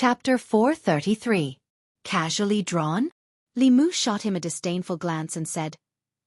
Chapter 433. Casually drawn? Li Mu shot him a disdainful glance and said,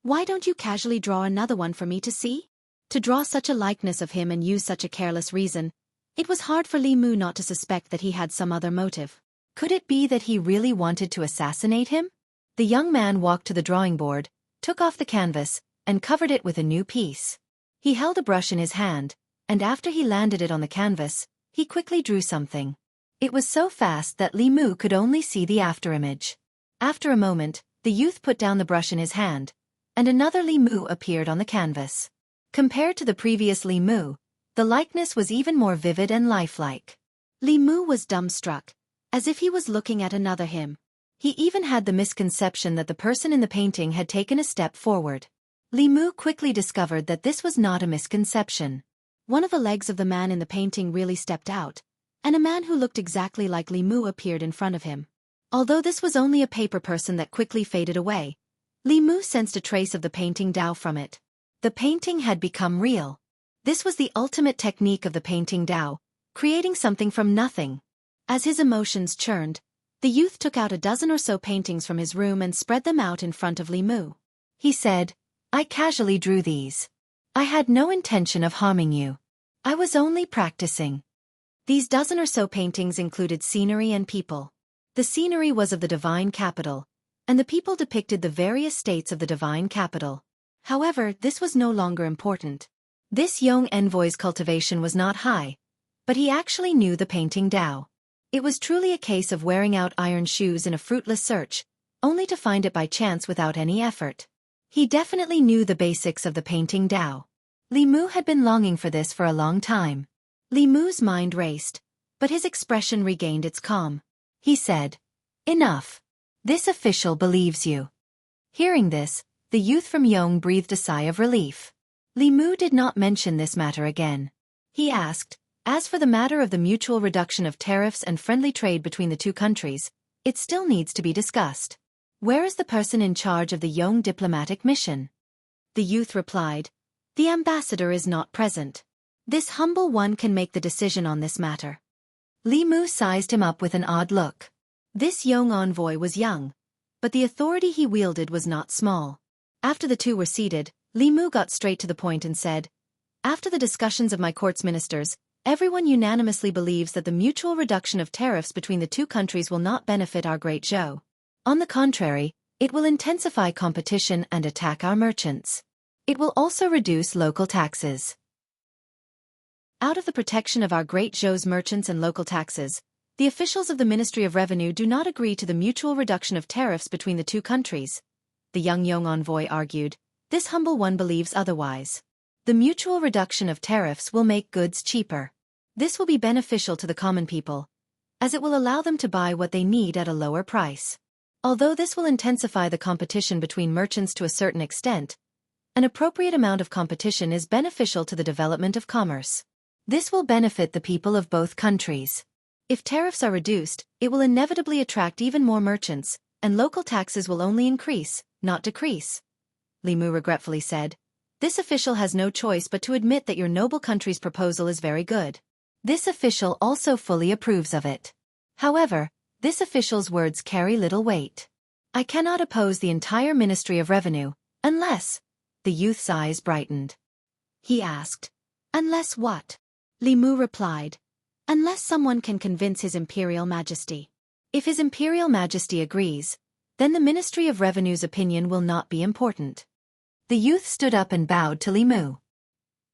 "Why don't you casually draw another one for me to see?" To draw such a likeness of him and use such a careless reason, it was hard for Li Mu not to suspect that he had some other motive. Could it be that he really wanted to assassinate him? The young man walked to the drawing board, took off the canvas, and covered it with a new piece. He held a brush in his hand, and after he landed it on the canvas, he quickly drew something. It was so fast that Li Mu could only see the afterimage. After a moment, the youth put down the brush in his hand, and another Li Mu appeared on the canvas. Compared to the previous Li Mu, the likeness was even more vivid and lifelike. Li Mu was dumbstruck, as if he was looking at another him. He even had the misconception that the person in the painting had taken a step forward. Li Mu quickly discovered that this was not a misconception. One of the legs of the man in the painting really stepped out, and a man who looked exactly like Li Mu appeared in front of him. Although this was only a paper person that quickly faded away, Li Mu sensed a trace of the painting Dao from it. The painting had become real. This was the ultimate technique of the painting Dao, creating something from nothing. As his emotions churned, the youth took out a dozen or so paintings from his room and spread them out in front of Li Mu. He said, "I casually drew these. I had no intention of harming you. I was only practicing." These dozen or so paintings included scenery and people. The scenery was of the divine capital, and the people depicted the various states of the divine capital. However, this was no longer important. This young envoy's cultivation was not high, but he actually knew the painting Dao. It was truly a case of wearing out iron shoes in a fruitless search, only to find it by chance without any effort. He definitely knew the basics of the painting Dao. Li Mu had been longing for this for a long time. Li Mu's mind raced, but his expression regained its calm. He said, "Enough. This official believes you." Hearing this, the youth from Yong breathed a sigh of relief. Li Mu did not mention this matter again. He asked, "As for the matter of the mutual reduction of tariffs and friendly trade between the two countries, it still needs to be discussed. Where is the person in charge of the Yong diplomatic mission?" The youth replied, "The ambassador is not present. This humble one can make the decision on this matter." Li Mu sized him up with an odd look. This Yong envoy was young, but the authority he wielded was not small. After the two were seated, Li Mu got straight to the point and said, "After the discussions of my court's ministers, everyone unanimously believes that the mutual reduction of tariffs between the two countries will not benefit our great Zhou. On the contrary, it will intensify competition and attack our merchants. It will also reduce local taxes. Out of the protection of our great Zhou's merchants and local taxes, the officials of the Ministry of Revenue do not agree to the mutual reduction of tariffs between the two countries," the young Yong envoy argued. "This humble one believes otherwise. The mutual reduction of tariffs will make goods cheaper. This will be beneficial to the common people, as it will allow them to buy what they need at a lower price. Although this will intensify the competition between merchants to a certain extent, an appropriate amount of competition is beneficial to the development of commerce. This will benefit the people of both countries. If tariffs are reduced, it will inevitably attract even more merchants, and local taxes will only increase, not decrease." Li Mu regretfully said, "This official has no choice but to admit that your noble country's proposal is very good. This official also fully approves of it. However, this official's words carry little weight. I cannot oppose the entire Ministry of Revenue, unless—" The youth's eyes brightened. He asked, "Unless what?" Li Mu replied, "Unless someone can convince His Imperial Majesty. If His Imperial Majesty agrees, then the Ministry of Revenue's opinion will not be important." The youth stood up and bowed to Li Mu.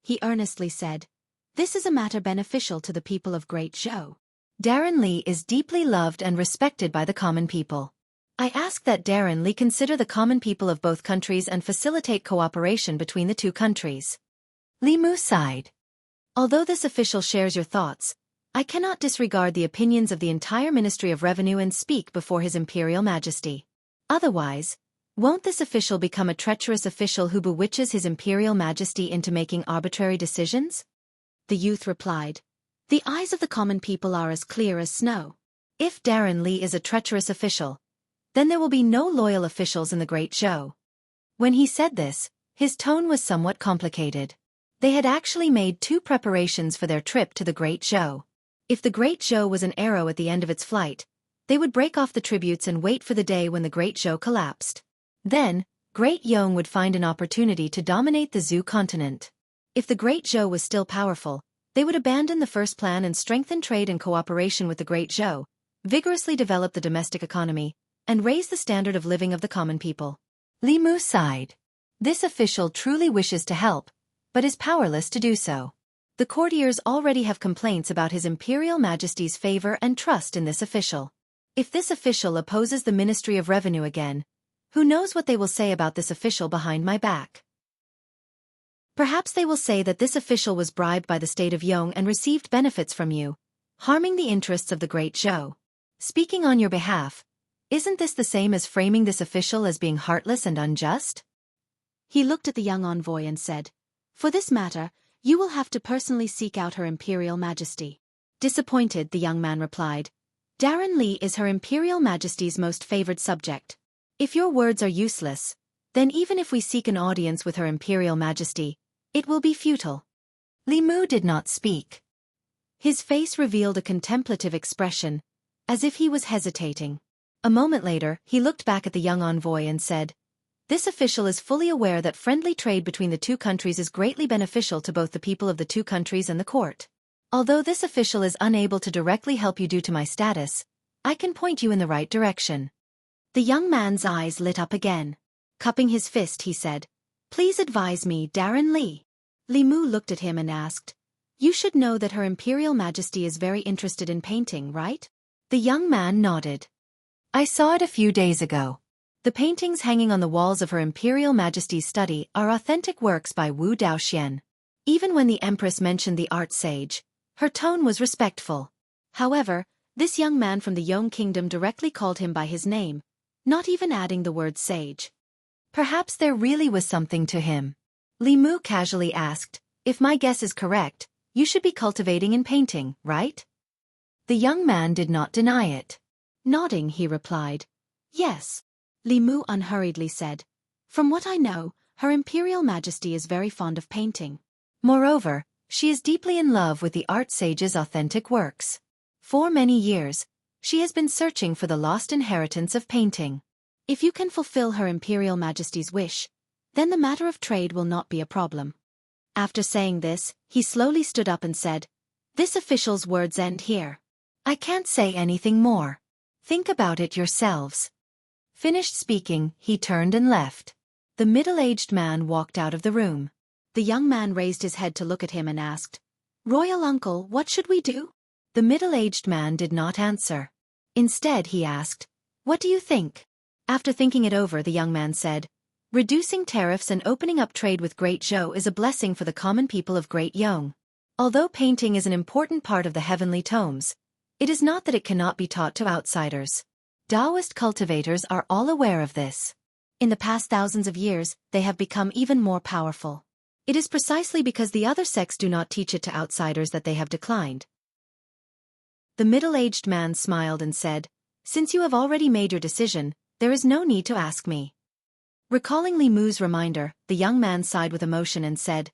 He earnestly said, "This is a matter beneficial to the people of Great Zhou. Darren Li is deeply loved and respected by the common people. I ask that Darren Li consider the common people of both countries and facilitate cooperation between the two countries." Li Mu sighed. "Although this official shares your thoughts, I cannot disregard the opinions of the entire Ministry of Revenue and speak before His Imperial Majesty. Otherwise, won't this official become a treacherous official who bewitches His Imperial Majesty into making arbitrary decisions?" The youth replied, "The eyes of the common people are as clear as snow. If Darren Li is a treacherous official, then there will be no loyal officials in the Great Zhou." When he said this, his tone was somewhat complicated. They had actually made 2 preparations for their trip to the Great Zhou. If the Great Zhou was an arrow at the end of its flight, they would break off the tributes and wait for the day when the Great Zhou collapsed. Then, Great Yong would find an opportunity to dominate the Zhou continent. If the Great Zhou was still powerful, they would abandon the first plan and strengthen trade and cooperation with the Great Zhou, vigorously develop the domestic economy, and raise the standard of living of the common people. Li Mu sighed. This official truly wishes to help, but is powerless to do so. The courtiers already have complaints about His Imperial Majesty's favor and trust in this official. If this official opposes the Ministry of Revenue again, who knows what they will say about this official behind my back? Perhaps they will say that this official was bribed by the state of Yong and received benefits from you, harming the interests of the Great Zhou. Speaking on your behalf, isn't this the same as framing this official as being heartless and unjust? He looked at the young envoy and said, "For this matter, you will have to personally seek out Her Imperial Majesty." Disappointed, the young man replied, "Darren Li is Her Imperial Majesty's most favored subject. If your words are useless, then even if we seek an audience with Her Imperial Majesty, it will be futile." Li Mu did not speak. His face revealed a contemplative expression, as if he was hesitating. A moment later, he looked back at the young envoy and said, "This official is fully aware that friendly trade between the two countries is greatly beneficial to both the people of the two countries and the court. Although this official is unable to directly help you due to my status, I can point you in the right direction." The young man's eyes lit up again. Cupping his fist, he said, "Please advise me, Darren Li." Li Mu looked at him and asked, "You should know that Her Imperial Majesty is very interested in painting, right?" The young man nodded. "I saw it a few days ago. The paintings hanging on the walls of Her Imperial Majesty's study are authentic works by Wu Daoxian." Even when the Empress mentioned the art sage, her tone was respectful. However, this young man from the Yong Kingdom directly called him by his name, not even adding the word sage. Perhaps there really was something to him. Li Mu casually asked, "If my guess is correct, you should be cultivating and painting, right?" The young man did not deny it. Nodding, he replied, "Yes." Li Mu unhurriedly said, "From what I know, Her Imperial Majesty is very fond of painting. Moreover, she is deeply in love with the art sage's authentic works. For many years, she has been searching for the lost inheritance of painting. If you can fulfill Her Imperial Majesty's wish, then the matter of trade will not be a problem." After saying this, he slowly stood up and said, "This official's words end here. I can't say anything more. Think about it yourselves." Finished speaking, he turned and left. The middle-aged man walked out of the room. The young man raised his head to look at him and asked, "Royal uncle, what should we do?" The middle-aged man did not answer. Instead, he asked, "What do you think?" After thinking it over, the young man said, "Reducing tariffs and opening up trade with Great Zhou is a blessing for the common people of Great Yong. Although painting is an important part of the heavenly tomes, it is not that it cannot be taught to outsiders. Taoist cultivators are all aware of this. In the past thousands of years, they have become even more powerful. It is precisely because the other sects do not teach it to outsiders that they have declined." The middle-aged man smiled and said, "Since you have already made your decision, there is no need to ask me." Recalling Li Mu's reminder, the young man sighed with emotion and said,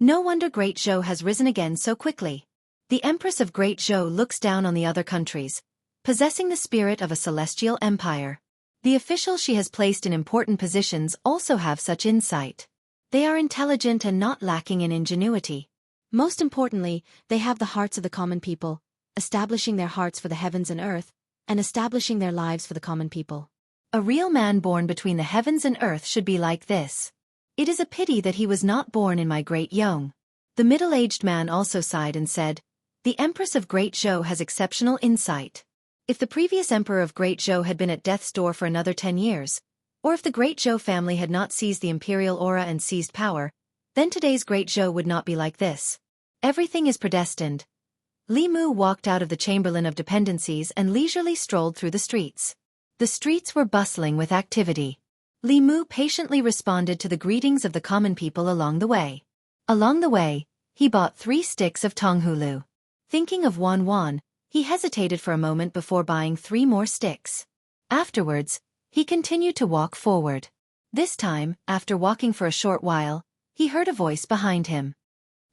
"No wonder Great Zhou has risen again so quickly. The Empress of Great Zhou looks down on the other countries, possessing the spirit of a celestial empire. The officials she has placed in important positions also have such insight. They are intelligent and not lacking in ingenuity. Most importantly, they have the hearts of the common people, establishing their hearts for the heavens and earth, and establishing their lives for the common people. A real man born between the heavens and earth should be like this. It is a pity that he was not born in my Great Yong." The middle-aged man also sighed and said, "The Empress of Great Zhou has exceptional insight. If the previous Emperor of Great Zhou had been at death's door for another 10 years, or if the Great Zhou family had not seized the imperial aura and seized power, then today's Great Zhou would not be like this. Everything is predestined." Li Mu walked out of the Chamberlain of Dependencies and leisurely strolled through the streets. The streets were bustling with activity. Li Mu patiently responded to the greetings of the common people along the way. Along the way, he bought 3 sticks of Tonghulu. Thinking of Wan, he hesitated for a moment before buying 3 more sticks. Afterwards, he continued to walk forward. This time, after walking for a short while, he heard a voice behind him.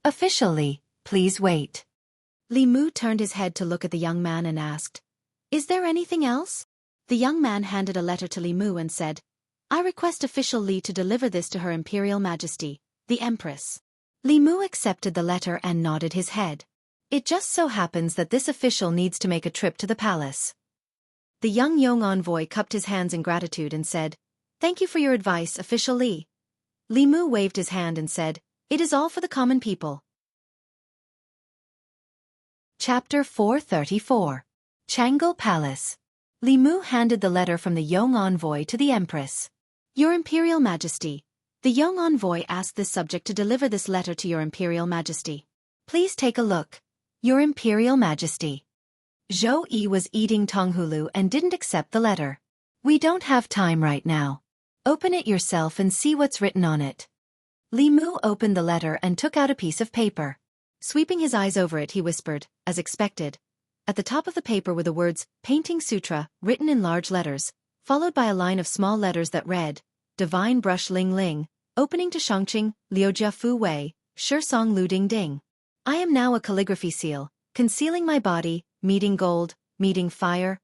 "Officially, please wait." Li Mu turned his head to look at the young man and asked, "Is there anything else?" The young man handed a letter to Li Mu and said, "I request official Li to deliver this to Her Imperial Majesty, the Empress." Li Mu accepted the letter and nodded his head. It just so happens that this official needs to make a trip to the palace. The young envoy cupped his hands in gratitude and said, "Thank you for your advice, official Li." Li Mu waved his hand and said, "It is all for the common people." Chapter 434. Jianghu Palace. Li Mu handed the letter from the young envoy to the Empress. "Your Imperial Majesty, the young envoy asked this subject to deliver this letter to Your Imperial Majesty. Please take a look. Your Imperial Majesty." Zhou Yi was eating tonghulu and didn't accept the letter. "We don't have time right now. Open it yourself and see what's written on it." Li Mu opened the letter and took out a piece of paper. Sweeping his eyes over it, he whispered, as expected. At the top of the paper were the words, "Painting Sutra," written in large letters, followed by a line of small letters that read, "Divine Brush Ling Ling, opening to Shangqing, Liujia Fu Wei, Song Lu Ding Ding. I am now a calligraphy seal, concealing my body, meeting gold, meeting fire,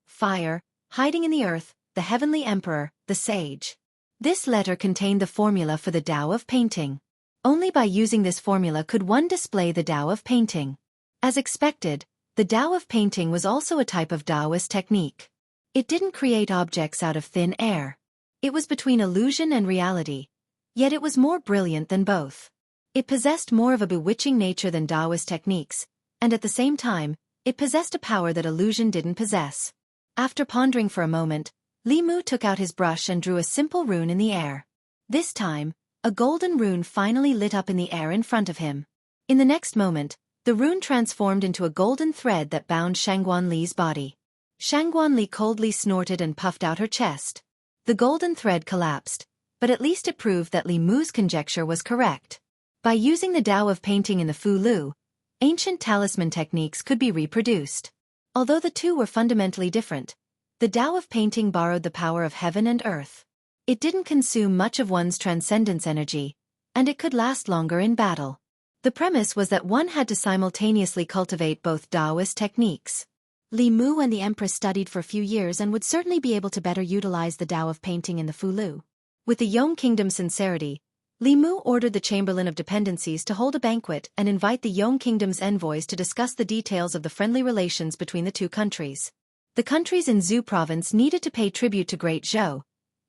hiding in the earth, the heavenly emperor, the sage." This letter contained the formula for the Tao of painting. Only by using this formula could one display the Tao of painting. As expected, the Tao of painting was also a type of Taoist technique. It didn't create objects out of thin air. It was between illusion and reality, yet it was more brilliant than both. It possessed more of a bewitching nature than Taoist techniques, and at the same time, it possessed a power that illusion didn't possess. After pondering for a moment, Li Mu took out his brush and drew a simple rune in the air. This time, a golden rune finally lit up in the air in front of him. In the next moment, the rune transformed into a golden thread that bound Shangguan Li's body. Shangguan Li coldly snorted and puffed out her chest. The golden thread collapsed, but at least it proved that Li Mu's conjecture was correct. By using the Tao of painting in the Fu Lu, ancient talisman techniques could be reproduced. Although the two were fundamentally different, the Tao of painting borrowed the power of heaven and earth. It didn't consume much of one's transcendence energy, and it could last longer in battle. The premise was that one had to simultaneously cultivate both Taoist techniques. Li Mu and the Empress studied for a few years and would certainly be able to better utilize the Tao of painting in the Fu Lu. With the Yong Kingdom's sincerity, Li Mu ordered the Chamberlain of Dependencies to hold a banquet and invite the Yong Kingdom's envoys to discuss the details of the friendly relations between the two countries. The countries in Zhou province needed to pay tribute to Great Zhou,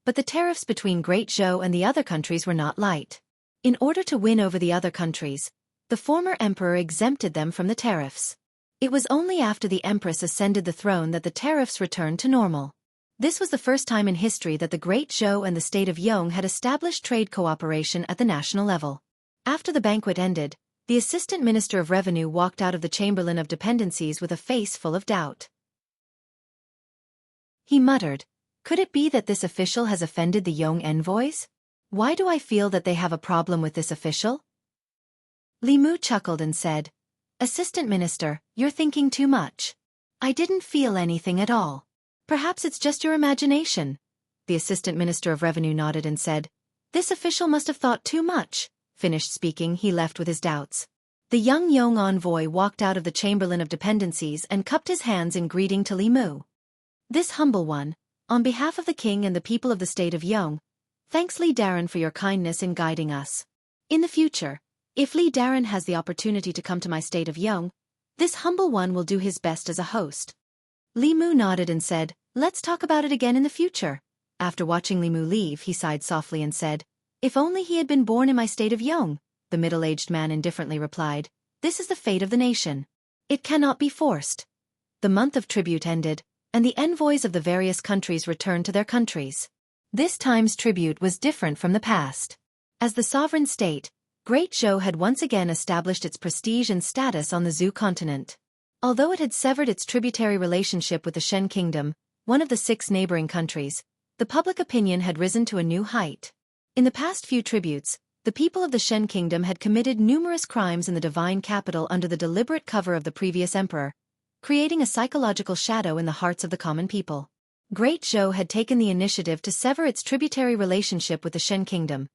but the tariffs between Great Zhou and the other countries were not light. In order to win over the other countries, the former emperor exempted them from the tariffs. It was only after the empress ascended the throne that the tariffs returned to normal. This was the first time in history that the Great Zhou and the state of Yong had established trade cooperation at the national level. After the banquet ended, the Assistant Minister of Revenue walked out of the Chamberlain of Dependencies with a face full of doubt. He muttered, "Could it be that this official has offended the Yong envoys? Why do I feel that they have a problem with this official?" Li Mu chuckled and said, "Assistant Minister, you're thinking too much. I didn't feel anything at all. Perhaps it's just your imagination." The Assistant Minister of Revenue nodded and said, "This official must have thought too much." Finished speaking, he left with his doubts. The young Yong envoy walked out of the Chamberlain of Dependencies and cupped his hands in greeting to Li Mu. "This humble one, on behalf of the king and the people of the state of Yong, thanks Li Daren for your kindness in guiding us. In the future, if Li Daren has the opportunity to come to my state of Yong, this humble one will do his best as a host." Li Mu nodded and said, "Let's talk about it again in the future." After watching Li Mu leave, he sighed softly and said, "If only he had been born in my state of Yong," the middle-aged man indifferently replied. "This is the fate of the nation. It cannot be forced." The month of tribute ended, and the envoys of the various countries returned to their countries. This time's tribute was different from the past. As the sovereign state, Great Zhou had once again established its prestige and status on the Zhou continent. Although it had severed its tributary relationship with the Shen Kingdom, one of the 6 neighboring countries, the public opinion had risen to a new height. In the past few tributes, the people of the Shen Kingdom had committed numerous crimes in the divine capital under the deliberate cover of the previous emperor, creating a psychological shadow in the hearts of the common people. Great Zhou had taken the initiative to sever its tributary relationship with the Shen Kingdom,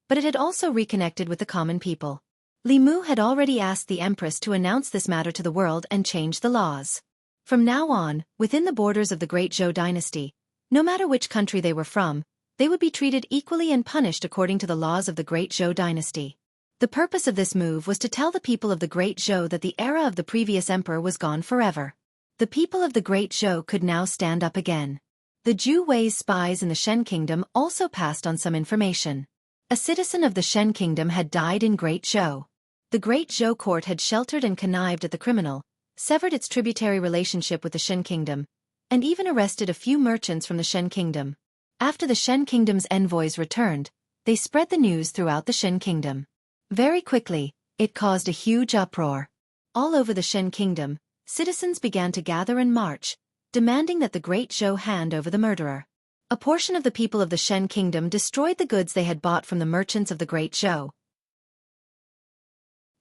but it had also reconnected with the common people. Li Mu had already asked the empress to announce this matter to the world and change the laws. From now on, within the borders of the Great Zhou dynasty, no matter which country they were from, they would be treated equally and punished according to the laws of the Great Zhou dynasty. The purpose of this move was to tell the people of the Great Zhou that the era of the previous emperor was gone forever. The people of the Great Zhou could now stand up again. The Zhu Wei's spies in the Shen Kingdom also passed on some information. A citizen of the Shen Kingdom had died in Great Zhou. The Great Zhou court had sheltered and connived at the criminal, severed its tributary relationship with the Shen Kingdom, and even arrested a few merchants from the Shen Kingdom. After the Shen Kingdom's envoys returned, they spread the news throughout the Shen Kingdom. Very quickly, it caused a huge uproar. All over the Shen Kingdom, citizens began to gather and march, demanding that the Great Zhou hand over the murderer. A portion of the people of the Shen Kingdom destroyed the goods they had bought from the merchants of the Great Zhou.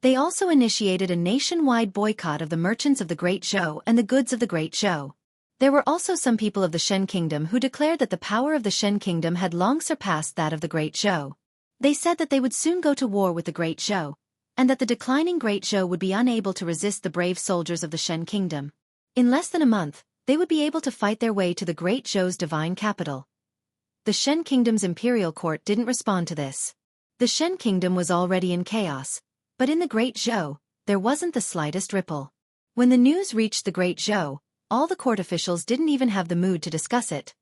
They also initiated a nationwide boycott of the merchants of the Great Zhou and the goods of the Great Zhou. There were also some people of the Shen Kingdom who declared that the power of the Shen Kingdom had long surpassed that of the Great Zhou. They said that they would soon go to war with the Great Zhou, and that the declining Great Zhou would be unable to resist the brave soldiers of the Shen Kingdom. In less than a month, they would be able to fight their way to the Great Zhou's divine capital. The Shen Kingdom's imperial court didn't respond to this. The Shen Kingdom was already in chaos, but in the Great Zhou, there wasn't the slightest ripple. When the news reached the Great Zhou, all the court officials didn't even have the mood to discuss it.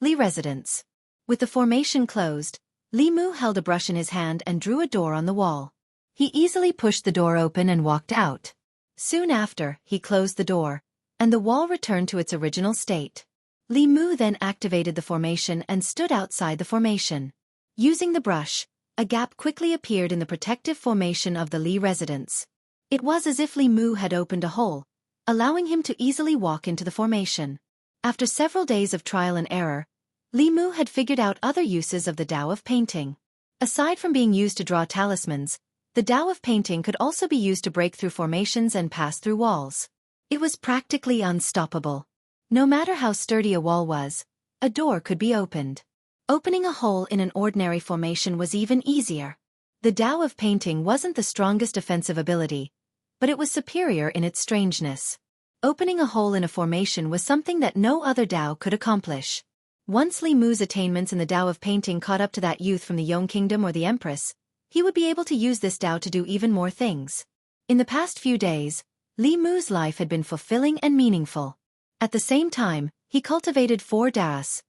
Li residence. With the formation closed, Li Mu held a brush in his hand and drew a door on the wall. He easily pushed the door open and walked out. Soon after, he closed the door, and the wall returned to its original state. Li Mu then activated the formation and stood outside the formation. Using the brush, a gap quickly appeared in the protective formation of the Li residence. It was as if Li Mu had opened a hole, allowing him to easily walk into the formation. After several days of trial and error, Li Mu had figured out other uses of the Tao of painting. Aside from being used to draw talismans, the Tao of painting could also be used to break through formations and pass through walls. It was practically unstoppable. No matter how sturdy a wall was, a door could be opened. Opening a hole in an ordinary formation was even easier. The Tao of painting wasn't the strongest offensive ability, but it was superior in its strangeness. Opening a hole in a formation was something that no other Tao could accomplish. Once Li Mu's attainments in the Tao of painting caught up to that youth from the Yong Kingdom or the Empress, he would be able to use this Tao to do even more things. In the past few days, Li Mu's life had been fulfilling and meaningful. At the same time, he cultivated 4 Taos: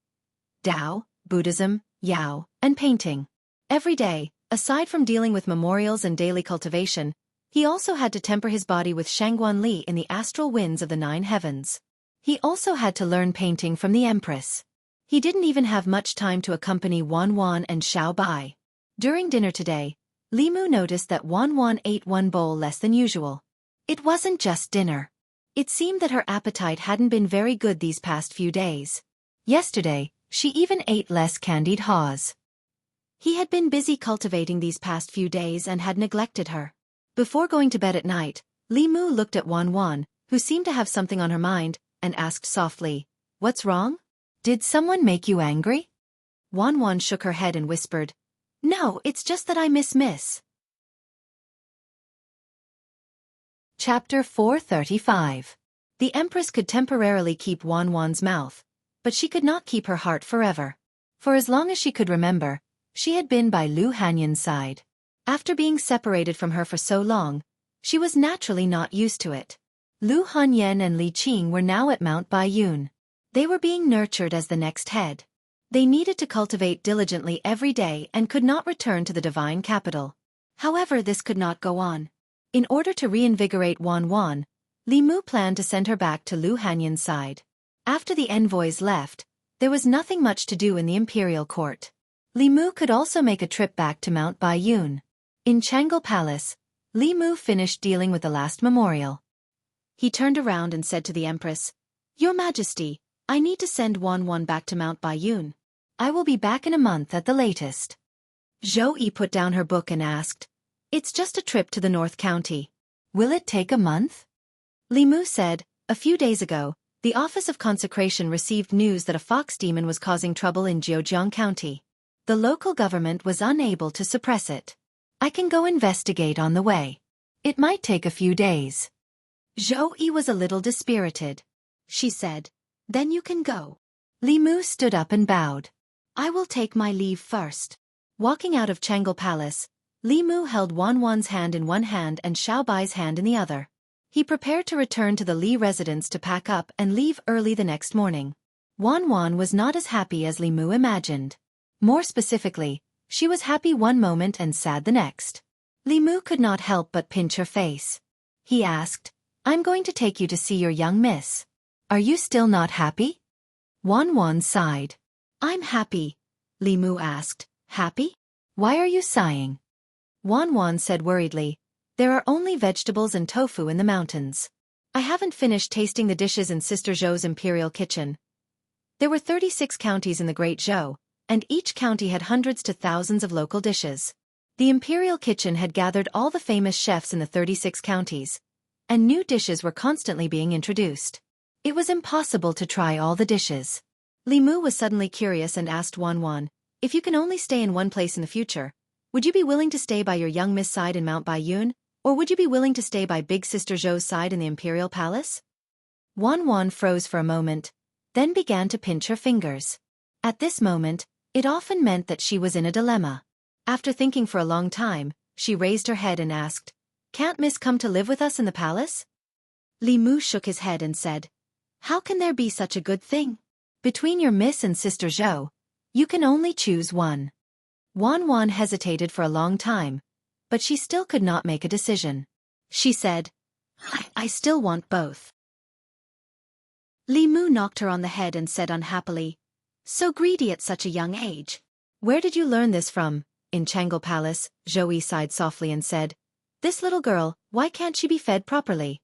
Tao, Buddhism, Yao, and painting. Every day, aside from dealing with memorials and daily cultivation, he also had to temper his body with Shangguan Li in the astral winds of the 9 heavens. He also had to learn painting from the Empress. He didn't even have much time to accompany Wan Wan and Xiao Bai. During dinner today, Li Mu noticed that Wan Wan ate 1 bowl less than usual. It wasn't just dinner. It seemed that her appetite hadn't been very good these past few days. Yesterday, she even ate less candied haws. He had been busy cultivating these past few days and had neglected her. Before going to bed at night, Li Mu looked at Wan Wan, who seemed to have something on her mind, and asked softly, "What's wrong? Did someone make you angry?" Wan Wan shook her head and whispered, "No, it's just that I miss." Chapter 435. The Empress could temporarily keep Wan Wan's mouth, but she could not keep her heart forever. For as long as she could remember, she had been by Lu Hanyan's side. After being separated from her for so long, she was naturally not used to it. Lu Hanyan and Li Qing were now at Mount Baiyun. They were being nurtured as the next head. They needed to cultivate diligently every day and could not return to the divine capital. However, this could not go on. In order to reinvigorate Wan Wan, Li Mu planned to send her back to Lu Hanyan's side. After the envoys left, there was nothing much to do in the imperial court. Li Mu could also make a trip back to Mount Baiyun. In Changle Palace, Li Mu finished dealing with the last memorial. He turned around and said to the Empress, "Your Majesty, I need to send Wan Wan back to Mount Baiyun. I will be back in a month at the latest." Zhou Yi put down her book and asked, "It's just a trip to the North County. Will it take a month?" Li Mu said, "A few days ago, the Office of Consecration received news that a fox demon was causing trouble in Zhejiang County. The local government was unable to suppress it. I can go investigate on the way. It might take a few days. Zhou Yi was a little dispirited. She said, then you can go. Li Mu stood up and bowed. I will take my leave first. Walking out of Chang'e Palace, Li Mu held Wan Wan's hand in one hand and Xiao Bai's hand in the other. He prepared to return to the Li residence to pack up and leave early the next morning. Wan Wan was not as happy as Li Mu imagined. More specifically, she was happy one moment and sad the next. Li Mu could not help but pinch her face. He asked, I'm going to take you to see your young miss. Are you still not happy? Wan Wan sighed. I'm happy. Li Mu asked, happy? Why are you sighing? Wan Wan said worriedly, there are only vegetables and tofu in the mountains. I haven't finished tasting the dishes in Sister Zhou's imperial kitchen. There were 36 counties in the Great Zhou, and each county had hundreds to thousands of local dishes. The imperial kitchen had gathered all the famous chefs in the 36 counties, and new dishes were constantly being introduced. It was impossible to try all the dishes. Li Mu was suddenly curious and asked Wan Wan, if you can only stay in one place in the future, would you be willing to stay by your young miss side in Mount Baiyun, or would you be willing to stay by Big Sister Zhou's side in the imperial palace? Wan Wan froze for a moment, then began to pinch her fingers. At this moment, it often meant that she was in a dilemma. After thinking for a long time, she raised her head and asked, can't Miss come to live with us in the palace? Li Mu shook his head and said, how can there be such a good thing? Between your miss and Sister Zhou, you can only choose one. Wan Wan hesitated for a long time, but she still could not make a decision. She said, I still want both. Li Mu knocked her on the head and said unhappily, so greedy at such a young age. Where did you learn this from? In Chang'e Palace, Zhou Yi sighed softly and said, this little girl, why can't she be fed properly?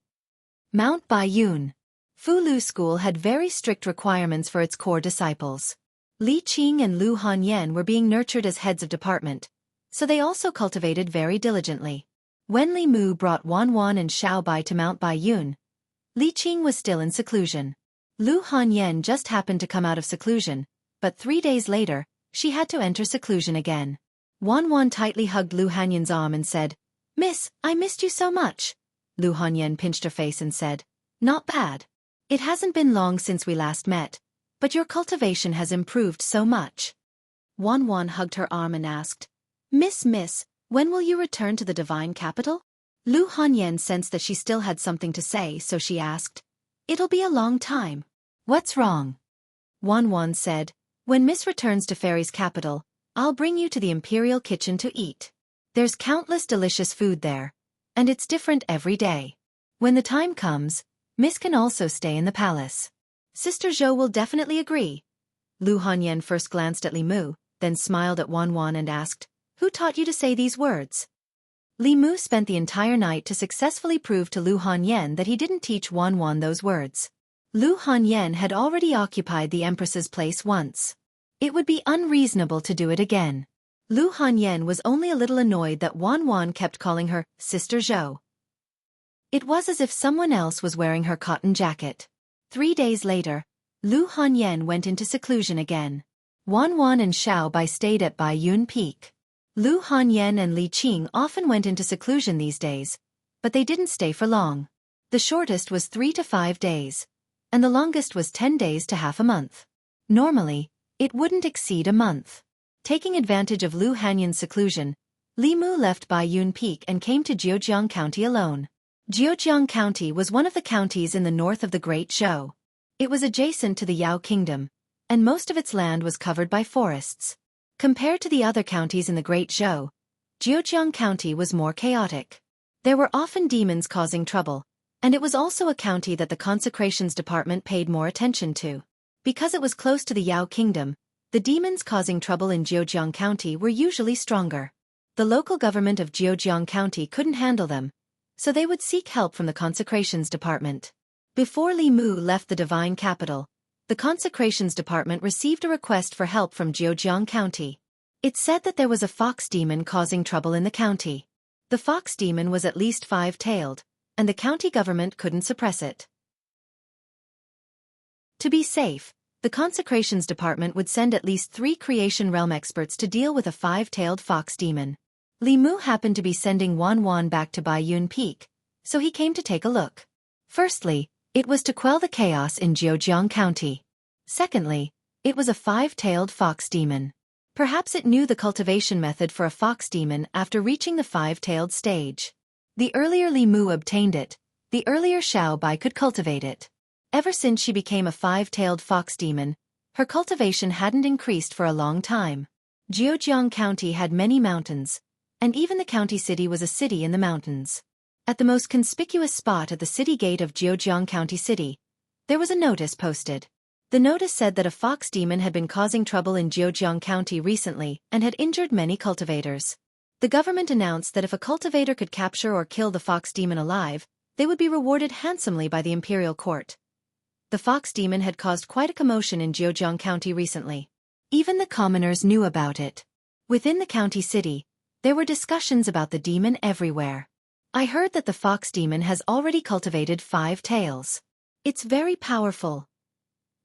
Mount Baiyun. Fu Lu School had very strict requirements for its core disciples. Li Qing and Lu Hanyan were being nurtured as heads of department, so they also cultivated very diligently. When Li Mu brought Wan Wan and Xiao Bai to Mount Baiyun, Li Qing was still in seclusion. Lu Hanyan just happened to come out of seclusion, but 3 days later, she had to enter seclusion again. Wan Wan tightly hugged Lu Hanyan's arm and said, Miss, I missed you so much. Lu Hanyan pinched her face and said, not bad. It hasn't been long since we last met, but your cultivation has improved so much. Wan Wan hugged her arm and asked, Miss, when will you return to the divine capital? Lu Hanyan sensed that she still had something to say, so she asked, it'll be a long time. What's wrong? Wan Wan said, when Miss returns to Fairy's capital, I'll bring you to the imperial kitchen to eat. There's countless delicious food there, and it's different every day. When the time comes, Miss can also stay in the palace. Sister Zhou will definitely agree. Lu Hanyan first glanced at Li Mu, then smiled at Wan Wan and asked, who taught you to say these words? Li Mu spent the entire night to successfully prove to Lu Hanyan that he didn't teach Wan Wan those words. Lu Hanyan had already occupied the Empress's place once. It would be unreasonable to do it again. Lu Hanyan was only a little annoyed that Wan Wan kept calling her Sister Zhou. It was as if someone else was wearing her cotton jacket. 3 days later, Lu Hanyan went into seclusion again. Wan Wan and Xiao Bai stayed at Baiyun Peak. Lu Hanyan and Li Qing often went into seclusion these days, but they didn't stay for long. The shortest was 3 to 5 days, and the longest was 10 days to half a month. Normally, it wouldn't exceed a month. Taking advantage of Lu Hanyan's seclusion, Li Mu left Baiyun Peak and came to Jianghu County alone. Jianghu County was one of the counties in the north of the Great Zhou. It was adjacent to the Yao Kingdom, and most of its land was covered by forests. Compared to the other counties in the Great Zhou, Jianghu County was more chaotic. There were often demons causing trouble, and it was also a county that the Consecrations Department paid more attention to. Because it was close to the Yao Kingdom, the demons causing trouble in Jianghu County were usually stronger. The local government of Jianghu County couldn't handle them, so they would seek help from the Consecrations Department. Before Li Mu left the divine capital, the Consecrations Department received a request for help from Jianghu County. It said that there was a fox demon causing trouble in the county. The fox demon was at least 5-tailed, and the county government couldn't suppress it. To be safe, the Consecrations Department would send at least 3 Creation Realm experts to deal with a 5-tailed fox demon. Li Mu happened to be sending Wan Wan back to Baiyun Peak, so he came to take a look. Firstly, it was to quell the chaos in Jianghu County. Secondly, it was a five-tailed fox demon. Perhaps it knew the cultivation method for a fox demon after reaching the five-tailed stage. The earlier Li Mu obtained it, the earlier Xiao Bai could cultivate it. Ever since she became a five-tailed fox demon, her cultivation hadn't increased for a long time. Jianghu County had many mountains, and even the county city was a city in the mountains. At the most conspicuous spot at the city gate of Jianghu County City, there was a notice posted. The notice said that a fox demon had been causing trouble in Jianghu County recently and had injured many cultivators. The government announced that if a cultivator could capture or kill the fox demon alive, they would be rewarded handsomely by the imperial court. The fox demon had caused quite a commotion in Jianghu County recently. Even the commoners knew about it. Within the county city, there were discussions about the demon everywhere. I heard that the fox demon has already cultivated 5 tails. It's very powerful.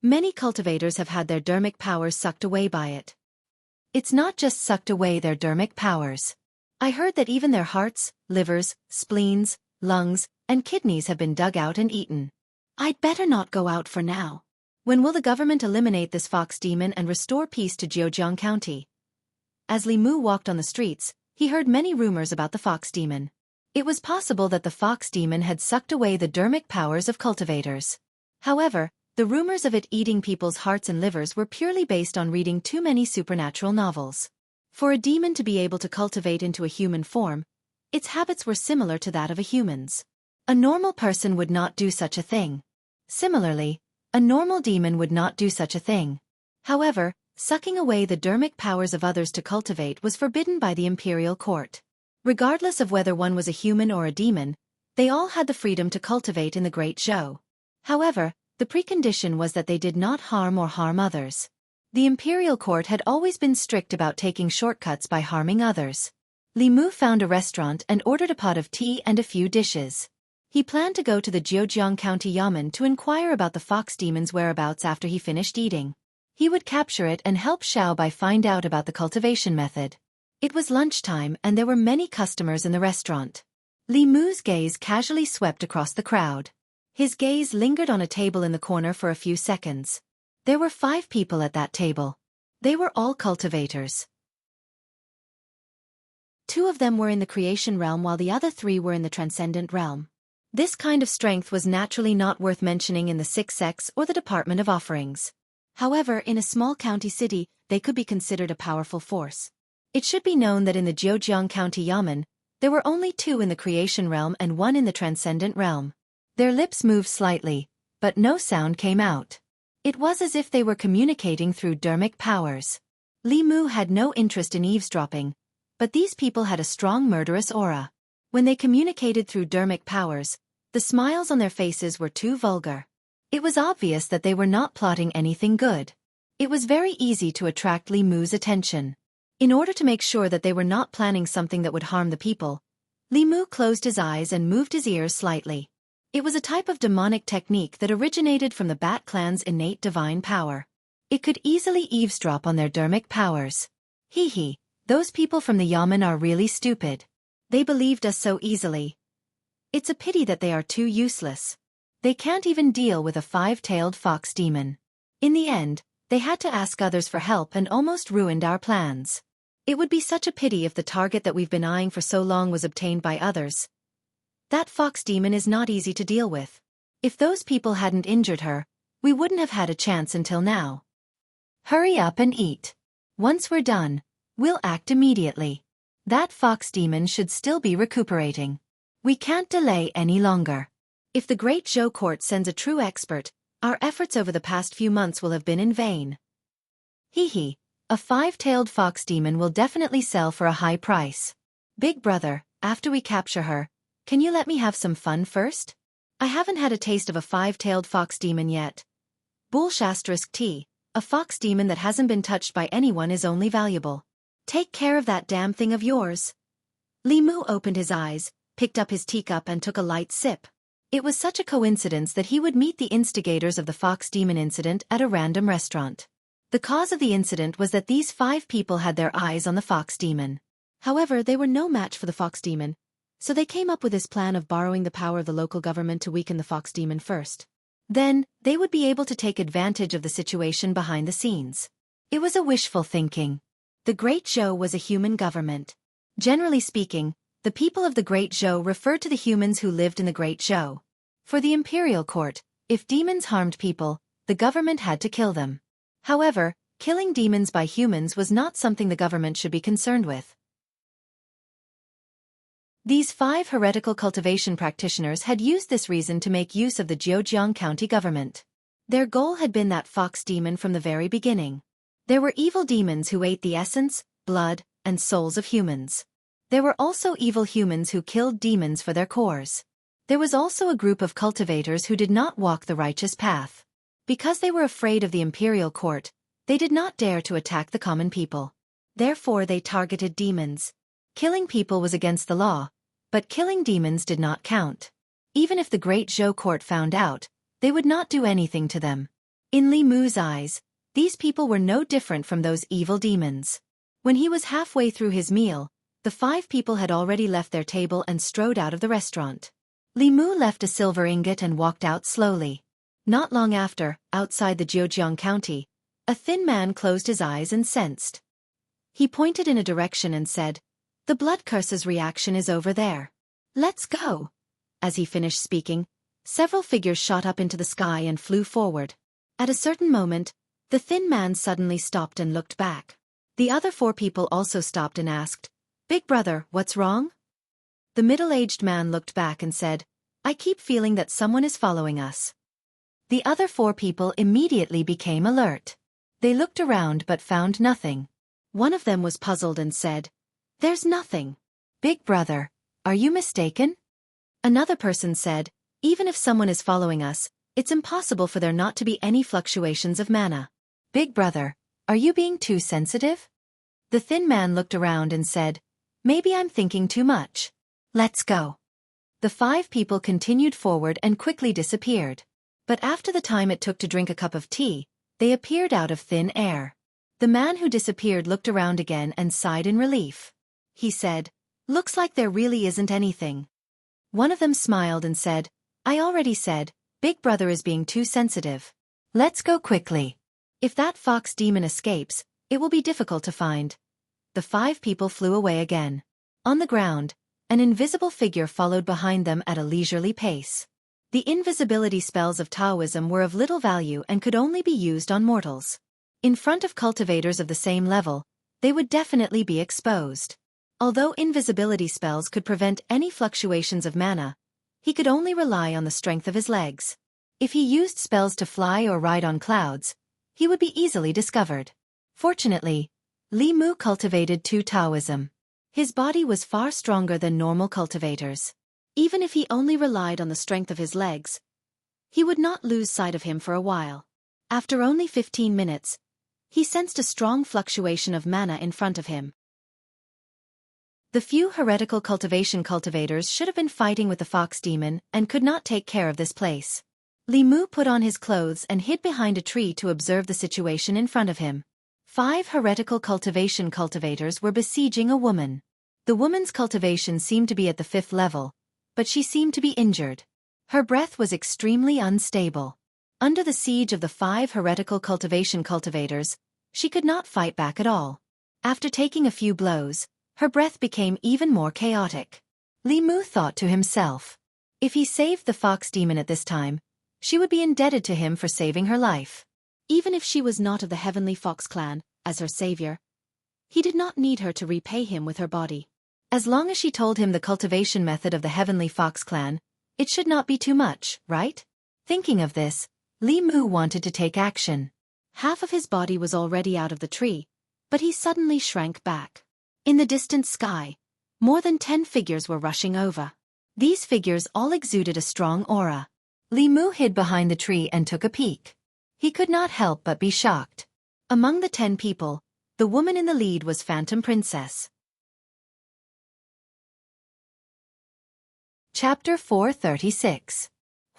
Many cultivators have had their dermic powers sucked away by it. It's not just sucked away their dermic powers. I heard that even their hearts, livers, spleens, lungs, and kidneys have been dug out and eaten. I'd better not go out for now. When will the government eliminate this fox demon and restore peace to Jianghu County? As Li Mu walked on the streets, he heard many rumors about the fox demon. It was possible that the fox demon had sucked away the dermic powers of cultivators. However, the rumors of it eating people's hearts and livers were purely based on reading too many supernatural novels. For a demon to be able to cultivate into a human form, its habits were similar to that of a human's. A normal person would not do such a thing. Similarly, a normal demon would not do such a thing. However, sucking away the dermic powers of others to cultivate was forbidden by the imperial court. Regardless of whether one was a human or a demon, they all had the freedom to cultivate in the Great Zhou. However, the precondition was that they did not harm or harm others. The imperial court had always been strict about taking shortcuts by harming others. Li Mu found a restaurant and ordered a pot of tea and a few dishes. He planned to go to the Jianghu County Yamen to inquire about the fox demon's whereabouts after he finished eating. He would capture it and help Xiao Bai find out about the cultivation method. It was lunchtime and there were many customers in the restaurant. Li Mu's gaze casually swept across the crowd. His gaze lingered on a table in the corner for a few seconds. There were 5 people at that table. They were all cultivators. 2 of them were in the creation realm while the other 3 were in the transcendent realm. This kind of strength was naturally not worth mentioning in the 6X or the Department of Offerings. However, in a small county city, they could be considered a powerful force. It should be known that in the Jianghu County Yamen, there were only 2 in the creation realm and 1 in the transcendent realm. Their lips moved slightly, but no sound came out. It was as if they were communicating through dermic powers. Li Mu had no interest in eavesdropping, but these people had a strong murderous aura. When they communicated through dermic powers, the smiles on their faces were too vulgar. It was obvious that they were not plotting anything good. It was very easy to attract Li Mu's attention. In order to make sure that they were not planning something that would harm the people, Li Mu closed his eyes and moved his ears slightly. It was a type of demonic technique that originated from the Bat clan's innate divine power. It could easily eavesdrop on their dermic powers. Hee, those people from the Yamen are really stupid. They believed us so easily. It's a pity that they are too useless. They can't even deal with a 5-tailed fox demon. In the end, they had to ask others for help and almost ruined our plans. It would be such a pity if the target that we've been eyeing for so long was obtained by others. That fox demon is not easy to deal with. If those people hadn't injured her, we wouldn't have had a chance until now. Hurry up and eat. Once we're done, we'll act immediately. That fox demon should still be recuperating. We can't delay any longer. If the Great Zhou Court sends a true expert, our efforts over the past few months will have been in vain. Hee, a 5-tailed fox demon will definitely sell for a high price. Big brother, after we capture her, can you let me have some fun first? I haven't had a taste of a 5-tailed fox demon yet. Bull*T, a fox demon that hasn't been touched by anyone is only valuable. Take care of that damn thing of yours. Li Mu opened his eyes, picked up his teacup and took a light sip. It was such a coincidence that he would meet the instigators of the fox demon incident at a random restaurant. The cause of the incident was that these 5 people had their eyes on the fox demon. However, they were no match for the fox demon, so they came up with this plan of borrowing the power of the local government to weaken the fox demon first. Then, they would be able to take advantage of the situation behind the scenes. It was a wishful thinking. The Great Zhou was a human government. Generally speaking, the people of the Great Zhou referred to the humans who lived in the Great Zhou. For the imperial court, if demons harmed people, the government had to kill them. However, killing demons by humans was not something the government should be concerned with. These 5 heretical cultivation practitioners had used this reason to make use of the Zhejiang County government. Their goal had been that fox demon from the very beginning. There were evil demons who ate the essence, blood, and souls of humans. There were also evil humans who killed demons for their cores. There was also a group of cultivators who did not walk the righteous path. Because they were afraid of the imperial court, they did not dare to attack the common people. Therefore they targeted demons. Killing people was against the law, but killing demons did not count. Even if the Great Zhou court found out, they would not do anything to them. In Li Mu's eyes, these people were no different from those evil demons. When he was halfway through his meal, the 5 people had already left their table and strode out of the restaurant. Li Mu left a silver ingot and walked out slowly. Not long after, outside the Zhejiang County, a thin man closed his eyes and sensed. He pointed in a direction and said, "The blood curse's reaction is over there. Let's go." As he finished speaking, several figures shot up into the sky and flew forward. At a certain moment, the thin man suddenly stopped and looked back. The other 4 people also stopped and asked, "Big brother, what's wrong?" The middle-aged man looked back and said, "I keep feeling that someone is following us." The other 4 people immediately became alert. They looked around but found nothing. One of them was puzzled and said, "There's nothing. Big brother, are you mistaken?" Another person said, "Even if someone is following us, it's impossible for there not to be any fluctuations of mana. Big brother, are you being too sensitive?" The thin man looked around and said, "Maybe I'm thinking too much. Let's go." The 5 people continued forward and quickly disappeared. But after the time it took to drink a cup of tea, they appeared out of thin air. The man who disappeared looked around again and sighed in relief. He said, "Looks like there really isn't anything." One of them smiled and said, "I already said, Big brother is being too sensitive. Let's go quickly. If that fox demon escapes, it will be difficult to find." The 5 people flew away again. On the ground, an invisible figure followed behind them at a leisurely pace. The invisibility spells of Taoism were of little value and could only be used on mortals. In front of cultivators of the same level, they would definitely be exposed. Although invisibility spells could prevent any fluctuations of mana, he could only rely on the strength of his legs. If he used spells to fly or ride on clouds, he would be easily discovered. Fortunately, Li Mu cultivated to Taoism. His body was far stronger than normal cultivators. Even if he only relied on the strength of his legs, he would not lose sight of him for a while. After only 15 minutes, he sensed a strong fluctuation of mana in front of him. The few heretical cultivation cultivators should have been fighting with the fox demon and could not take care of this place. Li Mu put on his clothes and hid behind a tree to observe the situation in front of him. 5 heretical cultivation cultivators were besieging a woman. The woman's cultivation seemed to be at the 5th level, but she seemed to be injured. Her breath was extremely unstable. Under the siege of the 5 heretical cultivation cultivators, she could not fight back at all. After taking a few blows, her breath became even more chaotic. Li Mu thought to himself, if he saved the fox demon at this time, she would be indebted to him for saving her life. Even if she was not of the Heavenly Fox clan, as her savior, he did not need her to repay him with her body. As long as she told him the cultivation method of the Heavenly Fox clan, it should not be too much, right? Thinking of this, Li Mu wanted to take action. Half of his body was already out of the tree, but he suddenly shrank back. In the distant sky, more than 10 figures were rushing over. These figures all exuded a strong aura. Li Mu hid behind the tree and took a peek. He could not help but be shocked. Among the 10 people, the woman in the lead was Phantom Princess. Chapter 436.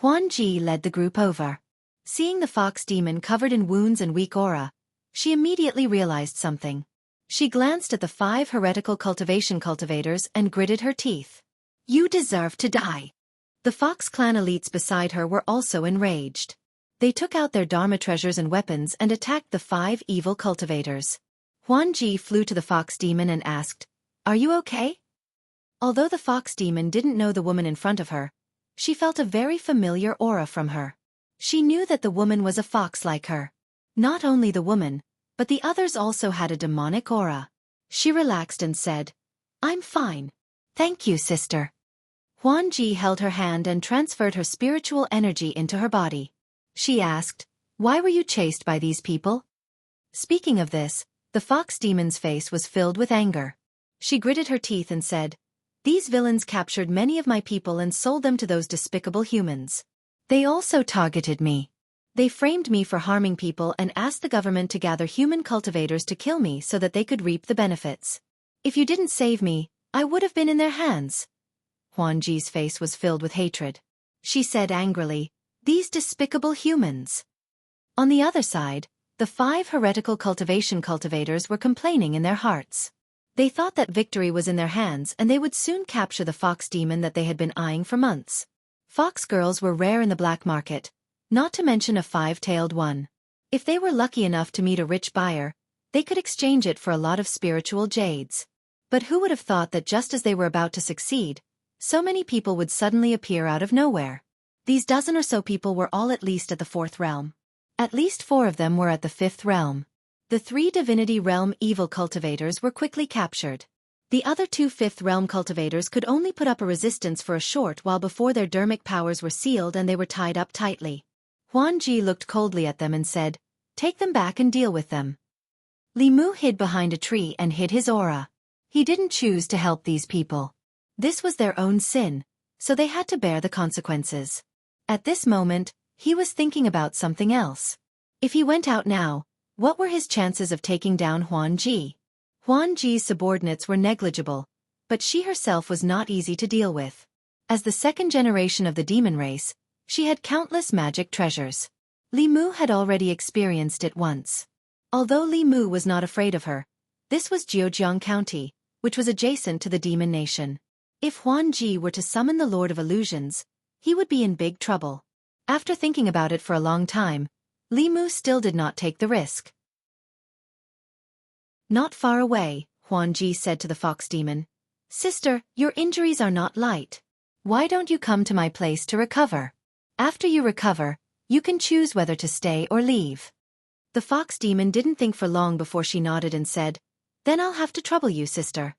Huan Ji led the group over. Seeing the fox demon covered in wounds and weak aura, she immediately realized something. She glanced at the 5 heretical cultivation cultivators and gritted her teeth. You deserve to die. The Fox clan elites beside her were also enraged. They took out their Dharma treasures and weapons and attacked the 5 evil cultivators. Huan Ji flew to the fox demon and asked, Are you okay? Although the fox demon didn't know the woman in front of her, she felt a very familiar aura from her. She knew that the woman was a fox like her. Not only the woman, but the others also had a demonic aura. She relaxed and said, I'm fine. Thank you, sister. Huan Ji held her hand and transferred her spiritual energy into her body. She asked, Why were you chased by these people? Speaking of this, the fox demon's face was filled with anger. She gritted her teeth and said, These villains captured many of my people and sold them to those despicable humans. They also targeted me. They framed me for harming people and asked the government to gather human cultivators to kill me so that they could reap the benefits. If you didn't save me, I would have been in their hands. Huan Ji's face was filled with hatred. She said angrily, These despicable humans. On the other side, the 5 heretical cultivation cultivators were complaining in their hearts. They thought that victory was in their hands and they would soon capture the fox demon that they had been eyeing for months. Fox girls were rare in the black market, not to mention a 5-tailed one. If they were lucky enough to meet a rich buyer, they could exchange it for a lot of spiritual jades. But who would have thought that just as they were about to succeed, so many people would suddenly appear out of nowhere? These dozen or so people were all at least at the 4th realm. At least 4 of them were at the 5th realm. The 3 divinity realm evil cultivators were quickly captured. The other 2 5th realm cultivators could only put up a resistance for a short while before their dermic powers were sealed and they were tied up tightly. Huan Ji looked coldly at them and said, Take them back and deal with them. Li Mu hid behind a tree and hid his aura. He didn't choose to help these people. This was their own sin, so they had to bear the consequences. At this moment, he was thinking about something else. If he went out now, what were his chances of taking down Huan Ji? Huan Ji's subordinates were negligible, but she herself was not easy to deal with. As the 2nd generation of the demon race, she had countless magic treasures. Li Mu had already experienced it once. Although Li Mu was not afraid of her, this was Jianghu County, which was adjacent to the demon nation. If Huan Ji were to summon the Lord of Illusions, he would be in big trouble. After thinking about it for a long time, Li Mu still did not take the risk. Not far away, Huan Ji said to the fox demon, Sister, your injuries are not light. Why don't you come to my place to recover? After you recover, you can choose whether to stay or leave. The fox demon didn't think for long before she nodded and said, Then I'll have to trouble you, sister.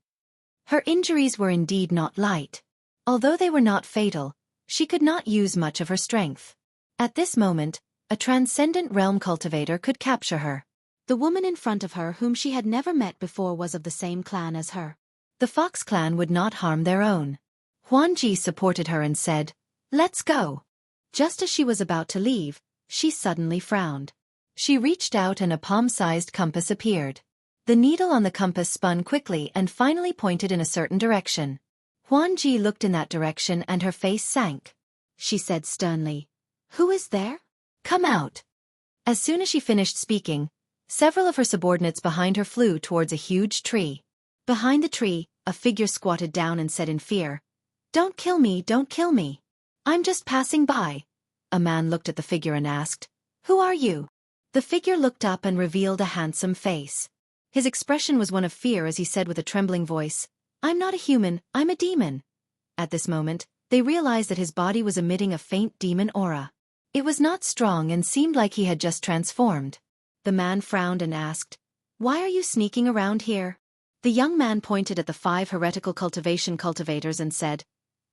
Her injuries were indeed not light. Although they were not fatal, she could not use much of her strength. At this moment, a transcendent realm cultivator could capture her. The woman in front of her whom she had never met before was of the same clan as her. The Fox clan would not harm their own. Huan Ji supported her and said, Let's go. Just as she was about to leave, she suddenly frowned. She reached out and a palm-sized compass appeared. The needle on the compass spun quickly and finally pointed in a certain direction. Huan Ji looked in that direction and her face sank. She said sternly, Who is there? Come out. As soon as she finished speaking, several of her subordinates behind her flew towards a huge tree. Behind the tree, a figure squatted down and said in fear, Don't kill me, don't kill me. I'm just passing by. A man looked at the figure and asked, Who are you? The figure looked up and revealed a handsome face. His expression was one of fear as he said with a trembling voice, I'm not a human, I'm a demon. At this moment, they realized that his body was emitting a faint demon aura. It was not strong and seemed like he had just transformed. The man frowned and asked, Why are you sneaking around here? The young man pointed at the 5 heretical cultivation cultivators and said,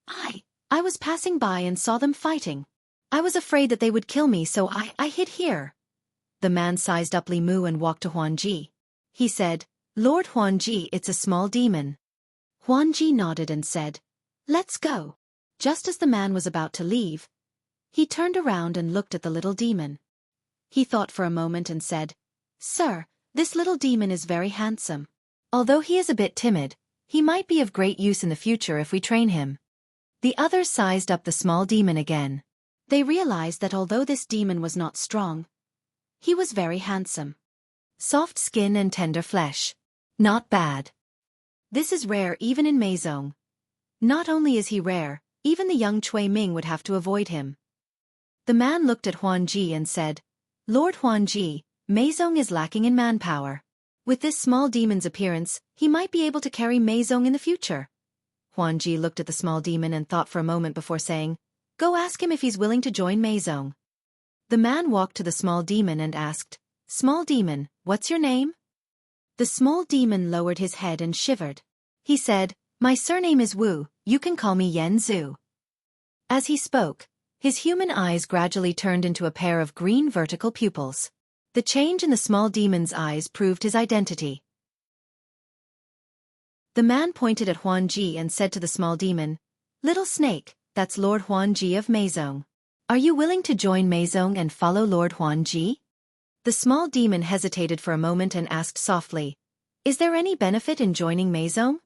I was passing by and saw them fighting. I was afraid that they would kill me, so I hid here. The man sized up Li Mu and walked to Huan Ji. He said, Lord Huan Ji, it's a small demon. Huan Ji nodded and said, Let's go. Just as the man was about to leave, he turned around and looked at the little demon. He thought for a moment and said, Sir, this little demon is very handsome. Although he is a bit timid, he might be of great use in the future if we train him. The others sized up the small demon again. They realized that although this demon was not strong, he was very handsome. Soft skin and tender flesh. Not bad. This is rare even in Meizong. Not only is he rare, even the young Cui Ming would have to avoid him. The man looked at Huan Ji and said, Lord Huan Ji, Meizong is lacking in manpower. With this small demon's appearance, he might be able to carry Meizong in the future. Huan Ji looked at the small demon and thought for a moment before saying, Go ask him if he's willing to join Meizong. The man walked to the small demon and asked, Small demon, what's your name? The small demon lowered his head and shivered. He said, My surname is Wu, you can call me Yen Zhu. As he spoke, his human eyes gradually turned into a pair of green vertical pupils. The change in the small demon's eyes proved his identity. The man pointed at Huan Ji and said to the small demon, Little snake, that's Lord Huan Ji of Meizong. Are you willing to join Meizong and follow Lord Huan Ji? The small demon hesitated for a moment and asked softly, Is there any benefit in joining Meizong?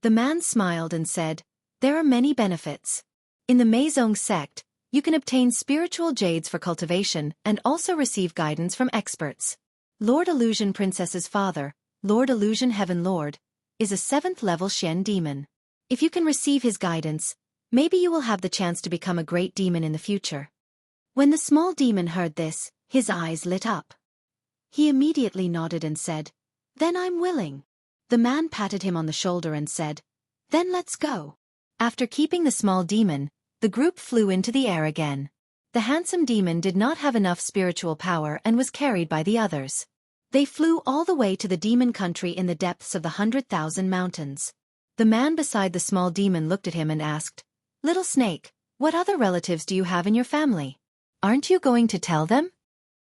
The man smiled and said, There are many benefits. In the Meizong sect, you can obtain spiritual jades for cultivation and also receive guidance from experts. Lord Illusion Princess's father, Lord Illusion Heaven Lord, is a 7th-level Xian demon. If you can receive his guidance, maybe you will have the chance to become a great demon in the future. When the small demon heard this, his eyes lit up. He immediately nodded and said, Then I'm willing. The man patted him on the shoulder and said, Then let's go. After keeping the small demon, the group flew into the air again. The handsome demon did not have enough spiritual power and was carried by the others. They flew all the way to the demon country in the depths of the 100,000 mountains. The man beside the small demon looked at him and asked, Little snake, what other relatives do you have in your family? Aren't you going to tell them?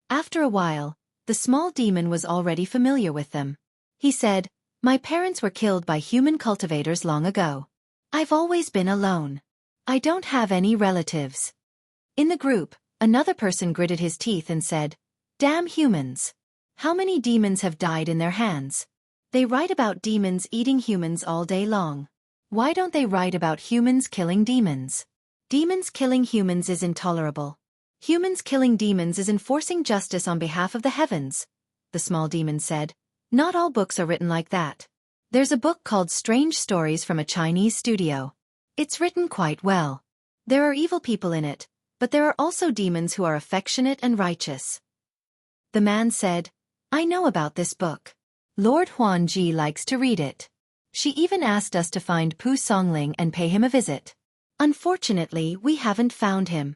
After a while, the small demon was already familiar with them. He said, My parents were killed by human cultivators long ago. I've always been alone. I don't have any relatives. In the group, another person gritted his teeth and said, Damn humans. How many demons have died in their hands? They write about demons eating humans all day long. Why don't they write about humans killing demons? Demons killing humans is intolerable. Humans killing demons is enforcing justice on behalf of the heavens, the small demon said. Not all books are written like that. There's a book called Strange Stories from a Chinese studio. It's written quite well. There are evil people in it, but there are also demons who are affectionate and righteous. The man said, I know about this book. Lord Huan Ji likes to read it. She even asked us to find Pu Songling and pay him a visit. Unfortunately, we haven't found him.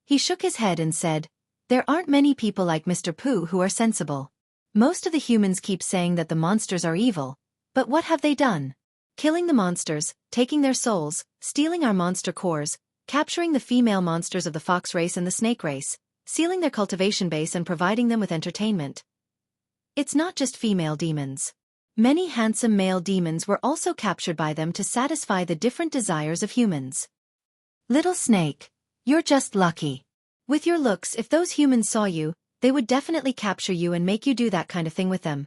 He shook his head and said, There aren't many people like Mr. Pu who are sensible. Most of the humans keep saying that the monsters are evil, but what have they done? Killing the monsters, taking their souls, stealing our monster cores, capturing the female monsters of the fox race and the snake race, sealing their cultivation base and providing them with entertainment. It's not just female demons. Many handsome male demons were also captured by them to satisfy the different desires of humans. Little snake, you're just lucky. With your looks, if those humans saw you, they would definitely capture you and make you do that kind of thing with them.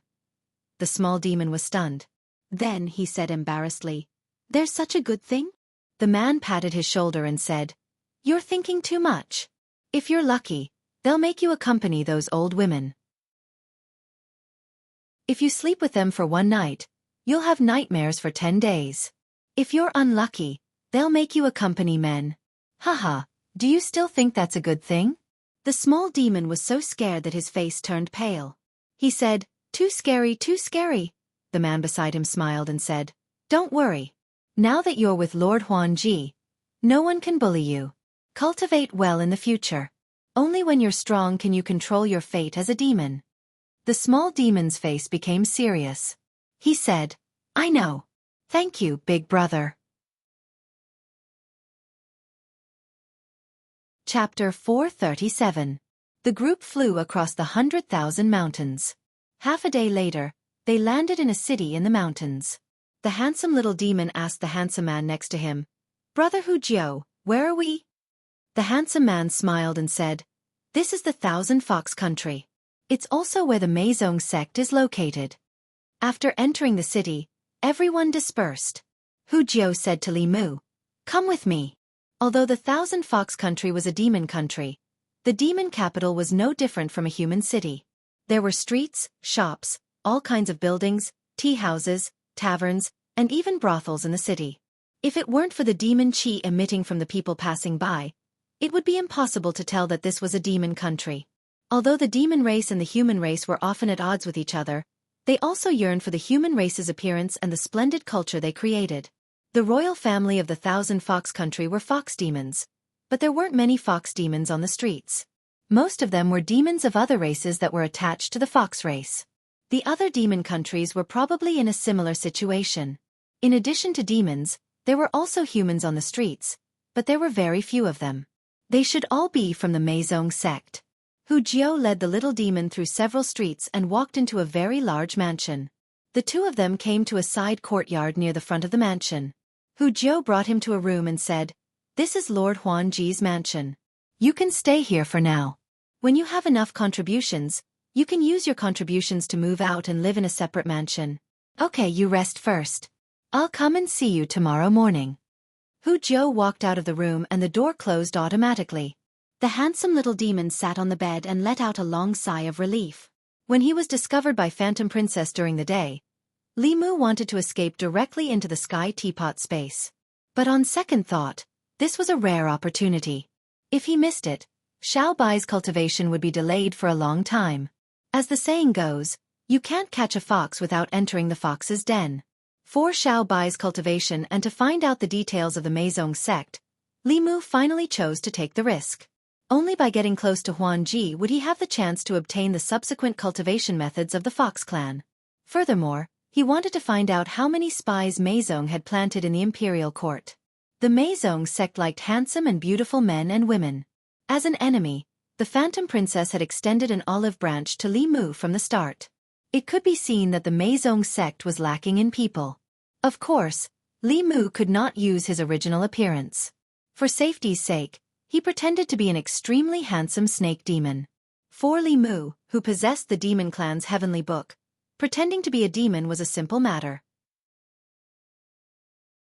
The small demon was stunned. Then he said embarrassedly, There's such a good thing? The man patted his shoulder and said, You're thinking too much. If you're lucky, they'll make you accompany those old women. If you sleep with them for one night, you'll have nightmares for 10 days. If you're unlucky, they'll make you accompany men. Haha, do you still think that's a good thing? The small demon was so scared that his face turned pale. He said, Too scary, too scary. The man beside him smiled and said, Don't worry. Now that you're with Lord Huan Ji, no one can bully you. Cultivate well in the future. Only when you're strong can you control your fate as a demon. The small demon's face became serious. He said, I know. Thank you, big brother. Chapter 437. The group flew across the 100,000 mountains. Half a day later, they landed in a city in the mountains. The handsome little demon asked the handsome man next to him, Brother Hujiao, where are we? The handsome man smiled and said, This is the Thousand Fox country. It's also where the Meizong sect is located. After entering the city, everyone dispersed. Hujiao said to Li Mu, Come with me. Although the Thousand Fox country was a demon country, the demon capital was no different from a human city. There were streets, shops, all kinds of buildings, tea houses, taverns, and even brothels in the city. If it weren't for the demon chi emitting from the people passing by, it would be impossible to tell that this was a demon country. Although the demon race and the human race were often at odds with each other, they also yearned for the human race's appearance and the splendid culture they created. The royal family of the Thousand Fox Country were fox demons, but there weren't many fox demons on the streets. Most of them were demons of other races that were attached to the fox race. The other demon countries were probably in a similar situation. In addition to demons, there were also humans on the streets, but there were very few of them. They should all be from the Meizong sect. Hu Jiao led the little demon through several streets and walked into a very large mansion. The two of them came to a side courtyard near the front of the mansion. Hu Jiao brought him to a room and said, "This is Lord Huanji's mansion. You can stay here for now. When you have enough contributions, you can use your contributions to move out and live in a separate mansion. Okay, you rest first. I'll come and see you tomorrow morning." Hu Jiao walked out of the room and the door closed automatically. The handsome little demon sat on the bed and let out a long sigh of relief. When he was discovered by Phantom Princess during the day, Li Mu wanted to escape directly into the sky teapot space. But on second thought, this was a rare opportunity. If he missed it, Xiao Bai's cultivation would be delayed for a long time. As the saying goes, you can't catch a fox without entering the fox's den. For Xiao Bai's cultivation and to find out the details of the Meizong sect, Li Mu finally chose to take the risk. Only by getting close to Huanji would he have the chance to obtain the subsequent cultivation methods of the Fox clan. Furthermore, he wanted to find out how many spies Meizong had planted in the imperial court. The Meizong sect liked handsome and beautiful men and women. As an enemy, the Phantom Princess had extended an olive branch to Li Mu from the start. It could be seen that the Meizong sect was lacking in people. Of course, Li Mu could not use his original appearance. For safety's sake, he pretended to be an extremely handsome snake demon. For Li Mu, who possessed the demon clan's heavenly book, pretending to be a demon was a simple matter.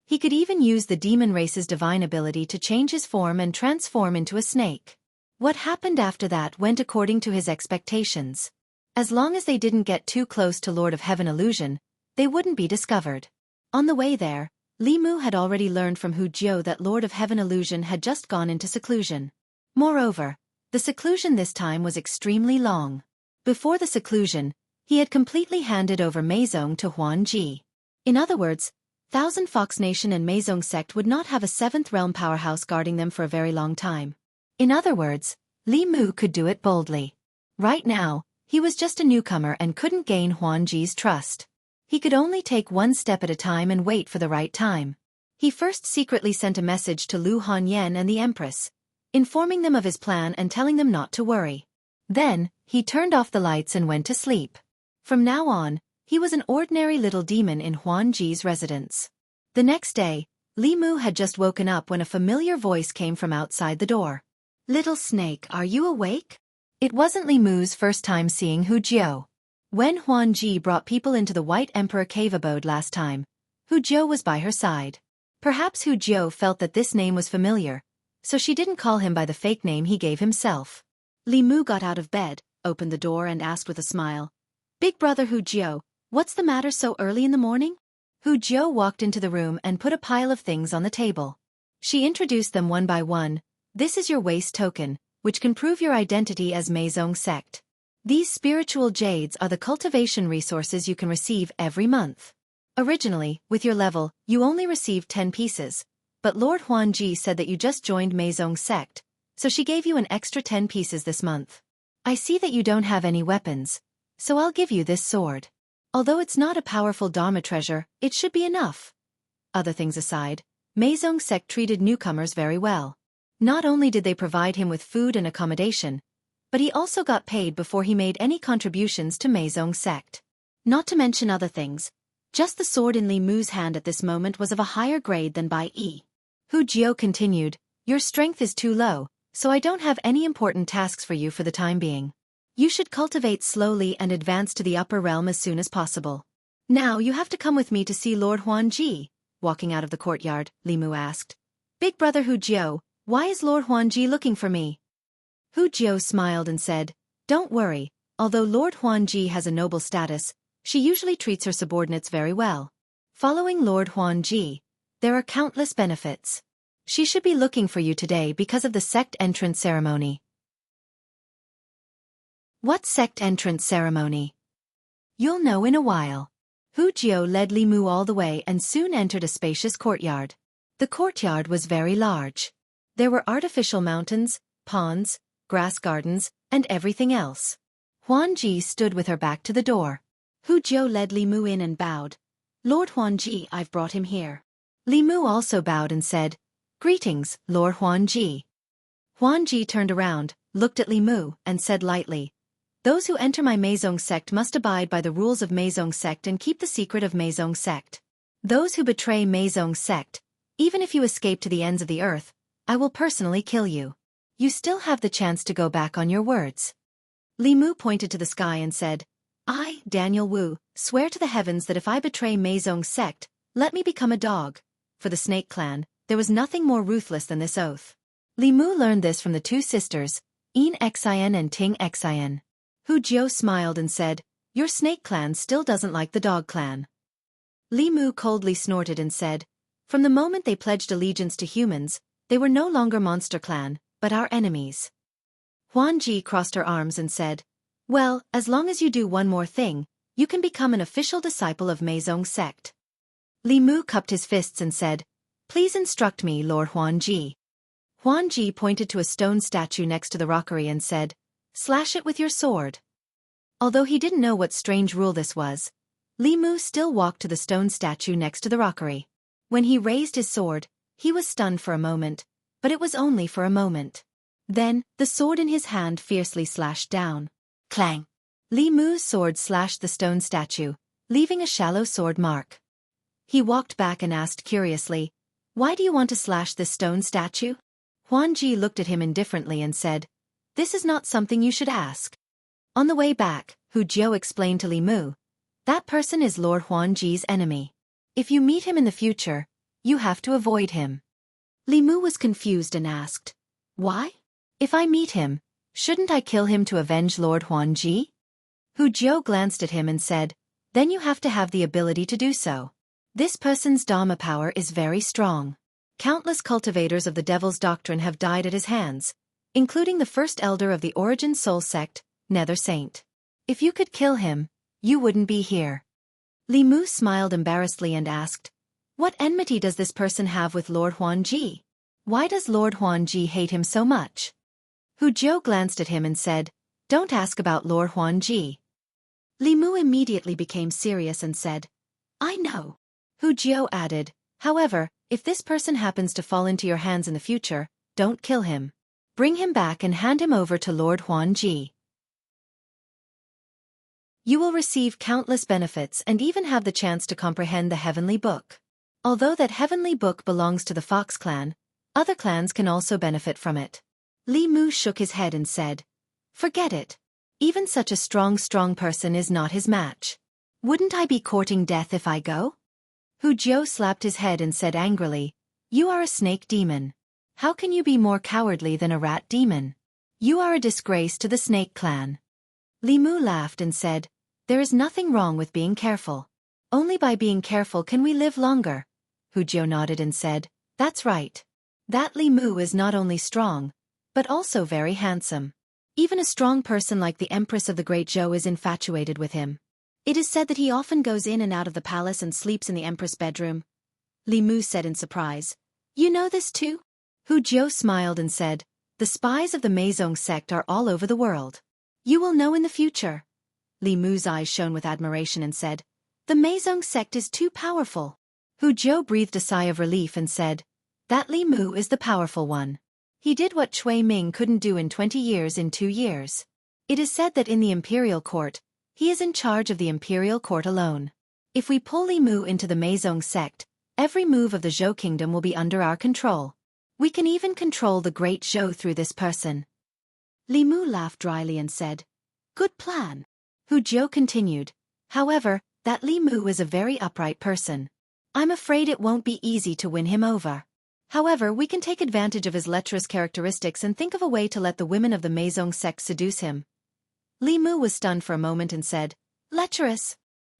He could even use the demon race's divine ability to change his form and transform into a snake. What happened after that went according to his expectations. As long as they didn't get too close to Lord of Heaven Illusion, they wouldn't be discovered. On the way there, Li Mu had already learned from Hu Jiao that Lord of Heaven Illusion had just gone into seclusion. Moreover, the seclusion this time was extremely long. Before the seclusion, he had completely handed over Meizong to Huanji. In other words, Thousand Fox Nation and Meizong sect would not have a seventh realm powerhouse guarding them for a very long time. In other words, Li Mu could do it boldly. Right now, he was just a newcomer and couldn't gain Huanji's trust. He could only take one step at a time and wait for the right time. He first secretly sent a message to Lu Hanyan and the Empress, informing them of his plan and telling them not to worry. Then, he turned off the lights and went to sleep. From now on, he was an ordinary little demon in Huanji's residence. The next day, Li Mu had just woken up when a familiar voice came from outside the door. "Little snake, are you awake?" It wasn't Li Mu's first time seeing Hu Jiao. When Huanji brought people into the White Emperor cave abode last time, Hu Jiao was by her side. Perhaps Hu Jiao felt that this name was familiar, so she didn't call him by the fake name he gave himself. Li Mu got out of bed, opened the door and asked with a smile, "Big brother Hu Jiao, what's the matter so early in the morning?" Hu Jiao walked into the room and put a pile of things on the table. She introduced them one by one. "This is your waist token, which can prove your identity as Meizong sect. These spiritual jades are the cultivation resources you can receive every month. Originally, with your level, you only received 10 pieces, but Lord Huanji said that you just joined Meizong sect, so she gave you an extra 10 pieces this month. I see that you don't have any weapons, so I'll give you this sword. Although it's not a powerful Dharma treasure, it should be enough." Other things aside, Meizong sect treated newcomers very well. Not only did they provide him with food and accommodation, but he also got paid before he made any contributions to Meizong sect. Not to mention other things, just the sword in Li Mu's hand at this moment was of a higher grade than Bai Yi. Hu Jiao continued, "Your strength is too low, so I don't have any important tasks for you for the time being. You should cultivate slowly and advance to the upper realm as soon as possible. Now you have to come with me to see Lord Huanji." Walking out of the courtyard, Li Mu asked, "Big brother Hu Jiao, why is Lord Huanji looking for me?" Hu Jiao smiled and said, "Don't worry, although Lord Huanji has a noble status, She usually treats her subordinates very well. Following Lord Huanji, there are countless benefits. She should be looking for you today because of the sect entrance ceremony. What sect entrance ceremony? You'll know in a while. Hu Jiao led Li Mu all the way and soon entered a spacious courtyard. The courtyard was very large. There were artificial mountains, ponds, grass gardens, and everything else. Huanji stood with her back to the door. Hu Jiao led Li Mu in and bowed. Lord Huanji, I've brought him here. Li Mu also bowed and said, Greetings, Lord Huanji. Huanji turned around, looked at Li Mu, and said lightly, Those who enter my Meizong sect must abide by the rules of Meizong sect and keep the secret of Meizong sect. Those who betray Meizong sect, even if you escape to the ends of the earth, I will personally kill you. You still have the chance to go back on your words. Li Mu pointed to the sky and said, I, Daniel Wu, swear to the heavens that if I betray Meizong sect, let me become a dog. For the Snake Clan, there was nothing more ruthless than this oath. Li Mu learned this from the two sisters, Yin Xian and Ting Xian. Hu Jiao smiled and said, Your Snake Clan still doesn't like the Dog Clan. Li Mu coldly snorted and said, From the moment they pledged allegiance to humans, they were no longer Monster Clan, but our enemies. Huanji crossed her arms and said, Well, as long as you do one more thing, you can become an official disciple of Meizong sect. Li Mu cupped his fists and said, Please instruct me, Lord Huanji. Huanji pointed to a stone statue next to the rockery and said, Slash it with your sword. Although he didn't know what strange rule this was, Li Mu still walked to the stone statue next to the rockery. When he raised his sword, he was stunned for a moment, but it was only for a moment. Then, the sword in his hand fiercely slashed down. Clang! Li Mu's sword slashed the stone statue, leaving a shallow sword mark. He walked back and asked curiously, Why do you want to slash this stone statue? Huanji looked at him indifferently and said, This is not something you should ask. On the way back, Hu Jiao explained to Li Mu, That person is Lord Huanji's enemy. If you meet him in the future, you have to avoid him. Li Mu was confused and asked, Why? If I meet him, shouldn't I kill him to avenge Lord Huanji? Hu Jiao glanced at him and said, Then you have to have the ability to do so. This person's Dharma power is very strong. Countless cultivators of the Devil's Doctrine have died at his hands, including the first elder of the Origin Soul sect, Nether Saint. If you could kill him, you wouldn't be here. Li Mu smiled embarrassedly and asked, What enmity does this person have with Lord Huanji? Why does Lord Huanji hate him so much? Hu Jiao glanced at him and said, Don't ask about Lord Huanji. Li Mu immediately became serious and said, I know. Hu Jiao added, However, if this person happens to fall into your hands in the future, don't kill him. Bring him back and hand him over to Lord Huanji. You will receive countless benefits and even have the chance to comprehend the Heavenly Book. Although that Heavenly Book belongs to the Fox Clan, other clans can also benefit from it. Li Mu shook his head and said, Forget it. Even such a strong person is not his match. Wouldn't I be courting death if I go? Hu Jiao slapped his head and said angrily, You are a snake demon. How can you be more cowardly than a rat demon? You are a disgrace to the Snake Clan. Li Mu laughed and said, There is nothing wrong with being careful. Only by being careful can we live longer. Hu Jiao nodded and said, That's right. That Li Mu is not only strong, but also very handsome. Even a strong person like the Empress of the Great Zhou is infatuated with him. It is said that he often goes in and out of the palace and sleeps in the Empress' bedroom. Li Mu said in surprise, You know this too? Hu Jiao smiled and said, The spies of the Meizong sect are all over the world. You will know in the future. Li Mu's eyes shone with admiration and said, The Meizong sect is too powerful. Hu Jiao breathed a sigh of relief and said, That Li Mu is the powerful one. He did what Cui Ming couldn't do in 20 years in 2 years. It is said that in the Imperial Court, he is in charge of the Imperial Court alone. If we pull Li Mu into the Meizong sect, every move of the Zhou Kingdom will be under our control. We can even control the Great Zhou through this person. Li Mu laughed dryly and said, Good plan. Hu Jiao continued, However, that Li Mu is a very upright person. I'm afraid it won't be easy to win him over. However, we can take advantage of his lecherous characteristics and think of a way to let the women of the Meizong sect seduce him. Li Mu was stunned for a moment and said, Lecherous?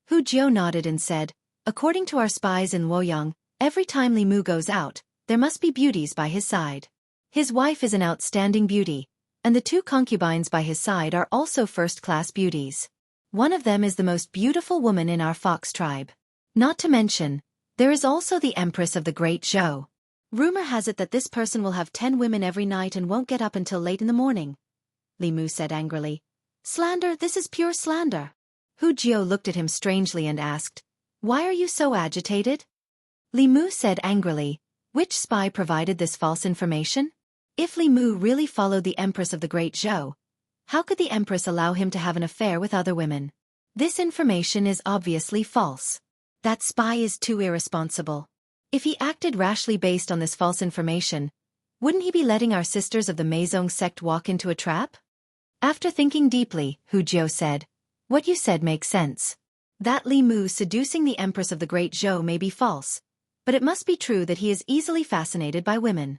Hu Jiao nodded and said, according to our spies in Luoyang, every time Li Mu goes out, there must be beauties by his side. His wife is an outstanding beauty, and the 2 concubines by his side are also first-class beauties. One of them is the most beautiful woman in our fox tribe. Not to mention, there is also the Empress of the Great Zhou. Rumor has it that this person will have 10 women every night and won't get up until late in the morning. Li Mu said angrily. Slander, this is pure slander. Hu Jiao looked at him strangely and asked, why are you so agitated? Li Mu said angrily, which spy provided this false information? If Li Mu really followed the Empress of the Great Zhou, how could the Empress allow him to have an affair with other women? This information is obviously false. That spy is too irresponsible. If he acted rashly based on this false information, wouldn't he be letting our sisters of the Meizong sect walk into a trap? After thinking deeply, Hu Jiao said, what you said makes sense. That Li Mu seducing the Empress of the Great Zhou may be false, but it must be true that he is easily fascinated by women.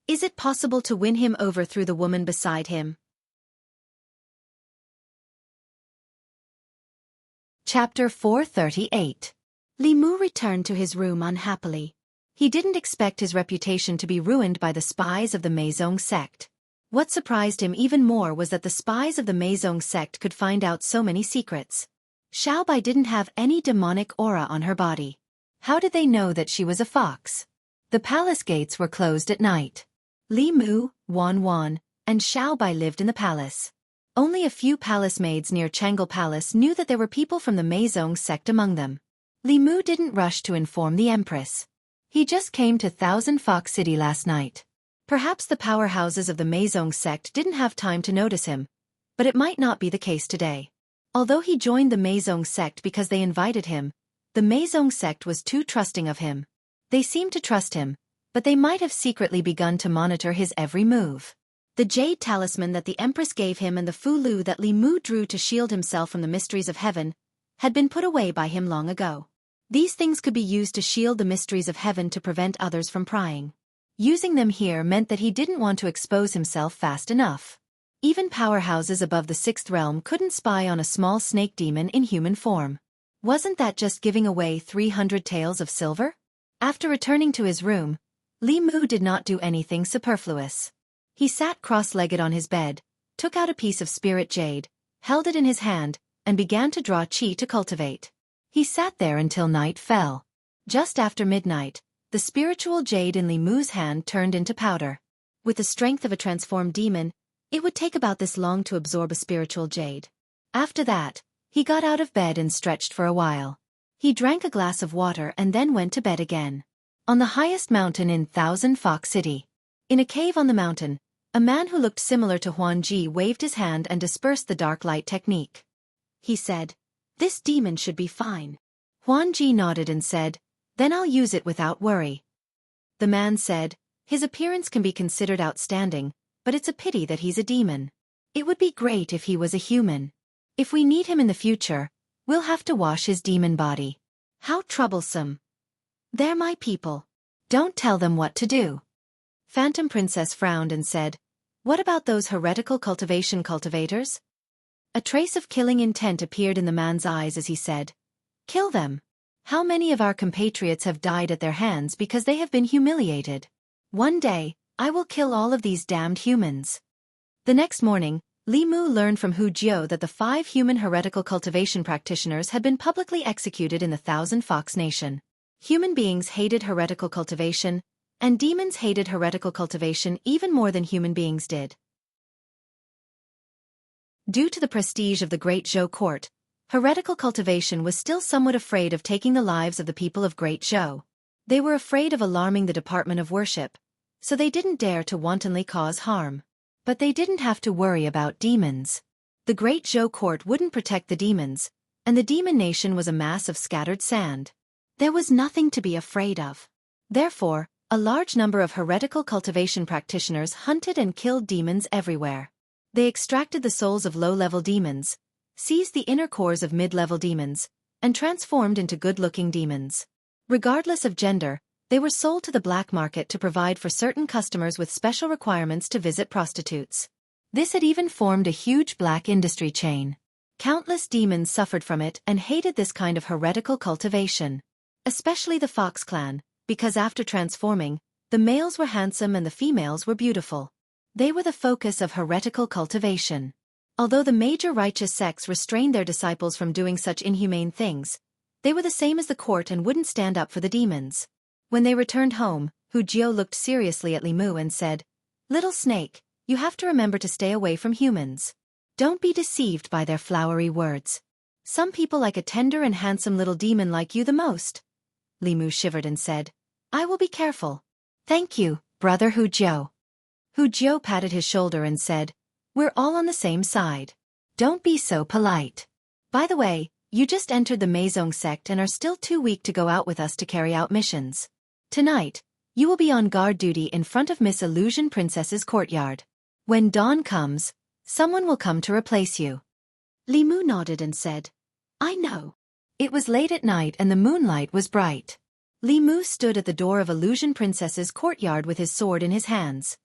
Is it possible to win him over through the woman beside him? Chapter 438. Li Mu returned to his room unhappily. He didn't expect his reputation to be ruined by the spies of the Meizong sect. What surprised him even more was that the spies of the Meizong sect could find out so many secrets. Xiaobai didn't have any demonic aura on her body. How did they know that she was a fox? The palace gates were closed at night. Li Mu, Wan Wan, and Xiaobai lived in the palace. Only a few palace maids near Chang'e Palace knew that there were people from the Meizong sect among them. Li Mu didn't rush to inform the Empress. He just came to Thousand Fox City last night. Perhaps the powerhouses of the Meizong sect didn't have time to notice him, but it might not be the case today. Although he joined the Meizong sect because they invited him, the Meizong sect was too trusting of him. They seemed to trust him, but they might have secretly begun to monitor his every move. The jade talisman that the Empress gave him and the fu lu that Li Mu drew to shield himself from the mysteries of heaven had been put away by him long ago. These things could be used to shield the mysteries of heaven to prevent others from prying. Using them here meant that he didn't want to expose himself fast enough. Even powerhouses above the 6th realm couldn't spy on a small snake demon in human form. Wasn't that just giving away 300 taels of silver? After returning to his room, Li Mu did not do anything superfluous. He sat cross-legged on his bed, took out a piece of spirit jade, held it in his hand, and began to draw qi to cultivate. He sat there until night fell. Just after midnight, the spiritual jade in Li Mu's hand turned into powder. With the strength of a transformed demon, it would take about this long to absorb a spiritual jade. After that, he got out of bed and stretched for a while. He drank a glass of water and then went to bed again. On the highest mountain in Thousand Fox City. In a cave on the mountain, a man who looked similar to Huan Ji waved his hand and dispersed the dark light technique. He said, "This demon should be fine." Huan Ji nodded and said, "Then I'll use it without worry." The man said, "His appearance can be considered outstanding, but it's a pity that he's a demon. It would be great if he was a human. If we need him in the future, we'll have to wash his demon body. How troublesome. They're my people. Don't tell them what to do." Phantom Princess frowned and said, "What about those heretical cultivation cultivators?" A trace of killing intent appeared in the man's eyes as he said, "Kill them. How many of our compatriots have died at their hands because they have been humiliated? One day, I will kill all of these damned humans." The next morning, Li Mu learned from Hu Jiao that the 5 human heretical cultivation practitioners had been publicly executed in the Thousand Fox Nation. Human beings hated heretical cultivation, and demons hated heretical cultivation even more than human beings did. Due to the prestige of the Great Zhou court, heretical cultivation was still somewhat afraid of taking the lives of the people of Great Zhou. They were afraid of alarming the Department of Worship, so they didn't dare to wantonly cause harm. But they didn't have to worry about demons. The Great Zhou court wouldn't protect the demons, and the demon nation was a mass of scattered sand. There was nothing to be afraid of. Therefore, a large number of heretical cultivation practitioners hunted and killed demons everywhere. They extracted the souls of low-level demons, seized the inner cores of mid-level demons, and transformed into good-looking demons. Regardless of gender, they were sold to the black market to provide for certain customers with special requirements to visit prostitutes. This had even formed a huge black industry chain. Countless demons suffered from it and hated this kind of heretical cultivation. Especially the Fox clan, because after transforming, the males were handsome and the females were beautiful. They were the focus of heretical cultivation. Although the major righteous sects restrained their disciples from doing such inhumane things, they were the same as the court and wouldn't stand up for the demons. When they returned home, Wuxia looked seriously at Li Mu and said, "Little snake, you have to remember to stay away from humans. Don't be deceived by their flowery words. Some people like a tender and handsome little demon like you the most." Li Mu shivered and said, "I will be careful." "Thank you, brother Wuxia." Wuxia patted his shoulder and said, "We're all on the same side. Don't be so polite. By the way, you just entered the Meizong sect and are still too weak to go out with us to carry out missions. Tonight, you will be on guard duty in front of Miss Illusion Princess's courtyard. When dawn comes, someone will come to replace you." Li Mu nodded and said, "I know." It was late at night and the moonlight was bright. Li Mu stood at the door of Illusion Princess's courtyard with his sword in his hands.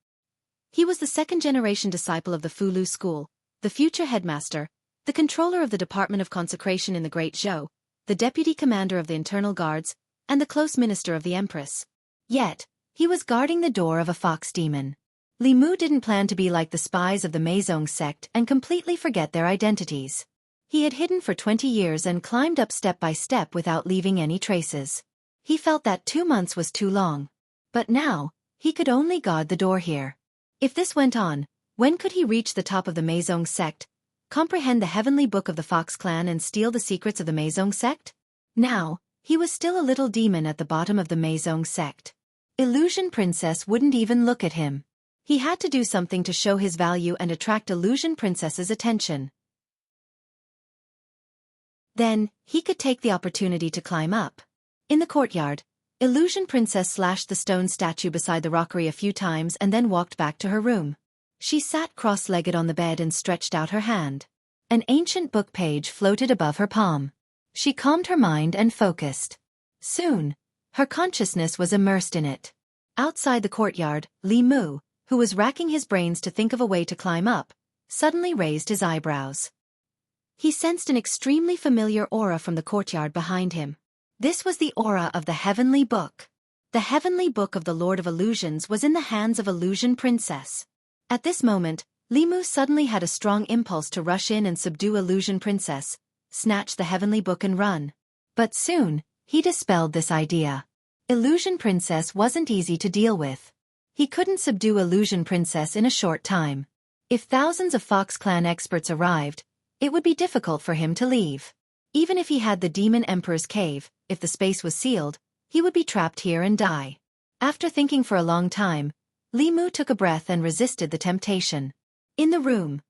He was the second-generation disciple of the Fulu school, the future headmaster, the controller of the Department of Consecration in the Great Zhou, the deputy commander of the internal guards, and the close minister of the empress. Yet, he was guarding the door of a fox demon. Li Mu didn't plan to be like the spies of the Meizong sect and completely forget their identities. He had hidden for 20 years and climbed up step by step without leaving any traces. He felt that 2 months was too long. But now, he could only guard the door here. If this went on, when could he reach the top of the Meizong sect, comprehend the heavenly book of the Fox clan and steal the secrets of the Meizong sect? Now, he was still a little demon at the bottom of the Meizong sect. Illusion Princess wouldn't even look at him. He had to do something to show his value and attract Illusion Princess's attention. Then, he could take the opportunity to climb up. In the courtyard, Illusion Princess slashed the stone statue beside the rockery a few times and then walked back to her room. She sat cross-legged on the bed and stretched out her hand. An ancient book page floated above her palm. She calmed her mind and focused. Soon, her consciousness was immersed in it. Outside the courtyard, Li Mu, who was racking his brains to think of a way to climb up, suddenly raised his eyebrows. He sensed an extremely familiar aura from the courtyard behind him. This was the aura of the Heavenly Book. The Heavenly Book of the Lord of Illusions was in the hands of Illusion Princess. At this moment, Li Mu suddenly had a strong impulse to rush in and subdue Illusion Princess, snatch the Heavenly Book and run. But soon, he dispelled this idea. Illusion Princess wasn't easy to deal with. He couldn't subdue Illusion Princess in a short time. If thousands of Fox clan experts arrived, it would be difficult for him to leave. Even if he had the Demon Emperor's cave, if the space was sealed, he would be trapped here and die. After thinking for a long time, Li Mu took a breath and resisted the temptation. In the room,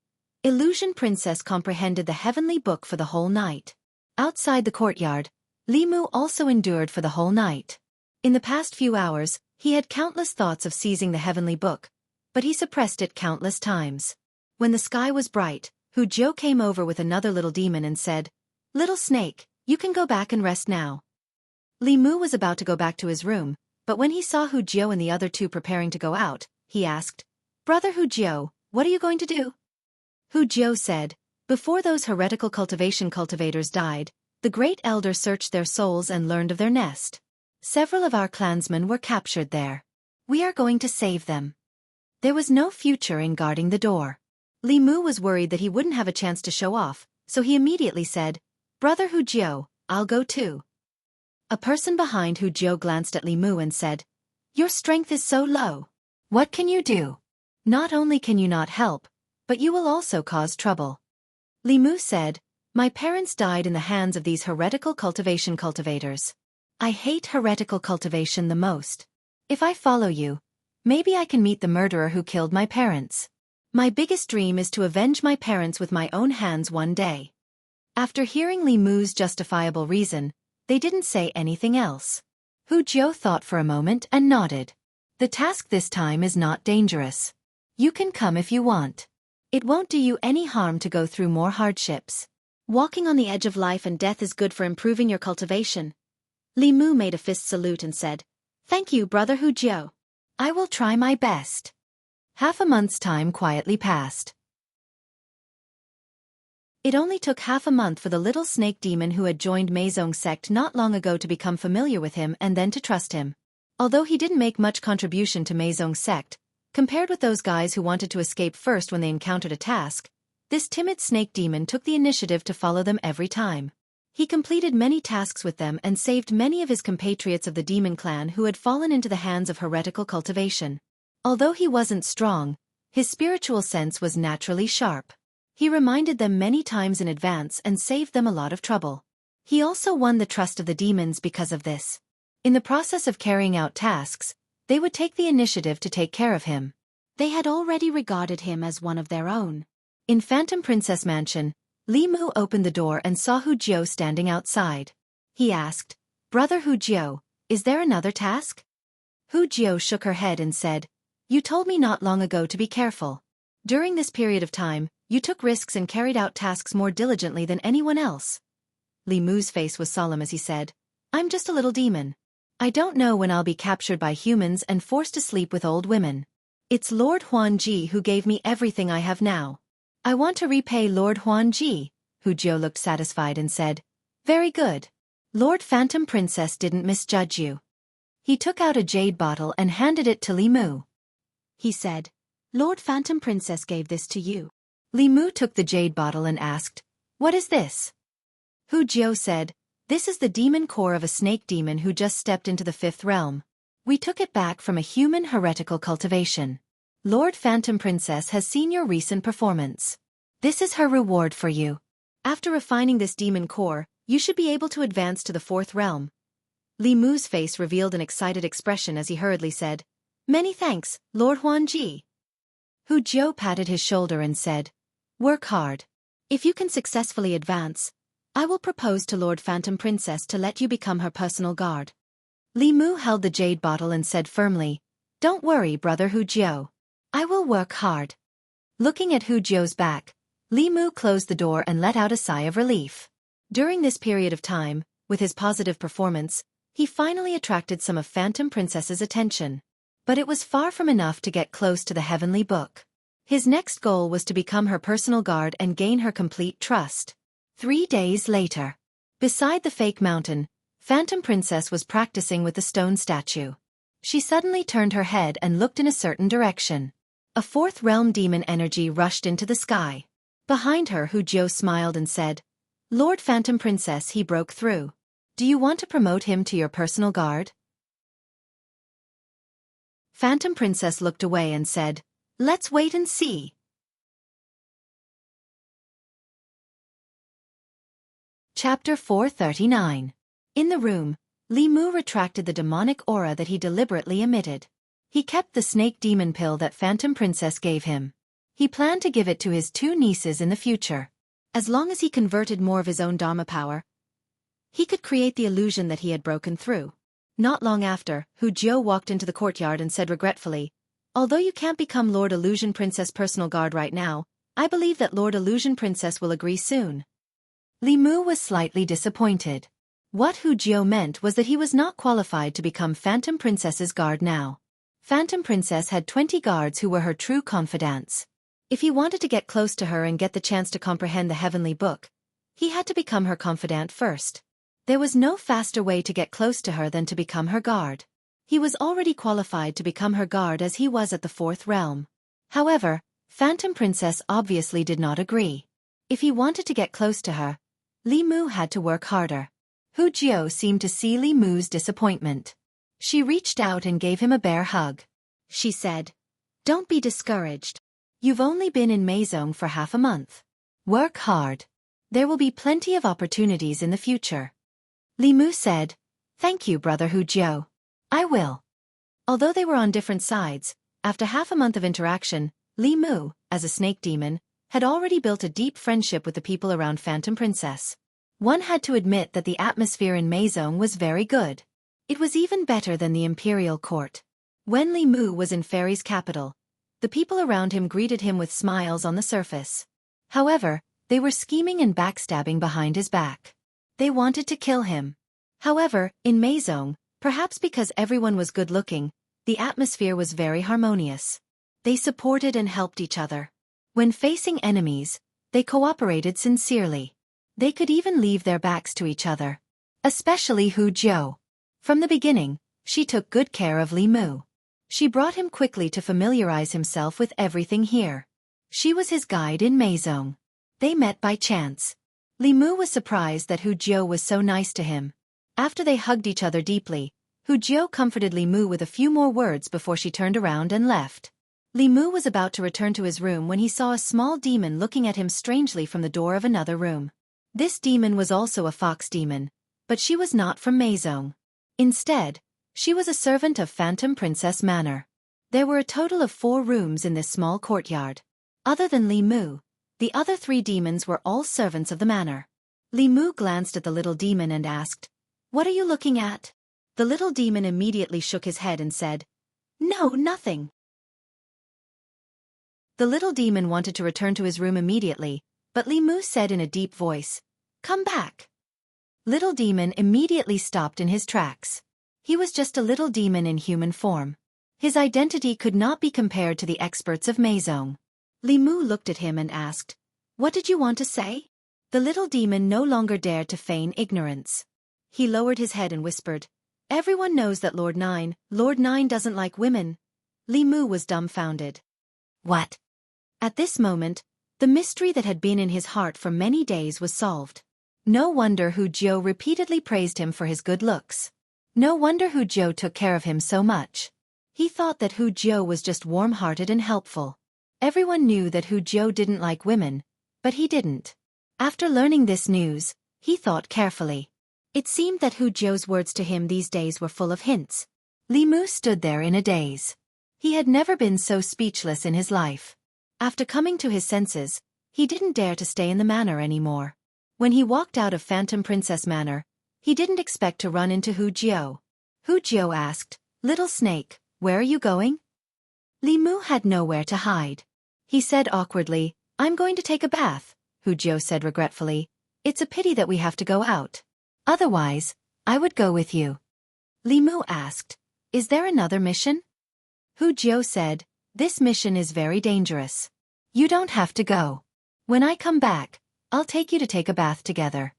Illusion Princess comprehended the Heavenly Book for the whole night. Outside the courtyard, Li Mu also endured for the whole night. In the past few hours, he had countless thoughts of seizing the Heavenly Book, but he suppressed it countless times. When the sky was bright, Wuxia came over with another little demon and said, "Little snake, you can go back and rest now." Li Mu was about to go back to his room, but when he saw Wuxia and the other two preparing to go out, he asked, "Brother Wuxia, what are you going to do?" Wuxia said, "Before those heretical cultivation cultivators died, the Great Elder searched their souls and learned of their nest. Several of our clansmen were captured there. We are going to save them." There was no future in guarding the door. Li Mu was worried that he wouldn't have a chance to show off, so he immediately said, "Brother Wuxia, I'll go too." A person behind Wuxia glanced at Li Mu and said, "Your strength is so low. What can you do? Not only can you not help, but you will also cause trouble." Li Mu said, "My parents died in the hands of these heretical cultivation cultivators. I hate heretical cultivation the most. If I follow you, maybe I can meet the murderer who killed my parents. My biggest dream is to avenge my parents with my own hands one day." After hearing Li Mu's justifiable reason, they didn't say anything else. Wuxia thought for a moment and nodded. "The task this time is not dangerous. You can come if you want. It won't do you any harm to go through more hardships. Walking on the edge of life and death is good for improving your cultivation." Li Mu made a fist salute and said, "Thank you, Brother Wuxia. I will try my best." Half a month's time quietly passed. It only took half a month for the little snake demon who had joined Meizong's sect not long ago to become familiar with him and then to trust him. Although he didn't make much contribution to Meizong's sect, compared with those guys who wanted to escape first when they encountered a task, this timid snake demon took the initiative to follow them every time. He completed many tasks with them and saved many of his compatriots of the demon clan who had fallen into the hands of heretical cultivation. Although he wasn't strong, his spiritual sense was naturally sharp. He reminded them many times in advance and saved them a lot of trouble. He also won the trust of the demons because of this. In the process of carrying out tasks, they would take the initiative to take care of him. They had already regarded him as one of their own. In Phantom Princess Mansion, Li Mu opened the door and saw Hu Jiao standing outside. He asked, "Brother Hu Jiao, is there another task?" Hu Jiao shook her head and said, "You told me not long ago to be careful. During this period of time, you took risks and carried out tasks more diligently than anyone else." Li Mu's face was solemn as he said, "I'm just a little demon. I don't know when I'll be captured by humans and forced to sleep with old women. It's Lord Huanji who gave me everything I have now. I want to repay Lord Huanji." Hu Jiao looked satisfied and said, "Very good. Lord Phantom Princess didn't misjudge you." He took out a jade bottle and handed it to Li Mu. He said, "Lord Phantom Princess gave this to you." Li Mu took the jade bottle and asked, "What is this?" Hu Jiao said, "This is the demon core of a snake demon who just stepped into the 5th realm. We took it back from a human heretical cultivation. Lord Phantom Princess has seen your recent performance. This is her reward for you. After refining this demon core, you should be able to advance to the 4th realm." Li Mu's face revealed an excited expression as he hurriedly said, "Many thanks, Lord Huanji." Hu Jiao patted his shoulder and said, "Work hard. If you can successfully advance, I will propose to Lord Phantom Princess to let you become her personal guard." Li Mu held the jade bottle and said firmly, "Don't worry, brother Hu Jiao. I will work hard." Looking at Hu Jiao's back, Li Mu closed the door and let out a sigh of relief. During this period of time, with his positive performance, he finally attracted some of Phantom Princess's attention. But it was far from enough to get close to the heavenly book. His next goal was to become her personal guard and gain her complete trust. 3 days later, beside the fake mountain, Phantom Princess was practicing with the stone statue. She suddenly turned her head and looked in a certain direction. A 4th realm demon energy rushed into the sky. Behind her, Hu Jiao smiled and said, "Lord Phantom Princess, he broke through. Do you want to promote him to your personal guard?" Phantom Princess looked away and said, "Let's wait and see." Chapter 439. In the room, Li Mu retracted the demonic aura that he deliberately emitted. He kept the snake demon pill that Phantom Princess gave him. He planned to give it to his 2 nieces in the future. As long as he converted more of his own Dharma power, he could create the illusion that he had broken through. Not long after, Hu Jiao walked into the courtyard and said regretfully, "Although you can't become Lord Illusion Princess personal guard right now, I believe that Lord Illusion Princess will agree soon." Li Mu was slightly disappointed. What Hu Jiao meant was that he was not qualified to become Phantom Princess's guard now. Phantom Princess had 20 guards who were her true confidants. If he wanted to get close to her and get the chance to comprehend the heavenly book, he had to become her confidant first. There was no faster way to get close to her than to become her guard. He was already qualified to become her guard as he was at the 4th realm. However, Phantom Princess obviously did not agree. If he wanted to get close to her, Li Mu had to work harder. Hu Jiao seemed to see Li Mu's disappointment. She reached out and gave him a bear hug. She said, "Don't be discouraged. You've only been in Meizong for half a month. Work hard. There will be plenty of opportunities in the future." Li Mu said, "Thank you, brother Hu Jiao. I will." Although they were on different sides, after half a month of interaction, Li Mu, as a snake demon, had already built a deep friendship with the people around Phantom Princess. One had to admit that the atmosphere in Meizong was very good. It was even better than the imperial court. When Li Mu was in Fairy's capital, the people around him greeted him with smiles on the surface. However, they were scheming and backstabbing behind his back. They wanted to kill him. However, in Meizong, perhaps because everyone was good-looking, the atmosphere was very harmonious. They supported and helped each other. When facing enemies, They cooperated sincerely. They could even leave their backs to each other. Especially Hu Jiao. From the beginning, she took good care of Li Mu. She brought him quickly to familiarize himself with everything here. She was his guide in Meizong. They met by chance. Li Mu was surprised that Hu Jiao was so nice to him. After they hugged each other deeply, Hu Jiao comforted Li Mu with a few more words before she turned around and left. Li Mu was about to return to his room when he saw a small demon looking at him strangely from the door of another room. This demon was also a fox demon, but she was not from Meizong. Instead, she was a servant of Phantom Princess Manor. There were a total of 4 rooms in this small courtyard. Other than Li Mu, the other 3 demons were all servants of the manor. Li Mu glanced at the little demon and asked, "What are you looking at?" The little demon immediately shook his head and said, "No, nothing." The little demon wanted to return to his room immediately, but Li Mu said in a deep voice, "Come back." Little demon immediately stopped in his tracks. He was just a little demon in human form. His identity could not be compared to the experts of Meizong. Li Mu looked at him and asked, "What did you want to say?" The little demon no longer dared to feign ignorance. He lowered his head and whispered, "Everyone knows that Lord Nine doesn't like women." Li Mu was dumbfounded. What? At this moment, the mystery that had been in his heart for many days was solved. No wonder Hu Jiao repeatedly praised him for his good looks. No wonder Hu Jiao took care of him so much. He thought that Hu Jiao was just warm-hearted and helpful. Everyone knew that Hu Jiao didn't like women, but he didn't. After learning this news, he thought carefully. It seemed that Hu Jiao's words to him these days were full of hints. Li Mu stood there in a daze. He had never been so speechless in his life. After coming to his senses, he didn't dare to stay in the manor anymore. When he walked out of Phantom Princess Manor, he didn't expect to run into Hu Jiao. Hu Jiao asked, "Little snake, where are you going?" Li Mu had nowhere to hide. He said awkwardly, "I'm going to take a bath." Hu Jiao said regretfully, "It's a pity that we have to go out. Otherwise, I would go with you." Li Mu asked, "Is there another mission?" Hu Jiao said, "This mission is very dangerous. You don't have to go. When I come back, I'll take you to take a bath together."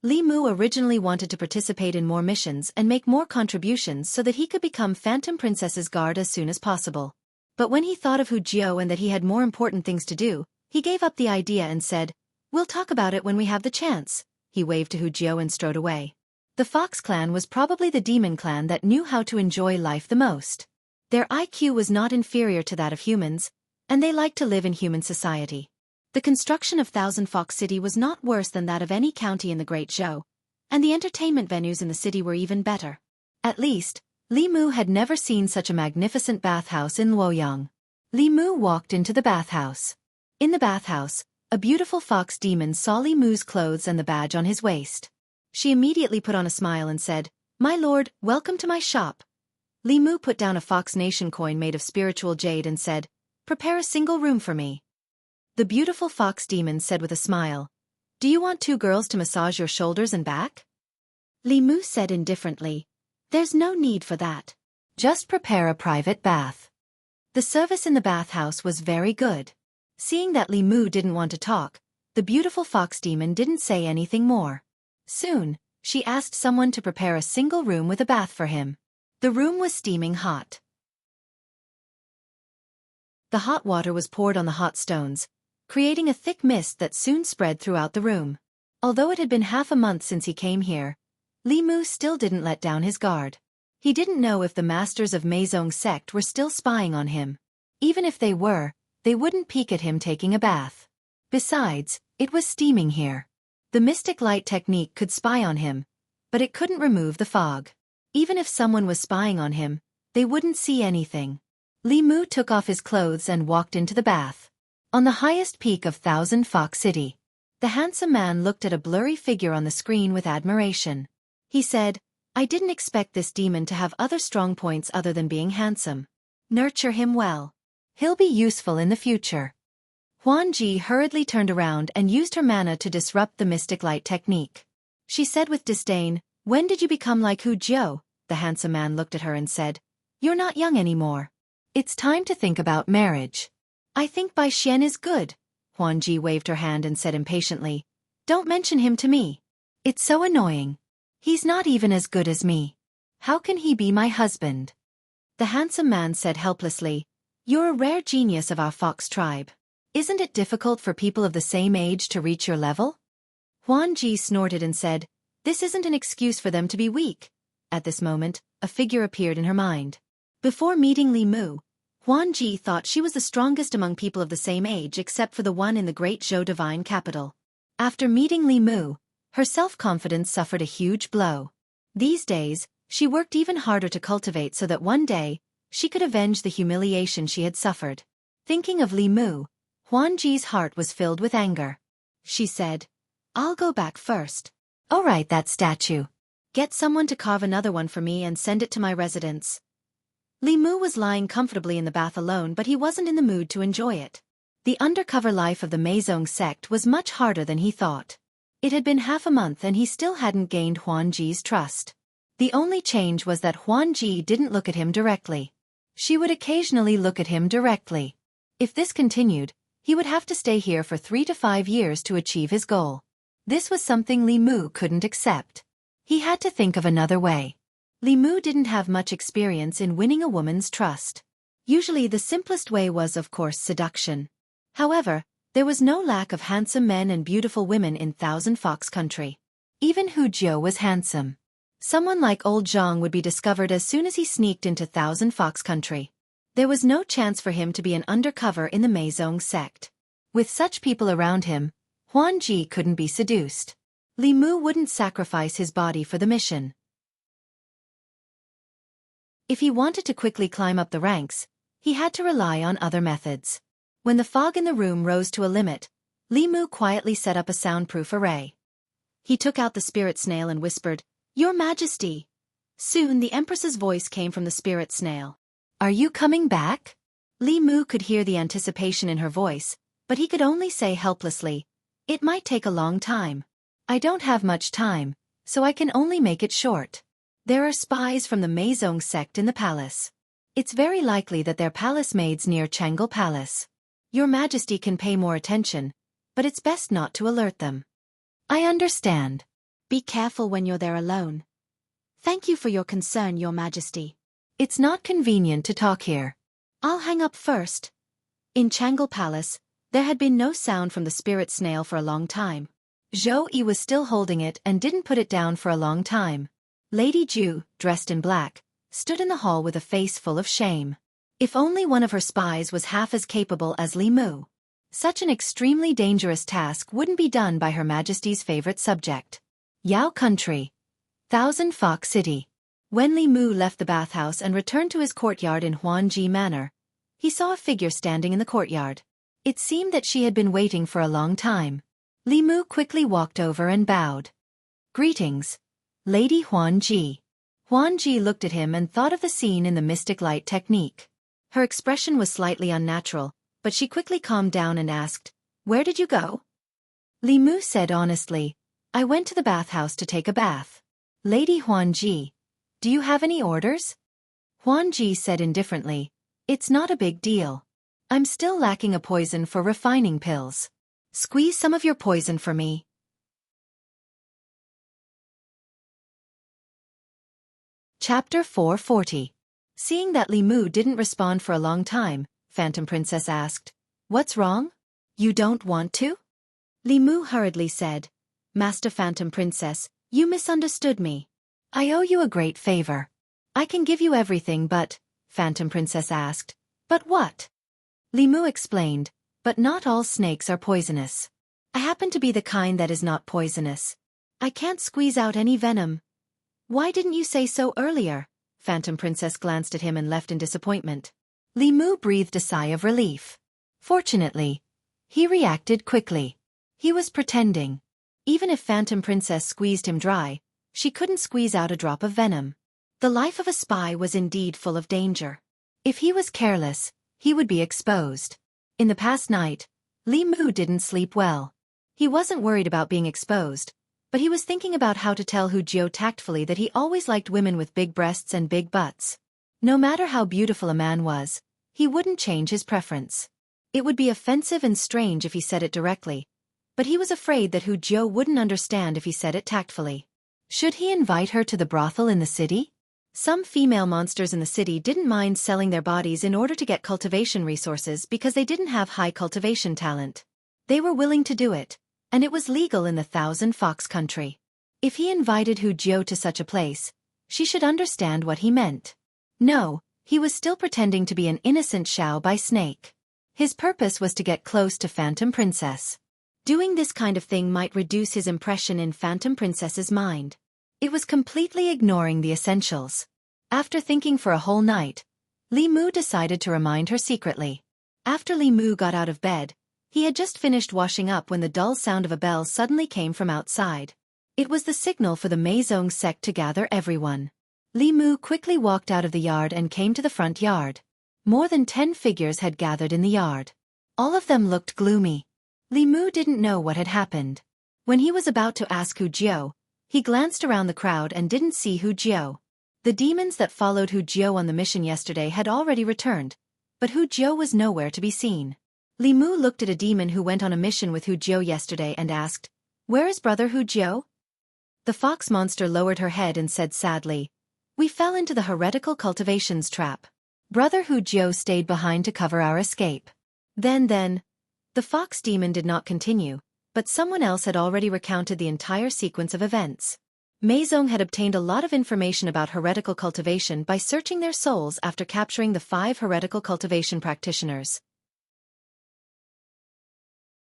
Li Mu originally wanted to participate in more missions and make more contributions so that he could become Phantom Princess's guard as soon as possible. But when he thought of Hu Jiao and that he had more important things to do, he gave up the idea and said, "We'll talk about it when we have the chance." He waved to Hu Jiao and strode away. The Fox clan was probably the demon clan that knew how to enjoy life the most. Their IQ was not inferior to that of humans, and they liked to live in human society. The construction of Thousand Fox City was not worse than that of any county in the Great Zhou, and the entertainment venues in the city were even better. At least, Li Mu had never seen such a magnificent bathhouse in Luoyang. Li Mu walked into the bathhouse. In the bathhouse, a beautiful fox demon saw Li Mu's clothes and the badge on his waist. She immediately put on a smile and said, "My lord, welcome to my shop." Li Mu put down a Fox Nation coin made of spiritual jade and said, "Prepare a single room for me." The beautiful fox demon said with a smile, "Do you want 2 girls to massage your shoulders and back?" Li Mu said indifferently, "There's no need for that. Just prepare a private bath." The service in the bathhouse was very good. Seeing that Li Mu didn't want to talk, the beautiful fox demon didn't say anything more. Soon, she asked someone to prepare a single room with a bath for him. The room was steaming hot. The hot water was poured on the hot stones, creating a thick mist that soon spread throughout the room. Although it had been half a month since he came here, Li Mu still didn't let down his guard. He didn't know if the masters of Meizong sect were still spying on him. Even if they were, they wouldn't peek at him taking a bath. Besides, it was steaming here. The mystic light technique could spy on him, but it couldn't remove the fog. Even if someone was spying on him, they wouldn't see anything. Li Mu took off his clothes and walked into the bath. On the highest peak of Thousand Fox City, the handsome man looked at a blurry figure on the screen with admiration. He said, "I didn't expect this demon to have other strong points other than being handsome. Nurture him well. He'll be useful in the future." Huan Ji hurriedly turned around and used her mana to disrupt the mystic light technique. She said with disdain, "When did you become like Hu Jiao?" The handsome man looked at her and said, "You're not young anymore. It's time to think about marriage." "I think Bai Xian is good." Huan Ji waved her hand and said impatiently. Don't mention him to me. It's so annoying. He's not even as good as me. How can he be my husband? The handsome man said helplessly. You're a rare genius of our fox tribe. Isn't it difficult for people of the same age to reach your level? Huan Ji snorted and said, This isn't an excuse for them to be weak. At this moment, a figure appeared in her mind. Before meeting Li Mu, Huan Ji thought she was the strongest among people of the same age except for the one in the great Zhou divine capital. After meeting Li Mu, her self-confidence suffered a huge blow. These days, she worked even harder to cultivate so that one day, she could avenge the humiliation she had suffered. Thinking of Li Mu, Huan Ji's heart was filled with anger. She said, I'll go back first. All right, that statue. Get someone to carve another one for me and send it to my residence. Li Mu was lying comfortably in the bath alone, but he wasn't in the mood to enjoy it. The undercover life of the Meizong sect was much harder than he thought. It had been half a month and he still hadn't gained Huan Ji's trust. The only change was that Huan Ji didn't look at him directly. She would occasionally look at him directly. If this continued, he would have to stay here for 3 to 5 years to achieve his goal. This was something Li Mu couldn't accept. He had to think of another way. Li Mu didn't have much experience in winning a woman's trust. Usually the simplest way was, of course, seduction. However, there was no lack of handsome men and beautiful women in Thousand Fox Country. Even Hu Jiu was handsome. Someone like old Jiang would be discovered as soon as he sneaked into Thousand Fox Country. There was no chance for him to be an undercover in the Meizong sect. With such people around him, Huan Ji couldn't be seduced. Li Mu wouldn't sacrifice his body for the mission. If he wanted to quickly climb up the ranks, he had to rely on other methods. When the fog in the room rose to a limit, Li Mu quietly set up a soundproof array. He took out the spirit snail and whispered, Your Majesty. Soon the Empress's voice came from the spirit snail. Are you coming back? Li Mu could hear the anticipation in her voice, but he could only say helplessly, It might take a long time. I don't have much time, so I can only make it short. There are spies from the Meizong sect in the palace. It's very likely that they're palace maids near Chang'e Palace. Your Majesty can pay more attention, but it's best not to alert them. I understand. Be careful when you're there alone. Thank you for your concern, Your Majesty. It's not convenient to talk here. I'll hang up first. In Chang'e Palace, there had been no sound from the spirit snail for a long time. Zhou Yi was still holding it and didn't put it down for a long time. Lady Ju, dressed in black, stood in the hall with a face full of shame. If only one of her spies was half as capable as Li Mu. Such an extremely dangerous task wouldn't be done by Her Majesty's favorite subject. Yao Country. Thousand Fox City. When Li Mu left the bathhouse and returned to his courtyard in Huan Ji Manor, he saw a figure standing in the courtyard. It seemed that she had been waiting for a long time. Li Mu quickly walked over and bowed. Greetings, Lady Huan Ji. Huan Ji looked at him and thought of the scene in the mystic light technique. Her expression was slightly unnatural, but she quickly calmed down and asked, Where did you go? Li Mu said honestly, I went to the bathhouse to take a bath. Lady Huan Ji, do you have any orders? Huan Ji said indifferently, It's not a big deal. I'm still lacking a poison for refining pills. Squeeze some of your poison for me. Chapter 440. Seeing that Li Mu didn't respond for a long time, Phantom Princess asked, What's wrong? You don't want to? Li Mu hurriedly said, Master Phantom Princess, you misunderstood me. I owe you a great favor. I can give you everything but, Phantom Princess asked, But what? Li Mu explained, But not all snakes are poisonous. I happen to be the kind that is not poisonous. I can't squeeze out any venom. Why didn't you say so earlier? Phantom Princess glanced at him and left in disappointment. Li Mu breathed a sigh of relief. Fortunately, he reacted quickly. He was pretending. Even if Phantom Princess squeezed him dry, she couldn't squeeze out a drop of venom. The life of a spy was indeed full of danger. If he was careless, he would be exposed. In the past night, Li Mu didn't sleep well. He wasn't worried about being exposed, but he was thinking about how to tell Hu Jiu tactfully that he always liked women with big breasts and big butts. No matter how beautiful a man was, he wouldn't change his preference. It would be offensive and strange if he said it directly, but he was afraid that Hu Jiu wouldn't understand if he said it tactfully. Should he invite her to the brothel in the city? Some female monsters in the city didn't mind selling their bodies in order to get cultivation resources because they didn't have high cultivation talent. They were willing to do it, and it was legal in the Thousand Fox country. If he invited Hu Jiu to such a place, she should understand what he meant. No, he was still pretending to be an innocent Shao by snake. His purpose was to get close to Phantom Princess. Doing this kind of thing might reduce his impression in Phantom Princess's mind. It was completely ignoring the essentials. After thinking for a whole night, Li Mu decided to remind her secretly. After Li Mu got out of bed, he had just finished washing up when the dull sound of a bell suddenly came from outside. It was the signal for the Meizong sect to gather everyone. Li Mu quickly walked out of the yard and came to the front yard. More than 10 figures had gathered in the yard. All of them looked gloomy. Li Mu didn't know what had happened. When he was about to ask Hu Jiu, he glanced around the crowd and didn't see Hu Jiu. The demons that followed Hu Jiu on the mission yesterday had already returned, but Hu Jiu was nowhere to be seen. Li Mu looked at a demon who went on a mission with Hu Jiu yesterday and asked, "Where is brother Hu Jiu?" The fox monster lowered her head and said sadly, "We fell into the heretical cultivations trap. Brother Hu Jiu stayed behind to cover our escape." Then, the fox demon did not continue, but someone else had already recounted the entire sequence of events. Meizong had obtained a lot of information about heretical cultivation by searching their souls after capturing the 5 heretical cultivation practitioners.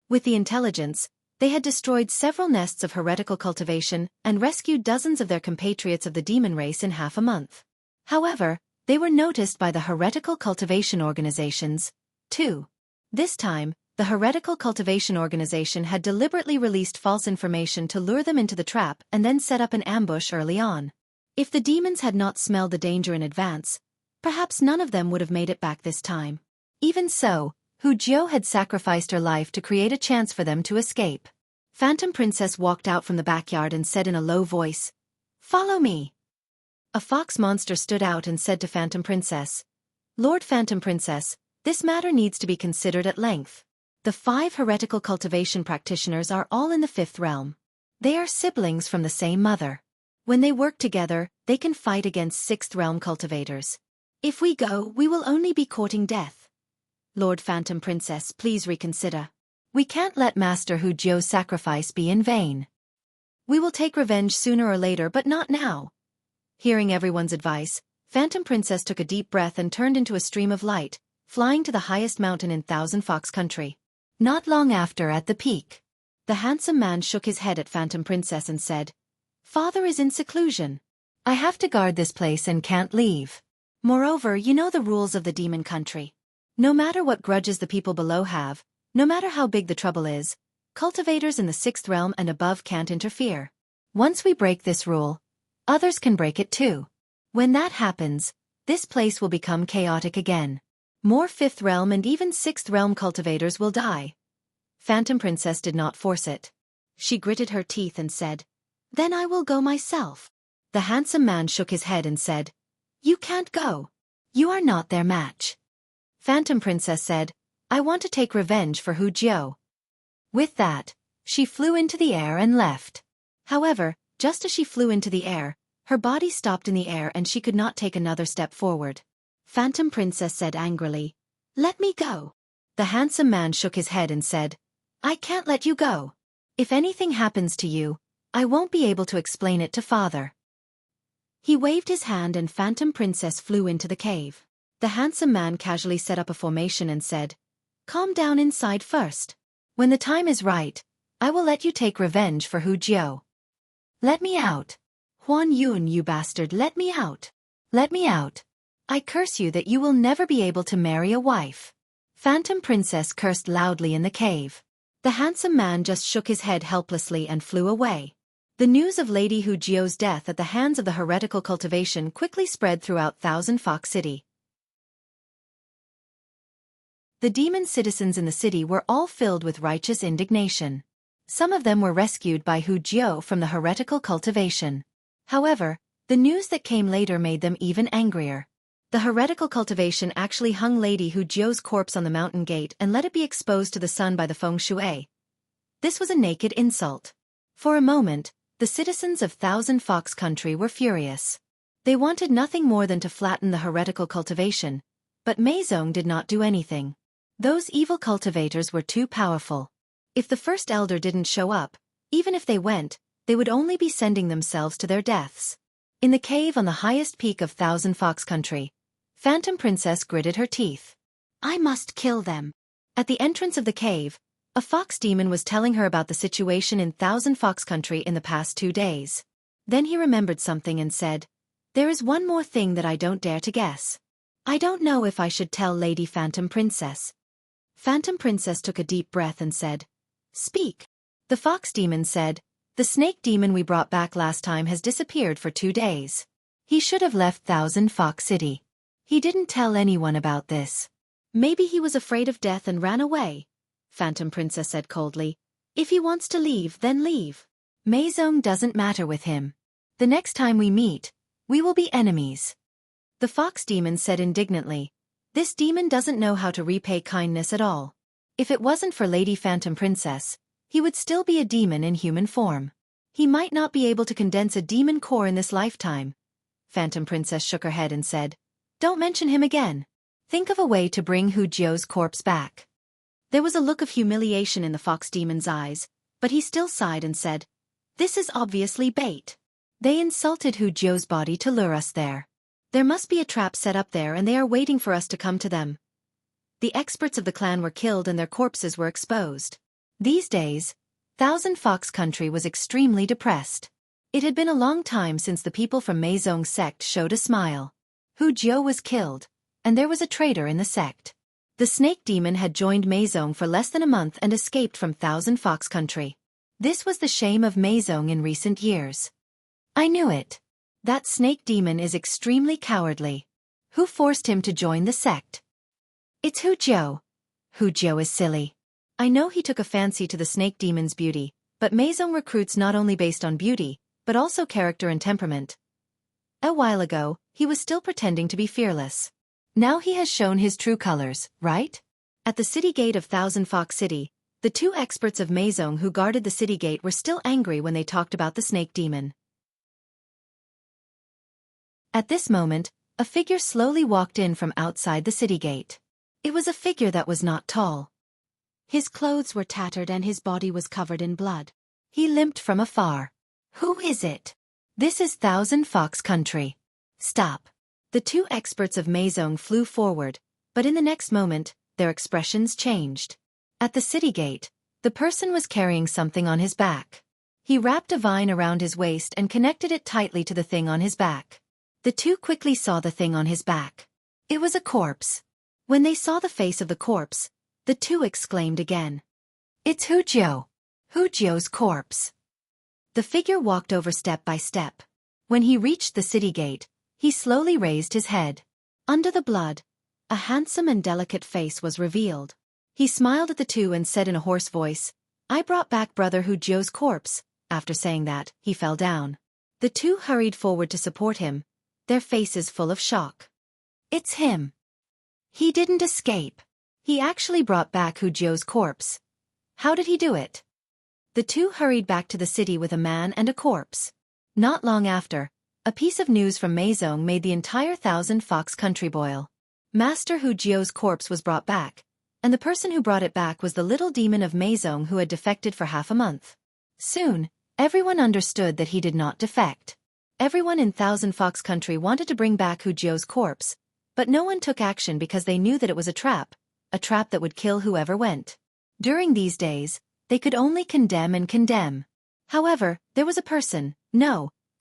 With the intelligence, they had destroyed several nests of heretical cultivation and rescued dozens of their compatriots of the demon race in half a month. However, they were noticed by the heretical cultivation organizations, too. This time, the heretical cultivation organization had deliberately released false information to lure them into the trap and then set up an ambush early on. If the demons had not smelled the danger in advance, perhaps none of them would have made it back this time. Even so, Hu Jiu had sacrificed her life to create a chance for them to escape. Phantom Princess walked out from the backyard and said in a low voice, "Follow me." A fox monster stood out and said to Phantom Princess, "Lord Phantom Princess, this matter needs to be considered at length. The 5 heretical cultivation practitioners are all in the 5th realm. They are siblings from the same mother. When they work together, they can fight against 6th realm cultivators. If we go, we will only be courting death. Lord Phantom Princess, please reconsider. We can't let Master Hu Jiu's sacrifice be in vain. We will take revenge sooner or later, but not now." Hearing everyone's advice, Phantom Princess took a deep breath and turned into a stream of light, flying to the highest mountain in Thousand Fox Country. Not long after, at the peak, the handsome man shook his head at Phantom Princess and said, "Father is in seclusion. I have to guard this place and can't leave. Moreover, you know the rules of the demon country. No matter what grudges the people below have, no matter how big the trouble is, cultivators in the 6th realm and above can't interfere. Once we break this rule, others can break it too. When that happens, this place will become chaotic again. More 5th realm and even 6th realm cultivators will die." Phantom Princess did not force it. She gritted her teeth and said, "Then I will go myself." The handsome man shook his head and said, "You can't go. You are not their match." Phantom Princess said, "I want to take revenge for Hu Jiu." With that, she flew into the air and left. However, just as she flew into the air, her body stopped in the air and she could not take another step forward. Phantom Princess said angrily, "Let me go." The handsome man shook his head and said, "I can't let you go. If anything happens to you, I won't be able to explain it to father." He waved his hand and Phantom Princess flew into the cave. The handsome man casually set up a formation and said, "Calm down inside first. When the time is right, I will let you take revenge for Hu Jiu." "Let me out. Huan Yun, you bastard, let me out. Let me out. I curse you that you will never be able to marry a wife." Phantom Princess cursed loudly in the cave. The handsome man just shook his head helplessly and flew away. The news of Lady Hu Jiu's death at the hands of the heretical cultivation quickly spread throughout Thousand Fox City. The demon citizens in the city were all filled with righteous indignation. Some of them were rescued by Hu Jiu from the heretical cultivation. However, the news that came later made them even angrier. The heretical cultivation actually hung Lady Hu Jiu's corpse on the mountain gate and let it be exposed to the sun by the feng shui. This was a naked insult. For a moment, the citizens of Thousand Fox Country were furious. They wanted nothing more than to flatten the heretical cultivation, but Meizong did not do anything. Those evil cultivators were too powerful. If the first elder didn't show up, even if they went, they would only be sending themselves to their deaths. In the cave on the highest peak of Thousand Fox Country, Phantom Princess gritted her teeth. I must kill them. At the entrance of the cave, a fox demon was telling her about the situation in Thousand Fox Country in the past 2 days. Then he remembered something and said, there is one more thing that I don't dare to guess. I don't know if I should tell Lady Phantom Princess. Phantom Princess took a deep breath and said, speak. The fox demon said, the snake demon we brought back last time has disappeared for 2 days. He should have left Thousand Fox City. He didn't tell anyone about this. Maybe he was afraid of death and ran away, Phantom Princess said coldly. If he wants to leave, then leave. Meizong doesn't matter with him. The next time we meet, we will be enemies. The fox demon said indignantly, this demon doesn't know how to repay kindness at all. If it wasn't for Lady Phantom Princess, he would still be a demon in human form. He might not be able to condense a demon core in this lifetime. Phantom Princess shook her head and said, don't mention him again. Think of a way to bring Hu Jiu's corpse back. There was a look of humiliation in the fox demon's eyes, but he still sighed and said, this is obviously bait. They insulted Hu Jiu's body to lure us there. There must be a trap set up there and they are waiting for us to come to them. The experts of the clan were killed and their corpses were exposed. These days, Thousand Fox Country was extremely depressed. It had been a long time since the people from Meizong's sect showed a smile. Hu Jiu was killed, and there was a traitor in the sect. The snake demon had joined Meizong for less than a month and escaped from Thousand Fox Country. This was the shame of Meizong in recent years. I knew it. That snake demon is extremely cowardly. Who forced him to join the sect? It's Hu Jiu. Hu Jiu is silly. I know he took a fancy to the snake demon's beauty, but Meizong recruits not only based on beauty, but also character and temperament. A while ago, he was still pretending to be fearless. Now he has shown his true colors, right? At the city gate of Thousand Fox City, the 2 experts of Meizong who guarded the city gate were still angry when they talked about the snake demon. At this moment, a figure slowly walked in from outside the city gate. It was a figure that was not tall. His clothes were tattered and his body was covered in blood. He limped from afar. Who is it? This is Thousand Fox Country. Stop. The 2 experts of Meizong flew forward, but in the next moment, their expressions changed. At the city gate, the person was carrying something on his back. He wrapped a vine around his waist and connected it tightly to the thing on his back. The 2 quickly saw the thing on his back. It was a corpse. When they saw the face of the corpse, the 2 exclaimed again. It's Hu Jiu. Hu Jiu's corpse. The figure walked over step by step. When he reached the city gate, he slowly raised his head. Under the blood, a handsome and delicate face was revealed. He smiled at the 2 and said in a hoarse voice, I brought back Brother Hu Jiu's corpse. After saying that, he fell down. The 2 hurried forward to support him, their faces full of shock. It's him. He didn't escape. He actually brought back Hu Jiu's corpse. How did he do it? The 2 hurried back to the city with a man and a corpse. Not long after, a piece of news from Meizong made the entire Thousand Fox Country boil. Master Hu Jiu's corpse was brought back, and the person who brought it back was the little demon of Meizong who had defected for half a month. Soon, everyone understood that he did not defect. Everyone in Thousand Fox Country wanted to bring back Hu Jiu's corpse, but no one took action because they knew that it was a trap that would kill whoever went. During these days, they could only condemn and condemn. However, there was a person,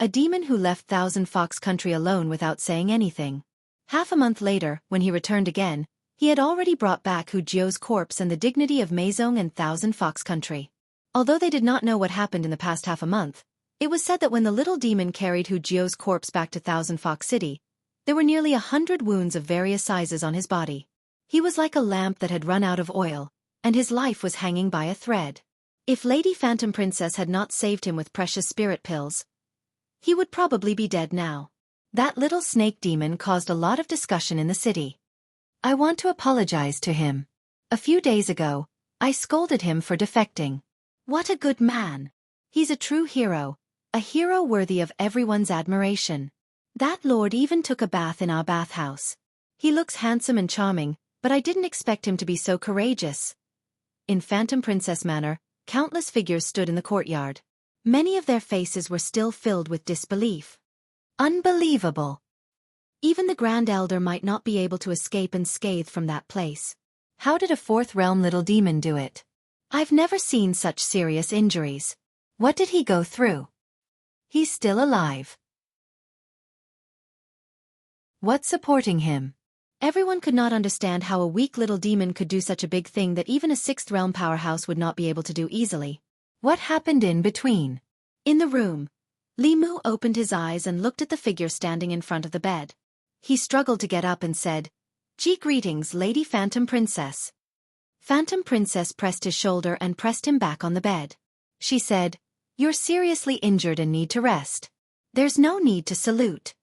a demon who left Thousand Fox Country alone without saying anything. Half a month later, when he returned again, he had already brought back Hu Jiu's corpse and the dignity of Meizong and Thousand Fox Country. Although they did not know what happened in the past half a month, it was said that when the little demon carried Hu Jiu's corpse back to Thousand Fox City, there were nearly 100 wounds of various sizes on his body. He was like a lamp that had run out of oil, and his life was hanging by a thread. If Lady Phantom Princess had not saved him with precious spirit pills, he would probably be dead now. That little snake demon caused a lot of discussion in the city. I want to apologize to him. A few days ago, I scolded him for defecting. What a good man. He's a true hero, a hero worthy of everyone's admiration. That lord even took a bath in our bathhouse. He looks handsome and charming, but I didn't expect him to be so courageous. In Phantom Princess manner, countless figures stood in the courtyard. Many of their faces were still filled with disbelief. Unbelievable. Even the Grand Elder might not be able to escape unscathed from that place. How did a fourth realm little demon do it? I've never seen such serious injuries. What did he go through? He's still alive. What's supporting him? Everyone could not understand how a weak little demon could do such a big thing that even a sixth realm powerhouse would not be able to do easily. What happened in between? In the room, Li Mu opened his eyes and looked at the figure standing in front of the bed. He struggled to get up and said, Greetings, Lady Phantom Princess." Phantom Princess pressed his shoulder and pressed him back on the bed. She said, "You're seriously injured and need to rest. There's no need to salute."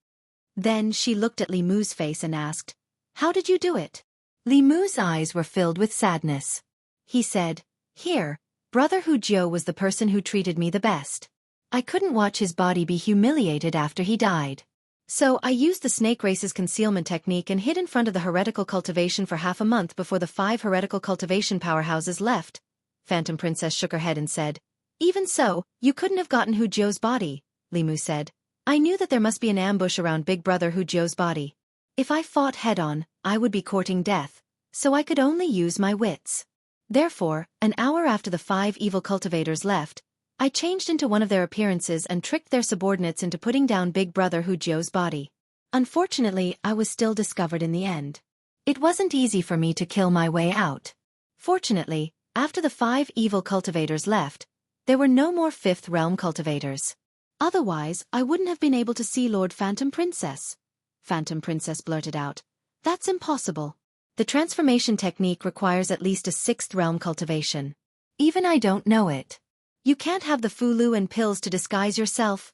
Then she looked at Li Mu's face and asked, "How did you do it?" Li Mu's eyes were filled with sadness. He said, "Here, Brother Hu Jiu was the person who treated me the best. I couldn't watch his body be humiliated after he died. So I used the snake race's concealment technique and hid in front of the heretical cultivation for half a month before the 5 heretical cultivation powerhouses left." Phantom Princess shook her head and said, "Even so, you couldn't have gotten Hu Jiu's body," Li Mu said. "I knew that there must be an ambush around Big Brother Hu Jiu's body. If I fought head-on, I would be courting death, so I could only use my wits. Therefore, an hour after the 5 evil cultivators left, I changed into one of their appearances and tricked their subordinates into putting down Big Brother Hu Jiu's body. Unfortunately, I was still discovered in the end. It wasn't easy for me to kill my way out. Fortunately, after the 5 evil cultivators left, there were no more 5th realm cultivators. Otherwise, I wouldn't have been able to see Lord Phantom Princess." Phantom Princess blurted out, "That's impossible. The transformation technique requires at least a 6th realm cultivation. Even I don't know it. You can't have the fulu and pills to disguise yourself."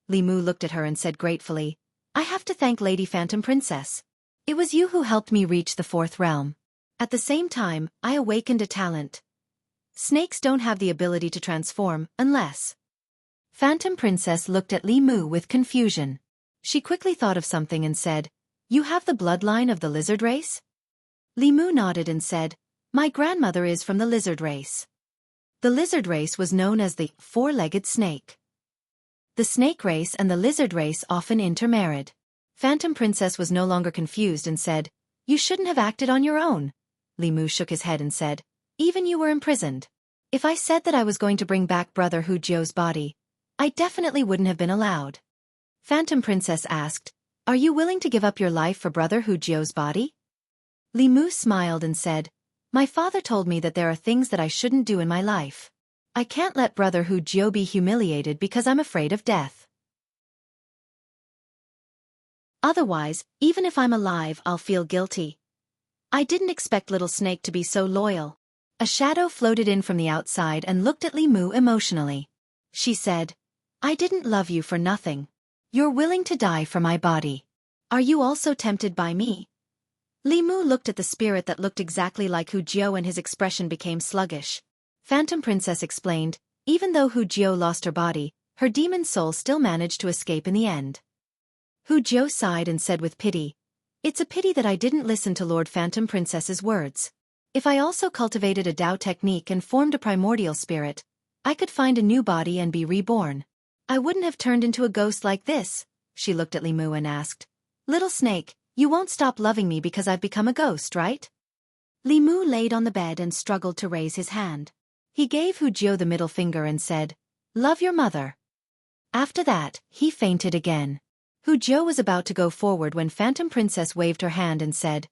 Li Mu looked at her and said gratefully, "I have to thank Lady Phantom Princess. It was you who helped me reach the 4th realm. At the same time, I awakened a talent. Snakes don't have the ability to transform, unless..." Phantom Princess looked at Li Mu with confusion. She quickly thought of something and said, "You have the bloodline of the lizard race?" Li Mu nodded and said, "My grandmother is from the lizard race." The lizard race was known as the 4-legged snake. The snake race and the lizard race often intermarried. Phantom Princess was no longer confused and said, "You shouldn't have acted on your own." Li Mu shook his head and said, "Even you were imprisoned. If I said that I was going to bring back Brother Hu Jiu's body, I definitely wouldn't have been allowed." Phantom Princess asked, "Are you willing to give up your life for Brother Hu Jiu's body?" Li Mu smiled and said, "My father told me that there are things that I shouldn't do in my life. I can't let Brother Hu Jiu be humiliated because I'm afraid of death. Otherwise, even if I'm alive, I'll feel guilty. I didn't expect Little Snake to be so loyal." A shadow floated in from the outside and looked at Li Mu emotionally. She said, "I didn't love you for nothing. You're willing to die for my body. Are you also tempted by me?" Li Mu looked at the spirit that looked exactly like Hu Jiu and his expression became sluggish. Phantom Princess explained, "Even though Hu Jiu lost her body, her demon soul still managed to escape in the end." Hu Jiu sighed and said with pity, "It's a pity that I didn't listen to Lord Phantom Princess's words. If I also cultivated a Tao technique and formed a primordial spirit, I could find a new body and be reborn. I wouldn't have turned into a ghost like this." She looked at Li Mu and asked, "Little Snake, you won't stop loving me because I've become a ghost, right?" Li Mu laid on the bed and struggled to raise his hand. He gave Hu Jiu the middle finger and said, "Love your mother." After that, he fainted again. Hu Jiu was about to go forward when Phantom Princess waved her hand and said,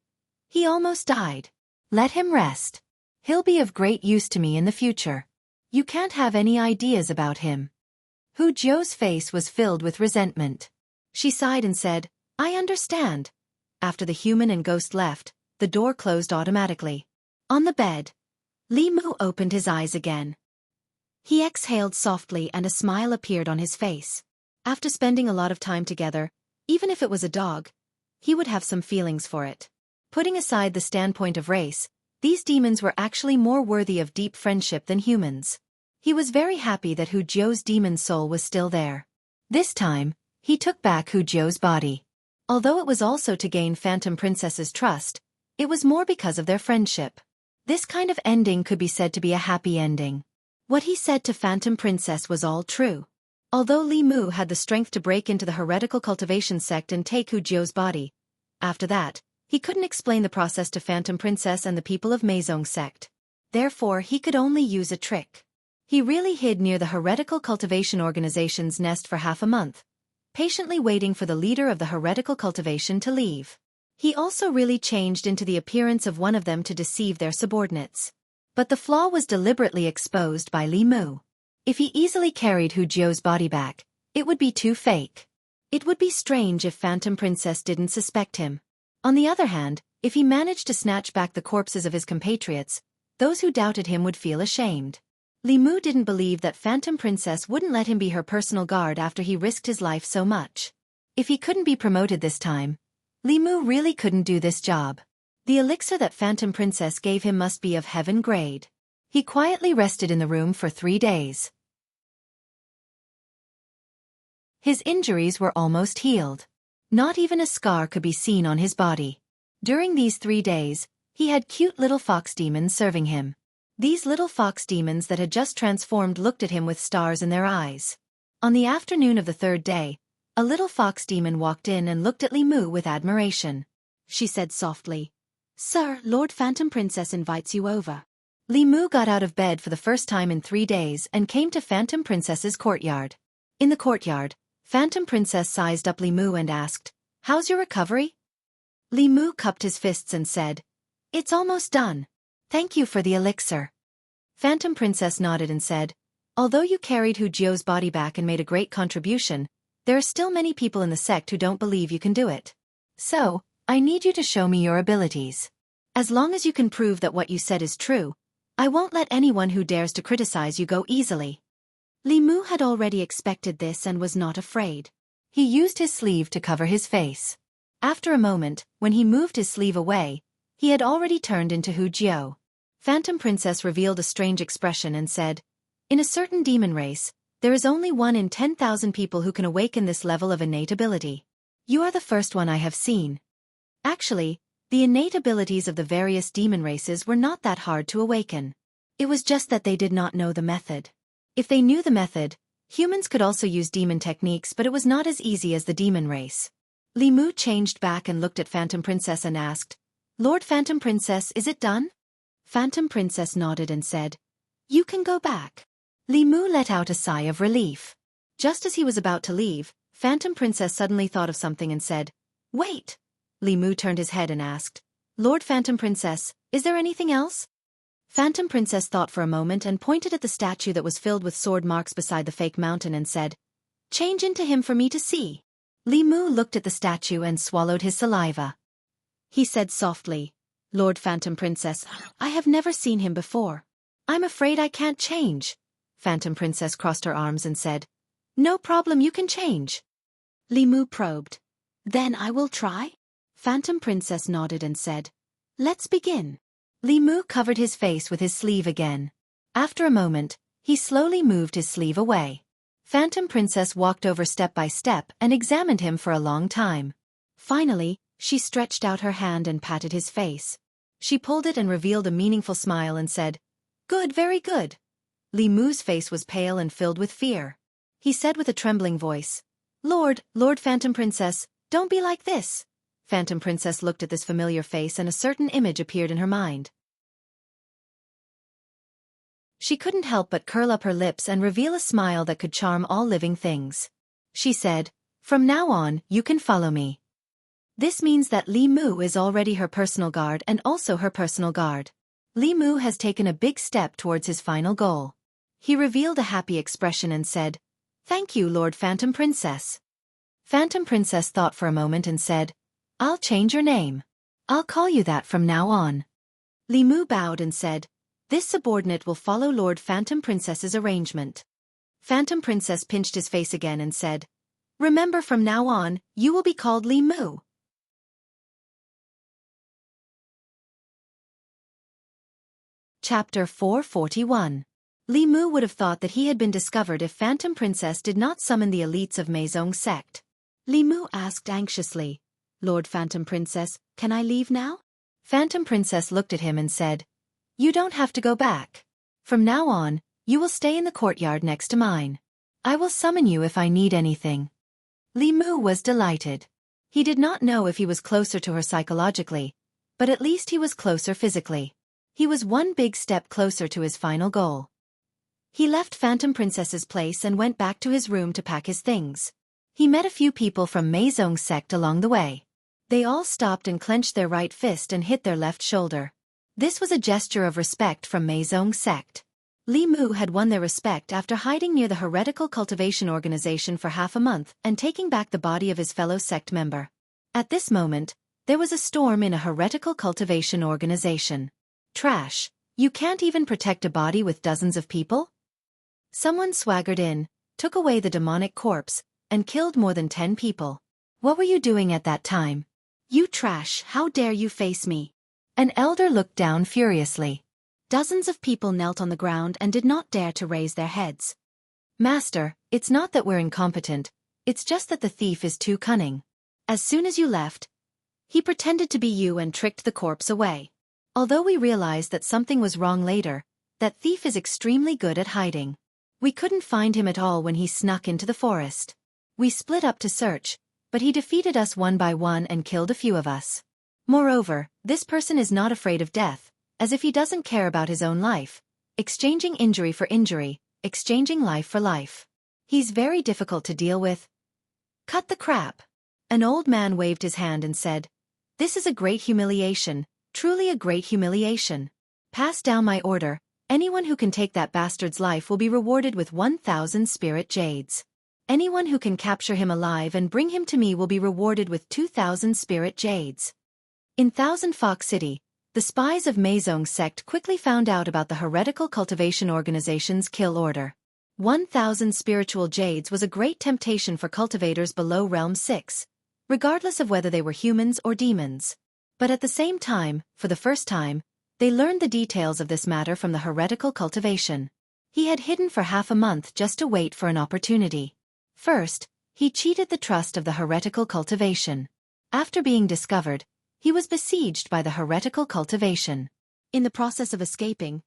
"He almost died. Let him rest. He'll be of great use to me in the future. You can't have any ideas about him." Hu Jiu's face was filled with resentment. She sighed and said, "I understand." After the human and ghost left, the door closed automatically. On the bed, Li Mu opened his eyes again. He exhaled softly and a smile appeared on his face. After spending a lot of time together, Even if it was a dog, he would have some feelings for it. Putting aside the standpoint of race, these demons were actually more worthy of deep friendship than humans. He was very happy that Hu Jiu's demon soul was still there. This time, he took back Hu Jiu's body. Although it was also to gain Phantom Princess's trust, it was more because of their friendship. This kind of ending could be said to be a happy ending. What he said to Phantom Princess was all true. Although Li Mu had the strength to break into the heretical cultivation sect and take Hu Jiu's body, after that, he couldn't explain the process to Phantom Princess and the people of Meizong sect. Therefore, he could only use a trick. He really hid near the heretical cultivation organization's nest for half a month, patiently waiting for the leader of the heretical cultivation to leave. He also really changed into the appearance of one of them to deceive their subordinates. But the flaw was deliberately exposed by Li Mu. If he easily carried Hu Jiu's body back, it would be too fake. It would be strange if Phantom Princess didn't suspect him. On the other hand, if he managed to snatch back the corpses of his compatriots, those who doubted him would feel ashamed. Li Mu didn't believe that Phantom Princess wouldn't let him be her personal guard after he risked his life so much. If he couldn't be promoted this time, Li Mu really couldn't do this job. The elixir that Phantom Princess gave him must be of heaven grade. He quietly rested in the room for 3 days. His injuries were almost healed. Not even a scar could be seen on his body. During these 3 days, he had cute little fox demons serving him. These little fox demons that had just transformed looked at him with stars in their eyes. On the afternoon of the 3rd day, a little fox demon walked in and looked at Li Mu with admiration. She said softly, "Sir, Lord Phantom Princess invites you over." Li Mu got out of bed for the first time in 3 days and came to Phantom Princess's courtyard. In the courtyard, Phantom Princess sized up Li Mu and asked, "How's your recovery?" Li Mu cupped his fists and said, "It's almost done. Thank you for the elixir." Phantom Princess nodded and said, "Although you carried Hu Jiu's body back and made a great contribution, there are still many people in the sect who don't believe you can do it. So, I need you to show me your abilities. As long as you can prove that what you said is true, I won't let anyone who dares to criticize you go easily." Li Mu had already expected this and was not afraid. He used his sleeve to cover his face. After a moment, when he moved his sleeve away, he had already turned into Hu Jiu. Phantom Princess revealed a strange expression and said, "In a certain demon race, there is only 1 in 10,000 people who can awaken this level of innate ability. You are the first one I have seen." Actually, the innate abilities of the various demon races were not that hard to awaken. It was just that they did not know the method. If they knew the method, humans could also use demon techniques, but it was not as easy as the demon race. Li Mu changed back and looked at Phantom Princess and asked, "Lord Phantom Princess, is it done?" Phantom Princess nodded and said, "You can go back." Li Mu let out a sigh of relief. Just as he was about to leave, Phantom Princess suddenly thought of something and said, "Wait." Li Mu turned his head and asked, "Lord Phantom Princess, is there anything else?" Phantom Princess thought for a moment and pointed at the statue that was filled with sword marks beside the fake mountain and said, "Change into him for me to see." Li Mu looked at the statue and swallowed his saliva. He said softly, "Lord Phantom Princess, I have never seen him before. I'm afraid I can't change." Phantom Princess crossed her arms and said, "No problem, you can change." Li Mu probed, "Then I will try?" Phantom Princess nodded and said, "Let's begin." Li Mu covered his face with his sleeve again. After a moment, he slowly moved his sleeve away. Phantom Princess walked over step by step and examined him for a long time. Finally, she stretched out her hand and patted his face. She pulled it and revealed a meaningful smile and said, "Good, very good." Li Mu's face was pale and filled with fear. He said with a trembling voice, Lord Phantom Princess, don't be like this." Phantom Princess looked at this familiar face and a certain image appeared in her mind. She couldn't help but curl up her lips and reveal a smile that could charm all living things. She said, "From now on, you can follow me." This means that Li Mu is already her personal guard and also her personal guard. Li Mu has taken a big step towards his final goal. He revealed a happy expression and said, "Thank you, Lord Phantom Princess." Phantom Princess thought for a moment and said, "I'll change your name. I'll call you that from now on." Li Mu bowed and said, "This subordinate will follow Lord Phantom Princess's arrangement." Phantom Princess pinched his face again and said, Remember, from now on, you will be called Li Mu. Chapter 441. Li Mu would have thought that he had been discovered if Phantom Princess did not summon the elites of Meizong sect. Li Mu asked anxiously, Lord Phantom Princess, can I leave now? Phantom Princess looked at him and said, You don't have to go back. From now on, you will stay in the courtyard next to mine. I will summon you if I need anything. Li Mu was delighted. He did not know if he was closer to her psychologically, but at least he was closer physically. He was one big step closer to his final goal. He left Phantom Princess's place and went back to his room to pack his things. He met a few people from Meizong sect along the way. They all stopped and clenched their right fist and hit their left shoulder. This was a gesture of respect from Meizong sect. Li Mu had won their respect after hiding near the heretical cultivation organization for half a month and taking back the body of his fellow sect member. At this moment, there was a storm in a heretical cultivation organization. Trash. You can't even protect a body with dozens of people? Someone swaggered in, took away the demonic corpse, and killed more than 10 people. What were you doing at that time? You trash, how dare you face me? An elder looked down furiously. Dozens of people knelt on the ground and did not dare to raise their heads. Master, it's not that we're incompetent, it's just that the thief is too cunning. As soon as you left, he pretended to be you and tricked the corpse away. Although we realized that something was wrong later, that thief is extremely good at hiding. We couldn't find him at all when he snuck into the forest. We split up to search, but he defeated us one by one and killed a few of us. Moreover, this person is not afraid of death, as if he doesn't care about his own life, exchanging injury for injury, exchanging life for life. He's very difficult to deal with. Cut the crap. An old man waved his hand and said, This is a great humiliation, truly a great humiliation. Pass down my order, anyone who can take that bastard's life will be rewarded with 1,000 spirit jades. Anyone who can capture him alive and bring him to me will be rewarded with 2,000 spirit jades. In Thousand Fox City, the spies of Meizong sect quickly found out about the heretical cultivation organization's kill order. 1,000 spiritual jades was a great temptation for cultivators below Realm 6, regardless of whether they were humans or demons. But at the same time, for the first time, they learned the details of this matter from the heretical cultivation. He had hidden for half a month just to wait for an opportunity. First, he cheated the trust of the heretical cultivation. After being discovered, he was besieged by the heretical cultivation. In the process of escaping,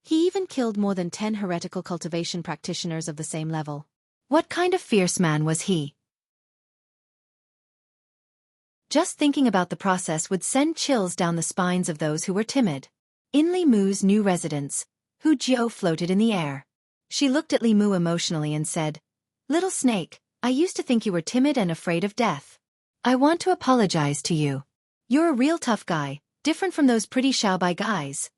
he even killed more than 10 heretical cultivation practitioners of the same level. What kind of fierce man was he? Just thinking about the process would send chills down the spines of those who were timid. In Li Mu's new residence, Wuxia floated in the air. She looked at Li Mu emotionally and said, Little snake, I used to think you were timid and afraid of death. I want to apologize to you. You're a real tough guy, different from those pretty Xiaobai guys.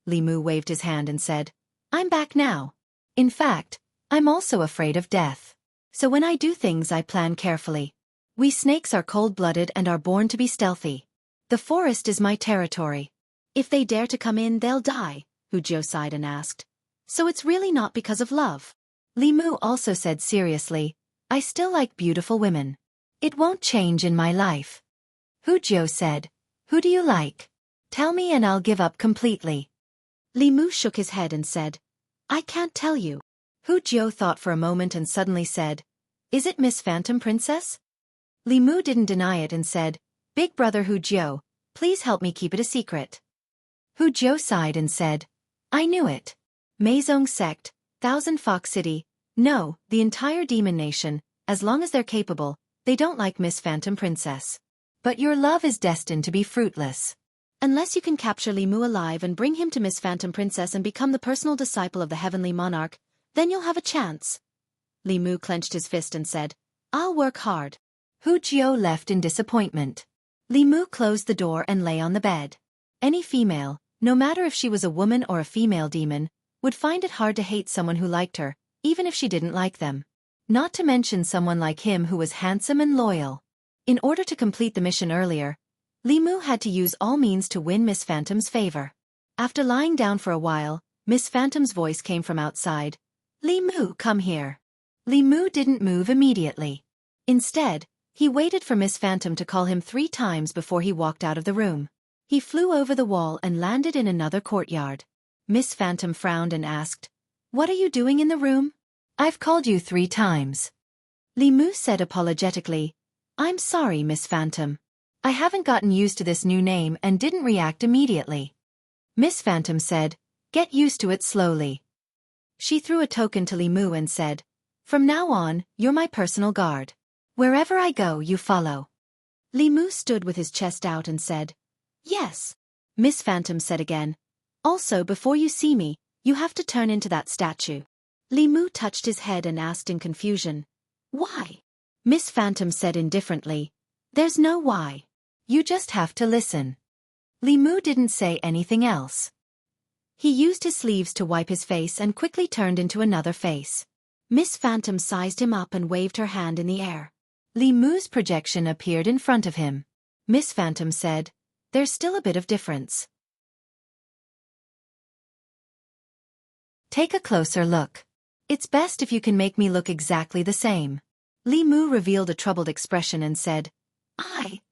Li Mu waved his hand and said, I'm back now. In fact, I'm also afraid of death. So when I do things I plan carefully. We snakes are cold-blooded and are born to be stealthy. The forest is my territory. If they dare to come in, they'll die, Wuxia sighed and asked. So it's really not because of love. Li Mu also said seriously, I still like beautiful women. It won't change in my life. Wuxia said, Who do you like? Tell me and I'll give up completely. Li Mu shook his head and said, I can't tell you. Wuxia thought for a moment and suddenly said, Is it Miss Phantom Princess? Li Mu didn't deny it and said, Big brother Wuxia, please help me keep it a secret. Wuxia sighed and said, I knew it. Meizong sect, Thousand Fox City, no, the entire demon nation, as long as they're capable, they don't like Miss Phantom Princess. But your love is destined to be fruitless. Unless you can capture Li Mu alive and bring him to Miss Phantom Princess and become the personal disciple of the Heavenly Monarch, then you'll have a chance. Li Mu clenched his fist and said, I'll work hard. Wuxia left in disappointment. Li Mu closed the door and lay on the bed. Any female, no matter if she was a woman or a female demon, would find it hard to hate someone who liked her, even if she didn't like them. Not to mention someone like him who was handsome and loyal. In order to complete the mission earlier, Li Mu had to use all means to win Miss Phantom's favor. After lying down for a while, Miss Phantom's voice came from outside. Li Mu, come here. Li Mu didn't move immediately. Instead, he waited for Miss Phantom to call him 3 times before he walked out of the room. He flew over the wall and landed in another courtyard. Miss Phantom frowned and asked, "What are you doing in the room?" "I've called you 3 times." Li Mu said apologetically, "I'm sorry, Miss Phantom. I haven't gotten used to this new name and didn't react immediately." Miss Phantom said, "Get used to it slowly." She threw a token to Li Mu and said, "From now on, you're my personal guard. Wherever I go, you follow." Li Mu stood with his chest out and said, "Yes." Miss Phantom said again, "Also, before you see me, you have to turn into that statue." Li Mu touched his head and asked in confusion, "Why?" Miss Phantom said indifferently, "There's no why. You just have to listen." Li Mu didn't say anything else. He used his sleeves to wipe his face and quickly turned into another face. Miss Phantom sized him up and waved her hand in the air. Li Mu's projection appeared in front of him. Miss Phantom said, "There's still a bit of difference. Take a closer look. It's best if you can make me look exactly the same." Li Mu revealed a troubled expression and said,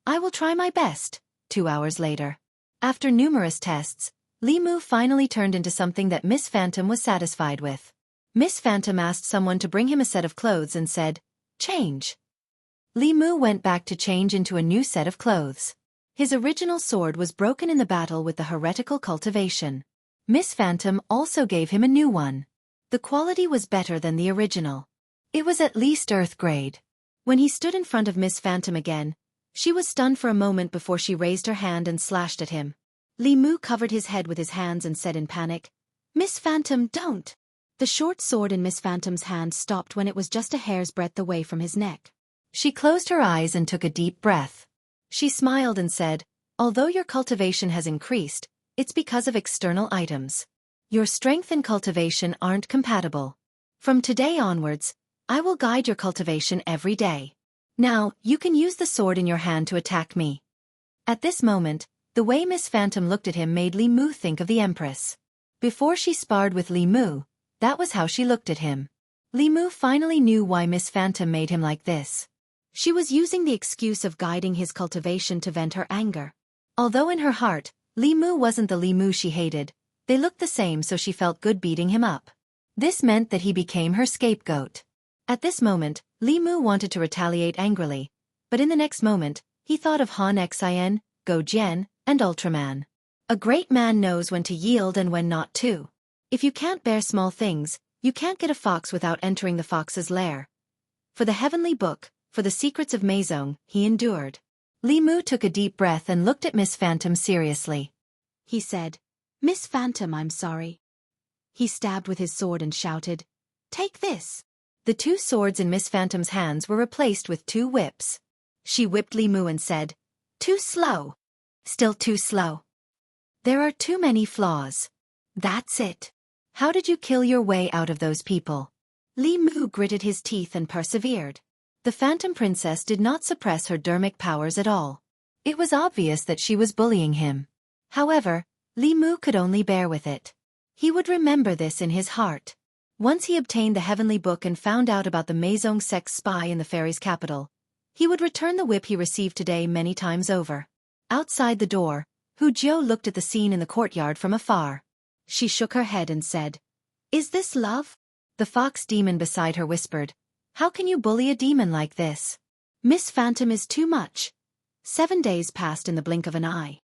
I will try my best." 2 hours later. After numerous tests, Li Mu finally turned into something that Miss Phantom was satisfied with. Miss Phantom asked someone to bring him a set of clothes and said, "Change." Li Mu went back to change into a new set of clothes. His original sword was broken in the battle with the heretical Cultivation. Miss Phantom also gave him a new one. The quality was better than the original. It was at least Earth grade. When he stood in front of Miss Phantom again, she was stunned for a moment before she raised her hand and slashed at him. Li Mu covered his head with his hands and said in panic, "Miss Phantom, don't!" The short sword in Miss Phantom's hand stopped when it was just a hair's breadth away from his neck. She closed her eyes and took a deep breath. She smiled and said, "Although your cultivation has increased, it's because of external items. Your strength and cultivation aren't compatible. From today onwards, I will guide your cultivation every day. Now, you can use the sword in your hand to attack me." At this moment, the way Miss Phantom looked at him made Li Mu think of the Empress. Before she sparred with Li Mu, that was how she looked at him. Li Mu finally knew why Miss Phantom made him like this. She was using the excuse of guiding his cultivation to vent her anger. Although in her heart, Li Mu wasn't the Li Mu she hated, they looked the same, so she felt good beating him up. This meant that he became her scapegoat. At this moment, Li Mu wanted to retaliate angrily, but in the next moment, he thought of Han Xin, Go Jian, and Ultraman. A great man knows when to yield and when not to. If you can't bear small things, you can't get a fox without entering the fox's lair. For the heavenly book, for the secrets of Meizong, he endured. Li Mu took a deep breath and looked at Miss Phantom seriously. He said, "Miss Phantom, I'm sorry." He stabbed with his sword and shouted, "Take this." The 2 swords in Miss Phantom's hands were replaced with 2 whips. She whipped Li Mu and said, "Too slow. Still too slow. There are too many flaws. That's it. How did you kill your way out of those people?" Li Mu gritted his teeth and persevered. The Phantom Princess did not suppress her dermic powers at all. It was obvious that she was bullying him. However, Li Mu could only bear with it. He would remember this in his heart. Once he obtained the heavenly book and found out about the Meizong sect's spy in the fairy's capital, he would return the whip he received today many times over. Outside the door, Hu Jiu looked at the scene in the courtyard from afar. She shook her head and said, "Is this love?" The fox demon beside her whispered, "How can you bully a demon like this? Miss Phantom is too much." 7 days passed in the blink of an eye.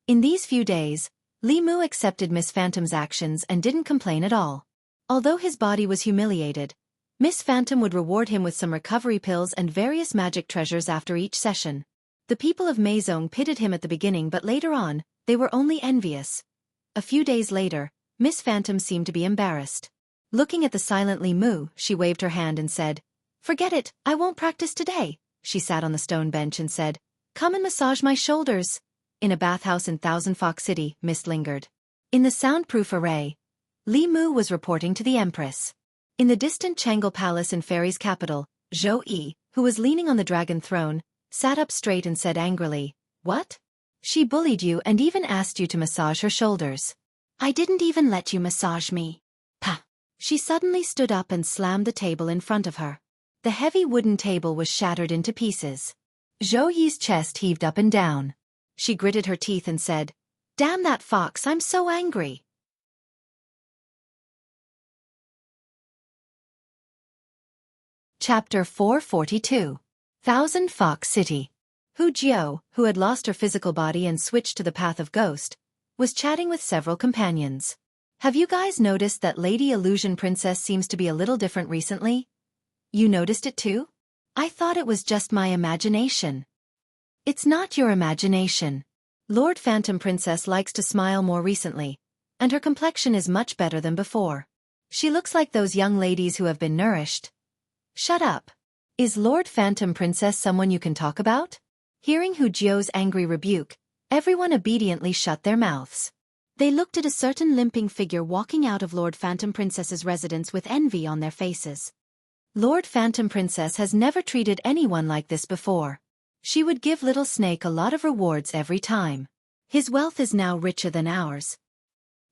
In these few days, Li Mu accepted Miss Phantom's actions and didn't complain at all. Although his body was humiliated, Miss Phantom would reward him with some recovery pills and various magic treasures after each session. The people of Meizong pitied him at the beginning, but later on, they were only envious. A few days later, Miss Phantom seemed to be embarrassed. Looking at the silent Li Mu, she waved her hand and said, "Forget it, I won't practice today." She sat on the stone bench and said, "Come and massage my shoulders." In a bathhouse in Thousand Fox City, mist lingered. In the soundproof array, Li Mu was reporting to the Empress. In the distant Chang'e Palace in Fairy's capital, Zhou Yi, who was leaning on the dragon throne, sat up straight and said angrily, "What? She bullied you and even asked you to massage her shoulders. I didn't even let you massage me." "Pah!" She suddenly stood up and slammed the table in front of her. The heavy wooden table was shattered into pieces. Zhou Yi's chest heaved up and down. She gritted her teeth and said, "Damn that fox, I'm so angry." Chapter 442. Thousand Fox City. Hu Jiao, who had lost her physical body and switched to the path of ghost, was chatting with several companions. "Have you guys noticed that Lady Illusion Princess seems to be a little different recently? You noticed it too? I thought it was just my imagination." "It's not your imagination. Lord Phantom Princess likes to smile more recently, and her complexion is much better than before. She looks like those young ladies who have been nourished." "Shut up. Is Lord Phantom Princess someone you can talk about?" Hearing Hu Jiao's angry rebuke, everyone obediently shut their mouths. They looked at a certain limping figure walking out of Lord Phantom Princess's residence with envy on their faces. Lord Phantom Princess has never treated anyone like this before. She would give Little Snake a lot of rewards every time. His wealth is now richer than ours.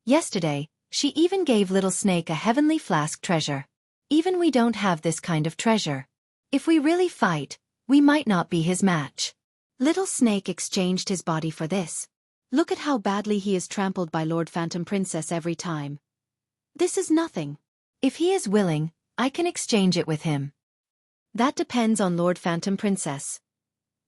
Yesterday, she even gave Little Snake a heavenly flask treasure. Even we don't have this kind of treasure. If we really fight, we might not be his match. Little Snake exchanged his body for this. Look at how badly he is trampled by Lord Phantom Princess every time. This is nothing. If he is willing, I can exchange it with him. That depends on Lord Phantom Princess.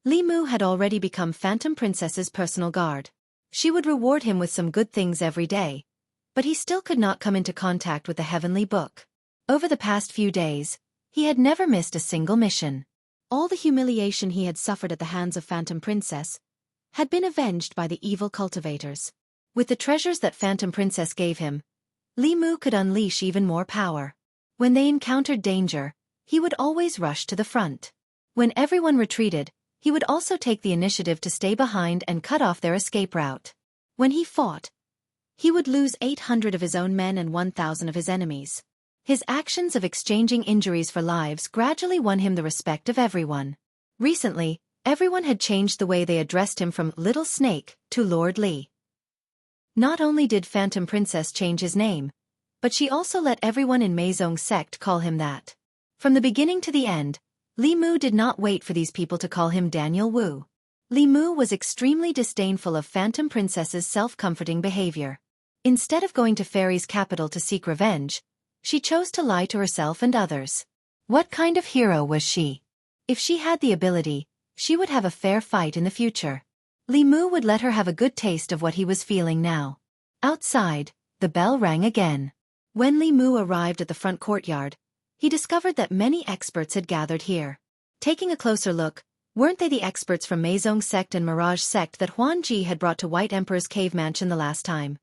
Li Mu had already become Phantom Princess's personal guard. She would reward him with some good things every day, but he still could not come into contact with the heavenly book. Over the past few days, he had never missed a single mission. All the humiliation he had suffered at the hands of Phantom Princess had been avenged by the evil cultivators. With the treasures that Phantom Princess gave him, Li Mu could unleash even more power. When they encountered danger, he would always rush to the front. When everyone retreated, he would also take the initiative to stay behind and cut off their escape route. When he fought, he would lose 800 of his own men and 1,000 of his enemies. His actions of exchanging injuries for lives gradually won him the respect of everyone. Recently, everyone had changed the way they addressed him from Little Snake to Lord Li. Not only did Phantom Princess change his name, but she also let everyone in Meizong's sect call him that. From the beginning to the end, Li Mu did not wait for these people to call him Daniel Wu. Li Mu was extremely disdainful of Phantom Princess's self-comforting behavior. Instead of going to Fairy's capital to seek revenge, she chose to lie to herself and others. What kind of hero was she? If she had the ability, she would have a fair fight in the future. Li Mu would let her have a good taste of what he was feeling now. Outside, the bell rang again. When Li Mu arrived at the front courtyard, he discovered that many experts had gathered here. Taking a closer look, weren't they the experts from Meizong sect and Mirage sect that Huan Ji had brought to White Emperor's cave mansion the last time?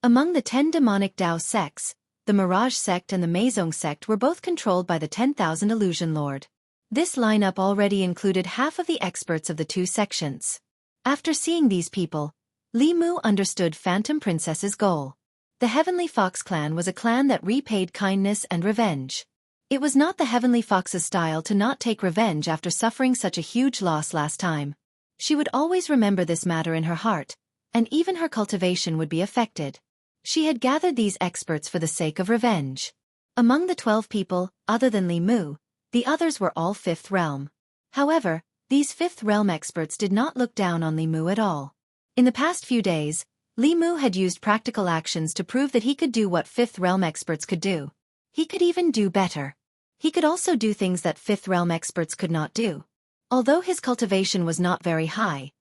Among the 10 demonic Dao sects, the Mirage sect and the Meizong sect were both controlled by the 10,000 Illusion Lord. This lineup already included half of the experts of the two sections. After seeing these people, Li Mu understood Phantom Princess's goal. The Heavenly Fox clan was a clan that repaid kindness and revenge. It was not the Heavenly Fox's style to not take revenge after suffering such a huge loss last time. She would always remember this matter in her heart, and even her cultivation would be affected. She had gathered these experts for the sake of revenge. Among the 12 people, other than Li Mu, the others were all 5th realm. However, these 5th realm experts did not look down on Li Mu at all. In the past few days, Li Mu had used practical actions to prove that he could do what 5th realm experts could do. He could even do better. He could also do things that 5th realm experts could not do. Although his cultivation was not very high,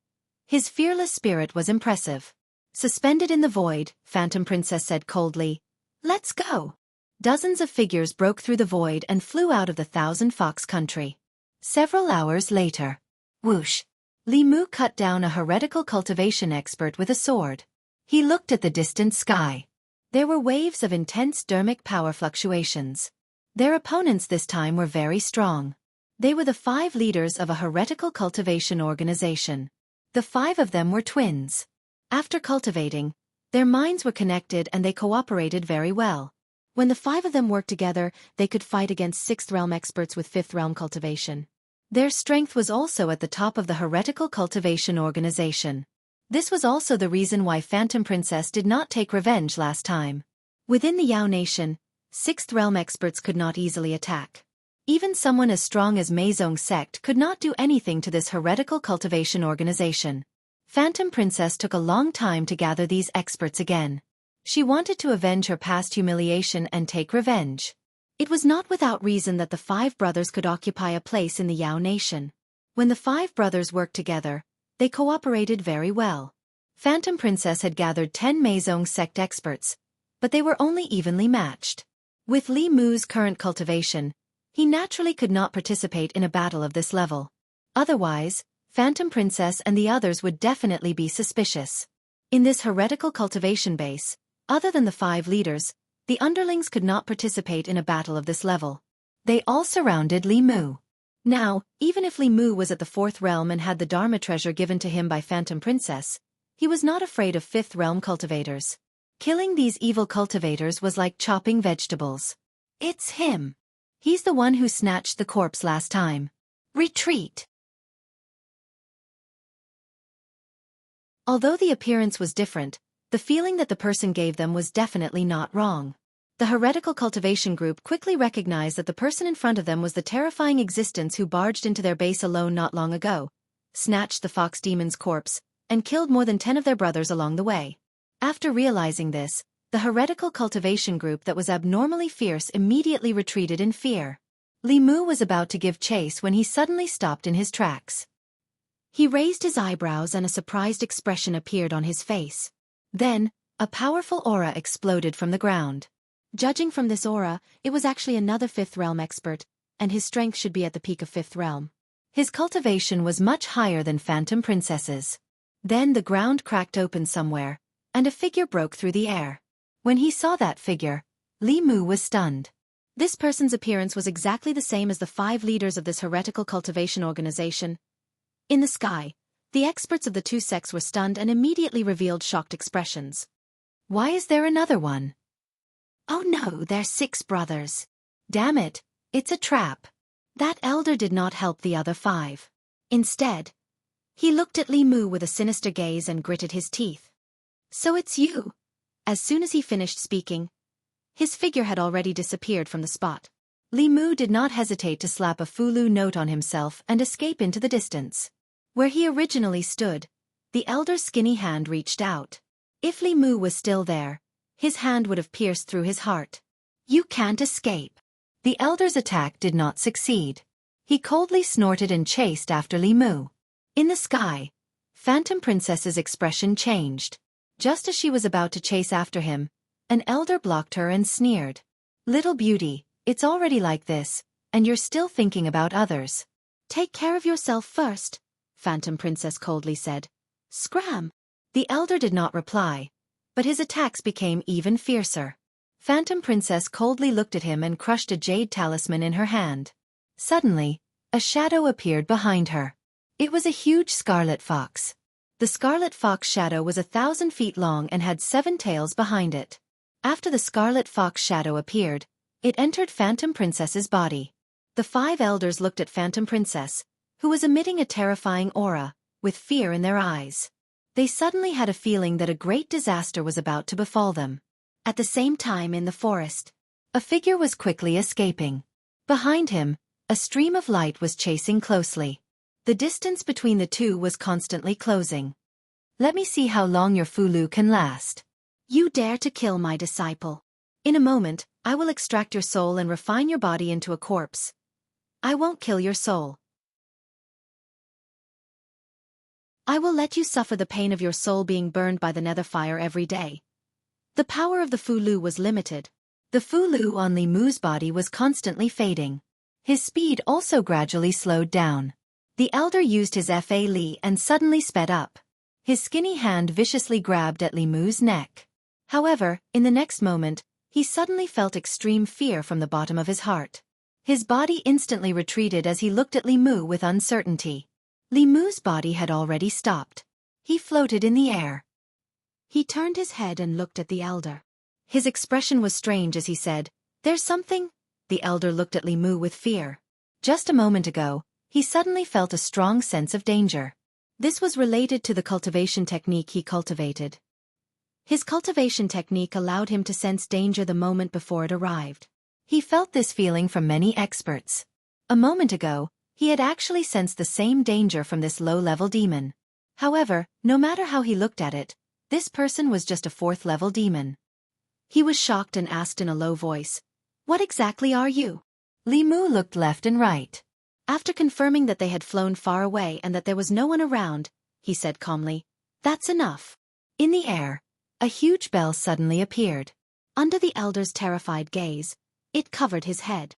his fearless spirit was impressive. Suspended in the void, Phantom Princess said coldly, "Let's go." Dozens of figures broke through the void and flew out of the Thousand Fox country. Several hours later, whoosh, Li Mu cut down a heretical cultivation expert with a sword. He looked at the distant sky. There were waves of intense dermic power fluctuations. Their opponents this time were very strong. They were the 5 leaders of a heretical cultivation organization. The 5 of them were twins. After cultivating, their minds were connected and they cooperated very well. When the 5 of them worked together, they could fight against 6th realm experts with 5th realm cultivation. Their strength was also at the top of the heretical cultivation organization. This was also the reason why Phantom Princess did not take revenge last time. Within the Yao nation, 6th realm experts could not easily attack. Even someone as strong as Meizong sect could not do anything to this heretical cultivation organization. Phantom Princess took a long time to gather these experts again. She wanted to avenge her past humiliation and take revenge. It was not without reason that the 5 brothers could occupy a place in the Yao nation. When the 5 brothers worked together, they cooperated very well. Phantom Princess had gathered 10 Meizong sect experts, but they were only evenly matched. With Li Mu's current cultivation, he naturally could not participate in a battle of this level. Otherwise, Phantom Princess and the others would definitely be suspicious. In this heretical cultivation base, other than the 5 leaders, the underlings could not participate in a battle of this level. They all surrounded Li Mu. Now, even if Li Mu was at the 4th realm and had the Dharma treasure given to him by Phantom Princess, he was not afraid of 5th realm cultivators. Killing these evil cultivators was like chopping vegetables. It's him. He's the one who snatched the corpse last time. Retreat. Although the appearance was different, the feeling that the person gave them was definitely not wrong. The heretical cultivation group quickly recognized that the person in front of them was the terrifying existence who barged into their base alone not long ago, snatched the fox demon's corpse, and killed more than 10 of their brothers along the way. After realizing this, the heretical cultivation group that was abnormally fierce immediately retreated in fear. Li Mu was about to give chase when he suddenly stopped in his tracks. He raised his eyebrows and a surprised expression appeared on his face. Then, a powerful aura exploded from the ground. Judging from this aura, it was actually another 5th realm expert, and his strength should be at the peak of 5th realm. His cultivation was much higher than Phantom Princess's. Then the ground cracked open somewhere, and a figure broke through the air. When he saw that figure, Li Mu was stunned. This person's appearance was exactly the same as the 5 leaders of this heretical cultivation organization. In the sky, the experts of the 2 sects were stunned and immediately revealed shocked expressions. Why is there another one? Oh no, there's 6 brothers. Damn it, it's a trap. That elder did not help the other 5. Instead, he looked at Li Mu with a sinister gaze and gritted his teeth. So it's you. As soon as he finished speaking, his figure had already disappeared from the spot. Li Mu did not hesitate to slap a Fulu note on himself and escape into the distance. Where he originally stood, the elder's skinny hand reached out. If Li Mu was still there, his hand would have pierced through his heart. You can't escape. The elder's attack did not succeed. He coldly snorted and chased after Li Mu. In the sky, Phantom Princess's expression changed. Just as she was about to chase after him, an elder blocked her and sneered. Little beauty, it's already like this, and you're still thinking about others. Take care of yourself first, Phantom Princess coldly said. Scram! The elder did not reply, but his attacks became even fiercer. Phantom Princess coldly looked at him and crushed a jade talisman in her hand. Suddenly, a shadow appeared behind her. It was a huge scarlet fox. The scarlet fox shadow was 1,000 feet long and had 7 tails behind it. After the scarlet fox shadow appeared, it entered Phantom Princess's body. The 5 elders looked at Phantom Princess, who was emitting a terrifying aura, with fear in their eyes. They suddenly had a feeling that a great disaster was about to befall them. At the same time in the forest, a figure was quickly escaping. Behind him, a stream of light was chasing closely. The distance between the two was constantly closing. Let me see how long your Fulu can last. You dare to kill my disciple. In a moment, I will extract your soul and refine your body into a corpse. I won't kill your soul. I will let you suffer the pain of your soul being burned by the nether fire every day. The power of the Fulu was limited. The Fulu on Li Mu's body was constantly fading. His speed also gradually slowed down. The elder used his Fa Li and suddenly sped up. His skinny hand viciously grabbed at Li Mu's neck. However, in the next moment, he suddenly felt extreme fear from the bottom of his heart. His body instantly retreated as he looked at Li Mu with uncertainty. Li Mu's body had already stopped. He floated in the air. He turned his head and looked at the elder. His expression was strange as he said, "There's something?" The elder looked at Li Mu with fear. Just a moment ago, he suddenly felt a strong sense of danger. This was related to the cultivation technique he cultivated. His cultivation technique allowed him to sense danger the moment before it arrived. He felt this feeling from many experts. A moment ago, he had actually sensed the same danger from this low-level demon. However, no matter how he looked at it, this person was just a 4th-level demon. He was shocked and asked in a low voice, "What exactly are you?" Li Mu looked left and right. After confirming that they had flown far away and that there was no one around, he said calmly, "That's enough." In the air, a huge bell suddenly appeared. Under the elder's terrified gaze, it covered his head.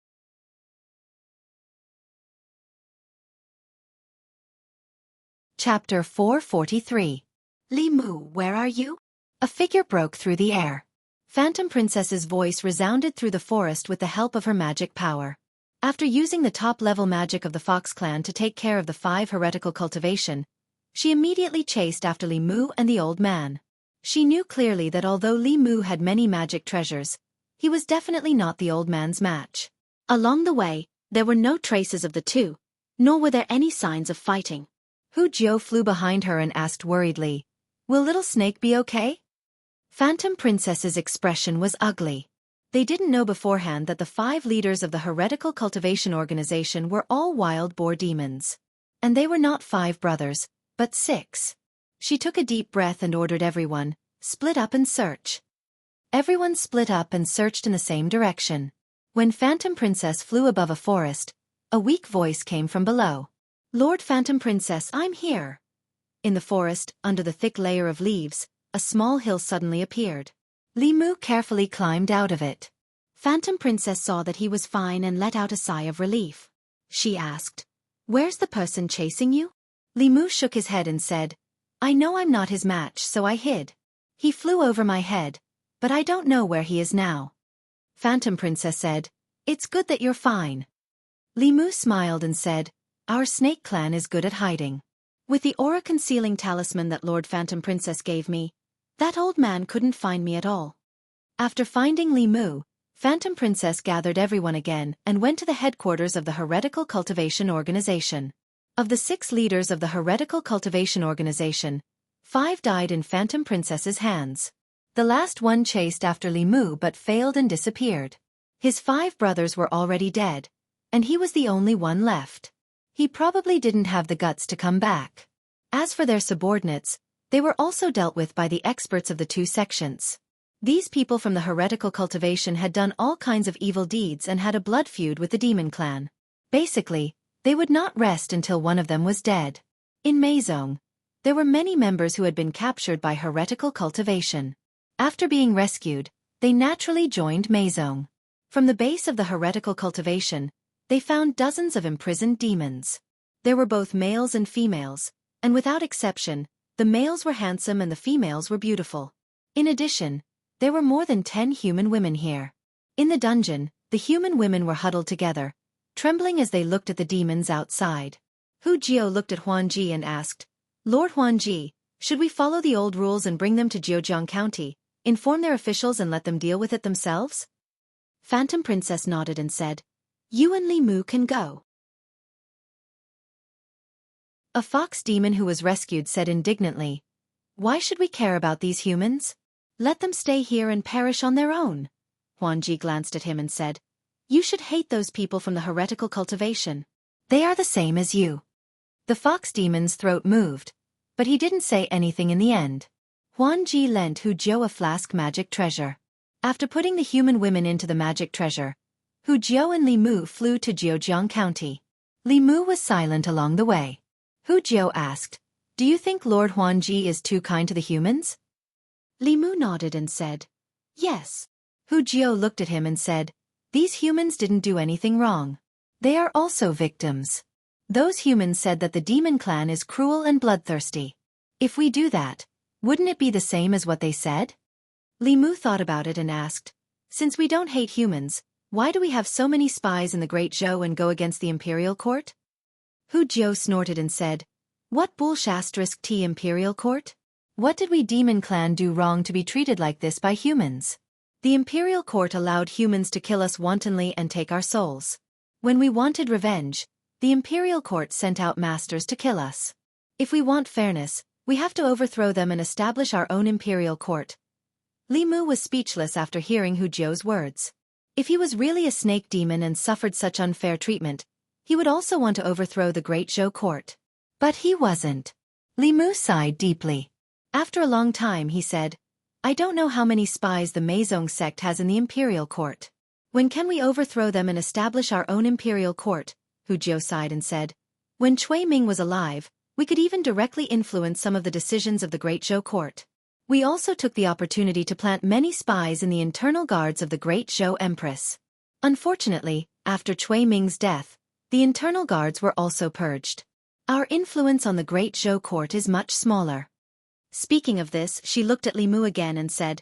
Chapter 443. Li Mu, where are you? A figure broke through the air. Phantom Princess's voice resounded through the forest with the help of her magic power. After using the top-level magic of the Fox clan to take care of the 5 heretical cultivation, she immediately chased after Li Mu and the old man. She knew clearly that although Li Mu had many magic treasures, he was definitely not the old man's match. Along the way, there were no traces of the two, nor were there any signs of fighting. Hu Jiao flew behind her and asked worriedly, "Will Little Snake be okay?" Phantom Princess's expression was ugly. They didn't know beforehand that the 5 leaders of the heretical cultivation organization were all wild boar demons. And they were not 5 brothers, but 6. She took a deep breath and ordered everyone, "Split up and search." Everyone split up and searched in the same direction. When Phantom Princess flew above a forest, a weak voice came from below. "Lord Phantom Princess, I'm here." In the forest, under the thick layer of leaves, a small hill suddenly appeared. Li Mu carefully climbed out of it. Phantom Princess saw that he was fine and let out a sigh of relief. She asked, "Where's the person chasing you?" Li Mu shook his head and said, "I know I'm not his match, so I hid. He flew over my head, but I don't know where he is now." Phantom Princess said, "It's good that you're fine." Li Mu smiled and said, "Our snake clan is good at hiding. With the aura concealing talisman that Lord Phantom Princess gave me, that old man couldn't find me at all." After finding Li Mu, Phantom Princess gathered everyone again and went to the headquarters of the Heretical Cultivation Organization. Of the 6 leaders of the Heretical Cultivation Organization, 5 died in Phantom Princess's hands. The last one chased after Li Mu but failed and disappeared. His 5 brothers were already dead, and he was the only one left. He probably didn't have the guts to come back. As for their subordinates, they were also dealt with by the experts of the 2 sections. These people from the heretical cultivation had done all kinds of evil deeds and had a blood feud with the demon clan. Basically, they would not rest until one of them was dead. In Meizong, there were many members who had been captured by heretical cultivation. After being rescued, they naturally joined Meizong. From the base of the heretical cultivation, they found dozens of imprisoned demons. There were both males and females, and without exception, the males were handsome and the females were beautiful. In addition, there were more than 10 human women here. In the dungeon, the human women were huddled together, trembling as they looked at the demons outside. Hu Jiao looked at Huan Ji and asked, "Lord Huan Ji, should we follow the old rules and bring them to Jianghu County, inform their officials and let them deal with it themselves?" Phantom Princess nodded and said, "You and Li Mu can go." A fox demon who was rescued said indignantly, "Why should we care about these humans? Let them stay here and perish on their own." Huan Ji glanced at him and said, "You should hate those people from the heretical cultivation. They are the same as you." The fox demon's throat moved, but he didn't say anything in the end. Huan Ji lent Hu Jiao a flask magic treasure. After putting the human women into the magic treasure, Hu Jiao and Li Mu flew to Jianghu County. Li Mu was silent along the way. Hu Jiao asked, "Do you think Lord Huan Ji is too kind to the humans?" Li Mu nodded and said, "Yes." Hu Jiao looked at him and said, "These humans didn't do anything wrong. They are also victims. Those humans said that the demon clan is cruel and bloodthirsty. If we do that, wouldn't it be the same as what they said?" Li Mu thought about it and asked, "Since we don't hate humans, why do we have so many spies in the Great Zhou and go against the imperial court?" Hu Jiao snorted and said, "What bullshit imperial court? What did we demon clan do wrong to be treated like this by humans? The imperial court allowed humans to kill us wantonly and take our souls. When we wanted revenge, the imperial court sent out masters to kill us. If we want fairness, we have to overthrow them and establish our own imperial court. Li Mu was speechless after hearing Hu Jiu's words. If he was really a snake demon and suffered such unfair treatment, he would also want to overthrow the great Zhou court. But he wasn't. Li Mu sighed deeply. After a long time he said, I don't know how many spies the Meizong sect has in the imperial court. When can we overthrow them and establish our own imperial court? Hu Jiu sighed and said, when Cui Ming was alive, we could even directly influence some of the decisions of the great Zhou court. We also took the opportunity to plant many spies in the internal guards of the great Zhou empress. Unfortunately, after Cui Ming's death, the internal guards were also purged. Our influence on the great Zhou court is much smaller. Speaking of this, she looked at Li Mu again and said,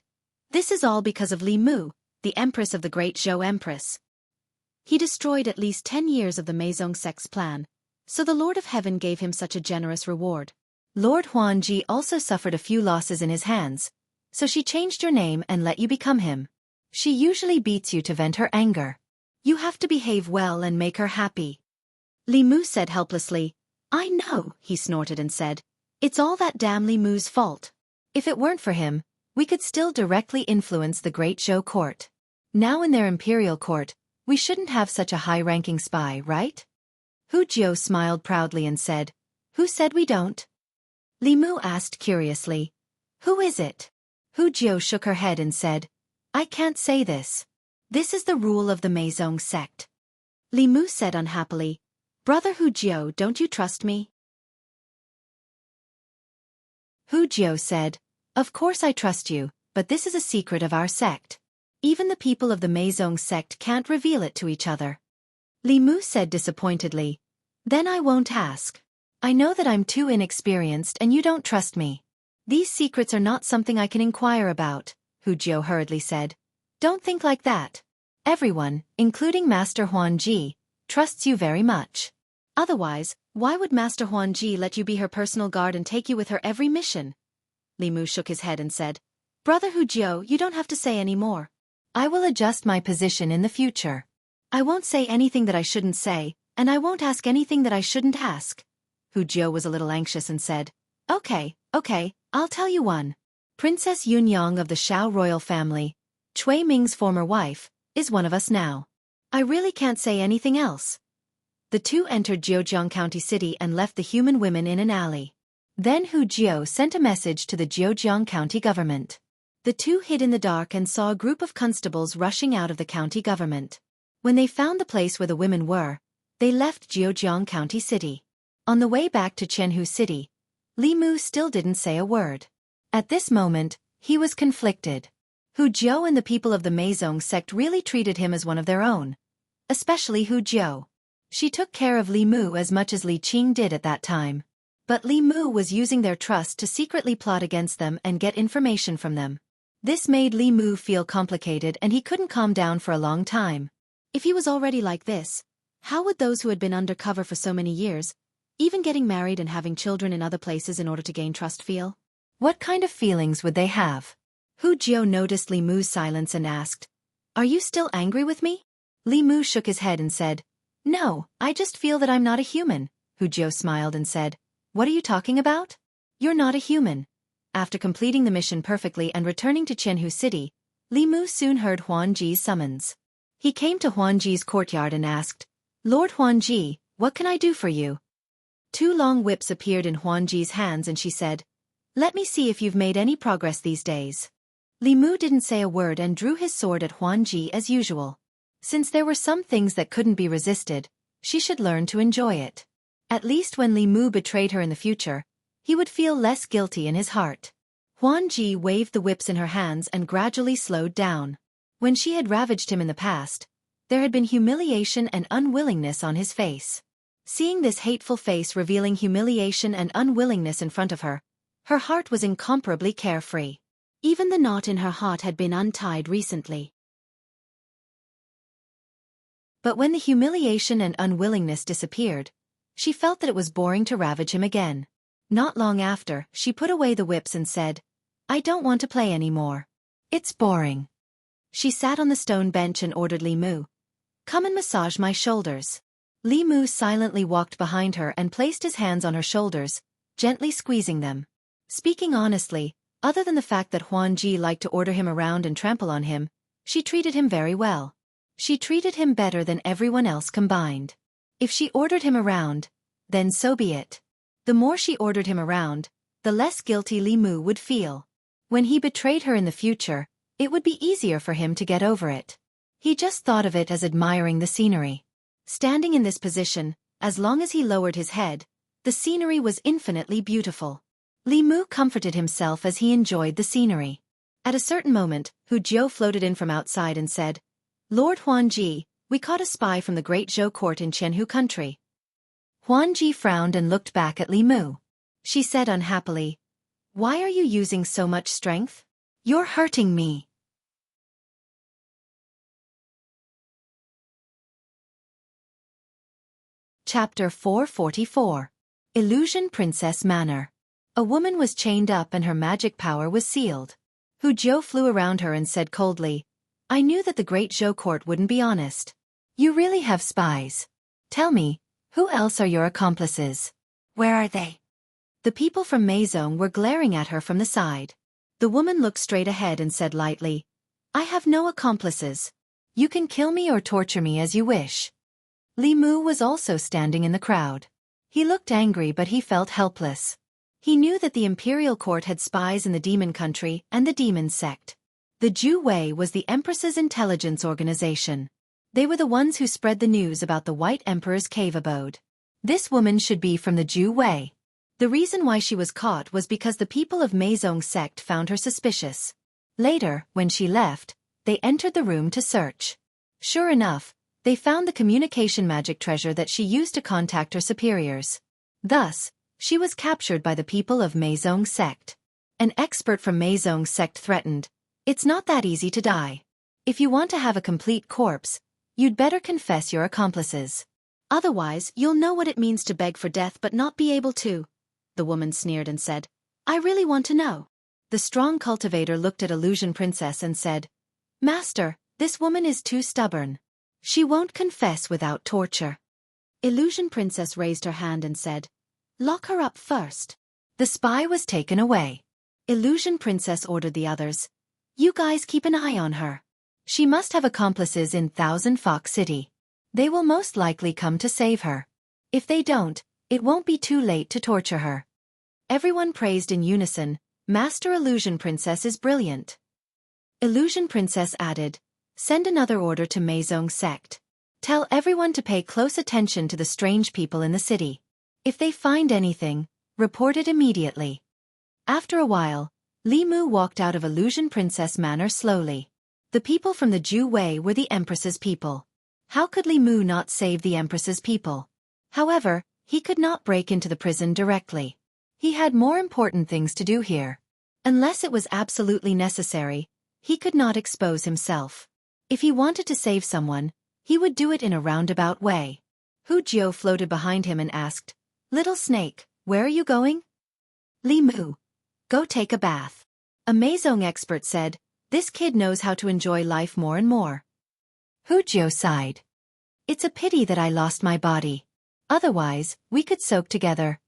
this is all because of Li Mu, the empress of the great Zhou empress. He destroyed at least 10 years of the Meizong sect's plan, so the Lord of Heaven gave him such a generous reward. Lord Huanji also suffered a few losses in his hands, so she changed your name and let you become him. She usually beats you to vent her anger. You have to behave well and make her happy. Li Mu said helplessly, I know, he snorted and said, it's all that damn Li Mu's fault. If it weren't for him, we could still directly influence the great Zhou court. Now in their imperial court, we shouldn't have such a high-ranking spy, right? Hu Jiu smiled proudly and said, who said we don't? Li Mu asked curiously, who is it? Hu Jiu shook her head and said, I can't say this. This is the rule of the Meizong sect. Li Mu said unhappily, Brother Hu Jiu, don't you trust me? Hu Jiu said, of course I trust you, but this is a secret of our sect. Even the people of the Meizong sect can't reveal it to each other. Li Mu said disappointedly, then I won't ask. I know that I'm too inexperienced and you don't trust me. These secrets are not something I can inquire about, Hu Jiu hurriedly said. Don't think like that. Everyone, including Master Huanji, trusts you very much. Otherwise, why would Master Huanji let you be her personal guard and take you with her every mission? Li Mu shook his head and said, Brother Hu Jiu, you don't have to say any more. I will adjust my position in the future. I won't say anything that I shouldn't say, and I won't ask anything that I shouldn't ask. Hu Jiu was a little anxious and said, Okay, I'll tell you one. Princess Yunyang of the Shao royal family, Cui Ming's former wife, is one of us now. I really can't say anything else. The two entered Jiujiang County City and left the human women in an alley. Then Hu Jiu sent a message to the Jiujiang County government. The two hid in the dark and saw a group of constables rushing out of the county government. When they found the place where the women were, they left Jiujiang County City. On the way back to Jianghu City, Li Mu still didn't say a word. At this moment, he was conflicted. Hu Jiu and the people of the Meizong sect really treated him as one of their own. Especially Hu Jiu. She took care of Li Mu as much as Li Qing did at that time. But Li Mu was using their trust to secretly plot against them and get information from them. This made Li Mu feel complicated and he couldn't calm down for a long time. If he was already like this, how would those who had been undercover for so many years, even getting married and having children in other places in order to gain trust, feel? What kind of feelings would they have? Hu Jiu noticed Li Mu's silence and asked, Are you still angry with me? Li Mu shook his head and said, No, I just feel that I'm not a human. Hu Jiu smiled and said, What are you talking about? You're not a human. After completing the mission perfectly and returning to Jianghu City, Li Mu soon heard Huanji's summons. He came to Huanji's courtyard and asked, Lord Huanji, what can I do for you? 2 long whips appeared in Huanji's hands and she said, Let me see if you've made any progress these days. Li Mu didn't say a word and drew his sword at Huanji as usual. Since there were some things that couldn't be resisted, she should learn to enjoy it. At least when Li Mu betrayed her in the future, he would feel less guilty in his heart. Huanji waved the whips in her hands and gradually slowed down. When she had ravaged him in the past, there had been humiliation and unwillingness on his face. Seeing this hateful face revealing humiliation and unwillingness in front of her, her heart was incomparably carefree. Even the knot in her heart had been untied recently. But when the humiliation and unwillingness disappeared, she felt that it was boring to ravage him again. Not long after, she put away the whips and said, I don't want to play anymore. It's boring. She sat on the stone bench and ordered Li Mu, Come and massage my shoulders. Li Mu silently walked behind her and placed his hands on her shoulders, gently squeezing them. Speaking honestly, other than the fact that Huan Ji liked to order him around and trample on him, she treated him very well. She treated him better than everyone else combined. If she ordered him around, then so be it. The more she ordered him around, the less guilty Li Mu would feel. When he betrayed her in the future, it would be easier for him to get over it. He just thought of it as admiring the scenery. Standing in this position, as long as he lowered his head, the scenery was infinitely beautiful. Li Mu comforted himself as he enjoyed the scenery. At a certain moment, Hu Jiu floated in from outside and said, "Lord Huan Ji, we caught a spy from the great Zhou court in Jianghu country." Huan Ji frowned and looked back at Li Mu. She said unhappily, "Why are you using so much strength? You're hurting me." Chapter 444. Illusion Princess Manor. A woman was chained up and her magic power was sealed. Hu Jiu flew around her and said coldly, "I knew that the great Zhou court wouldn't be honest. You really have spies. Tell me, who else are your accomplices? Where are they?" The people from Meizong were glaring at her from the side. The woman looked straight ahead and said lightly, "I have no accomplices. You can kill me or torture me as you wish." Li Mu was also standing in the crowd. He looked angry but he felt helpless. He knew that the imperial court had spies in the demon country and the demon sect. The Zhu Wei was the Empress's intelligence organization. They were the ones who spread the news about the White Emperor's cave abode. This woman should be from the Zhu Wei. The reason why she was caught was because the people of Meizong sect found her suspicious. Later, when she left, they entered the room to search. Sure enough, they found the communication magic treasure that she used to contact her superiors. Thus, she was captured by the people of Meizong sect. An expert from Meizong sect threatened, "It's not that easy to die. If you want to have a complete corpse, you'd better confess your accomplices. Otherwise, you'll know what it means to beg for death but not be able to." The woman sneered and said, "I really want to know." The strong cultivator looked at Illusion Princess and said, "Master, this woman is too stubborn. She won't confess without torture." Illusion Princess raised her hand and said, "Lock her up first." The spy was taken away. Illusion Princess ordered the others, "You guys keep an eye on her. She must have accomplices in Thousand Fox City. They will most likely come to save her. If they don't, it won't be too late to torture her." Everyone praised in unison, "Master Illusion Princess is brilliant." Illusion Princess added, "Send another order to Meizong sect. Tell everyone to pay close attention to the strange people in the city. If they find anything, report it immediately." After a while, Li Mu walked out of Illusion Princess Manor slowly. The people from the Zhu Wei were the Empress's people. How could Li Mu not save the Empress's people? However, he could not break into the prison directly. He had more important things to do here. Unless it was absolutely necessary, he could not expose himself. If he wanted to save someone, he would do it in a roundabout way. Hu Jiu floated behind him and asked, "Little snake, where are you going?" "Li Mu, go take a bath." A Meizong expert said, "This kid knows how to enjoy life more and more." Hu Jiu sighed. "It's a pity that I lost my body. Otherwise, we could soak together."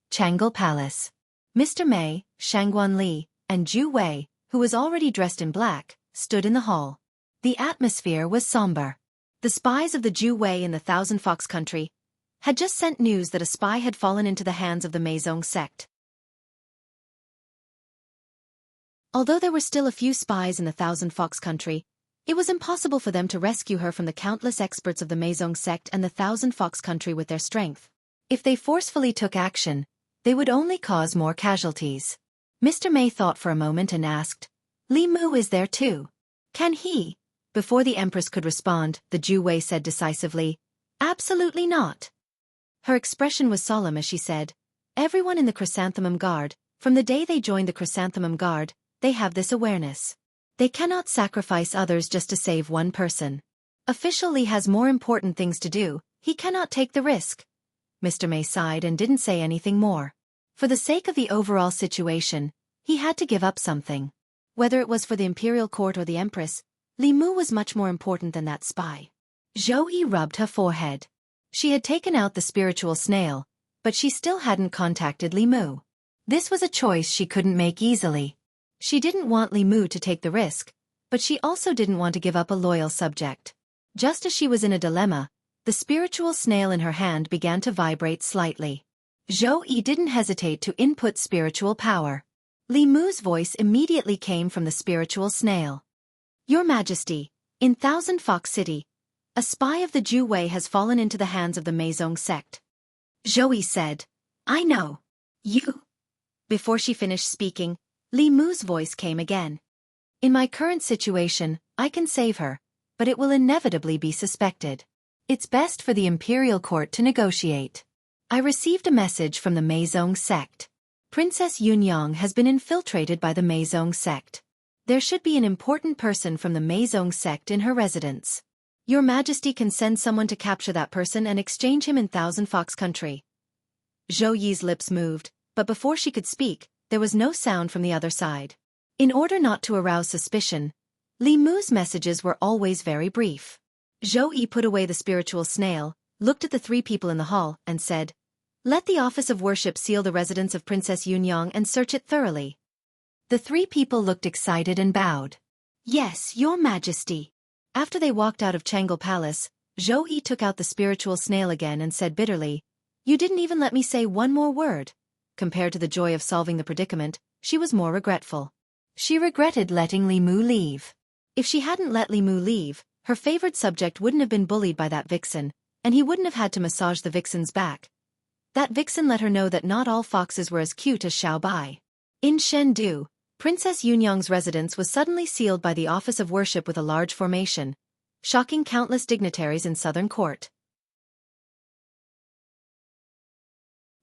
Changle Palace. Mr. Mei, Shangguan Li, and Zhu Wei, who was already dressed in black, stood in the hall. The atmosphere was somber. The spies of the Zhu Wei in the Thousand Fox country had just sent news that a spy had fallen into the hands of the Meizong sect. Although there were still a few spies in the Thousand Fox country, it was impossible for them to rescue her from the countless experts of the Meizong sect and the Thousand Fox country with their strength. If they forcefully took action, they would only cause more casualties. Mr. Mei thought for a moment and asked, "Li Mu is there too. Can he?" Before the Empress could respond, the Zhu Wei said decisively, "Absolutely not." Her expression was solemn as she said, "Everyone in the Chrysanthemum Guard, from the day they joined the Chrysanthemum Guard, they have this awareness. They cannot sacrifice others just to save one person. Official Li has more important things to do, he cannot take the risk." Mr. Mei sighed and didn't say anything more. For the sake of the overall situation, he had to give up something. Whether it was for the imperial court or the Empress, Li Mu was much more important than that spy. Zhou Yi rubbed her forehead. She had taken out the spiritual snail, but she still hadn't contacted Li Mu. This was a choice she couldn't make easily. She didn't want Li Mu to take the risk, but she also didn't want to give up a loyal subject. Just as she was in a dilemma, the spiritual snail in her hand began to vibrate slightly. Zhou Yi didn't hesitate to input spiritual power. Li Mu's voice immediately came from the spiritual snail. Your Majesty, in Thousand Fox City, a spy of the Ju Wei has fallen into the hands of the Meizong sect. Zhou Yi said, I know. You. Before she finished speaking, Li Mu's voice came again. In my current situation, I can save her, but it will inevitably be suspected. It's best for the imperial court to negotiate. I received a message from the Meizong sect. Princess Yunyang has been infiltrated by the Meizong sect. There should be an important person from the Meizong sect in her residence. Your Majesty can send someone to capture that person and exchange him in Thousand Fox Country. Zhou Yi's lips moved, but before she could speak, there was no sound from the other side. In order not to arouse suspicion, Li Mu's messages were always very brief. Zhou Yi put away the spiritual snail, looked at the three people in the hall, and said, Let the office of worship seal the residence of Princess Yunyang and search it thoroughly. The three people looked excited and bowed. Yes, Your Majesty. After they walked out of Changle Palace, Zhou Yi took out the spiritual snail again and said bitterly, You didn't even let me say one more word. Compared to the joy of solving the predicament, she was more regretful. She regretted letting Li Mu leave. If she hadn't let Li Mu leave, her favored subject wouldn't have been bullied by that vixen, and he wouldn't have had to massage the vixen's back. That vixen let her know that not all foxes were as cute as Xiao Bai. In Chengdu, Princess Yunyang's residence was suddenly sealed by the office of worship with a large formation, shocking countless dignitaries in southern court.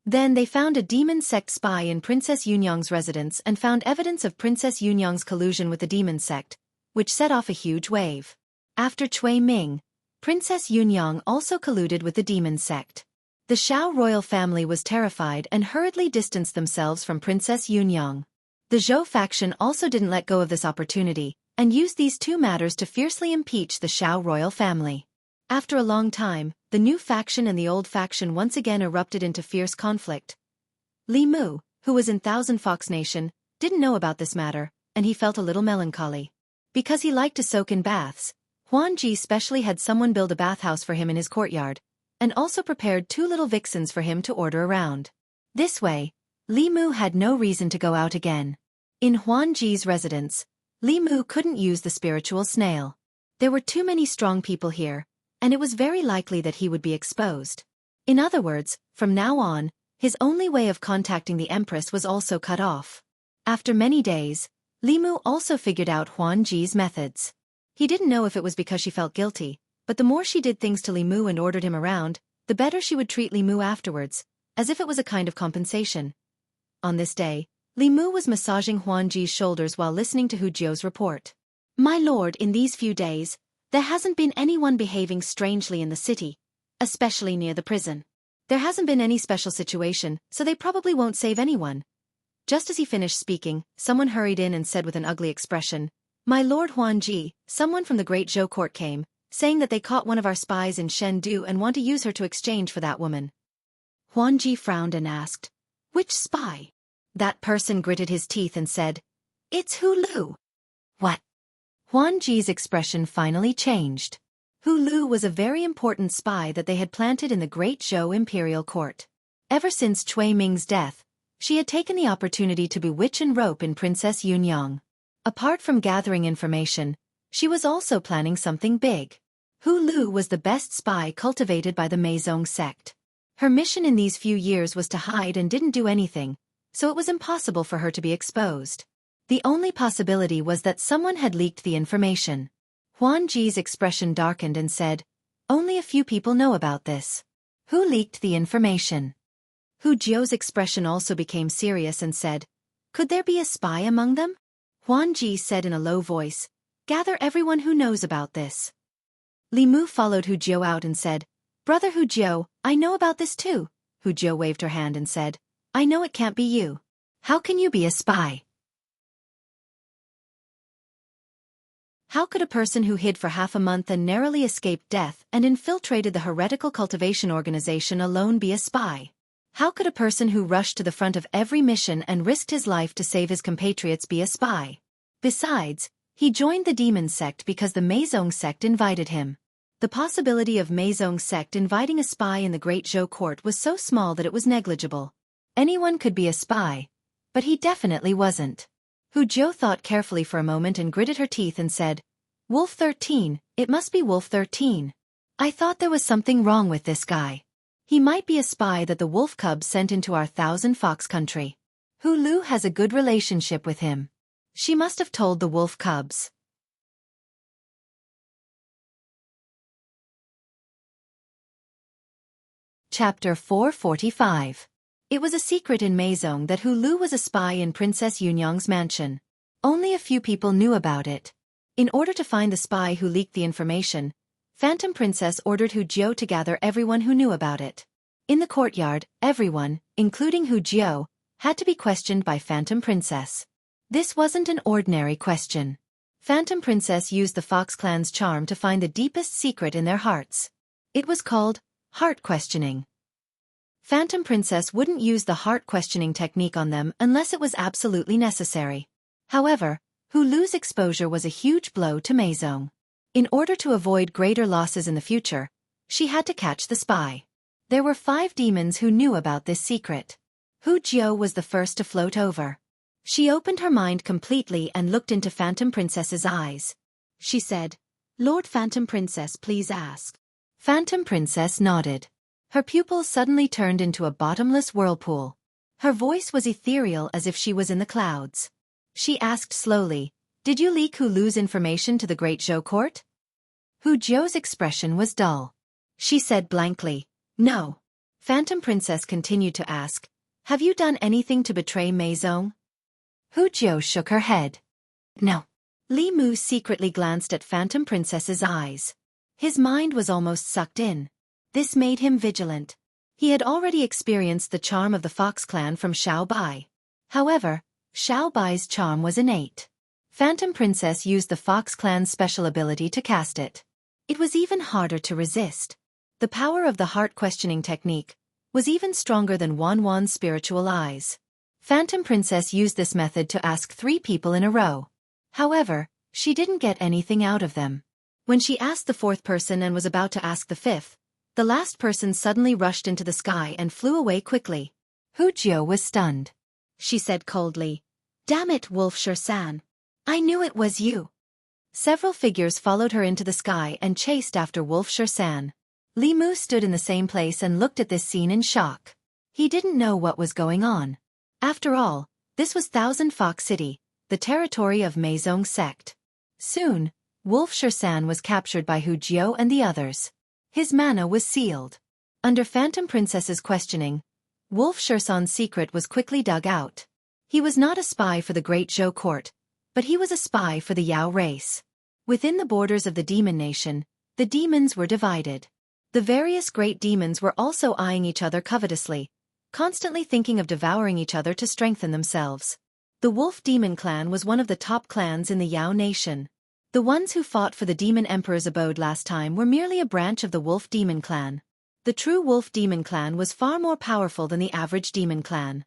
Then they found a demon sect spy in Princess Yunyang's residence and found evidence of Princess Yunyang's collusion with the demon sect, which set off a huge wave. After Cui Ming, Princess Yunyang also colluded with the demon sect. The Xiao royal family was terrified and hurriedly distanced themselves from Princess Yunyang. The Zhou faction also didn't let go of this opportunity, and used these two matters to fiercely impeach the Xiao royal family. After a long time, the new faction and the old faction once again erupted into fierce conflict. Li Mu, who was in Thousand Fox Nation, didn't know about this matter, and he felt a little melancholy. Because he liked to soak in baths, Huan Ji specially had someone build a bathhouse for him in his courtyard, and also prepared 2 little vixens for him to order around. This way, Li Mu had no reason to go out again. In Huan Ji's residence, Li Mu couldn't use the spiritual snail. There were too many strong people here, and it was very likely that he would be exposed. In other words, from now on, his only way of contacting the Empress was also cut off. After many days, Li Mu also figured out Huan Ji's methods. He didn't know if it was because she felt guilty, but the more she did things to Li Mu and ordered him around, the better she would treat Li Mu afterwards, as if it was a kind of compensation. On this day, Li Mu was massaging Huan Ji's shoulders while listening to Hu Jiu's report. My lord, in these few days, there hasn't been anyone behaving strangely in the city, especially near the prison. There hasn't been any special situation, so they probably won't save anyone. Just as he finished speaking, someone hurried in and said with an ugly expression, My lord Huan Ji, someone from the great Zhou court came, saying that they caught one of our spies in Chengdu and want to use her to exchange for that woman. Huan Ji frowned and asked, Which spy? That person gritted his teeth and said, It's Hu Lu. What? Huan Ji's expression finally changed. Hu Lu was a very important spy that they had planted in the great Zhou imperial court. Ever since Cui Ming's death, she had taken the opportunity to bewitch and rope in Princess Yunyang. Apart from gathering information, she was also planning something big. Hu Lu was the best spy cultivated by the Meizong sect. Her mission in these few years was to hide and didn't do anything, so it was impossible for her to be exposed. The only possibility was that someone had leaked the information. Huan Ji's expression darkened and said, Only a few people know about this. Who leaked the information? Hu Jiu's expression also became serious and said, Could there be a spy among them? Huan Ji said in a low voice, Gather everyone who knows about this. Li Mu followed Hu Jiu out and said, Brother Hu Jiu, I know about this too. Hu Jiu waved her hand and said, I know it can't be you. How can you be a spy? How could a person who hid for half a month and narrowly escaped death and infiltrated the heretical cultivation organization alone be a spy? How could a person who rushed to the front of every mission and risked his life to save his compatriots be a spy? Besides, he joined the demon sect because the Meizong sect invited him. The possibility of Meizong sect inviting a spy in the Great Zhou court was so small that it was negligible. Anyone could be a spy, but he definitely wasn't. Hu Jiu thought carefully for a moment and gritted her teeth and said, "Wolf 13, it must be Wolf 13. I thought there was something wrong with this guy. He might be a spy that the wolf cub sent into our Thousand Fox country. Hu Lu has a good relationship with him. She must have told the wolf cubs." Chapter 445. It was a secret in Meizong that Hu Lu was a spy in Princess Yunyang's mansion. Only a few people knew about it. In order to find the spy who leaked the information, Phantom Princess ordered Hu Jiu to gather everyone who knew about it. In the courtyard, everyone, including Hu Jiu, had to be questioned by Phantom Princess. This wasn't an ordinary question. Phantom Princess used the Fox clan's charm to find the deepest secret in their hearts. It was called heart questioning. Phantom Princess wouldn't use the heart questioning technique on them unless it was absolutely necessary. However, Hu Lu's exposure was a huge blow to Meizong. In order to avoid greater losses in the future, she had to catch the spy. There were 5 demons who knew about this secret. Hu Jiu was the first to float over. She opened her mind completely and looked into Phantom Princess's eyes. She said, "Lord Phantom Princess, please ask." Phantom Princess nodded. Her pupils suddenly turned into a bottomless whirlpool. Her voice was ethereal as if she was in the clouds. She asked slowly, "Did you leak Hu Lu's information to the Great Zhou court?" Hu Jiu's expression was dull. She said blankly, "No." Phantom Princess continued to ask, "Have you done anything to betray Meizong?" Hu Jiu shook her head. "No." Li Mu secretly glanced at Phantom Princess's eyes. His mind was almost sucked in. This made him vigilant. He had already experienced the charm of the Fox clan from Xiao Bai. However, Xiao Bai's charm was innate. Phantom Princess used the Fox clan's special ability to cast it. It was even harder to resist. The power of the heart-questioning technique was even stronger than Wan Wan's spiritual eyes. Phantom Princess used this method to ask 3 people in a row. However, she didn't get anything out of them. When she asked the 4th person and was about to ask the 5th, the last person suddenly rushed into the sky and flew away quickly. Hu Jiu was stunned. She said coldly, "Damn it, Wolf-Sher-San. I knew it was you." Several figures followed her into the sky and chased after Wolf-Sher-San. Li Mu stood in the same place and looked at this scene in shock. He didn't know what was going on. After all, this was Thousand Fox City, the territory of Meizong sect. Soon, Wolf-Sher-San was captured by Hu Jiu and the others. His mana was sealed. Under Phantom Princess's questioning, Wolf-Sher-San's secret was quickly dug out. He was not a spy for the Great Zhou court, but he was a spy for the Yao race. Within the borders of the demon nation, the demons were divided. The various great demons were also eyeing each other covetously, constantly thinking of devouring each other to strengthen themselves. The Wolf Demon clan was one of the top clans in the Yao nation. The ones who fought for the Demon Emperor's abode last time were merely a branch of the Wolf Demon clan. The true Wolf Demon clan was far more powerful than the average demon clan.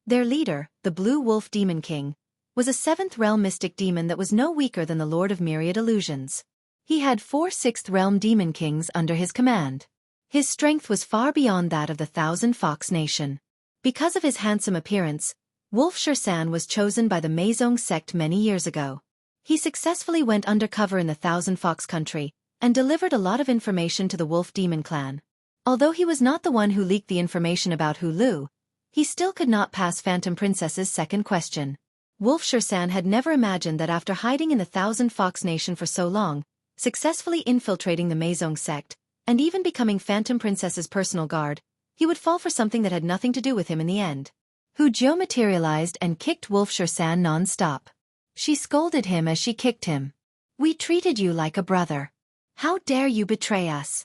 Their leader, the Blue Wolf Demon King, was a 7th realm mystic demon that was no weaker than the Lord of Myriad Illusions. He had 4 6th realm demon kings under his command. His strength was far beyond that of the Thousand Fox nation. Because of his handsome appearance, Wolf-Sher-San was chosen by the Meizong sect many years ago. He successfully went undercover in the Thousand Fox country and delivered a lot of information to the Wolf Demon clan. Although he was not the one who leaked the information about Hu Lu, he still could not pass Phantom Princess's second question. Wolf-Sher-San had never imagined that after hiding in the Thousand Fox nation for so long, successfully infiltrating the Meizong sect, and even becoming Phantom Princess's personal guard, he would fall for something that had nothing to do with him in the end. Hu Jiu materialized and kicked Wolf-Sher-San non-stop. She scolded him as she kicked him. "We treated you like a brother. How dare you betray us?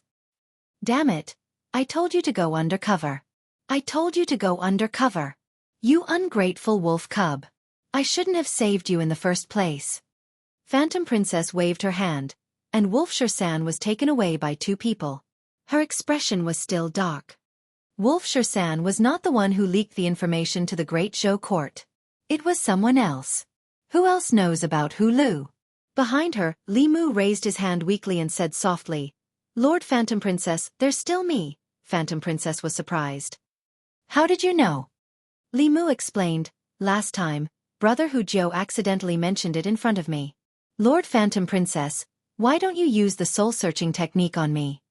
Damn it, I told you to go undercover. I told you to go undercover. You ungrateful wolf cub. I shouldn't have saved you in the first place." Phantom Princess waved her hand, and Wolf-Sher-San was taken away by 2 people. Her expression was still dark. Wolf-Sher-San was not the one who leaked the information to the Great Zhou court. It was someone else. Who else knows about Hu Lu? Behind her, Li Mu raised his hand weakly and said softly, "Lord Phantom Princess, there's still me." Phantom Princess was surprised. "How did you know?" Li Mu explained, "Last time, Brother Hu Jiu accidentally mentioned it in front of me. Lord Phantom Princess, why don't you use the soul-searching technique on me?"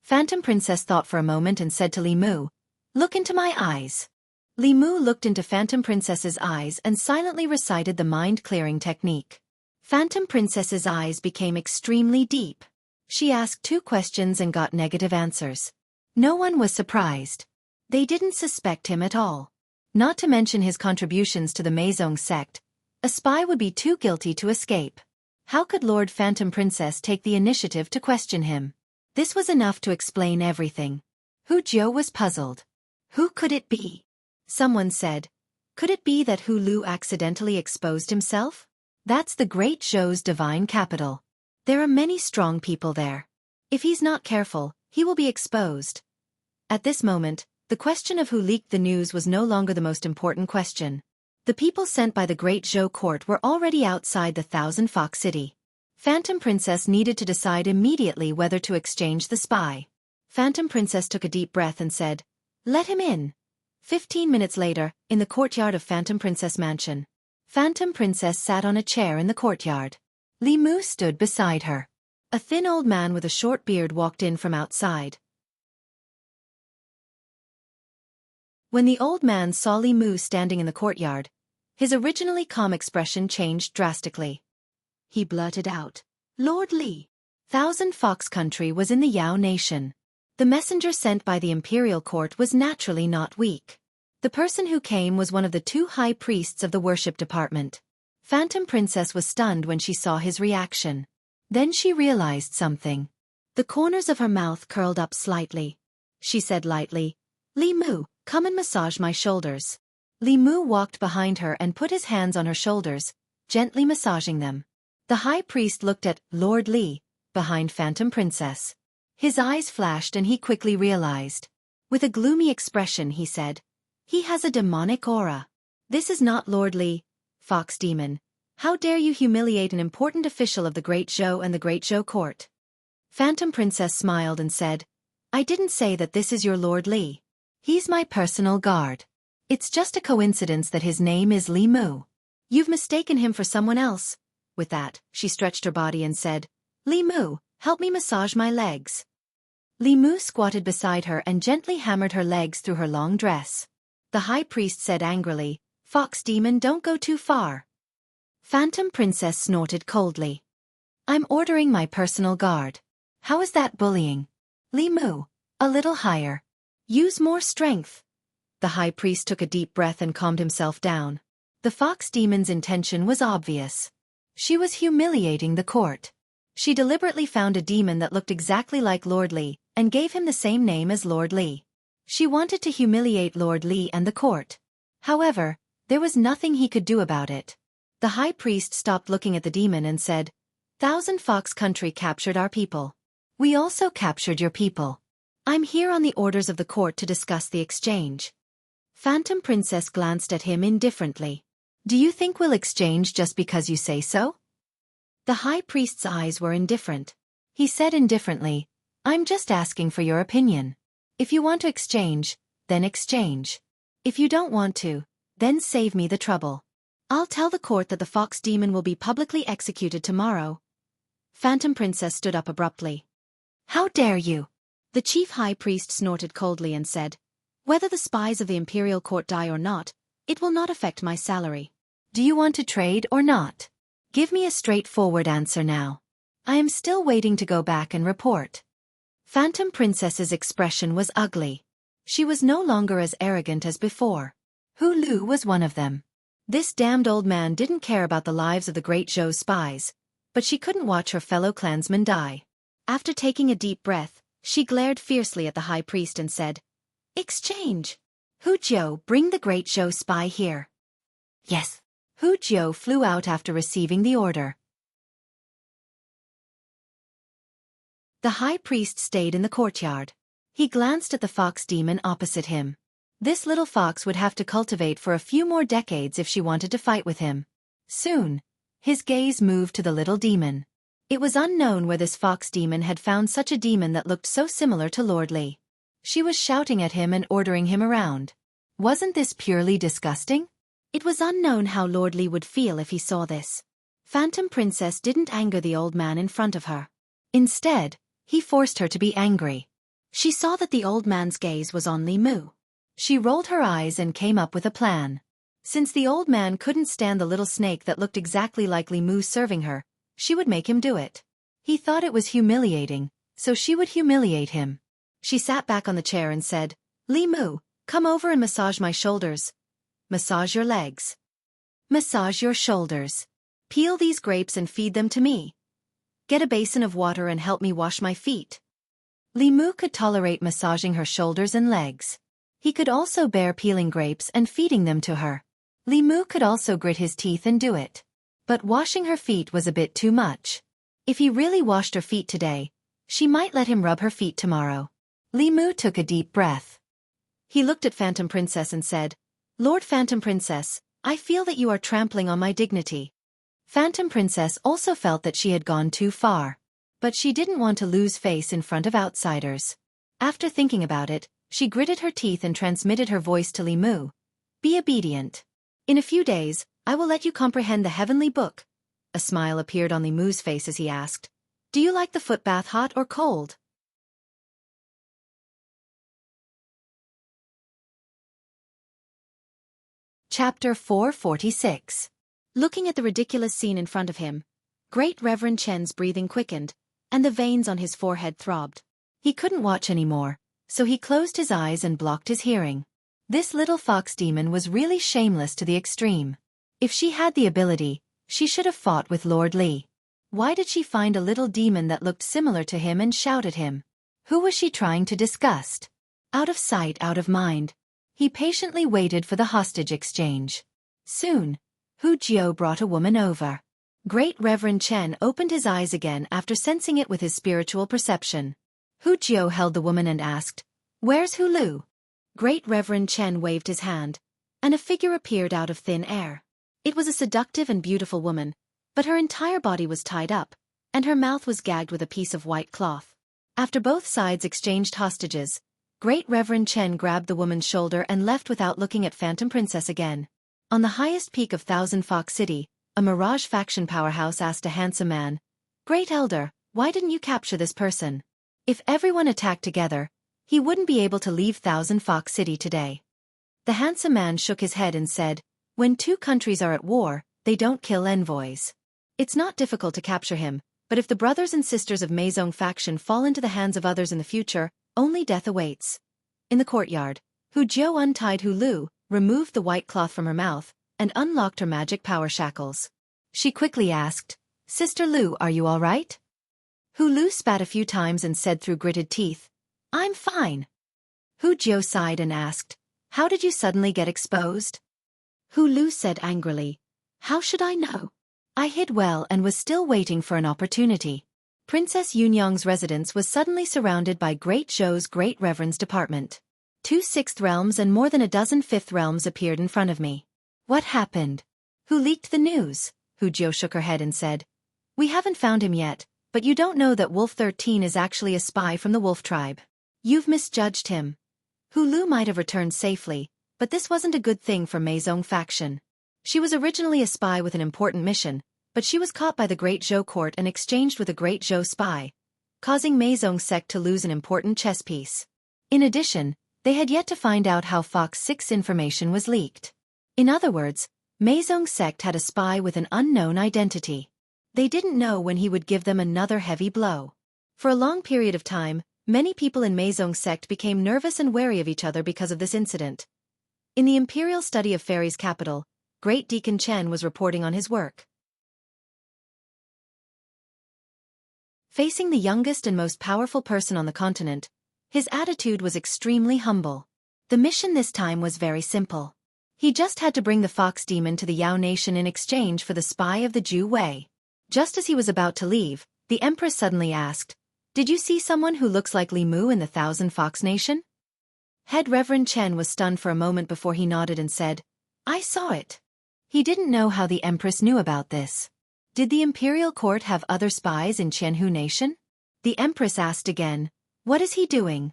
Phantom Princess thought for a moment and said to Li Mu, "Look into my eyes." Li Mu looked into Phantom Princess's eyes and silently recited the mind-clearing technique. Phantom Princess's eyes became extremely deep. She asked 2 questions and got negative answers. No one was surprised. They didn't suspect him at all. Not to mention his contributions to the Meizong sect, a spy would be too guilty to escape. How could Lord Phantom Princess take the initiative to question him? This was enough to explain everything. Hu Jiu was puzzled. Who could it be? Someone said, "Could it be that Hu Lu accidentally exposed himself? That's the Great Zhou's divine capital. There are many strong people there. If he's not careful, he will be exposed." At this moment, the question of who leaked the news was no longer the most important question. The people sent by the Great Zhou court were already outside the Thousand Fox City. Phantom Princess needed to decide immediately whether to exchange the spy. Phantom Princess took a deep breath and said, "Let him in." 15 minutes later, in the courtyard of Phantom Princess Mansion. Phantom Princess sat on a chair in the courtyard. Li Mu stood beside her. A thin old man with a short beard walked in from outside. When the old man saw Li Mu standing in the courtyard, his originally calm expression changed drastically. He blurted out, "Lord Li." Thousand Fox Country was in the Yao Nation. The messenger sent by the imperial court was naturally not weak. The person who came was one of the 2 high priests of the worship department. Phantom Princess was stunned when she saw his reaction. Then she realized something. The corners of her mouth curled up slightly. She said lightly, "Li Mu, come and massage my shoulders." Li Mu walked behind her and put his hands on her shoulders, gently massaging them. The high priest looked at Lord Li, behind Phantom Princess. His eyes flashed and he quickly realized. With a gloomy expression he said, "He has a demonic aura. This is not Lord Li, Fox Demon. How dare you humiliate an important official of the Great Zhou and the Great Zhou court?" Phantom Princess smiled and said, "I didn't say that this is your Lord Li. He's my personal guard. It's just a coincidence that his name is Li Mu. You've mistaken him for someone else." With that, she stretched her body and said, "Li Mu, help me massage my legs." Li Mu squatted beside her and gently hammered her legs through her long dress. The high priest said angrily, "Fox Demon, don't go too far." Phantom Princess snorted coldly. "I'm ordering my personal guard. How is that bullying? Li Mu, a little higher. Use more strength." The high priest took a deep breath and calmed himself down. The Fox Demon's intention was obvious. She was humiliating the court. She deliberately found a demon that looked exactly like Lord Li, and gave him the same name as Lord Li. She wanted to humiliate Lord Li and the court. However, there was nothing he could do about it. The high priest stopped looking at the demon and said, "Thousand Fox Country captured our people. We also captured your people. I'm here on the orders of the court to discuss the exchange." Phantom Princess glanced at him indifferently. "Do you think we'll exchange just because you say so?" The high priest's eyes were indifferent. He said indifferently, "I'm just asking for your opinion. If you want to exchange, then exchange. If you don't want to, then save me the trouble. I'll tell the court that the Fox Demon will be publicly executed tomorrow." Phantom Princess stood up abruptly. "How dare you?" The chief high priest snorted coldly and said, "Whether the spies of the imperial court die or not, it will not affect my salary. Do you want to trade or not? Give me a straightforward answer now. I am still waiting to go back and report." Phantom Princess's expression was ugly. She was no longer as arrogant as before. Hu Lu was one of them. This damned old man didn't care about the lives of the Great Zhou spies, but she couldn't watch her fellow clansmen die. After taking a deep breath, she glared fiercely at the high priest and said, "Exchange! Hu Jiu, bring the Great Zhou spy here." Yes. Hu Jiu flew out after receiving the order. The high priest stayed in the courtyard. He glanced at the fox demon opposite him. This little fox would have to cultivate for a few more decades if she wanted to fight with him. Soon, his gaze moved to the little demon. It was unknown where this fox demon had found such a demon that looked so similar to Lord Li. She was shouting at him and ordering him around. Wasn't this purely disgusting? It was unknown how Lord Li would feel if he saw this. Phantom Princess didn't anger the old man in front of her. Instead, he forced her to be angry. She saw that the old man's gaze was on Li Mu. She rolled her eyes and came up with a plan. Since the old man couldn't stand the little snake that looked exactly like Li Mu serving her, she would make him do it. He thought it was humiliating, so she would humiliate him. She sat back on the chair and said, Li Mu, come over and massage my shoulders. Massage your legs. Massage your shoulders. Peel these grapes and feed them to me. Get a basin of water and help me wash my feet. Li Mu could tolerate massaging her shoulders and legs. He could also bear peeling grapes and feeding them to her. Li Mu could also grit his teeth and do it. But washing her feet was a bit too much. If he really washed her feet today, she might let him rub her feet tomorrow. Li Mu took a deep breath. He looked at Phantom Princess and said, Lord Phantom Princess, I feel that you are trampling on my dignity. Phantom Princess also felt that she had gone too far. But she didn't want to lose face in front of outsiders. After thinking about it, she gritted her teeth and transmitted her voice to Li Mu. Be obedient. In a few days, I will let you comprehend the heavenly book. A smile appeared on Li Mu's face as he asked, Do you like the foot bath hot or cold? Chapter 446. Looking at the ridiculous scene in front of him, Great Reverend Chen's breathing quickened, and the veins on his forehead throbbed. He couldn't watch anymore, so he closed his eyes and blocked his hearing. This little fox demon was really shameless to the extreme. If she had the ability, she should have fought with Lord Li. Why did she find a little demon that looked similar to him and shout at him? Who was she trying to disgust? Out of sight, out of mind. He patiently waited for the hostage exchange. Soon, Hu Jiao brought a woman over. Great Reverend Chen opened his eyes again after sensing it with his spiritual perception. Hu Jiao held the woman and asked, Where's Hu Lu? Great Reverend Chen waved his hand, and a figure appeared out of thin air. It was a seductive and beautiful woman, but her entire body was tied up, and her mouth was gagged with a piece of white cloth. After both sides exchanged hostages, Great Reverend Chen grabbed the woman's shoulder and left without looking at Phantom Princess again. On the highest peak of Thousand Fox City, a Mirage faction powerhouse asked a handsome man, Great Elder, why didn't you capture this person? If everyone attacked together, he wouldn't be able to leave Thousand Fox City today. The handsome man shook his head and said, When two countries are at war, they don't kill envoys. It's not difficult to capture him, but if the brothers and sisters of Meizong faction fall into the hands of others in the future, only death awaits. In the courtyard, Hu Jiao untied Hu Lu, removed the white cloth from her mouth, and unlocked her magic power shackles. She quickly asked, Sister Lu, are you all right? Hu Lu spat a few times and said through gritted teeth, I'm fine. Hu Jiao sighed and asked, How did you suddenly get exposed? Hu Lu said angrily, How should I know? I hid well and was still waiting for an opportunity. Princess Yunyang's residence was suddenly surrounded by Great Zhou's Great Reverend's department. 2 sixth realms and more than a dozen fifth realms appeared in front of me. What happened? Who leaked the news? Hu Jiao shook her head and said, We haven't found him yet, but you don't know that Wolf 13 is actually a spy from the Wolf tribe. You've misjudged him. Hu Lu might have returned safely, but this wasn't a good thing for Meizong faction. She was originally a spy with an important mission, but she was caught by the Great Zhou court and exchanged with a Great Zhou spy, causing Meizong sect to lose an important chess piece. In addition, they had yet to find out how Fox 6 information was leaked. In other words, Meizong sect had a spy with an unknown identity. They didn't know when he would give them another heavy blow. For a long period of time, many people in Meizong sect became nervous and wary of each other because of this incident. In the Imperial Study of Fairies capital, Great Deacon Chen was reporting on his work. Facing the youngest and most powerful person on the continent, his attitude was extremely humble. The mission this time was very simple. He just had to bring the fox demon to the Yao nation in exchange for the spy of the Ju Wei. Just as he was about to leave, the Empress suddenly asked, Did you see someone who looks like Li Mu in the Thousand Fox Nation? Head Reverend Chen was stunned for a moment before he nodded and said, I saw it. He didn't know how the Empress knew about this. Did the imperial court have other spies in Jianghu Nation? The Empress asked again, what is he doing?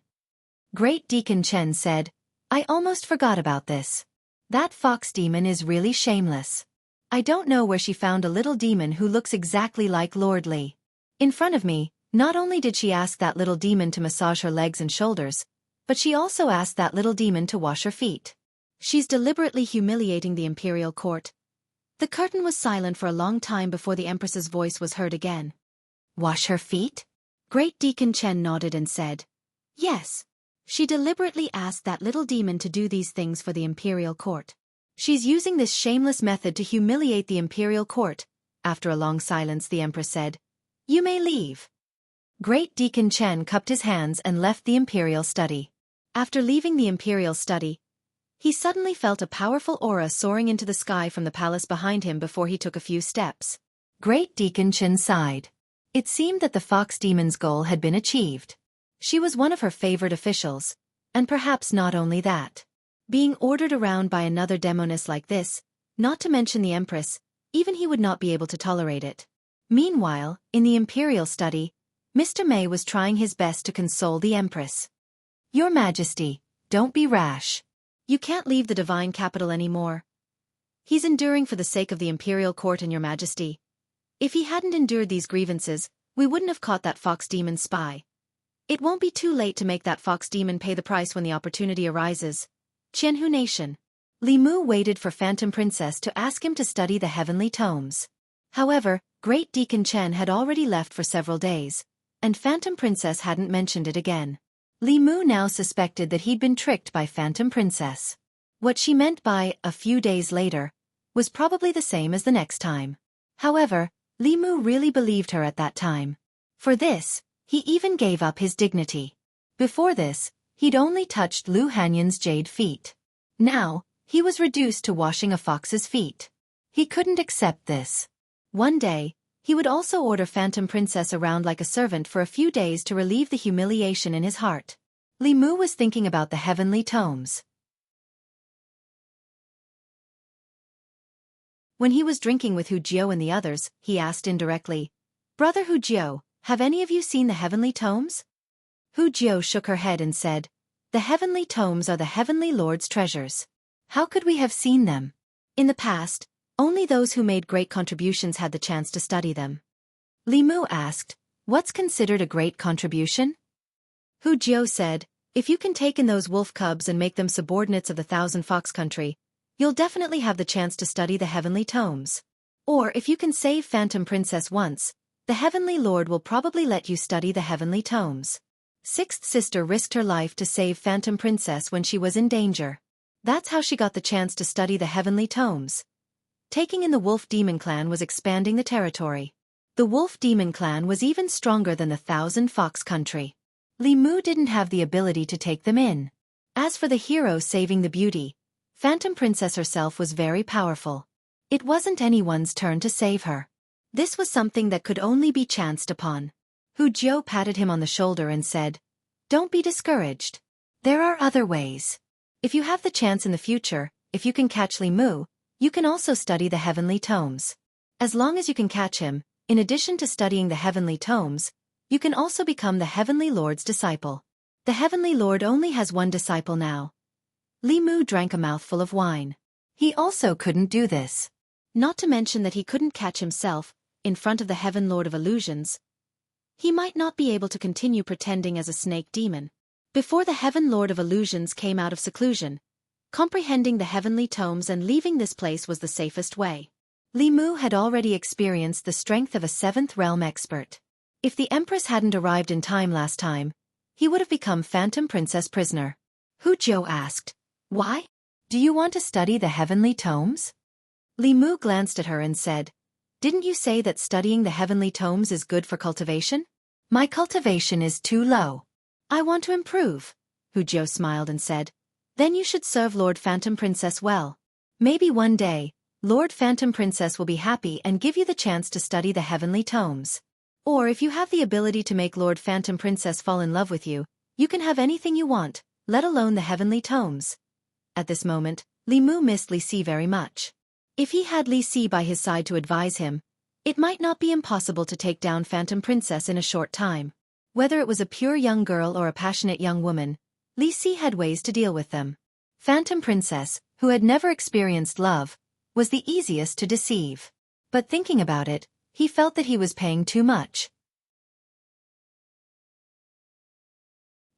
Great Deacon Chen said, I almost forgot about this. That fox demon is really shameless. I don't know where she found a little demon who looks exactly like Lord Li. In front of me, not only did she ask that little demon to massage her legs and shoulders, but she also asked that little demon to wash her feet. She's deliberately humiliating the imperial court. The curtain was silent for a long time before the Empress's voice was heard again. Wash her feet? Great Deacon Chen nodded and said, yes. She deliberately asked that little demon to do these things for the imperial court. She's using this shameless method to humiliate the imperial court. After a long silence, the Empress said, you may leave. Great Deacon Chen cupped his hands and left the imperial study. After leaving the imperial study, he suddenly felt a powerful aura soaring into the sky from the palace behind him before he took a few steps. Great Deacon Chen sighed. It seemed that the fox demon's goal had been achieved. She was one of her favored officials, and perhaps not only that. Being ordered around by another demoness like this, not to mention the Empress, even he would not be able to tolerate it. Meanwhile, in the imperial study, Mr. Mei was trying his best to console the Empress. Your Majesty, don't be rash. You can't leave the divine capital anymore. He's enduring for the sake of the imperial court and your Majesty. If he hadn't endured these grievances, we wouldn't have caught that fox demon spy. It won't be too late to make that fox demon pay the price when the opportunity arises. Jianghu Nation. Li Mu waited for Phantom Princess to ask him to study the heavenly tomes. However, Great Deacon Chen had already left for several days, and Phantom Princess hadn't mentioned it again. Li Mu now suspected that he'd been tricked by Phantom Princess. What she meant by a few days later was probably the same as the next time. However, Li Mu really believed her at that time. For this, he even gave up his dignity. Before this, he'd only touched Lu Hanyan's jade feet. Now, he was reduced to washing a fox's feet. He couldn't accept this. One day, he would also order Phantom Princess around like a servant for a few days to relieve the humiliation in his heart. Li Mu was thinking about the heavenly tomes. When he was drinking with Hu Jiao and the others, he asked indirectly, Brother Hu Jiao, have any of you seen the heavenly tomes? Hu Jiao shook her head and said, the heavenly tomes are the heavenly lord's treasures. How could we have seen them? In the past, only those who made great contributions had the chance to study them. Li Mu asked, what's considered a great contribution? Hu Jiao said, if you can take in those wolf cubs and make them subordinates of the Thousand Fox Country, you'll definitely have the chance to study the heavenly tomes. Or if you can save Phantom Princess once, the Heavenly Lord will probably let you study the heavenly tomes. Sixth sister risked her life to save Phantom Princess when she was in danger. That's how she got the chance to study the heavenly tomes. Taking in the Wolf Demon Clan was expanding the territory. The Wolf Demon Clan was even stronger than the Thousand Fox Country. Li Mu didn't have the ability to take them in. As for the hero saving the beauty, Phantom Princess herself was very powerful. It wasn't anyone's turn to save her. This was something that could only be chanced upon. Hu Jiao patted him on the shoulder and said, don't be discouraged. There are other ways. If you have the chance in the future, if you can catch Li Mu, you can also study the heavenly tomes. As long as you can catch him, in addition to studying the heavenly tomes, you can also become the Heavenly Lord's disciple. The Heavenly Lord only has one disciple now. Li Mu drank a mouthful of wine. He also couldn't do this. Not to mention that he couldn't catch himself, in front of the Heaven Lord of Illusions. He might not be able to continue pretending as a snake demon. Before the Heaven Lord of Illusions came out of seclusion, comprehending the heavenly tomes and leaving this place was the safest way. Li Mu had already experienced the strength of a seventh realm expert. If the Empress hadn't arrived in time last time, he would have become Phantom Princess prisoner. Hu Jiao asked, why? Do you want to study the heavenly tomes? Li Mu glanced at her and said, didn't you say that studying the heavenly tomes is good for cultivation? My cultivation is too low. I want to improve. Hu Jiao smiled and said, then you should serve Lord Phantom Princess well. Maybe one day, Lord Phantom Princess will be happy and give you the chance to study the heavenly tomes. Or if you have the ability to make Lord Phantom Princess fall in love with you, you can have anything you want, let alone the heavenly tomes. At this moment, Li Mu missed Li Si very much. If he had Li Si by his side to advise him, it might not be impossible to take down Phantom Princess in a short time. Whether it was a pure young girl or a passionate young woman, Li Si had ways to deal with them. Phantom Princess, who had never experienced love, was the easiest to deceive. But thinking about it, he felt that he was paying too much.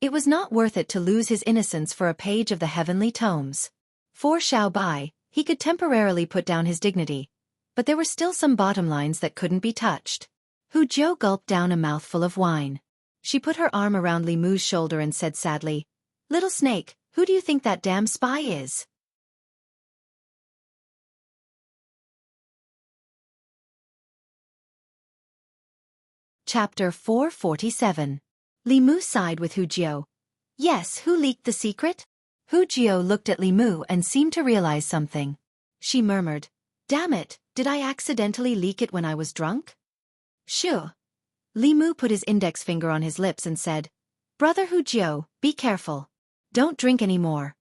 It was not worth it to lose his innocence for a page of the heavenly tomes. For Xiao Bai, he could temporarily put down his dignity, but there were still some bottom lines that couldn't be touched. Hu Jiu gulped down a mouthful of wine. She put her arm around Li Mu's shoulder and said sadly, "Little snake, who do you think that damn spy is?" Chapter 447. Li Mu sighed with Hu Jiu. "Yes, who leaked the secret?" Hu Jiu looked at Li Mu and seemed to realize something. She murmured, "Damn it, did I accidentally leak it when I was drunk?" "Sure." Li Mu put his index finger on his lips and said, "Brother Hu Jiu, be careful. Don't drink any more."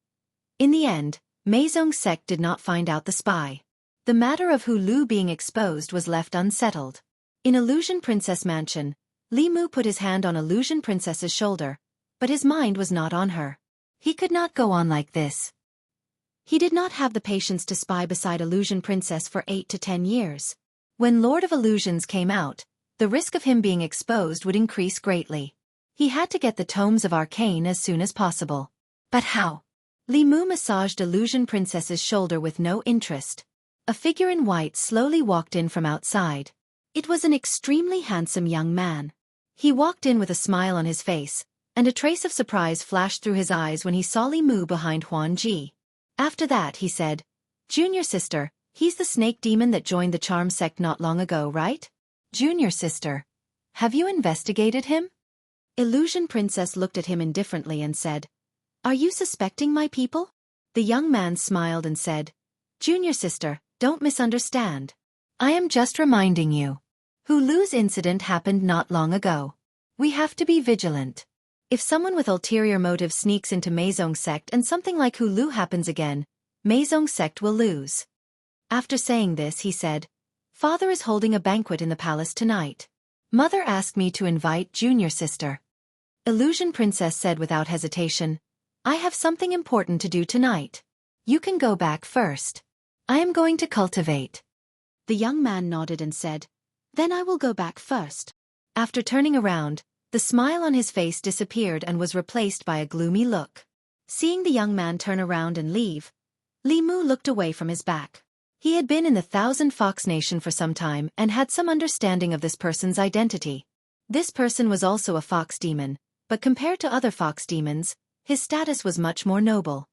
In the end, Meizong's sect did not find out the spy. The matter of Hu Lu being exposed was left unsettled. In Illusion Princess Mansion, Li Mu put his hand on Illusion Princess's shoulder, but his mind was not on her. He could not go on like this. He did not have the patience to spy beside Illusion Princess for 8 to 10 years. When Lord of Illusions came out, the risk of him being exposed would increase greatly. He had to get the tomes of Arcane as soon as possible. But how? Li Mu massaged Illusion Princess's shoulder with no interest. A figure in white slowly walked in from outside. It was an extremely handsome young man. He walked in with a smile on his face, and a trace of surprise flashed through his eyes when he saw Li Mu behind Huan Ji. After that he said, "Junior sister, he's the snake demon that joined the charm sect not long ago, right?" "Junior sister, have you investigated him?" Illusion Princess looked at him indifferently and said, "Are you suspecting my people?" The young man smiled and said, "Junior sister, don't misunderstand. I am just reminding you. Hu Lu's incident happened not long ago. We have to be vigilant. If someone with ulterior motives sneaks into Meizong's sect and something like Hu Lu happens again, Meizong's sect will lose." After saying this he said, "Father is holding a banquet in the palace tonight. Mother asked me to invite junior sister." Illusion Princess said without hesitation, "I have something important to do tonight. You can go back first. I am going to cultivate." The young man nodded and said, "Then I will go back first." After turning around, the smile on his face disappeared and was replaced by a gloomy look. Seeing the young man turn around and leave, Li Mu looked away from his back. He had been in the Thousand Fox Nation for some time and had some understanding of this person's identity. This person was also a fox demon, but compared to other fox demons, his status was much more noble.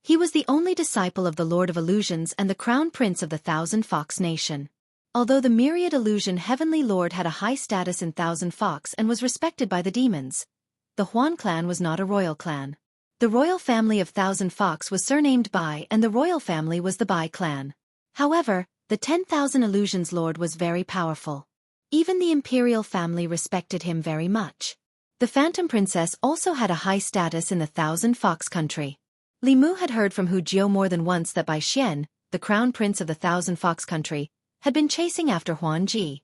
He was the only disciple of the Lord of Illusions and the Crown Prince of the Thousand Fox Nation. Although the Myriad Illusion Heavenly Lord had a high status in Thousand Fox and was respected by the demons, the Huan clan was not a royal clan. The royal family of Thousand Fox was surnamed Bai and the royal family was the Bai clan. However, the 10,000 Illusions Lord was very powerful. Even the imperial family respected him very much. The Phantom Princess also had a high status in the Thousand Fox country. Li Mu had heard from Hu Jiu more than once that Bai Xian, the Crown Prince of the Thousand Fox country, had been chasing after Huan Ji.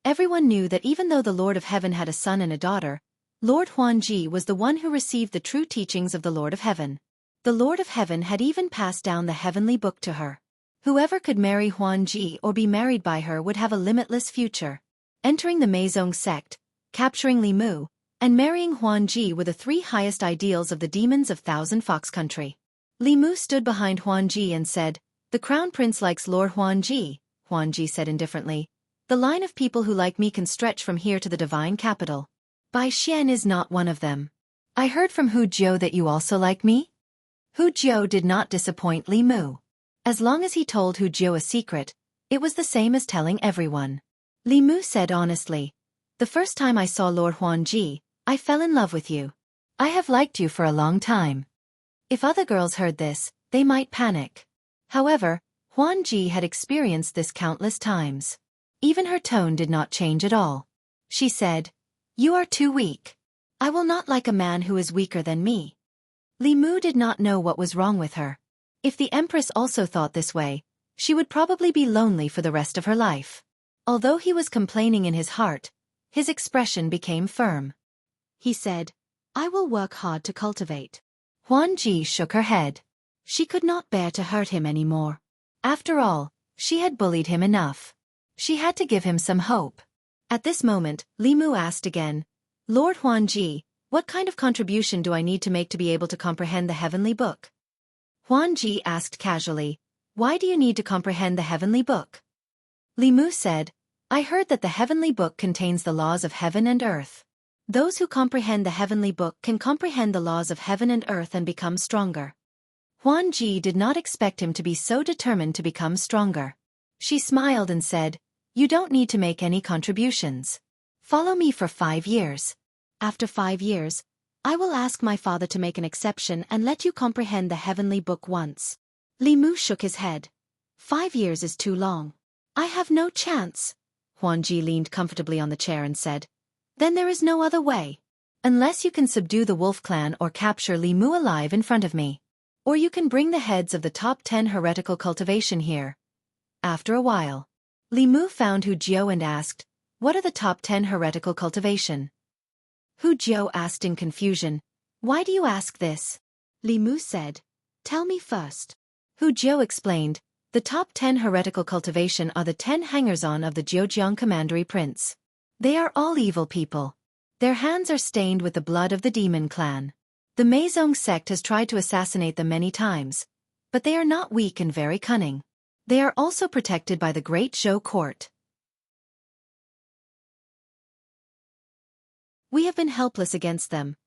Everyone knew that even though the Lord of Heaven had a son and a daughter, Lord Huan Ji was the one who received the true teachings of the Lord of Heaven. The Lord of Heaven had even passed down the heavenly book to her. Whoever could marry Huan Ji or be married by her would have a limitless future. Entering the Meizong sect, capturing Li Mu, and marrying Huan Ji were the three highest ideals of the demons of Thousand Fox country. Li Mu stood behind Huan Ji and said, "The Crown Prince likes Lord Huan Ji." Huan Ji said indifferently, "The line of people who like me can stretch from here to the divine capital. Bai Xian is not one of them. I heard from Hu Jiu that you also like me?" Hu Jiu did not disappoint Li Mu. As long as he told Hu Jiu a secret, it was the same as telling everyone. Li Mu said honestly, "The first time I saw Lord Huan Ji, I fell in love with you. I have liked you for a long time." If other girls heard this, they might panic. However, Huan Ji had experienced this countless times. Even her tone did not change at all. She said, "You are too weak. I will not like a man who is weaker than me." Li Mu did not know what was wrong with her. If the Empress also thought this way, she would probably be lonely for the rest of her life. Although he was complaining in his heart, his expression became firm. He said, "I will work hard to cultivate." Huan Ji shook her head. She could not bear to hurt him anymore. After all, she had bullied him enough. She had to give him some hope. At this moment, Li Mu asked again, "Lord Huan Ji, what kind of contribution do I need to make to be able to comprehend the heavenly book?" Huan Ji asked casually, "Why do you need to comprehend the heavenly book?" Li Mu said, "I heard that the heavenly book contains the laws of heaven and earth. Those who comprehend the heavenly book can comprehend the laws of heaven and earth and become stronger." Huan Ji did not expect him to be so determined to become stronger. She smiled and said, "You don't need to make any contributions. Follow me for 5 years. After 5 years, I will ask my father to make an exception and let you comprehend the heavenly book once." Li Mu shook his head. 5 years is too long. I have no chance." Huan Ji leaned comfortably on the chair and said, "Then there is no other way. Unless you can subdue the wolf clan or capture Li Mu alive in front of me. Or you can bring the heads of the top 10 heretical cultivation here." After a while, Li Mu found Hu Jiao and asked, "What are the top 10 heretical cultivation?" Hu Jiao asked in confusion, "Why do you ask this?" Li Mu said, "Tell me first." Hu Jiao explained, "The top 10 heretical cultivation are the 10 hangers-on of the Zhejiang Commandery Prince. They are all evil people. Their hands are stained with the blood of the demon clan. The Meizong sect has tried to assassinate them many times, but they are not weak and very cunning. They are also protected by the great Zhou court. We have been helpless against them."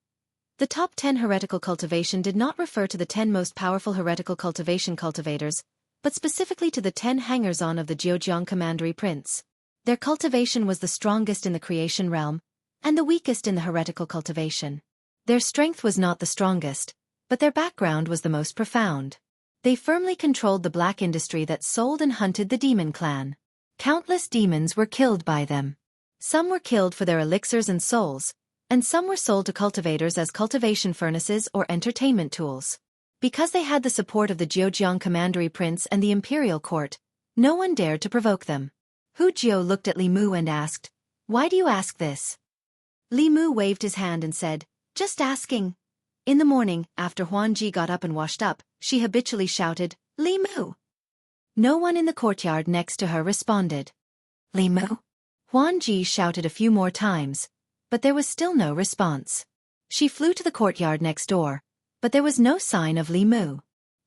The top 10 heretical cultivation did not refer to the 10 most powerful heretical cultivation cultivators, but specifically to the 10 hangers-on of the Zhejiang Commandery Prince. Their cultivation was the strongest in the creation realm, and the weakest in the heretical cultivation. Their strength was not the strongest, but their background was the most profound. They firmly controlled the black industry that sold and hunted the demon clan. Countless demons were killed by them. Some were killed for their elixirs and souls, and some were sold to cultivators as cultivation furnaces or entertainment tools. Because they had the support of the Zhejiang Commandery Prince and the imperial court, no one dared to provoke them. Hu Jiao looked at Li Mu and asked, "Why do you ask this?" Li Mu waved his hand and said, "Just asking." In the morning, after Huan Ji got up and washed up, she habitually shouted, "Li Mu." No one in the courtyard next to her responded. "Li Mu?" Huan Ji shouted a few more times, but there was still no response. She flew to the courtyard next door, but there was no sign of Li Mu.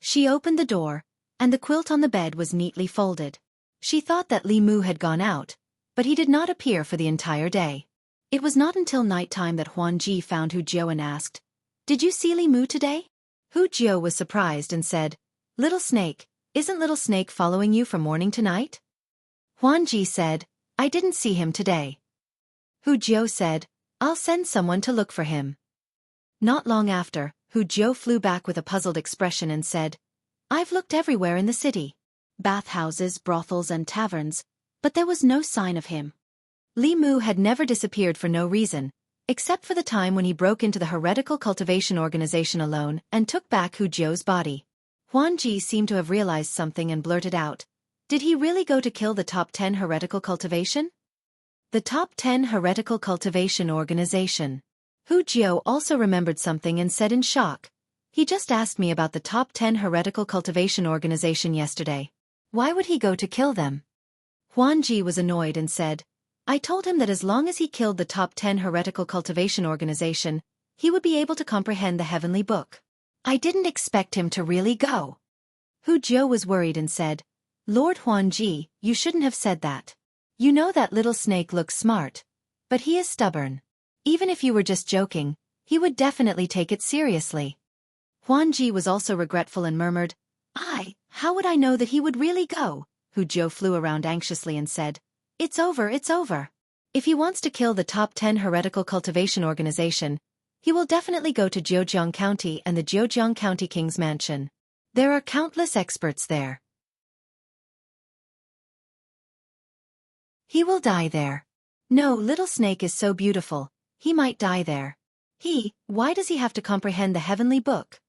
She opened the door, and the quilt on the bed was neatly folded. She thought that Li Mu had gone out, but he did not appear for the entire day. It was not until nighttime that Huan Ji found Hu Jiao and asked, "Did you see Li Mu today?" Hu Jiao was surprised and said, "Little Snake, isn't Little Snake following you from morning to night?" Huan Ji said, "I didn't see him today." Hu Jiao said, "I'll send someone to look for him." Not long after, Hu Jiao flew back with a puzzled expression and said, "I've looked everywhere in the city. Bathhouses, brothels and taverns, but there was no sign of him." Li Mu had never disappeared for no reason, except for the time when he broke into the heretical cultivation organization alone and took back Hu Jiao's body. Huan Ji seemed to have realized something and blurted out, "Did he really go to kill the top 10 heretical cultivation?" The top 10 heretical cultivation organization. Hu Jiao also remembered something and said in shock, "He just asked me about the top 10 heretical cultivation organization yesterday. Why would he go to kill them?" Huan Ji was annoyed and said, "I told him that as long as he killed the top 10 heretical cultivation organization, he would be able to comprehend the heavenly book. I didn't expect him to really go." Hu Jiao was worried and said, "Lord Huan Ji, you shouldn't have said that. You know that Little Snake looks smart, but he is stubborn. Even if you were just joking, he would definitely take it seriously." Huan Ji was also regretful and murmured, How would I know that he would really go?" Hu Jiao flew around anxiously and said, "It's over, it's over. If he wants to kill the top 10 heretical cultivation organization, he will definitely go to Zhejiang County and the Zhejiang County King's Mansion. There are countless experts there." He will die there. No, little snake is so beautiful, he might die there. Why does he have to comprehend the heavenly book?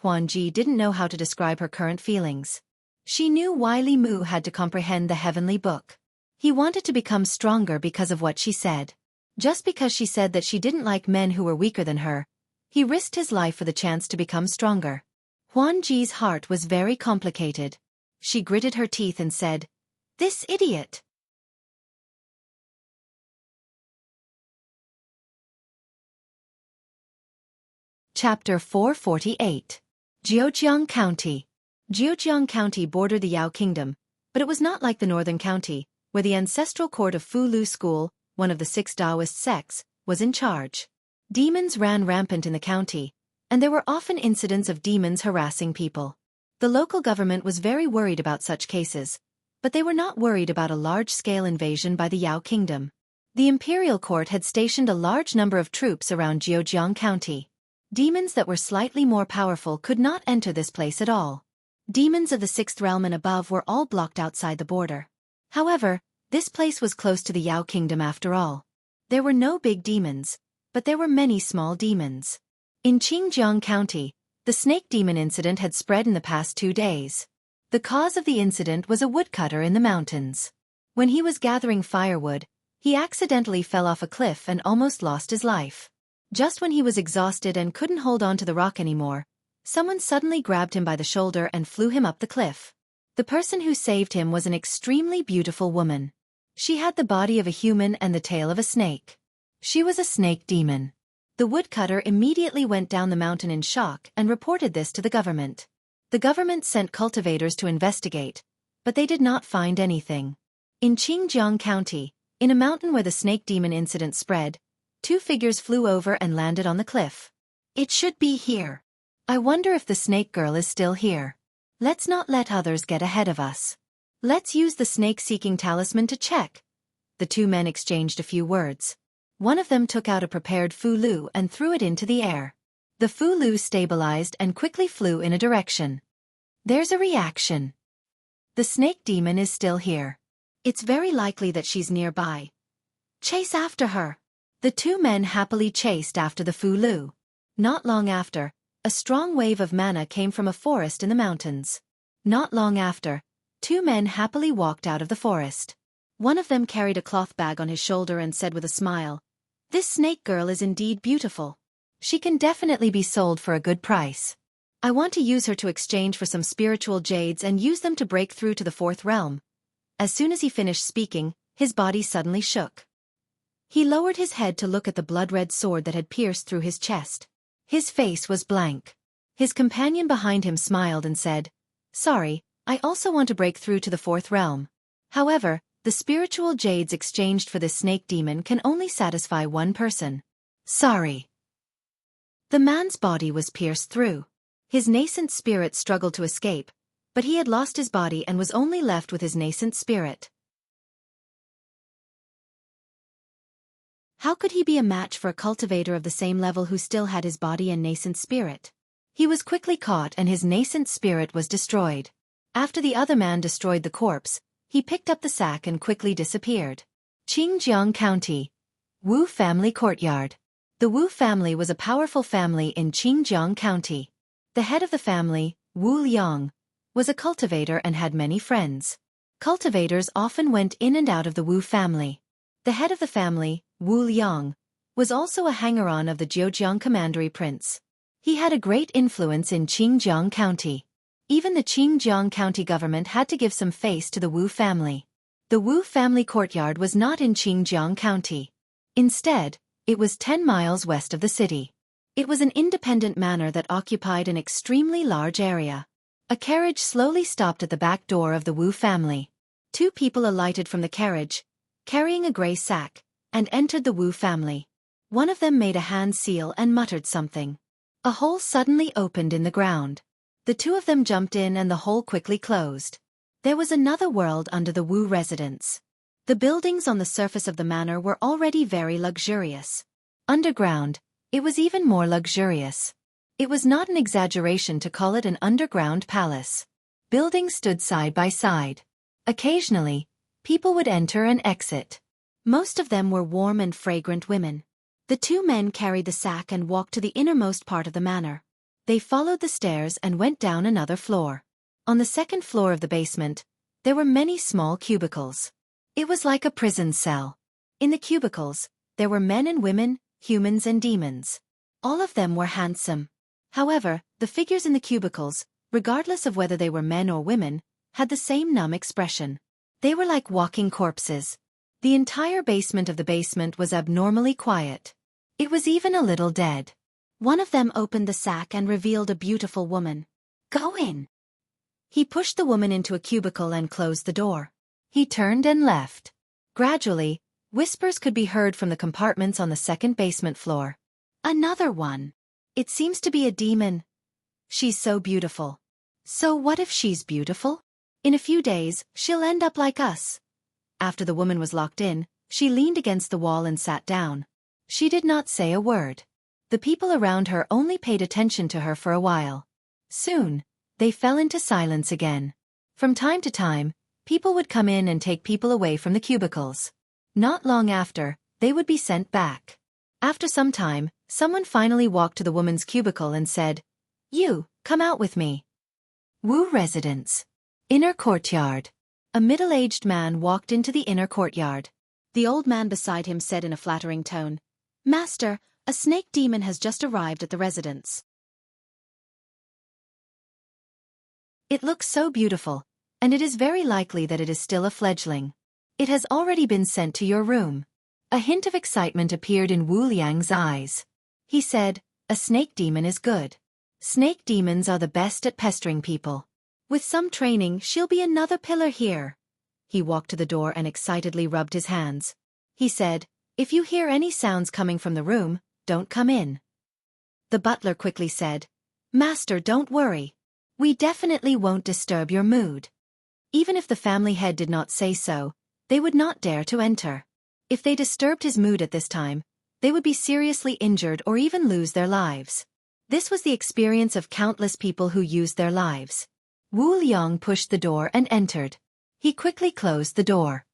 Huanji didn't know how to describe her current feelings. She knew why Li Mu had to comprehend the heavenly book. He wanted to become stronger because of what she said. Just because she said that she didn't like men who were weaker than her, he risked his life for the chance to become stronger. Huanji's heart was very complicated. She gritted her teeth and said, "This idiot." Chapter 448. Jianghu County. Jianghu County bordered the Yao Kingdom, but it was not like the northern county, where the ancestral court of Fu Lu School, one of the 6 Taoist sects, was in charge. Demons ran rampant in the county, and there were often incidents of demons harassing people. The local government was very worried about such cases, but they were not worried about a large-scale invasion by the Yao Kingdom. The imperial court had stationed a large number of troops around Jianghu County. Demons that were slightly more powerful could not enter this place at all. Demons of the 6th realm and above were all blocked outside the border. However, this place was close to the Yao Kingdom after all. There were no big demons, but there were many small demons. In Jianghu County, the snake demon incident had spread in the past 2 days. The cause of the incident was a woodcutter in the mountains. When he was gathering firewood, he accidentally fell off a cliff and almost lost his life. Just when he was exhausted and couldn't hold on to the rock anymore, someone suddenly grabbed him by the shoulder and flew him up the cliff. The person who saved him was an extremely beautiful woman. She had the body of a human and the tail of a snake. She was a snake demon. The woodcutter immediately went down the mountain in shock and reported this to the government. The government sent cultivators to investigate, but they did not find anything. In Jianghu County, in a mountain where the snake demon incident spread, 2 figures flew over and landed on the cliff. It should be here. I wonder if the snake girl is still here. Let's not let others get ahead of us. Let's use the snake-seeking talisman to check. The 2 men exchanged a few words. One of them took out a prepared fulu and threw it into the air. The fulu stabilized and quickly flew in a direction. There's a reaction. The snake demon is still here. It's very likely that she's nearby. Chase after her. The 2 men happily chased after the fulu. Not long after, a strong wave of mana came from a forest in the mountains. Not long after, 2 men happily walked out of the forest. One of them carried a cloth bag on his shoulder and said with a smile, "This snake girl is indeed beautiful. She can definitely be sold for a good price. I want to use her to exchange for some spiritual jades and use them to break through to the 4th realm." As soon as he finished speaking, his body suddenly shook. He lowered his head to look at the blood-red sword that had pierced through his chest. His face was blank. His companion behind him smiled and said, "Sorry, I also want to break through to the 4th realm. However, the spiritual jades exchanged for this snake demon can only satisfy one person." Sorry. The man's body was pierced through. His nascent spirit struggled to escape, but he had lost his body and was only left with his nascent spirit. How could he be a match for a cultivator of the same level who still had his body and nascent spirit? He was quickly caught and his nascent spirit was destroyed. After the other man destroyed the corpse, he picked up the sack and quickly disappeared. Jianghu County. Wu Family Courtyard. The Wu family was a powerful family in Jianghu County. The head of the family, Wu Liang, was a cultivator and had many friends. Cultivators often went in and out of the Wu family. The head of the family, Wu Liang, was also a hanger-on of the Jianghu commandery prince. He had a great influence in Jianghu County. Even the Jianghu County government had to give some face to the Wu family. The Wu family courtyard was not in Jianghu County. Instead, it was 10 miles west of the city. It was an independent manor that occupied an extremely large area. A carriage slowly stopped at the back door of the Wu family. 2 people alighted from the carriage, carrying a gray sack, and entered the Wu family. One of them made a hand seal and muttered something. A hole suddenly opened in the ground. The 2 of them jumped in and the hole quickly closed. There was another world under the Wu residence. The buildings on the surface of the manor were already very luxurious. Underground, it was even more luxurious. It was not an exaggeration to call it an underground palace. Buildings stood side by side. Occasionally, People would enter and exit. Most of them were warm and fragrant women. The two men carried the sack and walked to the innermost part of the manor. They followed the stairs and went down another floor. On the second floor of the basement, there were many small cubicles. It was like a prison cell. In the cubicles, there were men and women, humans and demons. All of them were handsome. However, the figures in the cubicles, regardless of whether they were men or women, had the same numb expression. They were like walking corpses. The entire basement of the basement was abnormally quiet. It was even a little dead. One of them opened the sack and revealed a beautiful woman. "Go in." He pushed the woman into a cubicle and closed the door. He turned and left. Gradually, whispers could be heard from the compartments on the second basement floor. "Another one. It seems to be a demon. She's so beautiful." "So what if she's beautiful? In a few days, she'll end up like us." After the woman was locked in, she leaned against the wall and sat down. She did not say a word. The people around her only paid attention to her for a while. Soon, they fell into silence again. From time to time, people would come in and take people away from the cubicles. Not long after, they would be sent back. After some time, someone finally walked to the woman's cubicle and said, "You, come out with me." Wu residence. Inner courtyard. A middle-aged man walked into the inner courtyard. The old man beside him said in a flattering tone, "Master, a snake demon has just arrived at the residence. It looks so beautiful, and it is very likely that it is still a fledgling. It has already been sent to your room." A hint of excitement appeared in Wu Liang's eyes. He said, "A snake demon is good. Snake demons are the best at pestering people. With some training, she'll be another pillar here." He walked to the door and excitedly rubbed his hands. He said, "If you hear any sounds coming from the room, don't come in." The butler quickly said, "Master, don't worry. We definitely won't disturb your mood." Even if the family head did not say so, they would not dare to enter. If they disturbed his mood at this time, they would be seriously injured or even lose their lives. This was the experience of countless people who used their lives. Wu Liang pushed the door and entered. He quickly closed the door.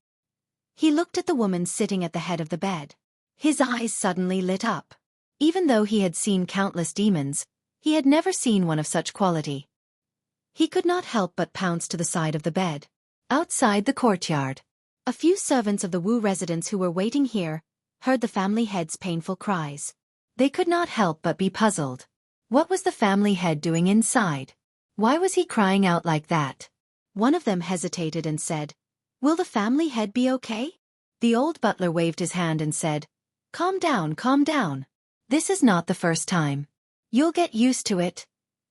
He looked at the woman sitting at the head of the bed. His eyes suddenly lit up. Even though he had seen countless demons, he had never seen one of such quality. He could not help but pounce to the side of the bed. Outside the courtyard, a few servants of the Wu residence who were waiting here heard the family head's painful cries. They could not help but be puzzled. What was the family head doing inside? Why was he crying out like that? One of them hesitated and said, "Will the family head be okay?" The old butler waved his hand and said, calm down. This is not the first time. You'll get used to it."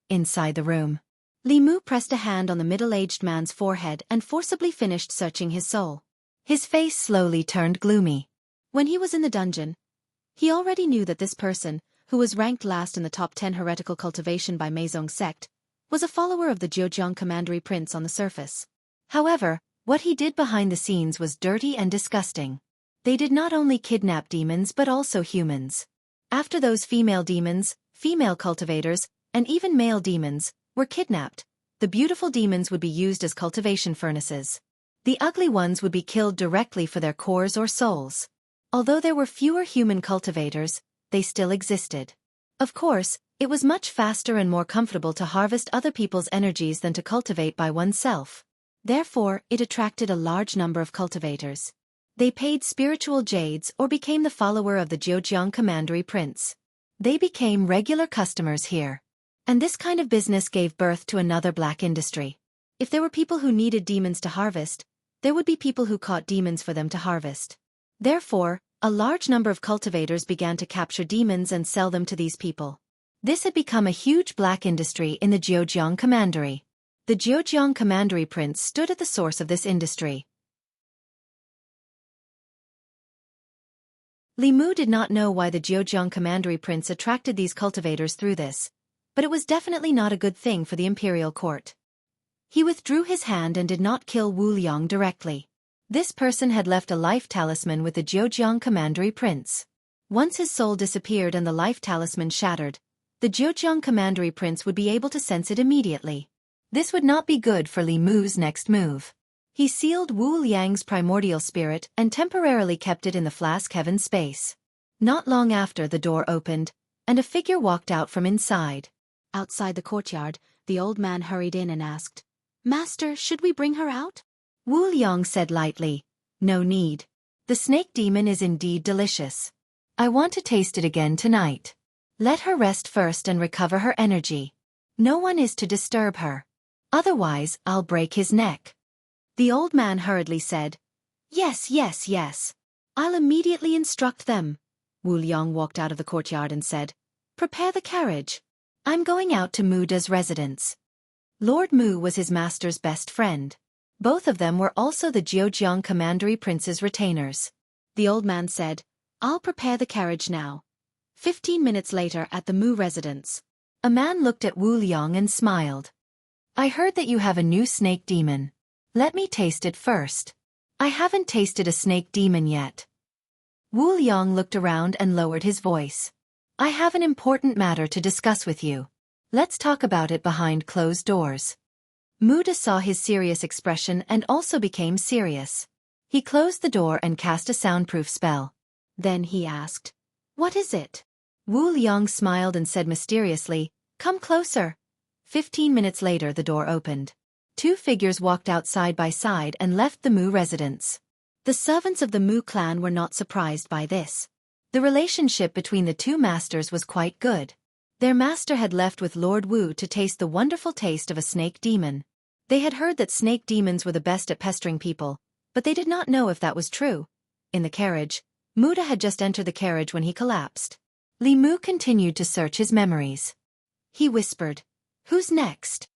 Inside the room, Li Mu pressed a hand on the middle-aged man's forehead and forcibly finished searching his soul. His face slowly turned gloomy. When he was in the dungeon, he already knew that this person, who was ranked last in the top 10 heretical cultivation by Meizong sect, was a follower of the Jianghu commandery prince on the surface. However, what he did behind the scenes was dirty and disgusting. They did not only kidnap demons but also humans. After those female demons, female cultivators, and even male demons were kidnapped, the beautiful demons would be used as cultivation furnaces. The ugly ones would be killed directly for their cores or souls. Although there were fewer human cultivators, they still existed. Of course, it was much faster and more comfortable to harvest other people's energies than to cultivate by oneself. Therefore, it attracted a large number of cultivators. They paid spiritual jades or became the follower of the Jianghu commandery prince. They became regular customers here. And this kind of business gave birth to another black industry. If there were people who needed demons to harvest, there would be people who caught demons for them to harvest. Therefore, a large number of cultivators began to capture demons and sell them to these people. This had become a huge black industry in the Jianghu commandery. The Jianghu commandery prince stood at the source of this industry. Li Mu did not know why the Jianghu commandery prince attracted these cultivators through this, but it was definitely not a good thing for the imperial court. He withdrew his hand and did not kill Wu Liang directly. This person had left a life talisman with the Jianghu commandery prince. Once his soul disappeared and the life talisman shattered, the Jianghu commandery prince would be able to sense it immediately. This would not be good for Li Mu's next move. He sealed Wu Liang's primordial spirit and temporarily kept it in the flask heaven space. Not long after, the door opened, and a figure walked out from inside. Outside the courtyard, the old man hurried in and asked, "Master, should we bring her out?" Wu Liang said lightly, "No need. The snake demon is indeed delicious. I want to taste it again tonight. Let her rest first and recover her energy. No one is to disturb her. Otherwise, I'll break his neck." The old man hurriedly said, "Yes, yes, yes. I'll immediately instruct them." Wu Liang walked out of the courtyard and said, "Prepare the carriage. I'm going out to Mu Da's residence." Lord Mu was his master's best friend. Both of them were also the Jianghu commandery prince's retainers. The old man said, "I'll prepare the carriage now." 15 minutes later, at the Mu residence, a man looked at Wu Liang and smiled. "I heard that you have a new snake demon. Let me taste it first. I haven't tasted a snake demon yet." Wu Liang looked around and lowered his voice. "I have an important matter to discuss with you. Let's talk about it behind closed doors." Mu Da saw his serious expression and also became serious. He closed the door and cast a soundproof spell. Then he asked, "What is it?" Wu Liang smiled and said mysteriously, "Come closer." 15 minutes later, the door opened. Two figures walked out side by side and left the Mu residence. The servants of the Mu clan were not surprised by this. The relationship between the two masters was quite good. Their master had left with Lord Wu to taste the wonderful taste of a snake demon. They had heard that snake demons were the best at pestering people, but they did not know if that was true. In the carriage, Mu Da had just entered the carriage when he collapsed. Li Mu continued to search his memories. He whispered, "Who's next?"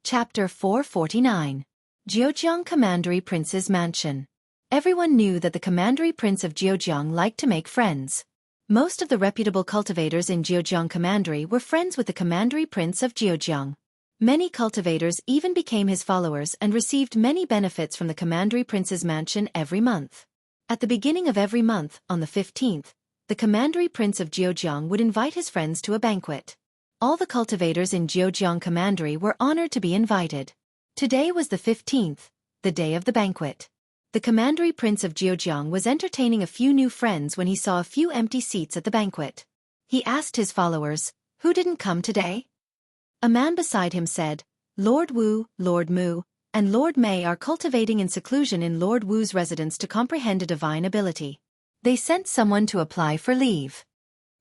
Chapter 449. Jianghu Commandery Prince's Mansion. Everyone knew that the Commandery Prince of Jianghu liked to make friends. Most of the reputable cultivators in Jianghu Commandery were friends with the Commandery Prince of Jianghu. Many cultivators even became his followers and received many benefits from the Commandery Prince's mansion every month. At the beginning of every month, on the 15th, the Commandery Prince of Jianghu would invite his friends to a banquet. All the cultivators in Jianghu Commandery were honored to be invited. Today was the 15th, the day of the banquet. The Commandery Prince of Jianghu was entertaining a few new friends when he saw a few empty seats at the banquet. He asked his followers, "Who didn't come today?" A man beside him said, "Lord Wu, Lord Mu, and Lord Mei are cultivating in seclusion in Lord Wu's residence to comprehend a divine ability. They sent someone to apply for leave."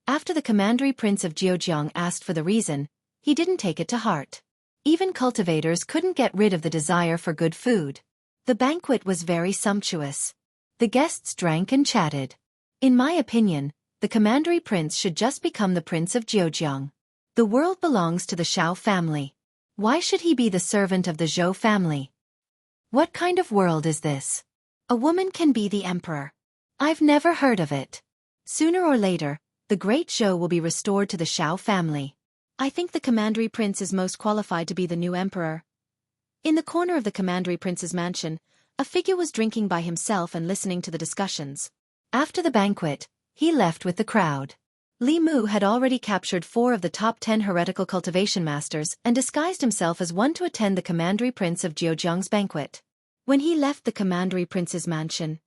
After the Commandery Prince of Jianghu asked for the reason, he didn't take it to heart. Even cultivators couldn't get rid of the desire for good food. The banquet was very sumptuous. The guests drank and chatted. In my opinion, the Commandery Prince should just become the Prince of Jianghu. The world belongs to the Shao family. Why should he be the servant of the Zhou family? What kind of world is this? A woman can be the emperor. I've never heard of it. Sooner or later, the great Zhou will be restored to the Shao family. I think the Commandery Prince is most qualified to be the new emperor. In the corner of the Commandery Prince's mansion, a figure was drinking by himself and listening to the discussions. After the banquet, he left with the crowd. Li Mu had already captured 4 of the top 10 heretical cultivation masters and disguised himself as one to attend the Commandery Prince of Jianghu's banquet. When he left the Commandery Prince's mansion,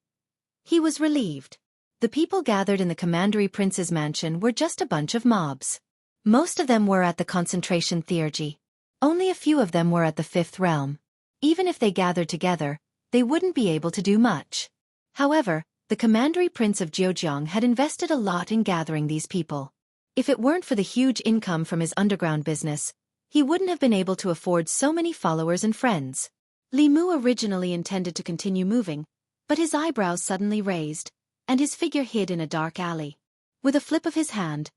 he was relieved. The people gathered in the Commandery Prince's mansion were just a bunch of mobs. Most of them were at the concentration theurgy. Only a few of them were at the 5th realm. Even if they gathered together, they wouldn't be able to do much. However, the Commandery Prince of Jianghu had invested a lot in gathering these people. If it weren't for the huge income from his underground business, he wouldn't have been able to afford so many followers and friends. Li Mu originally intended to continue moving, but his eyebrows suddenly raised, and his figure hid in a dark alley. With a flip of his hand,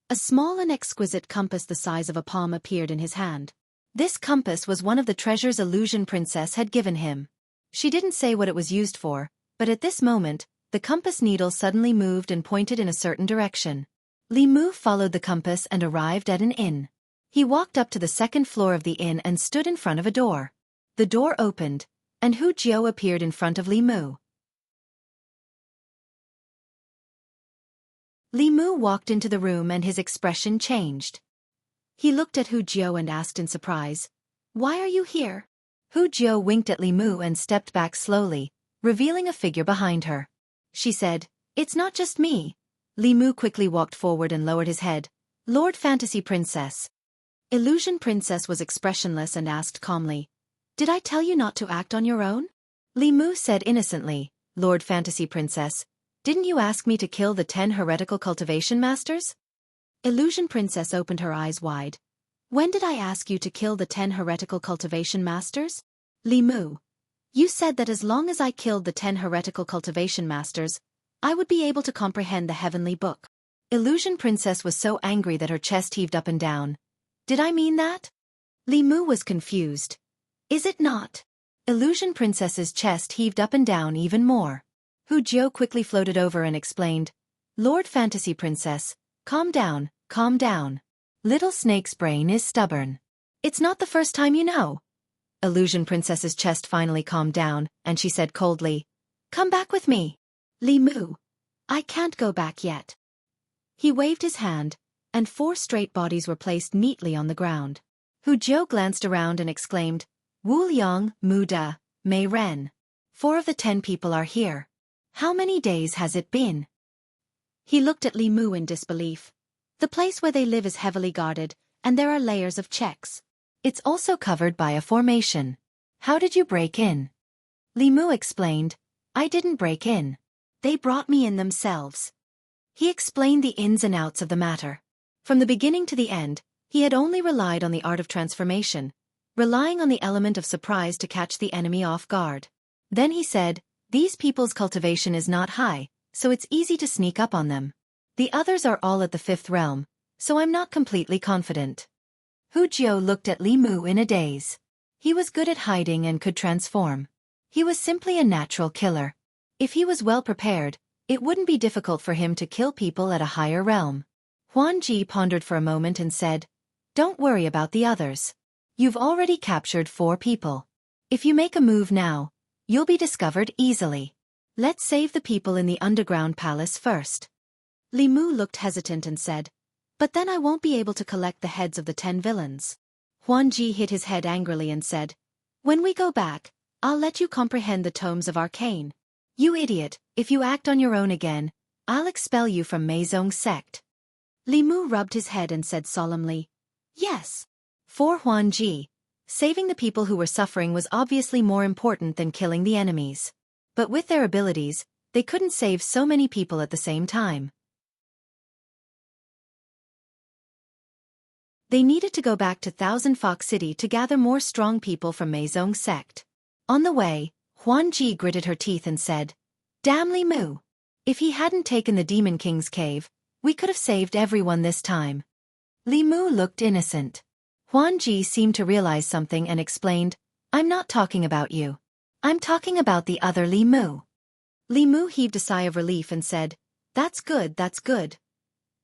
a small and exquisite compass the size of a palm appeared in his hand. This compass was one of the treasures Illusion Princess had given him. She didn't say what it was used for, but at this moment, the compass needle suddenly moved and pointed in a certain direction. Li Mu followed the compass and arrived at an inn. He walked up to the 2nd floor of the inn and stood in front of a door. The door opened, and Hu Jiao appeared in front of Li Mu. Li Mu walked into the room and his expression changed. He looked at Hu Jiao and asked in surprise, "Why are you here?" Hu Jiao winked at Li Mu and stepped back slowly, revealing a figure behind her. She said, "It's not just me." Li Mu quickly walked forward and lowered his head. "Lord Fantasy Princess." Illusion Princess was expressionless and asked calmly, "Did I tell you not to act on your own?" Li Mu said innocently, "Lord Fantasy Princess, didn't you ask me to kill the 10 heretical cultivation masters?" Illusion Princess opened her eyes wide. "When did I ask you to kill the 10 heretical cultivation masters?" Li Mu, "You said that as long as I killed the 10 heretical cultivation masters, I would be able to comprehend the heavenly book." Illusion Princess was so angry that her chest heaved up and down. "Did I mean that?" Li Mu was confused. "Is it not?" Illusion Princess's chest heaved up and down even more. Hu Jiao quickly floated over and explained, "Lord Fantasy Princess, calm down, calm down. Little Snake's brain is stubborn. It's not the first time you know." Illusion Princess's chest finally calmed down, and she said coldly, "Come back with me." "Li Mu, I can't go back yet." He waved his hand, and 4 straight bodies were placed neatly on the ground. Hu Jiao glanced around and exclaimed, "Wu Liang, Mu Da, Mei Ren. 4 of the 10 people are here. How many days has it been?" He looked at Li Mu in disbelief. "The place where they live is heavily guarded, and there are layers of checks. It's also covered by a formation. How did you break in?" Li Mu explained, "I didn't break in. They brought me in themselves." He explained the ins and outs of the matter. From the beginning to the end, he had only relied on the art of transformation, relying on the element of surprise to catch the enemy off guard. Then he said, "These people's cultivation is not high, so it's easy to sneak up on them. The others are all at the 5th realm, so I'm not completely confident." Hu Jiao looked at Li Mu in a daze. He was good at hiding and could transform. He was simply a natural killer. If he was well prepared, it wouldn't be difficult for him to kill people at a higher realm. Huan Ji pondered for a moment and said, "Don't worry about the others. You've already captured 4 people. If you make a move now, you'll be discovered easily. Let's save the people in the underground palace first." Li Mu looked hesitant and said, "But then I won't be able to collect the heads of the 10 villains." Huan Ji hit his head angrily and said, "When we go back, I'll let you comprehend the tomes of arcane. You idiot, if you act on your own again, I'll expel you from Meizong's sect." Li Mu rubbed his head and said solemnly, "Yes." For Huan Ji, saving the people who were suffering was obviously more important than killing the enemies. But with their abilities, they couldn't save so many people at the same time. They needed to go back to Thousand Fox City to gather more strong people from Meizong's sect. On the way, Huan Ji gritted her teeth and said, "Damn Li Mu. If he hadn't taken the Demon King's cave, we could have saved everyone this time." Li Mu looked innocent. Huan Ji seemed to realize something and explained, "I'm not talking about you. I'm talking about the other Li Mu." Li Mu heaved a sigh of relief and said, "That's good, that's good."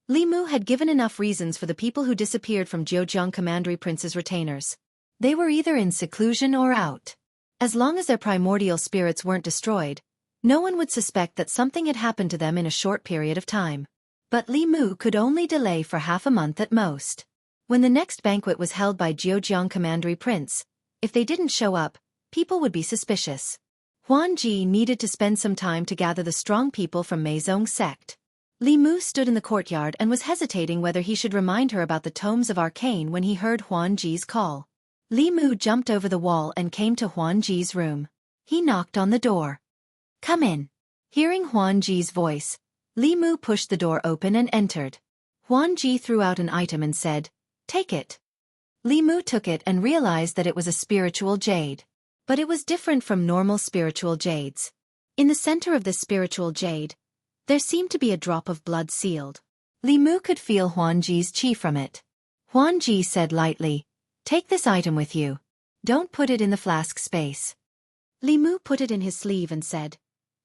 Li Mu had given enough reasons for the people who disappeared from Jiujiang Commandery Prince's retainers. They were either in seclusion or out. As long as their primordial spirits weren't destroyed, no one would suspect that something had happened to them in a short period of time. But Li Mu could only delay for half a month at most. When the next banquet was held by Jiujiang Commandery Prince, if they didn't show up, people would be suspicious. Huan Ji needed to spend some time to gather the strong people from Meizong's sect. Li Mu stood in the courtyard and was hesitating whether he should remind her about the tomes of arcane when he heard Huan Ji's call. Li Mu jumped over the wall and came to Huan Ji's room. He knocked on the door. "Come in." Hearing Huan Ji's voice, Li Mu pushed the door open and entered. Huan Ji threw out an item and said, "Take it." Li Mu took it and realized that it was a spiritual jade. But it was different from normal spiritual jades. In the center of this spiritual jade, there seemed to be a drop of blood sealed. Li Mu could feel Huan Ji's qi from it. Huan Ji said lightly, "Take this item with you. Don't put it in the flask space." Li Mu put it in his sleeve and said,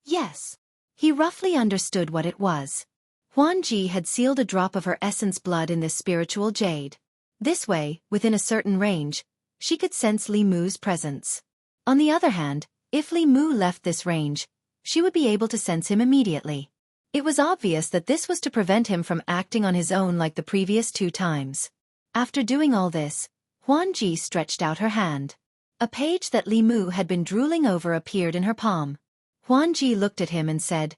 "Yes." He roughly understood what it was. Huan Ji had sealed a drop of her essence blood in this spiritual jade. This way, within a certain range, she could sense Li Mu's presence. On the other hand, if Li Mu left this range, she would be able to sense him immediately. It was obvious that this was to prevent him from acting on his own like the previous 2 times. After doing all this, Huanji stretched out her hand. A page that Li Mu had been drooling over appeared in her palm. Huanji looked at him and said,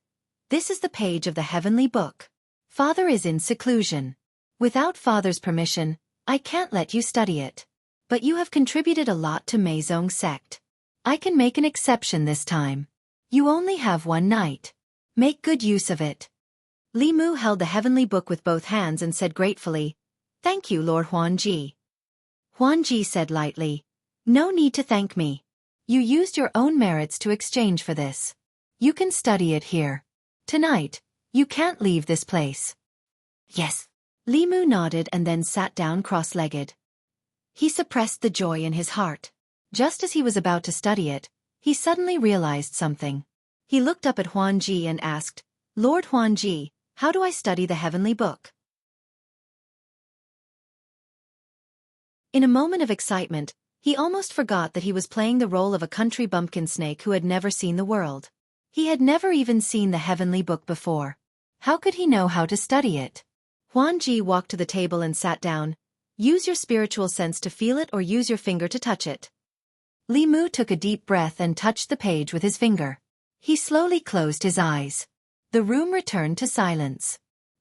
"This is the page of the heavenly book. Father is in seclusion. Without father's permission, I can't let you study it. But you have contributed a lot to Meizong sect. I can make an exception this time. You only have 1 night. Make good use of it." Li Mu held the heavenly book with both hands and said gratefully, "Thank you, Lord Huanji." Huanji said lightly, "No need to thank me. You used your own merits to exchange for this. You can study it here. Tonight, you can't leave this place." "Yes." Li Mu nodded and then sat down cross-legged. He suppressed the joy in his heart. Just as he was about to study it, he suddenly realized something. He looked up at Huanji and asked, "Lord Huanji, how do I study the heavenly book?" In a moment of excitement, he almost forgot that he was playing the role of a country bumpkin snake who had never seen the world. He had never even seen the heavenly book before. How could he know how to study it? Huanji walked to the table and sat down. "Use your spiritual sense to feel it or use your finger to touch it." Li Mu took a deep breath and touched the page with his finger. He slowly closed his eyes. The room returned to silence.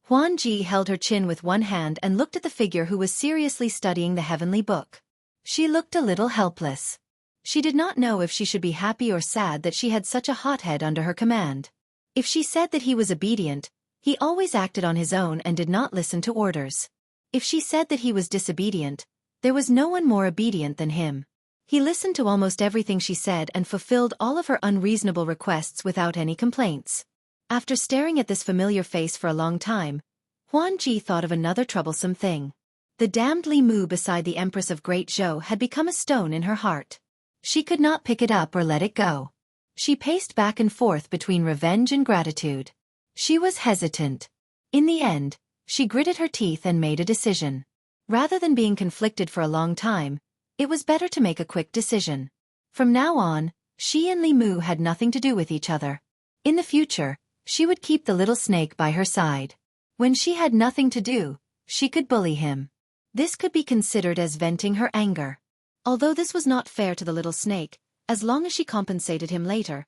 Huanji held her chin with one hand and looked at the figure who was seriously studying the heavenly book. She looked a little helpless. She did not know if she should be happy or sad that she had such a hothead under her command. If she said that he was obedient, he always acted on his own and did not listen to orders. If she said that he was disobedient, there was no one more obedient than him. He listened to almost everything she said and fulfilled all of her unreasonable requests without any complaints. After staring at this familiar face for a long time, Huanji thought of another troublesome thing. The damned Li Mu beside the Empress of Great Zhou had become a stone in her heart. She could not pick it up or let it go. She paced back and forth between revenge and gratitude. She was hesitant. In the end, she gritted her teeth and made a decision. Rather than being conflicted for a long time, it was better to make a quick decision. From now on, she and Li Mu had nothing to do with each other. In the future, she would keep the little snake by her side. When she had nothing to do, she could bully him. This could be considered as venting her anger. Although this was not fair to the little snake, as long as she compensated him later.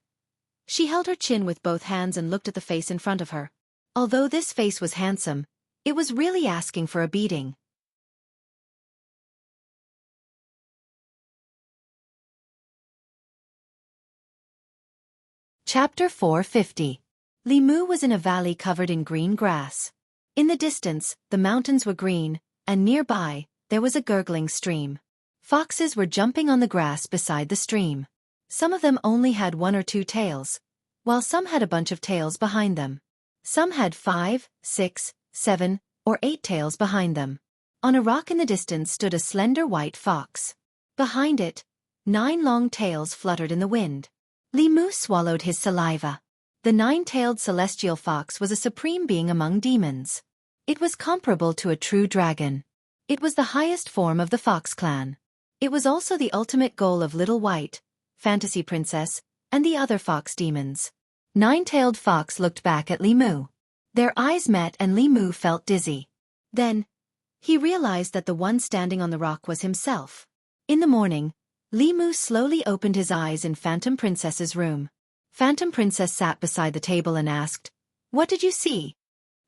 She held her chin with both hands and looked at the face in front of her. Although this face was handsome, it was really asking for a beating. Chapter 450. Li Mu was in a valley covered in green grass. In the distance, the mountains were green, and nearby, there was a gurgling stream. Foxes were jumping on the grass beside the stream. Some of them only had 1 or 2 tails, while some had a bunch of tails behind them. Some had 5, 6, 7, or 8 tails behind them. On a rock in the distance stood a slender white fox. Behind it, 9 long tails fluttered in the wind. Li Mu swallowed his saliva. The 9-tailed celestial fox was a supreme being among demons. It was comparable to a true dragon. It was the highest form of the fox clan. It was also the ultimate goal of Little White, Fantasy Princess, and the other fox demons. 9-tailed fox looked back at Li Mu. Their eyes met and Li Mu felt dizzy. Then, he realized that the one standing on the rock was himself. In the morning, Li Mu slowly opened his eyes in Phantom Princess's room. Phantom Princess sat beside the table and asked, "What did you see?"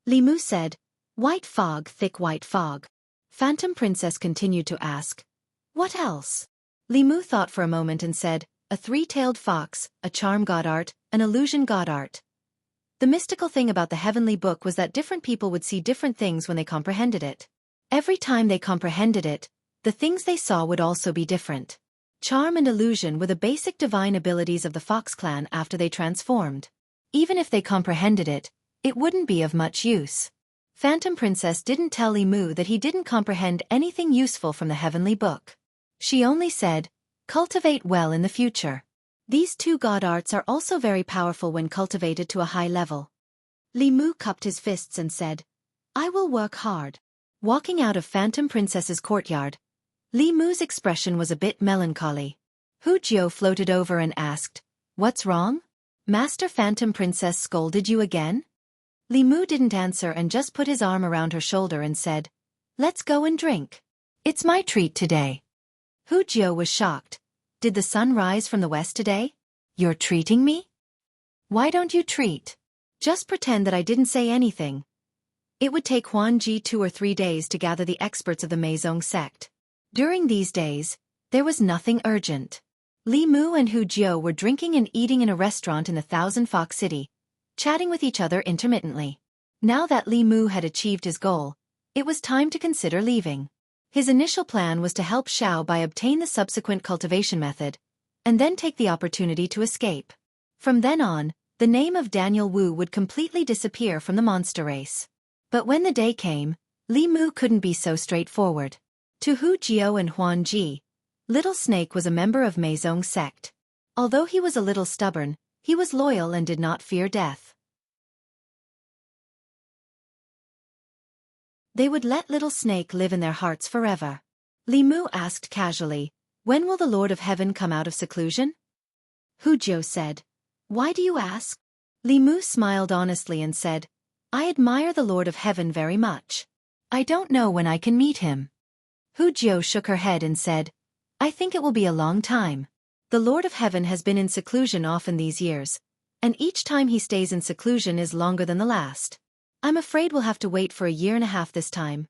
Li Mu said, "White fog, thick white fog." Phantom Princess continued to ask, "What else?" Li Mu thought for a moment and said, "A 3-tailed fox, a charm god art, an illusion god art." The mystical thing about the heavenly book was that different people would see different things when they comprehended it. Every time they comprehended it, the things they saw would also be different. Charm and illusion were the basic divine abilities of the Fox clan after they transformed. Even if they comprehended it, it wouldn't be of much use. Phantom Princess didn't tell Li Mu that he didn't comprehend anything useful from the heavenly book. She only said, "Cultivate well in the future." These 2 god arts are also very powerful when cultivated to a high level. Li Mu cupped his fists and said, "I will work hard." Walking out of Phantom Princess's courtyard, Li Mu's expression was a bit melancholy. Hu Jiao floated over and asked, "What's wrong? Master Phantom Princess scolded you again?" Li Mu didn't answer and just put his arm around her shoulder and said, "Let's go and drink. It's my treat today." Hu Jiao was shocked. "Did the sun rise from the west today? You're treating me? Why don't you treat? Just pretend that I didn't say anything." It would take Huan Ji 2 or 3 days to gather the experts of the Meizong sect. During these days, there was nothing urgent. Li Mu and Hu Jiao were drinking and eating in a restaurant in the Thousand Fox City, chatting with each other intermittently. Now that Li Mu had achieved his goal, it was time to consider leaving. His initial plan was to help Xiao by obtain the subsequent cultivation method, and then take the opportunity to escape. From then on, the name of Daniel Wu would completely disappear from the monster race. But when the day came, Li Mu couldn't be so straightforward. To Hu Jiao and Huan Ji, Little Snake was a member of Meizong sect. Although he was a little stubborn, he was loyal and did not fear death. They would let Little Snake live in their hearts forever. Li Mu asked casually, "When will the Lord of Heaven come out of seclusion?" Hu Jiao said, "Why do you ask?" Li Mu smiled honestly and said, "I admire the Lord of Heaven very much. I don't know when I can meet him." Hu Jiao shook her head and said, "I think it will be a long time. The Lord of Heaven has been in seclusion often these years, and each time he stays in seclusion is longer than the last. I'm afraid we'll have to wait for a year and a half this time."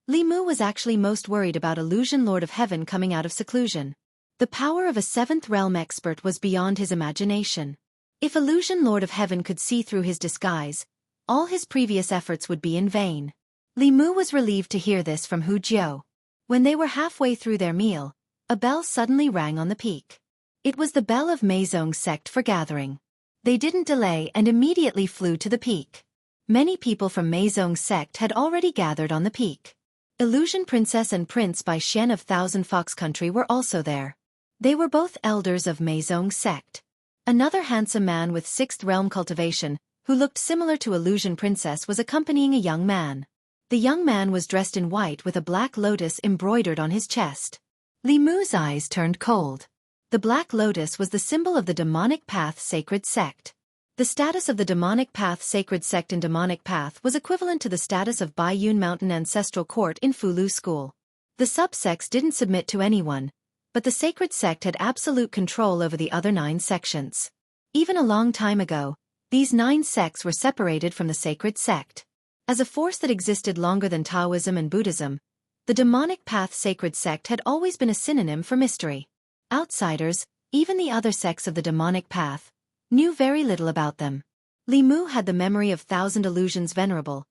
Li Mu was actually most worried about Illusion Lord of Heaven coming out of seclusion. The power of a 7th realm expert was beyond his imagination. If Illusion Lord of Heaven could see through his disguise, all his previous efforts would be in vain. Li Mu was relieved to hear this from Hu Jiao. When they were halfway through their meal, a bell suddenly rang on the peak. It was the bell of Meizong sect for gathering. They didn't delay and immediately flew to the peak. Many people from Meizong sect had already gathered on the peak. Illusion Princess and Prince Bai Xian of Thousand Fox Country were also there. They were both elders of Meizong sect. Another handsome man with 6th realm cultivation, who looked similar to Illusion Princess, was accompanying a young man. The young man was dressed in white with a black lotus embroidered on his chest. Li Mu's eyes turned cold. The black lotus was the symbol of the Demonic Path Sacred Sect. The status of the Demonic Path Sacred Sect in Demonic Path was equivalent to the status of Baiyun Mountain Ancestral Court in Fulu School. The subsects didn't submit to anyone, but the Sacred Sect had absolute control over the other 9 sections. Even a long time ago, these 9 sects were separated from the Sacred Sect. As a force that existed longer than Taoism and Buddhism, the Demonic Path Sacred Sect had always been a synonym for mystery. Outsiders, even the other sects of the Demonic Path, knew very little about them. Li Mu had the memory of 1,000 illusions venerable,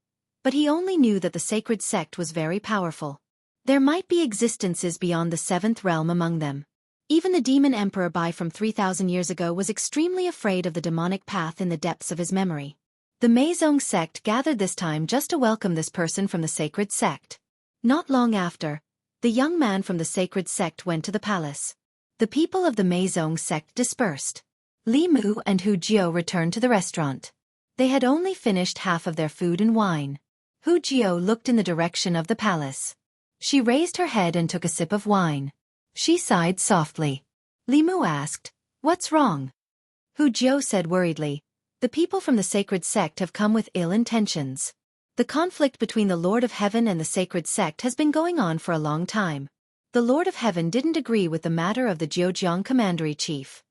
but he only knew that the Sacred Sect was very powerful. There might be existences beyond the 7th realm among them. Even the Demon Emperor Bai from 3,000 years ago was extremely afraid of the Demonic Path in the depths of his memory. The Meizong sect gathered this time just to welcome this person from the Sacred Sect. Not long after, the young man from the Sacred Sect went to the palace. The people of the Meizong sect dispersed. Li Mu and Hu Jiao returned to the restaurant. They had only finished half of their food and wine. Hu Jiao looked in the direction of the palace. She raised her head and took a sip of wine. She sighed softly. Li Mu asked, "What's wrong?" Hu Jiao said worriedly, "The people from the Sacred Sect have come with ill intentions. The conflict between the Lord of Heaven and the Sacred Sect has been going on for a long time. The Lord of Heaven didn't agree with the matter of the Jiujiang Commandery Chief."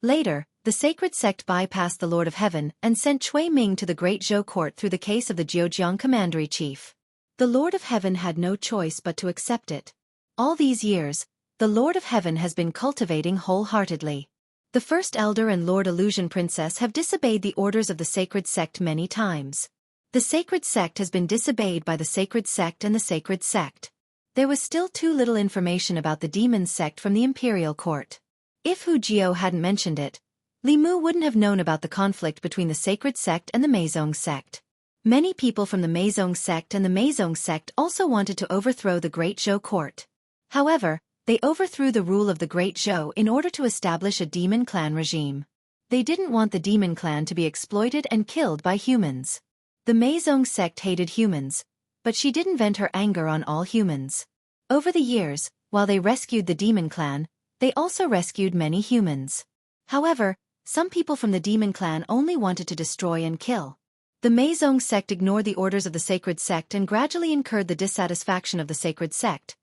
Later, the Sacred Sect bypassed the Lord of Heaven and sent Cui Ming to the Great Zhou Court through the case of the Jiujiang Commandery Chief. The Lord of Heaven had no choice but to accept it. All these years, the Lord of Heaven has been cultivating wholeheartedly. The First Elder and Lord Illusion Princess have disobeyed the orders of the Sacred Sect many times. The Sacred Sect has been disobeyed by the Sacred Sect and the Sacred Sect. There was still too little information about the Demon Sect from the Imperial Court. If Hu Jiao hadn't mentioned it, Li Mu wouldn't have known about the conflict between the Sacred Sect and the Meizong Sect. Many people from the Meizong Sect and the Meizong Sect also wanted to overthrow the Great Zhou Court. However, they overthrew the rule of the Great Zhou in order to establish a demon clan regime. They didn't want the demon clan to be exploited and killed by humans. The Meizong Sect hated humans, but she didn't vent her anger on all humans. Over the years, while they rescued the demon clan, they also rescued many humans. However, Some people from the demon clan only wanted to destroy and kill. The Meizong sect ignored the orders of the sacred sect and gradually incurred the dissatisfaction of the sacred sect.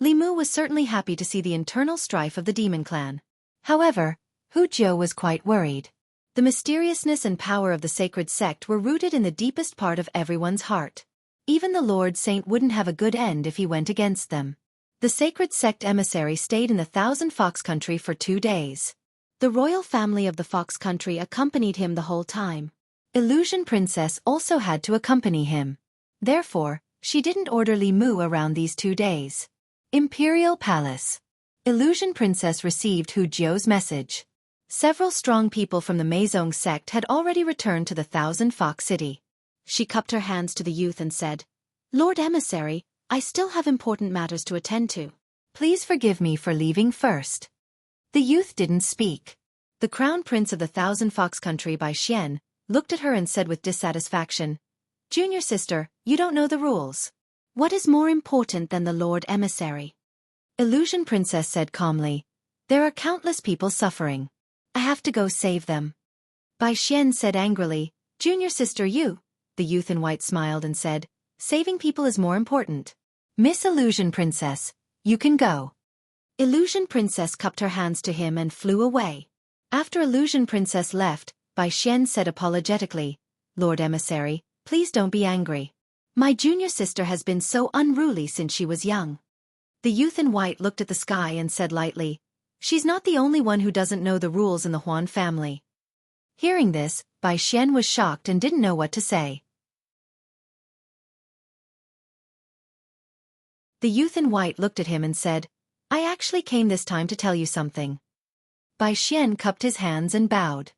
Li Mu was certainly happy to see the internal strife of the demon clan. However, Hu Jiu was quite worried. The mysteriousness and power of the sacred sect were rooted in the deepest part of everyone's heart. Even the Lord Saint wouldn't have a good end if he went against them. The sacred sect emissary stayed in the Thousand Fox Country for 2 days. The royal family of the Fox Country accompanied him the whole time. Illusion Princess also had to accompany him. Therefore, she didn't order Li Mu around these 2 days. Imperial Palace. Illusion Princess received Hu Jiu's message. Several strong people from the Meizong sect had already returned to the Thousand Fox City. She cupped her hands to the youth and said, "Lord Emissary, I still have important matters to attend to. Please forgive me for leaving first." The youth didn't speak. The Crown Prince of the Thousand Fox Country Bai Xian looked at her and said with dissatisfaction, "Junior sister, you don't know the rules. What is more important than the Lord Emissary?" Illusion Princess said calmly, "There are countless people suffering. I have to go save them." Bai Xian said angrily, "Junior sister you." The youth in white smiled and said, "Saving people is more important. Miss Illusion Princess, you can go." Illusion Princess cupped her hands to him and flew away. After Illusion Princess left, Bai Xian said apologetically, "Lord Emissary, please don't be angry. My junior sister has been so unruly since she was young." The youth in white looked at the sky and said lightly, "She's not the only one who doesn't know the rules in the Huan family." Hearing this, Bai Xian was shocked and didn't know what to say. The youth in white looked at him and said, "I actually came this time to tell you something." Bai Xian cupped his hands and bowed.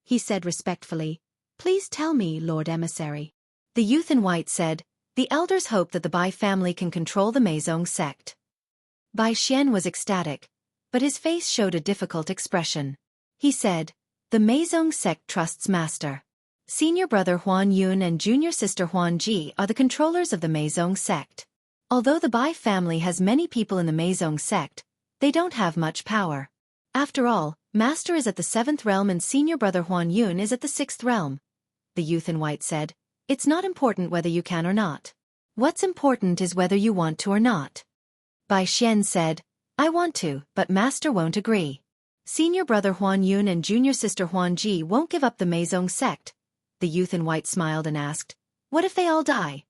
He said respectfully, "Please tell me, Lord Emissary." The youth in white said, "The elders hope that the Bai family can control the Meizong sect." Bai Xian was ecstatic, but his face showed a difficult expression. He said, "The Meizong sect trusts Master. Senior brother Huan Yun and junior sister Huan Ji are the controllers of the Meizong sect. Although the Bai family has many people in the Meizong sect, they don't have much power. After all, Master is at the 7th realm and senior brother Huan Yun is at the 6th realm." The youth in white said, "It's not important whether you can or not. What's important is whether you want to or not." Bai Xian said, "I want to, but Master won't agree. Senior brother Huan Yun and junior sister Huan Ji won't give up the Meizong sect." The youth in white smiled and asked, "What if they all die?"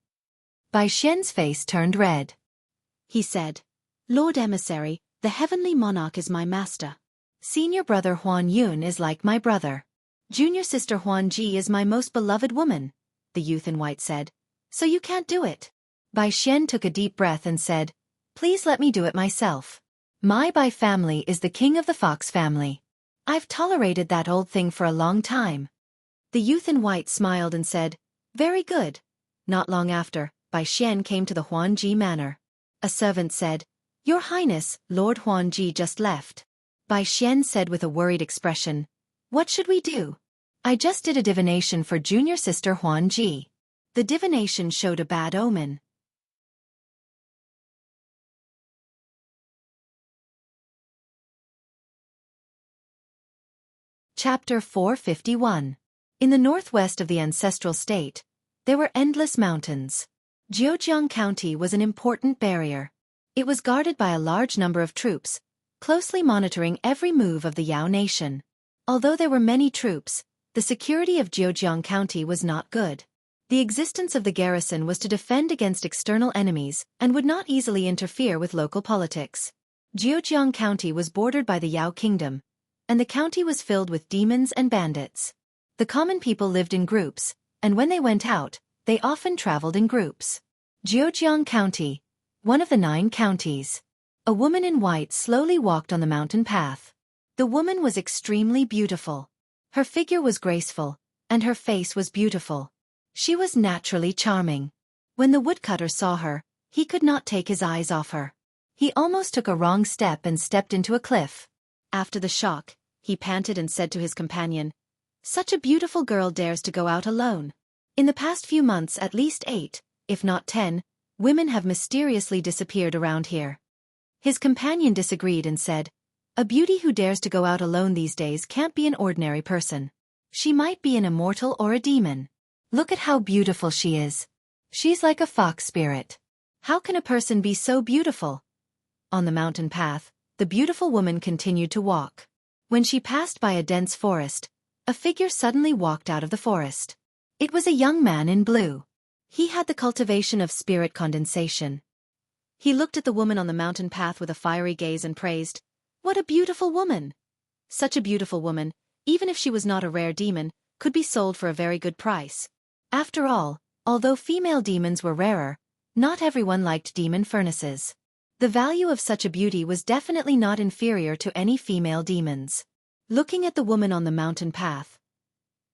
Bai Xian's face turned red. He said, "Lord Emissary, the heavenly monarch is my master. Senior brother Huan Yun is like my brother. Junior sister Huan Ji is my most beloved woman." The youth in white said, "So you can't do it." Bai Xian took a deep breath and said, "Please let me do it myself. My Bai family is the king of the Fox family. I've tolerated that old thing for a long time." The youth in white smiled and said, "Very good." Not long after, Bai Xian came to the Huan Ji manor. A servant said, "Your Highness, Lord Huan Ji just left." Bai Xian said with a worried expression, "What should we do? I just did a divination for junior sister Huan Ji. The divination showed a bad omen." Chapter 451. In the northwest of the ancestral state, there were endless mountains. Jianghu County was an important barrier. It was guarded by a large number of troops, closely monitoring every move of the Yao nation. Although there were many troops, the security of Jianghu County was not good. The existence of the garrison was to defend against external enemies and would not easily interfere with local politics. Jianghu County was bordered by the Yao Kingdom, and the county was filled with demons and bandits. The common people lived in groups, and when they went out, they often traveled in groups. Jianghu County, one of the 9 counties. A woman in white slowly walked on the mountain path. The woman was extremely beautiful. Her figure was graceful, and her face was beautiful. She was naturally charming. When the woodcutter saw her, he could not take his eyes off her. He almost took a wrong step and stepped into a cliff. After the shock, he panted and said to his companion, "Such a beautiful girl dares to go out alone. In the past few months at least 8, if not 10, women have mysteriously disappeared around here." His companion disagreed and said, A beauty who dares to go out alone these days can't be an ordinary person. She might be an immortal or a demon. Look at how beautiful she is. She's like a fox spirit. How can a person be so beautiful? On the mountain path, the beautiful woman continued to walk. When she passed by a dense forest, a figure suddenly walked out of the forest. It was a young man in blue. He had the cultivation of spirit condensation. He looked at the woman on the mountain path with a fiery gaze and praised, "What a beautiful woman!" Such a beautiful woman, even if she was not a rare demon, could be sold for a very good price. After all, although female demons were rarer, not everyone liked demon furnaces. The value of such a beauty was definitely not inferior to any female demons. Looking at the woman on the mountain path,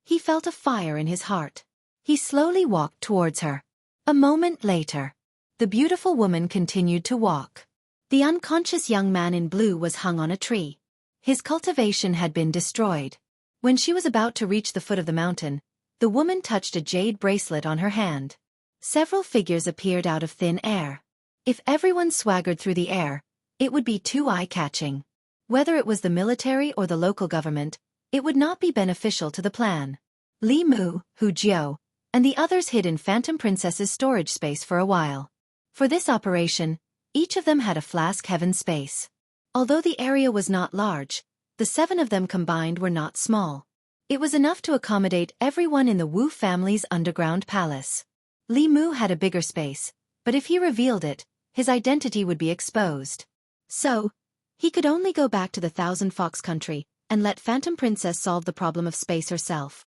he felt a fire in his heart. He slowly walked towards her. A moment later, the beautiful woman continued to walk. The unconscious young man in blue was hung on a tree. His cultivation had been destroyed. When she was about to reach the foot of the mountain, the woman touched a jade bracelet on her hand. Several figures appeared out of thin air. If everyone swaggered through the air, it would be too eye-catching. Whether it was the military or the local government, it would not be beneficial to the plan. Li Mu, Hu Jiao, and the others hid in Phantom Princess's storage space for a while. For this operation, each of them had a flask heaven space. Although the area was not large, the 7 of them combined were not small. It was enough to accommodate everyone in the Wu family's underground palace. Li Mu had a bigger space, but if he revealed it, his identity would be exposed. So, he could only go back to the Thousand Fox country and let Phantom Princess solve the problem of space herself.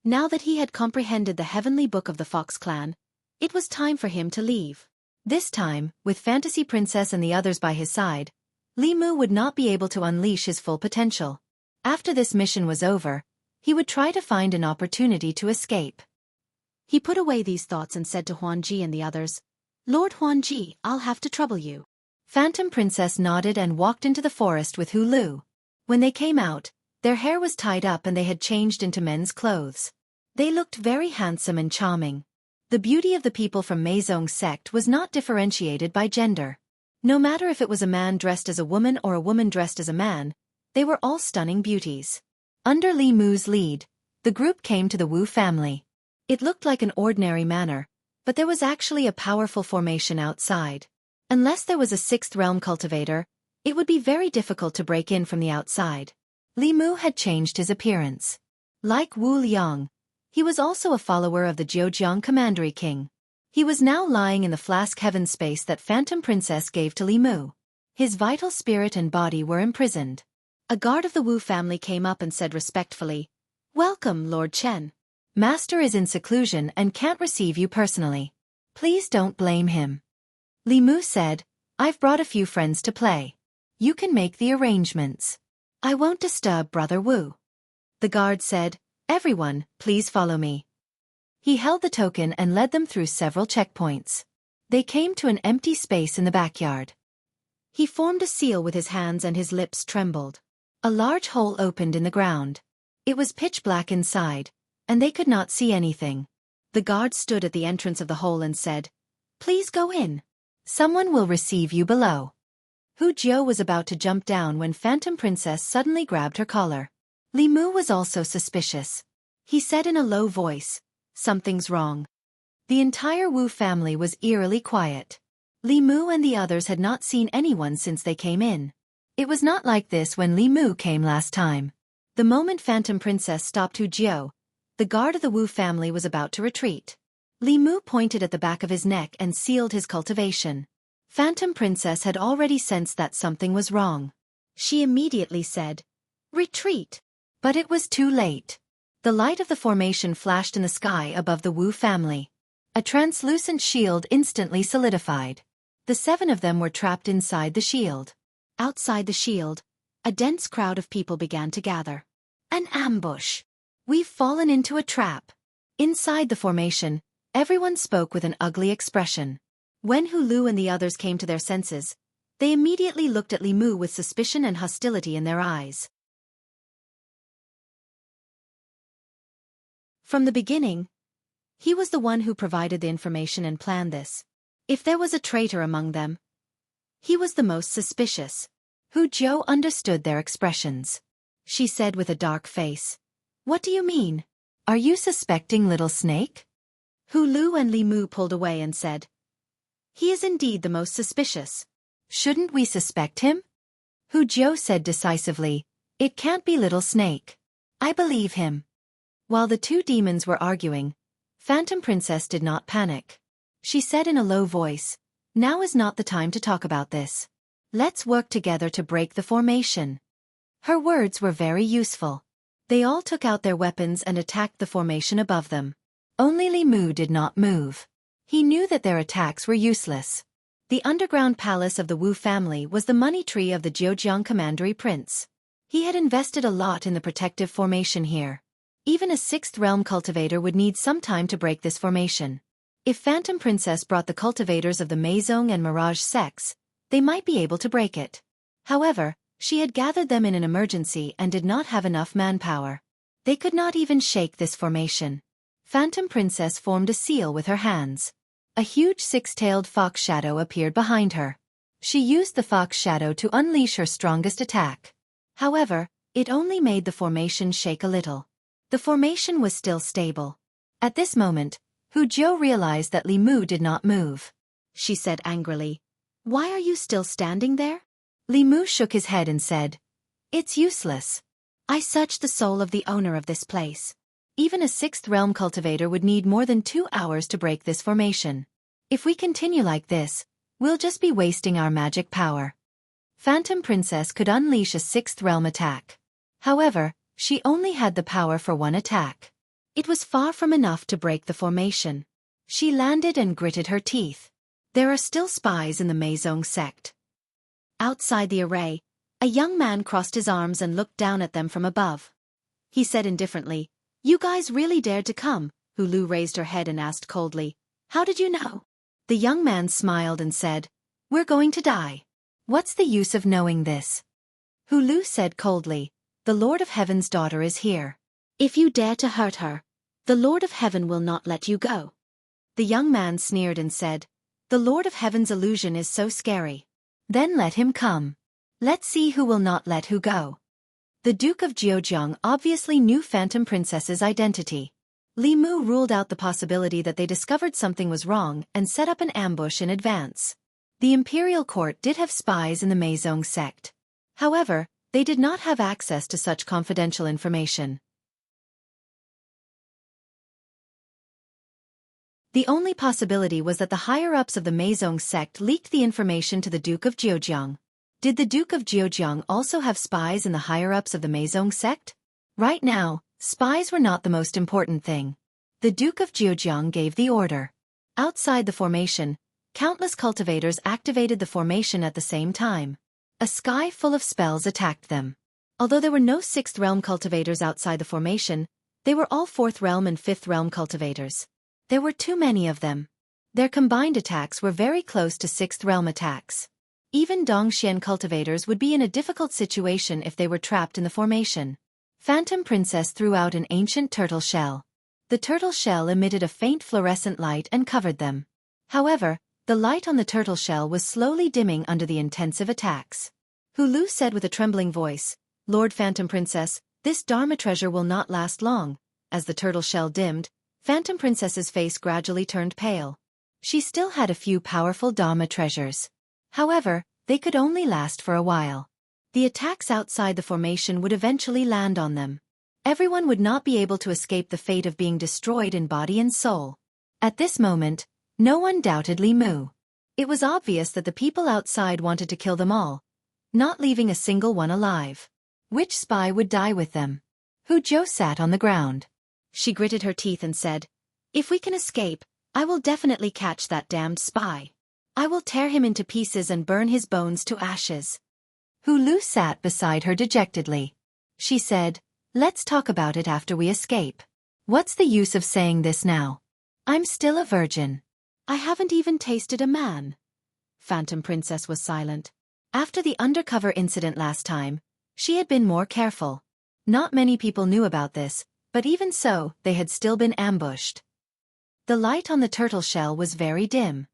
Now that he had comprehended the heavenly book of the Fox clan, it was time for him to leave. This time, with Fantasy Princess and the others by his side, Li Mu would not be able to unleash his full potential. After this mission was over, he would try to find an opportunity to escape. He put away these thoughts and said to Huanji and the others, "Lord Huanji, I'll have to trouble you." Phantom Princess nodded and walked into the forest with Hu Lu. When they came out, their hair was tied up and they had changed into men's clothes. They looked very handsome and charming. The beauty of the people from Meizong's sect was not differentiated by gender. No matter if it was a man dressed as a woman or a woman dressed as a man, they were all stunning beauties. Under Li Mu's lead, the group came to the Wu family. It looked like an ordinary manor, but there was actually a powerful formation outside. Unless there was a 6th realm cultivator, it would be very difficult to break in from the outside. Li Mu had changed his appearance. Like Wu Liang, he was also a follower of the Zheojiang Commandery King. He was now lying in the flask heaven space that Phantom Princess gave to Li Mu. His vital spirit and body were imprisoned. A guard of the Wu family came up and said respectfully, "Welcome, Lord Chen. Master is in seclusion and can't receive you personally. Please don't blame him." Li Mu said, "I've brought a few friends to play. You can make the arrangements. I won't disturb Brother Wu." The guard said, "Everyone, please follow me." He held the token and led them through several checkpoints. They came to an empty space in the backyard. He formed a seal with his hands and his lips trembled. A large hole opened in the ground. It was pitch black inside, and they could not see anything. The guard stood at the entrance of the hole and said, "Please go in. Someone will receive you below." Hu Jiao was about to jump down when Phantom Princess suddenly grabbed her collar. Li Mu was also suspicious. He said in a low voice, "Something's wrong." The entire Wu family was eerily quiet. Li Mu and the others had not seen anyone since they came in. It was not like this when Li Mu came last time. The moment Phantom Princess stopped Hu Jiao, the guard of the Wu family was about to retreat. Li Mu pointed at the back of his neck and sealed his cultivation. Phantom Princess had already sensed that something was wrong. She immediately said, "Retreat." But it was too late. The light of the formation flashed in the sky above the Wu family. A translucent shield instantly solidified. The 7 of them were trapped inside the shield. Outside the shield, a dense crowd of people began to gather. An ambush. We've fallen into a trap. Inside the formation, everyone spoke with an ugly expression. When Hu Lu and the others came to their senses, they immediately looked at Li Mu with suspicion and hostility in their eyes. From the beginning, he was the one who provided the information and planned this. If there was a traitor among them, he was the most suspicious. Hu Zhou understood their expressions. She said with a dark face, "What do you mean? Are you suspecting Little Snake?" Hu Lu and Li Mu pulled away and said, "He is indeed the most suspicious. Shouldn't we suspect him?" Hu Zhou said decisively, "It can't be Little Snake. I believe him." While the two demons were arguing, Phantom Princess did not panic. She said in a low voice, "Now is not the time to talk about this. Let's work together to break the formation." Her words were very useful. They all took out their weapons and attacked the formation above them. Only Li Mu did not move. He knew that their attacks were useless. The underground palace of the Wu family was the money tree of the Zhejiang Commandery Prince. He had invested a lot in the protective formation here. Even a sixth realm cultivator would need some time to break this formation. If Phantom Princess brought the cultivators of the Meizong and Mirage sects, they might be able to break it. However, she had gathered them in an emergency and did not have enough manpower. They could not even shake this formation. Phantom Princess formed a seal with her hands. A huge six-tailed fox shadow appeared behind her. She used the fox shadow to unleash her strongest attack. However, it only made the formation shake a little. The formation was still stable. At this moment, Hu Zhou realized that Li Mu did not move. She said angrily, "Why are you still standing there?" Li Mu shook his head and said, "It's useless. I searched the soul of the owner of this place. Even a sixth realm cultivator would need more than 2 hours to break this formation. If we continue like this, we'll just be wasting our magic power." Phantom Princess could unleash a sixth realm attack. However, she only had the power for one attack. It was far from enough to break the formation. She landed and gritted her teeth. There are still spies in the Meizong sect. Outside the array, a young man crossed his arms and looked down at them from above. He said indifferently, "You guys really dared to come?" Hu Lu raised her head and asked coldly, "How did you know?" The young man smiled and said, "We're going to die. What's the use of knowing this?" Hu Lu said coldly, "The Lord of Heaven's daughter is here. If you dare to hurt her, the Lord of Heaven will not let you go." The young man sneered and said, "The Lord of Heaven's illusion is so scary. Then let him come. Let's see who will not let who go." The Duke of Zhejiang obviously knew Phantom Princess's identity. Li Mu ruled out the possibility that they discovered something was wrong and set up an ambush in advance. The imperial court did have spies in the Meizong sect. However, they did not have access to such confidential information. The only possibility was that the higher-ups of the Meizong sect leaked the information to the Duke of Zhejiang. Did the Duke of Zhejiang also have spies in the higher-ups of the Meizong sect? Right now, spies were not the most important thing. The Duke of Zhejiang gave the order. Outside the formation, countless cultivators activated the formation at the same time. A sky full of spells attacked them. Although there were no 6th realm cultivators outside the formation, they were all 4th realm and 5th realm cultivators. There were too many of them. Their combined attacks were very close to 6th realm attacks. Even Dongxian cultivators would be in a difficult situation if they were trapped in the formation. Phantom Princess threw out an ancient turtle shell. The turtle shell emitted a faint fluorescent light and covered them. However, the light on the turtle shell was slowly dimming under the intensive attacks. Hu Lu said with a trembling voice, "Lord Phantom Princess, this Dharma treasure will not last long." As the turtle shell dimmed, Phantom Princess's face gradually turned pale. She still had a few powerful Dharma treasures. However, they could only last for a while. The attacks outside the formation would eventually land on them. Everyone would not be able to escape the fate of being destroyed in body and soul. At this moment, no one doubted Li Mu. It was obvious that the people outside wanted to kill them all, not leaving a single one alive. Which spy would die with them? Hu Zhou sat on the ground. She gritted her teeth and said, "If we can escape, I will definitely catch that damned spy. I will tear him into pieces and burn his bones to ashes." Hu Lu sat beside her dejectedly. She said, "Let's talk about it after we escape. What's the use of saying this now? I'm still a virgin. I haven't even tasted a man." Phantom Princess was silent. After the undercover incident last time, she had been more careful. Not many people knew about this, but even so, they had still been ambushed. The light on the turtle shell was very dim.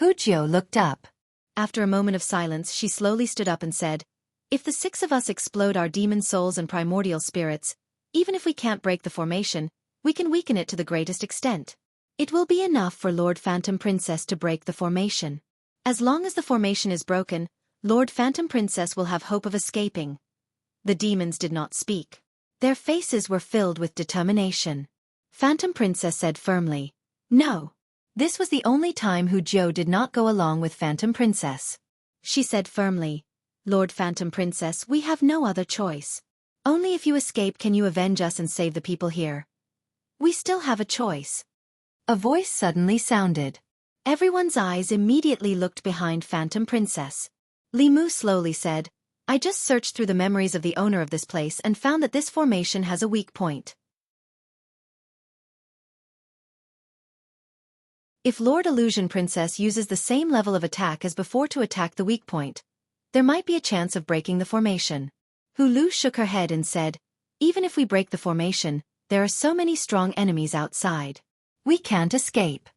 Jiu looked up. After a moment of silence, she slowly stood up and said, "If the 6 of us explode our demon souls and primordial spirits, even if we can't break the formation, we can weaken it to the greatest extent. It will be enough for Lord Phantom Princess to break the formation. As long as the formation is broken, Lord Phantom Princess will have hope of escaping." The demons did not speak. Their faces were filled with determination. Phantom Princess said firmly, "No." This was the only time Jiu did not go along with Phantom Princess. She said firmly, "Lord Phantom Princess, we have no other choice. Only if you escape can you avenge us and save the people here. We still have a choice." A voice suddenly sounded. Everyone's eyes immediately looked behind Phantom Princess. Mu slowly said, "I just searched through the memories of the owner of this place and found that this formation has a weak point. If Lord Illusion Princess uses the same level of attack as before to attack the weak point, there might be a chance of breaking the formation." Lu shook her head and said, "Even if we break the formation, there are so many strong enemies outside. We can't escape."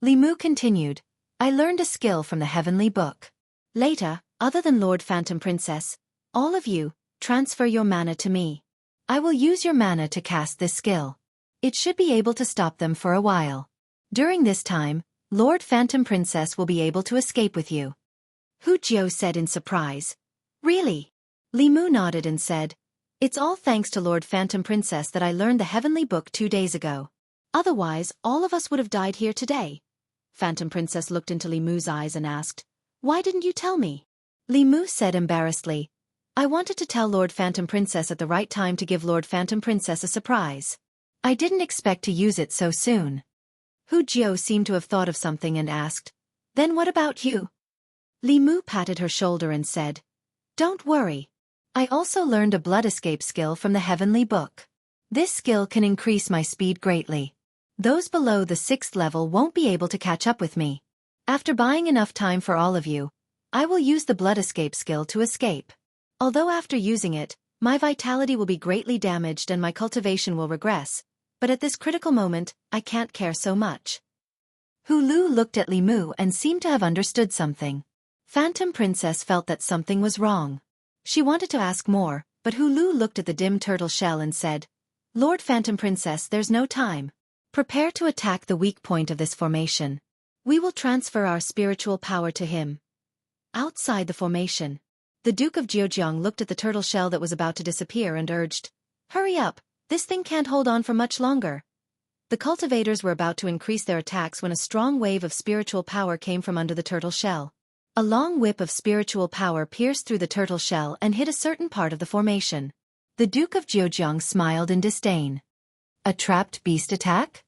Mu continued, "I learned a skill from the Heavenly Book. Later, other than Lord Phantom Princess, all of you, transfer your mana to me. I will use your mana to cast this skill. It should be able to stop them for a while. During this time, Lord Phantom Princess will be able to escape with you." Jiu said in surprise, "Really?" Mu nodded and said, "It's all thanks to Lord Phantom Princess that I learned the Heavenly Book 2 days ago. Otherwise, all of us would have died here today." Phantom Princess looked into Mu's eyes and asked, "Why didn't you tell me?" Mu said embarrassedly, "I wanted to tell Lord Phantom Princess at the right time to give Lord Phantom Princess a surprise. I didn't expect to use it so soon." Jiu seemed to have thought of something and asked, "Then what about you?" Mu patted her shoulder and said, "Don't worry. I also learned a blood escape skill from the Heavenly Book. This skill can increase my speed greatly. Those below the 6th level won't be able to catch up with me. After buying enough time for all of you, I will use the blood escape skill to escape. Although after using it, my vitality will be greatly damaged and my cultivation will regress, but at this critical moment, I can't care so much." Lu looked at Mu and seemed to have understood something. Phantom Princess felt that something was wrong. She wanted to ask more, but Lu looked at the dim turtle shell and said, "Lord Phantom Princess, there's no time. Prepare to attack the weak point of this formation. We will transfer our spiritual power to him." Outside the formation, the Duke of Jiujiang looked at the turtle shell that was about to disappear and urged, "Hurry up, this thing can't hold on for much longer." The cultivators were about to increase their attacks when a strong wave of spiritual power came from under the turtle shell. A long whip of spiritual power pierced through the turtle shell and hit a certain part of the formation. The Duke of Jiujiang smiled in disdain. "A trapped beast attack?"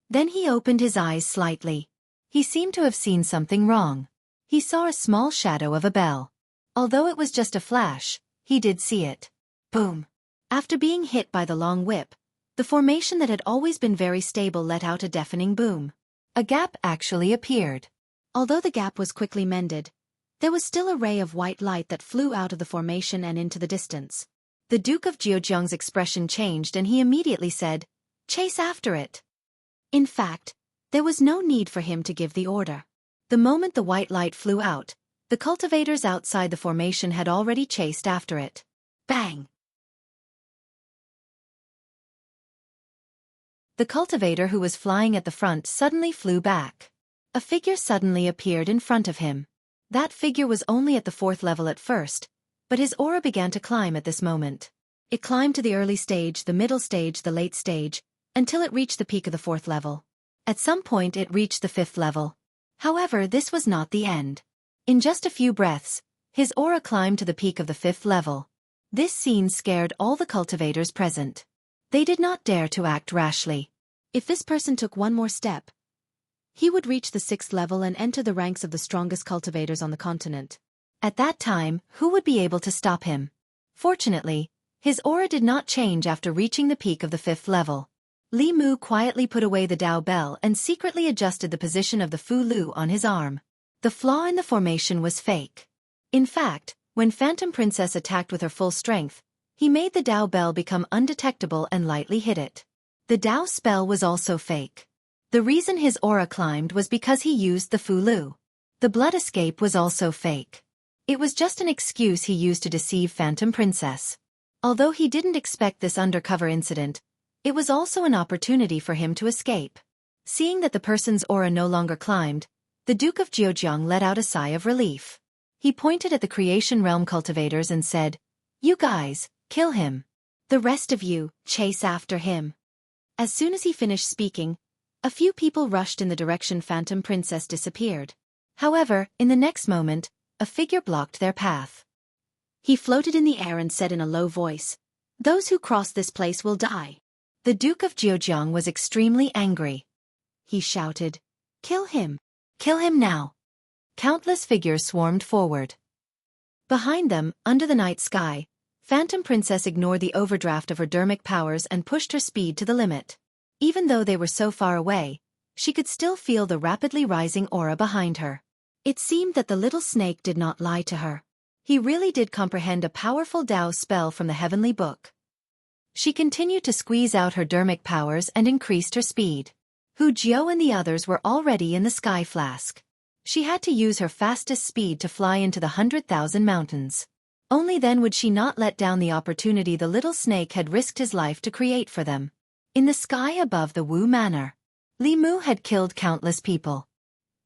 Then he opened his eyes slightly. He seemed to have seen something wrong. He saw a small shadow of a bell. Although it was just a flash, he did see it. Boom! After being hit by the long whip, the formation that had always been very stable let out a deafening boom. A gap actually appeared. Although the gap was quickly mended, there was still a ray of white light that flew out of the formation and into the distance. The Duke of Jiujiang's expression changed and he immediately said, "Chase after it." In fact, there was no need for him to give the order. The moment the white light flew out, the cultivators outside the formation had already chased after it. Bang! The cultivator who was flying at the front suddenly flew back. A figure suddenly appeared in front of him. That figure was only at the 4th level at first, but his aura began to climb at this moment. It climbed to the early stage, the middle stage, the late stage, until it reached the peak of the 4th level. At some point it reached the 5th level. However, this was not the end. In just a few breaths, his aura climbed to the peak of the 5th level. This scene scared all the cultivators present. They did not dare to act rashly. If this person took one more step, he would reach the 6th level and enter the ranks of the strongest cultivators on the continent. At that time, who would be able to stop him? Fortunately, his aura did not change after reaching the peak of the 5th level. Mu quietly put away the Dao bell and secretly adjusted the position of the Fu Lu on his arm. The flaw in the formation was fake. In fact, when Phantom Princess attacked with her full strength, he made the Dao bell become undetectable and lightly hit it. The Dao spell was also fake. The reason his aura climbed was because he used the Fu Lu. The blood escape was also fake. It was just an excuse he used to deceive Phantom Princess. Although he didn't expect this undercover incident, it was also an opportunity for him to escape. Seeing that the person's aura no longer climbed, the Duke of Jianghu let out a sigh of relief. He pointed at the creation realm cultivators and said, "You guys, kill him. The rest of you, chase after him." As soon as he finished speaking, a few people rushed in the direction Phantom Princess disappeared. However, in the next moment, a figure blocked their path. He floated in the air and said in a low voice, "Those who cross this place will die." The Duke of Jianghu was extremely angry. He shouted, "Kill him! Kill him now!" Countless figures swarmed forward. Behind them, under the night sky, Phantom Princess ignored the overdraft of her dermic powers and pushed her speed to the limit. Even though they were so far away, she could still feel the rapidly rising aura behind her. It seemed that the little snake did not lie to her. He really did comprehend a powerful Dao spell from the heavenly book. She continued to squeeze out her dermic powers and increased her speed. Hu Jiao and the others were already in the sky flask. She had to use her fastest speed to fly into the 100,000 mountains. Only then would she not let down the opportunity the little snake had risked his life to create for them. In the sky above the Wu Manor, Li Mu had killed countless people.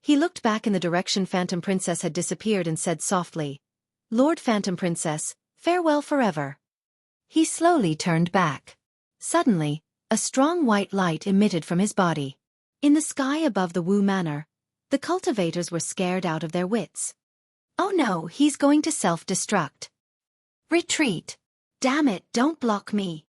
He looked back in the direction Phantom Princess had disappeared and said softly, "Lord Phantom Princess, farewell forever." He slowly turned back. Suddenly, a strong white light emitted from his body. In the sky above the Wu Manor, the cultivators were scared out of their wits. "Oh no, he's going to self-destruct. Retreat! Damn it, don't block me."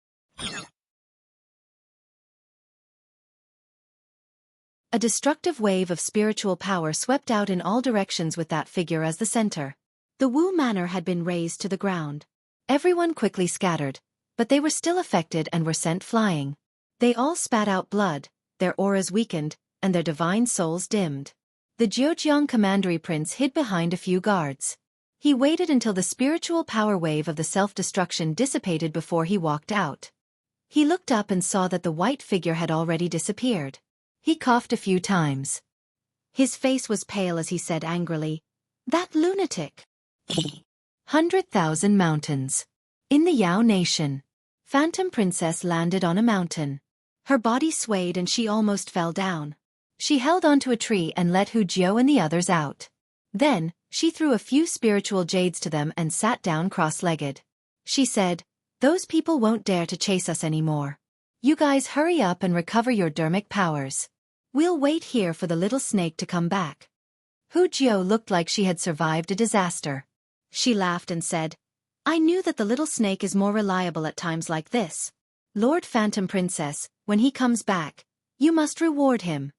A destructive wave of spiritual power swept out in all directions with that figure as the center. The Wu Manor had been razed to the ground. Everyone quickly scattered, but they were still affected and were sent flying. They all spat out blood, their auras weakened, and their divine souls dimmed. The Jiujiang commandery prince hid behind a few guards. He waited until the spiritual power wave of the self-destruction dissipated before he walked out. He looked up and saw that the white figure had already disappeared. He coughed a few times. His face was pale as he said angrily, "That lunatic." 100,000 mountains. In the Yao nation, Phantom Princess landed on a mountain. Her body swayed and she almost fell down. She held onto a tree and let Hu Jiao and the others out. Then, she threw a few spiritual jades to them and sat down cross-legged. She said, "Those people won't dare to chase us anymore. You guys hurry up and recover your dermic powers. We'll wait here for the little snake to come back." Hu Jiao looked like she had survived a disaster. She laughed and said, "I knew that the little snake is more reliable at times like this. Lord Phantom Princess, when he comes back, you must reward him."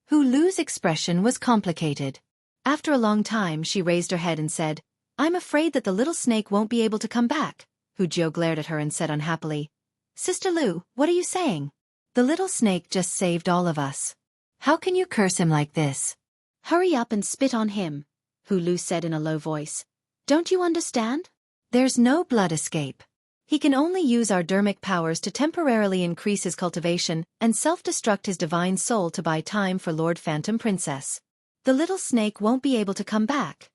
Hu Lu's expression was complicated. After a long time she raised her head and said, "I'm afraid that the little snake won't be able to come back." Hu Jiao glared at her and said unhappily, "Sister Lu, what are you saying? The little snake just saved all of us. How can you curse him like this?" "Hurry up and spit on him," Hu Lu said in a low voice. "Don't you understand? There's no blood escape. He can only use our dermic powers to temporarily increase his cultivation and self-destruct his divine soul to buy time for Lord Phantom Princess. The little snake won't be able to come back."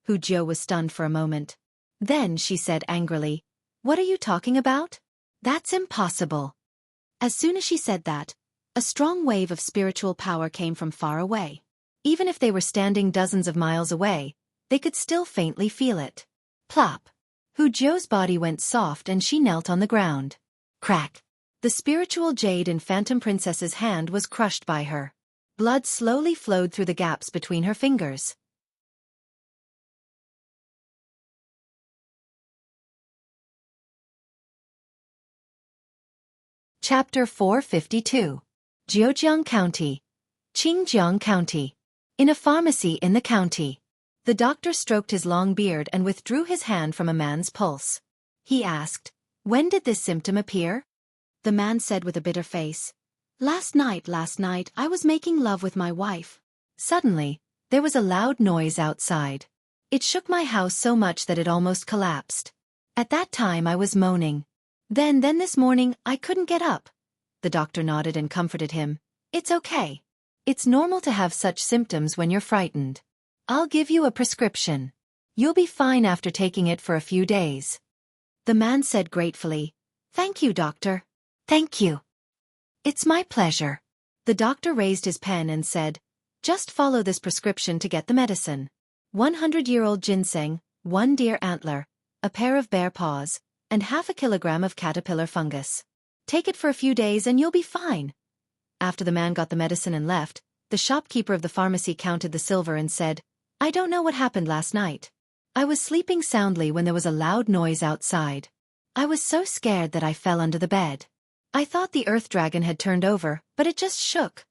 Hu Jiao was stunned for a moment. Then she said angrily, "What are you talking about? That's impossible." As soon as she said that, a strong wave of spiritual power came from far away. Even if they were standing dozens of miles away, they could still faintly feel it. Plop! Hu Jiao's body went soft and she knelt on the ground. Crack! The spiritual jade in Phantom Princess's hand was crushed by her. Blood slowly flowed through the gaps between her fingers. Chapter 452. Jiujiang County. Qingjiang County. In a pharmacy in the county. The doctor stroked his long beard and withdrew his hand from a man's pulse. He asked, "When did this symptom appear?" The man said with a bitter face, Last night I was making love with my wife. Suddenly, there was a loud noise outside. It shook my house so much that it almost collapsed. At that time I was moaning. Then this morning I couldn't get up." The doctor nodded and comforted him. "It's okay. It's normal to have such symptoms when you're frightened. I'll give you a prescription. You'll be fine after taking it for a few days. The man said gratefully, "Thank you, doctor." "Thank you. It's my pleasure." The doctor raised his pen and said, "Just follow this prescription to get the medicine. 100-year-old ginseng, 1 deer antler, a pair of bear paws, and half a kilogram of caterpillar fungus. Take it for a few days and you'll be fine." After the man got the medicine and left, the shopkeeper of the pharmacy counted the silver and said, "I don't know what happened last night. I was sleeping soundly when there was a loud noise outside. I was so scared that I fell under the bed. I thought the earth dragon had turned over, but it just shook."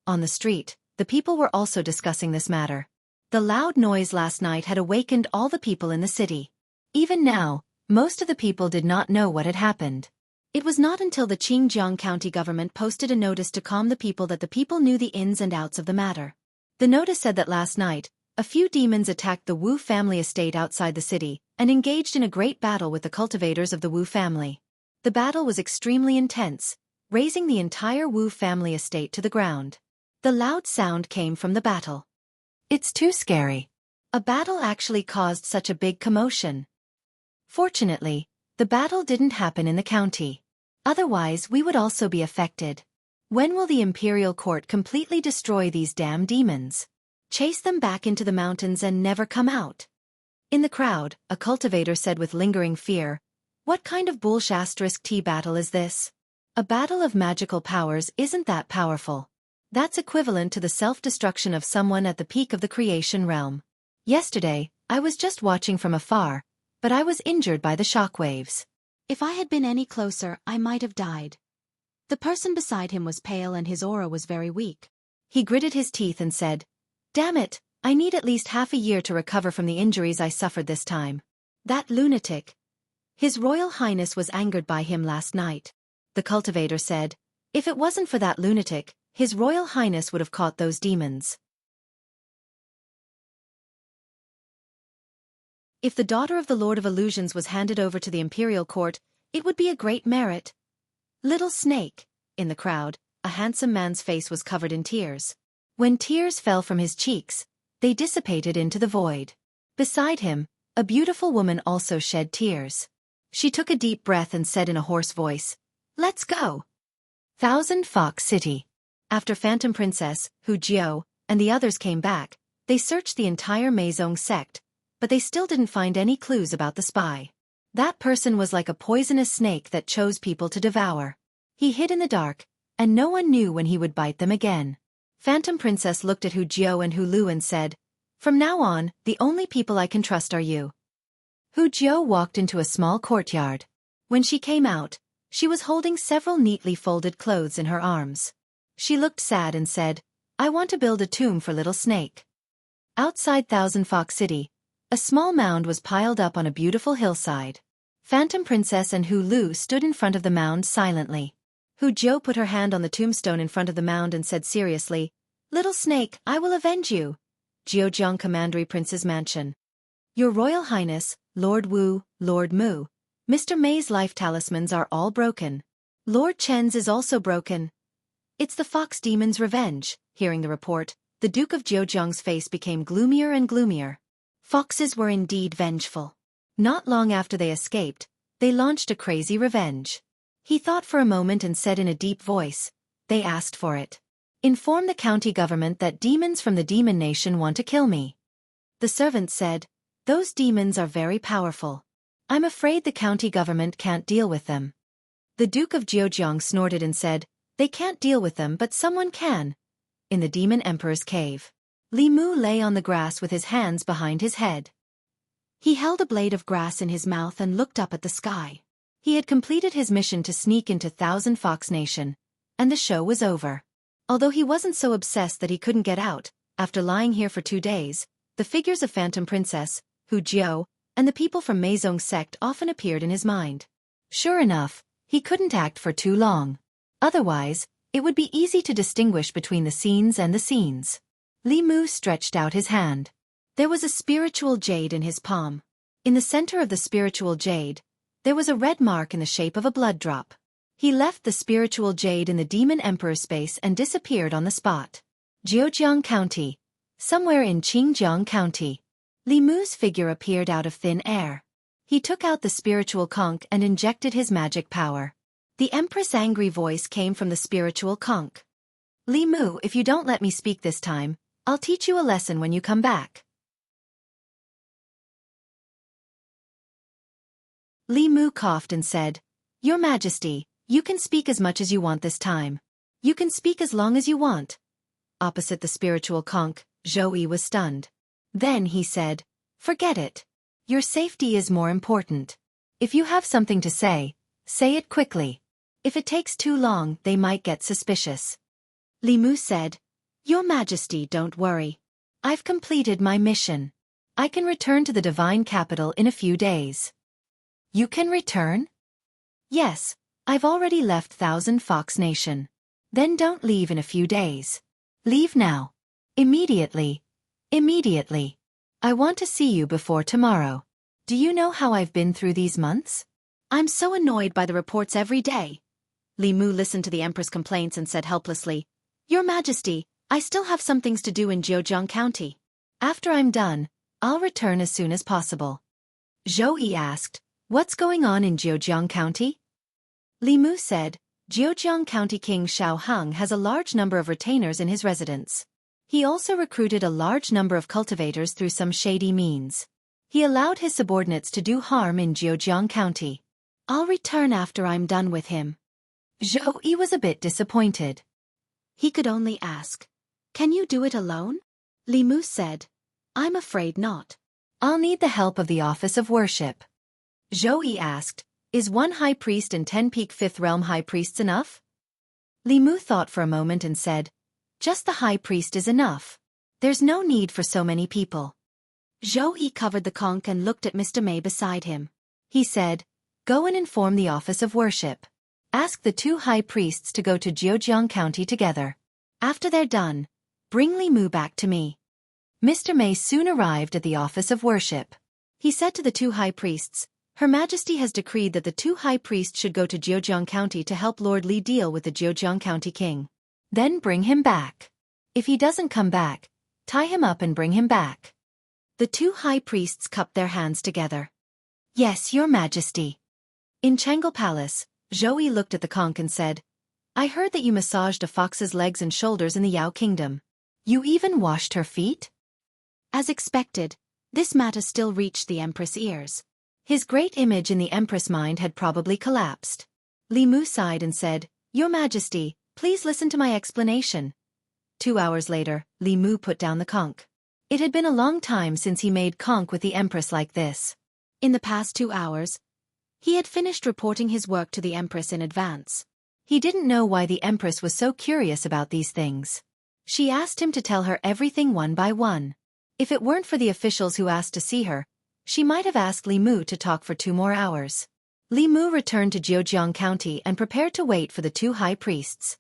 On the street, the people were also discussing this matter. The loud noise last night had awakened all the people in the city. Even now, most of the people did not know what had happened. It was not until the Qingjiang county government posted a notice to calm the people that the people knew the ins and outs of the matter. The notice said that last night, a few demons attacked the Wu family estate outside the city and engaged in a great battle with the cultivators of the Wu family. The battle was extremely intense, razing the entire Wu family estate to the ground. The loud sound came from the battle. It's too scary. A battle actually caused such a big commotion. Fortunately, the battle didn't happen in the county. Otherwise we would also be affected. When will the imperial court completely destroy these damn demons? Chase them back into the mountains and never come out. In the crowd, a cultivator said with lingering fear, "What kind of bullshit battle is this? A battle of magical powers isn't that powerful. That's equivalent to the self-destruction of someone at the peak of the creation realm. Yesterday, I was just watching from afar, but I was injured by the shockwaves. If I had been any closer, I might have died." The person beside him was pale and his aura was very weak. He gritted his teeth and said, "Damn it, I need at least half a year to recover from the injuries I suffered this time. That lunatic. His Royal Highness was angered by him last night." The cultivator said, "If it wasn't for that lunatic, His Royal Highness would have caught those demons." If the daughter of the Lord of Illusions was handed over to the imperial court, it would be a great merit. "Little snake." In the crowd, a handsome man's face was covered in tears. When tears fell from his cheeks, they dissipated into the void. Beside him, a beautiful woman also shed tears. She took a deep breath and said in a hoarse voice, "Let's go." Thousand Fox City. After Phantom Princess, Hu Jiao, and the others came back, they searched the entire Meizong sect, but they still didn't find any clues about the spy. That person was like a poisonous snake that chose people to devour. He hid in the dark, and no one knew when he would bite them again. Phantom Princess looked at Hu Jiao and Hu Lu and said, "From now on, the only people I can trust are you." Hu Jiao walked into a small courtyard. When she came out, she was holding several neatly folded clothes in her arms. She looked sad and said, "I want to build a tomb for Little Snake." Outside Thousand Fox City, a small mound was piled up on a beautiful hillside. Phantom Princess and Hu Lu stood in front of the mound silently. Hu Jiao put her hand on the tombstone in front of the mound and said seriously, "Little Snake, I will avenge you." Jiujiang Commandery Prince's Mansion. "Your Royal Highness, Lord Wu, Lord Mu, Mr. May's life talismans are all broken. Lord Chen's is also broken. It's the fox demon's revenge." Hearing the report, the Duke of Jiujiang's face became gloomier and gloomier. Foxes were indeed vengeful. Not long after they escaped, they launched a crazy revenge. He thought for a moment and said in a deep voice, "They asked for it. Inform the county government that demons from the demon nation want to kill me." The servant said, "Those demons are very powerful. I'm afraid the county government can't deal with them." The Duke of Jiujiang snorted and said, "They can't deal with them, but someone can." In the Demon Emperor's cave, Li Mu lay on the grass with his hands behind his head. He held a blade of grass in his mouth and looked up at the sky. He had completed his mission to sneak into Thousand Fox Nation, and the show was over. Although he wasn't so obsessed that he couldn't get out, after lying here for 2 days, the figures of Phantom Princess, Hu Jiao, and the people from Meizong sect often appeared in his mind. Sure enough, he couldn't act for too long. Otherwise, it would be easy to distinguish between the scenes and the scenes. Li Mu stretched out his hand. There was a spiritual jade in his palm. In the center of the spiritual jade, there was a red mark in the shape of a blood drop. He left the spiritual jade in the Demon Emperor's space and disappeared on the spot. Jiujiang County, Somewhere in Qingjiang County, Li Mu's figure appeared out of thin air. He took out the spiritual conch and injected his magic power. The Empress' angry voice came from the spiritual conch. Li Mu, if you don't let me speak this time, I'll teach you a lesson when you come back. Li Mu coughed and said, Your Majesty, you can speak as much as you want this time. You can speak as long as you want. Opposite the spiritual conch, Zhou Yi was stunned. Then he said, Forget it. Your safety is more important. If you have something to say it quickly. If it takes too long, they might get suspicious. Li Mu said, Your Majesty, don't worry. I've completed my mission. I can return to the divine capital in a few days. You can return? Yes, I've already left Thousand Fox Nation. Then don't leave in a few days. Leave now. Immediately. Immediately. I want to see you before tomorrow. Do you know how I've been through these months? I'm so annoyed by the reports every day. Li Mu listened to the Empress' complaints and said helplessly, Your Majesty, I still have some things to do in Jianghu County. After I'm done, I'll return as soon as possible. Zhou Yi asked, What's going on in Jianghu County? Li Mu said, Jianghu County King Xiao Hung has a large number of retainers in his residence. He also recruited a large number of cultivators through some shady means. He allowed his subordinates to do harm in Jianghu County. I'll return after I'm done with him. Zhou Yi was a bit disappointed. He could only ask, Can you do it alone? Li Mu said, I'm afraid not. I'll need the help of the Office of Worship. Zhou Yi asked, Is one high priest and 10 peak 5th realm high priests enough? Li Mu thought for a moment and said, Just the high priest is enough. There's no need for so many people. Zhou Yi covered the conch and looked at Mr. Mei beside him. He said, Go and inform the Office of Worship. Ask the 2 high priests to go to Jianghu County together. After they're done, bring Li Mu back to me. Mr. Mei soon arrived at the Office of Worship. He said to the 2 high priests, Her Majesty has decreed that the 2 high priests should go to Jianghu County to help Lord Li deal with the Jianghu County king. Then bring him back. If he doesn't come back, tie him up and bring him back. The 2 high priests cupped their hands together. Yes, Your Majesty. In Changle Palace, Zhou Yi looked at the conch and said, I heard that you massaged a fox's legs and shoulders in the Yao Kingdom. You even washed her feet? As expected, this matter still reached the Empress' ears. His great image in the Empress' mind had probably collapsed. Li Mu sighed and said, Your Majesty, please listen to my explanation. 2 hours later, Li Mu put down the conch. It had been a long time since he made conch with the Empress like this. In the past 2 hours, he had finished reporting his work to the Empress in advance. He didn't know why the Empress was so curious about these things. She asked him to tell her everything one by one. If it weren't for the officials who asked to see her, she might have asked Li Mu to talk for 2 more hours. Li Mu returned to Jianghu County and prepared to wait for the 2 high priests.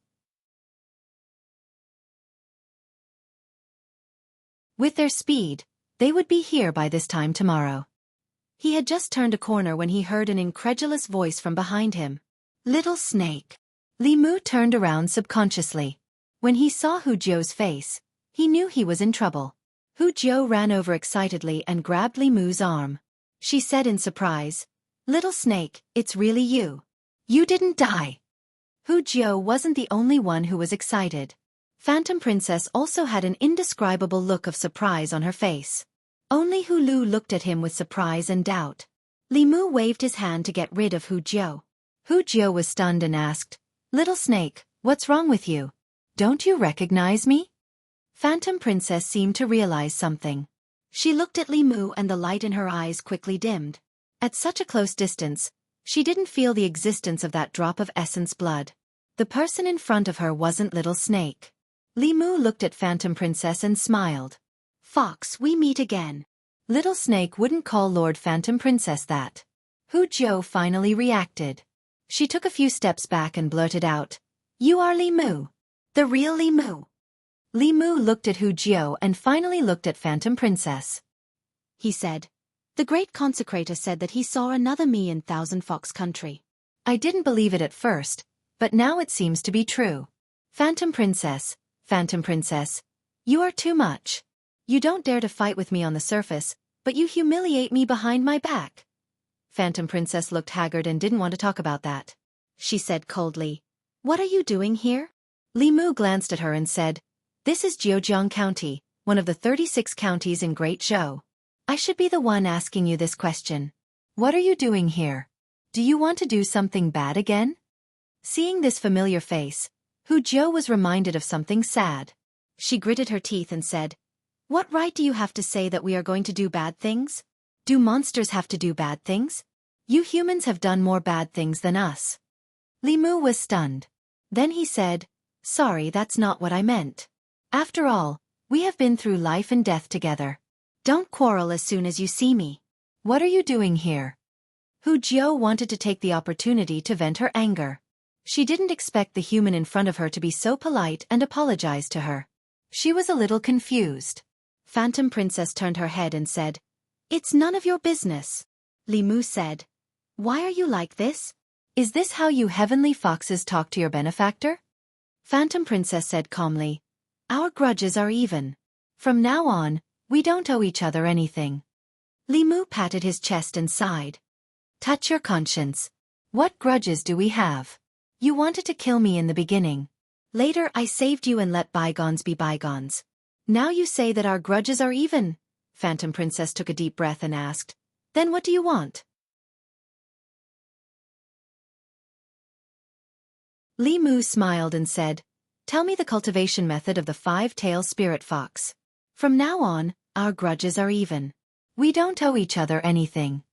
With their speed, they would be here by this time tomorrow. He had just turned a corner when he heard an incredulous voice from behind him. Little snake. Li Mu turned around subconsciously. When he saw Hu Jiu's face, he knew he was in trouble. Hu Jiu ran over excitedly and grabbed Li Mu's arm. She said in surprise, Little snake, it's really you. You didn't die. Hu Jiu wasn't the only one who was excited. Phantom Princess also had an indescribable look of surprise on her face. Only Hu Lu looked at him with surprise and doubt. Li Mu waved his hand to get rid of Hu Jiu. Hu Jiu was stunned and asked, Little snake, what's wrong with you? Don't you recognize me? Phantom Princess seemed to realize something. She looked at Li Mu and the light in her eyes quickly dimmed. At such a close distance, she didn't feel the existence of that drop of essence blood. The person in front of her wasn't Little Snake. Li Mu looked at Phantom Princess and smiled. Fox, we meet again. Little Snake wouldn't call Lord Phantom Princess that. Hu Jiu finally reacted. She took a few steps back and blurted out, You are Li Mu. The real Li Mu. Li Mu looked at Hu Jiu and finally looked at Phantom Princess. He said, The great consecrator said that he saw another me in Thousand Fox Country. I didn't believe it at first, but now it seems to be true. Phantom Princess, you are too much. You don't dare to fight with me on the surface, but you humiliate me behind my back. Phantom Princess looked haggard and didn't want to talk about that. She said coldly, "What are you doing here?" Li Mu glanced at her and said, "This is Jianghu County, one of the 36 counties in Great Zhou. I should be the one asking you this question. What are you doing here? Do you want to do something bad again?" Seeing this familiar face, Hu Jiu was reminded of something sad. She gritted her teeth and said, "What right do you have to say that we are going to do bad things? Do monsters have to do bad things? You humans have done more bad things than us." Li Mu was stunned. Then he said, "Sorry, that's not what I meant. After all, we have been through life and death together. Don't quarrel as soon as you see me. What are you doing here?" Hu Jiu wanted to take the opportunity to vent her anger. She didn't expect the human in front of her to be so polite and apologize to her. She was a little confused. Phantom Princess turned her head and said, "It's none of your business." Li Mu said, "Why are you like this? Is this how you heavenly foxes talk to your benefactor?" Phantom Princess said calmly, "Our grudges are even. From now on, we don't owe each other anything." Li Mu patted his chest and sighed. "Touch your conscience. What grudges do we have? You wanted to kill me in the beginning. Later I saved you and let bygones be bygones. Now you say that our grudges are even?" Phantom Princess took a deep breath and asked, "Then what do you want?" Li Mu smiled and said, "Tell me the cultivation method of the five-tailed spirit fox. From now on, our grudges are even. We don't owe each other anything."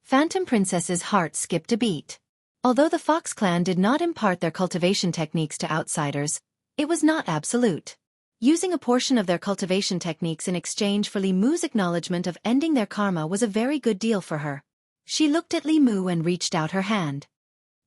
Phantom Princess's heart skipped a beat. Although the Fox clan did not impart their cultivation techniques to outsiders, it was not absolute. Using a portion of their cultivation techniques in exchange for Li Mu's acknowledgement of ending their karma was a very good deal for her. She looked at Li Mu and reached out her hand.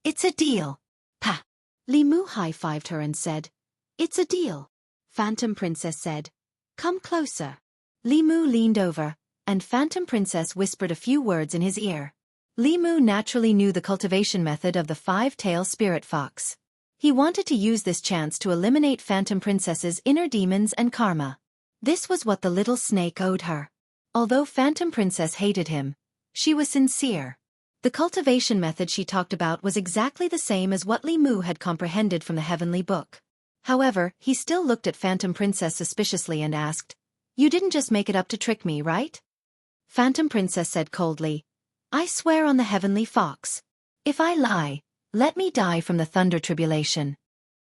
"It's a deal." "Pa!" Li Mu high-fived her and said, "It's a deal." Phantom Princess said, "Come closer." Li Mu leaned over, and Phantom Princess whispered a few words in his ear. Li Mu naturally knew the cultivation method of the five-tailed spirit fox. He wanted to use this chance to eliminate Phantom Princess's inner demons and karma. This was what the little snake owed her. Although Phantom Princess hated him, she was sincere. The cultivation method she talked about was exactly the same as what Li Mu had comprehended from the heavenly book. However, he still looked at Phantom Princess suspiciously and asked, "You didn't just make it up to trick me, right?" Phantom Princess said coldly, "I swear on the heavenly fox. If I lie, let me die from the thunder tribulation."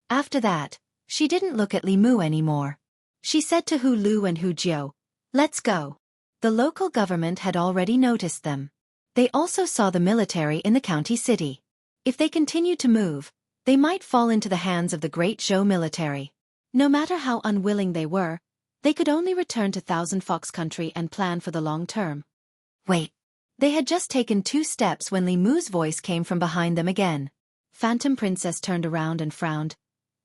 After that, she didn't look at Li Mu anymore. She said to Hu Lu and Hu Jiu, "Let's go." The local government had already noticed them. They also saw the military in the county city. If they continued to move, they might fall into the hands of the Great Zhou military. No matter how unwilling they were, they could only return to Thousand Fox Country and plan for the long term. Wait. They had just taken 2 steps when Li Mu's voice came from behind them again. Phantom Princess turned around and frowned.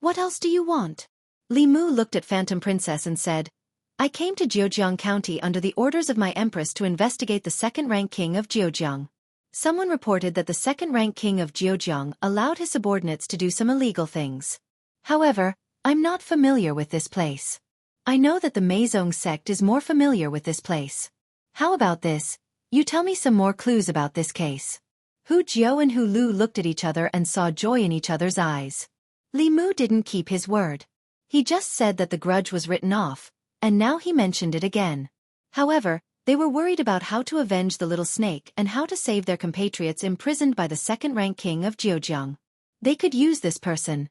"What else do you want?" Li Mu looked at Phantom Princess and said, "I came to Jianghu County under the orders of my empress to investigate the second-rank king of Jianghu. Someone reported that the second-rank king of Jianghu allowed his subordinates to do some illegal things. However, I'm not familiar with this place. I know that the Meizong sect is more familiar with this place. How about this? You tell me some more clues about this case." Hu Jiu and Hu Lu looked at each other and saw joy in each other's eyes. Li Mu didn't keep his word. He just said that the grudge was written off, and now he mentioned it again. However, they were worried about how to avenge the little snake and how to save their compatriots imprisoned by the second-rank king of Jianghu. They could use this person.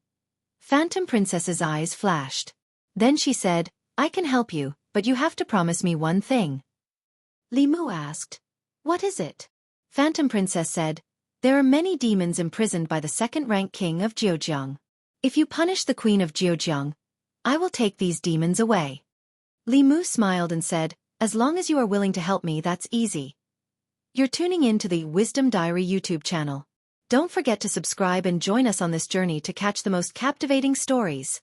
Phantom Princess's eyes flashed. Then she said, "I can help you, but you have to promise me one thing." Li Mu asked, "What is it?" Phantom Princess said, "There are many demons imprisoned by the second-rank king of Jianghu. If you punish the queen of Jianghu, I will take these demons away." Li Mu smiled and said, "As long as you are willing to help me, that's easy." You're tuning in to the Wisdom Diary YouTube channel. Don't forget to subscribe and join us on this journey to catch the most captivating stories.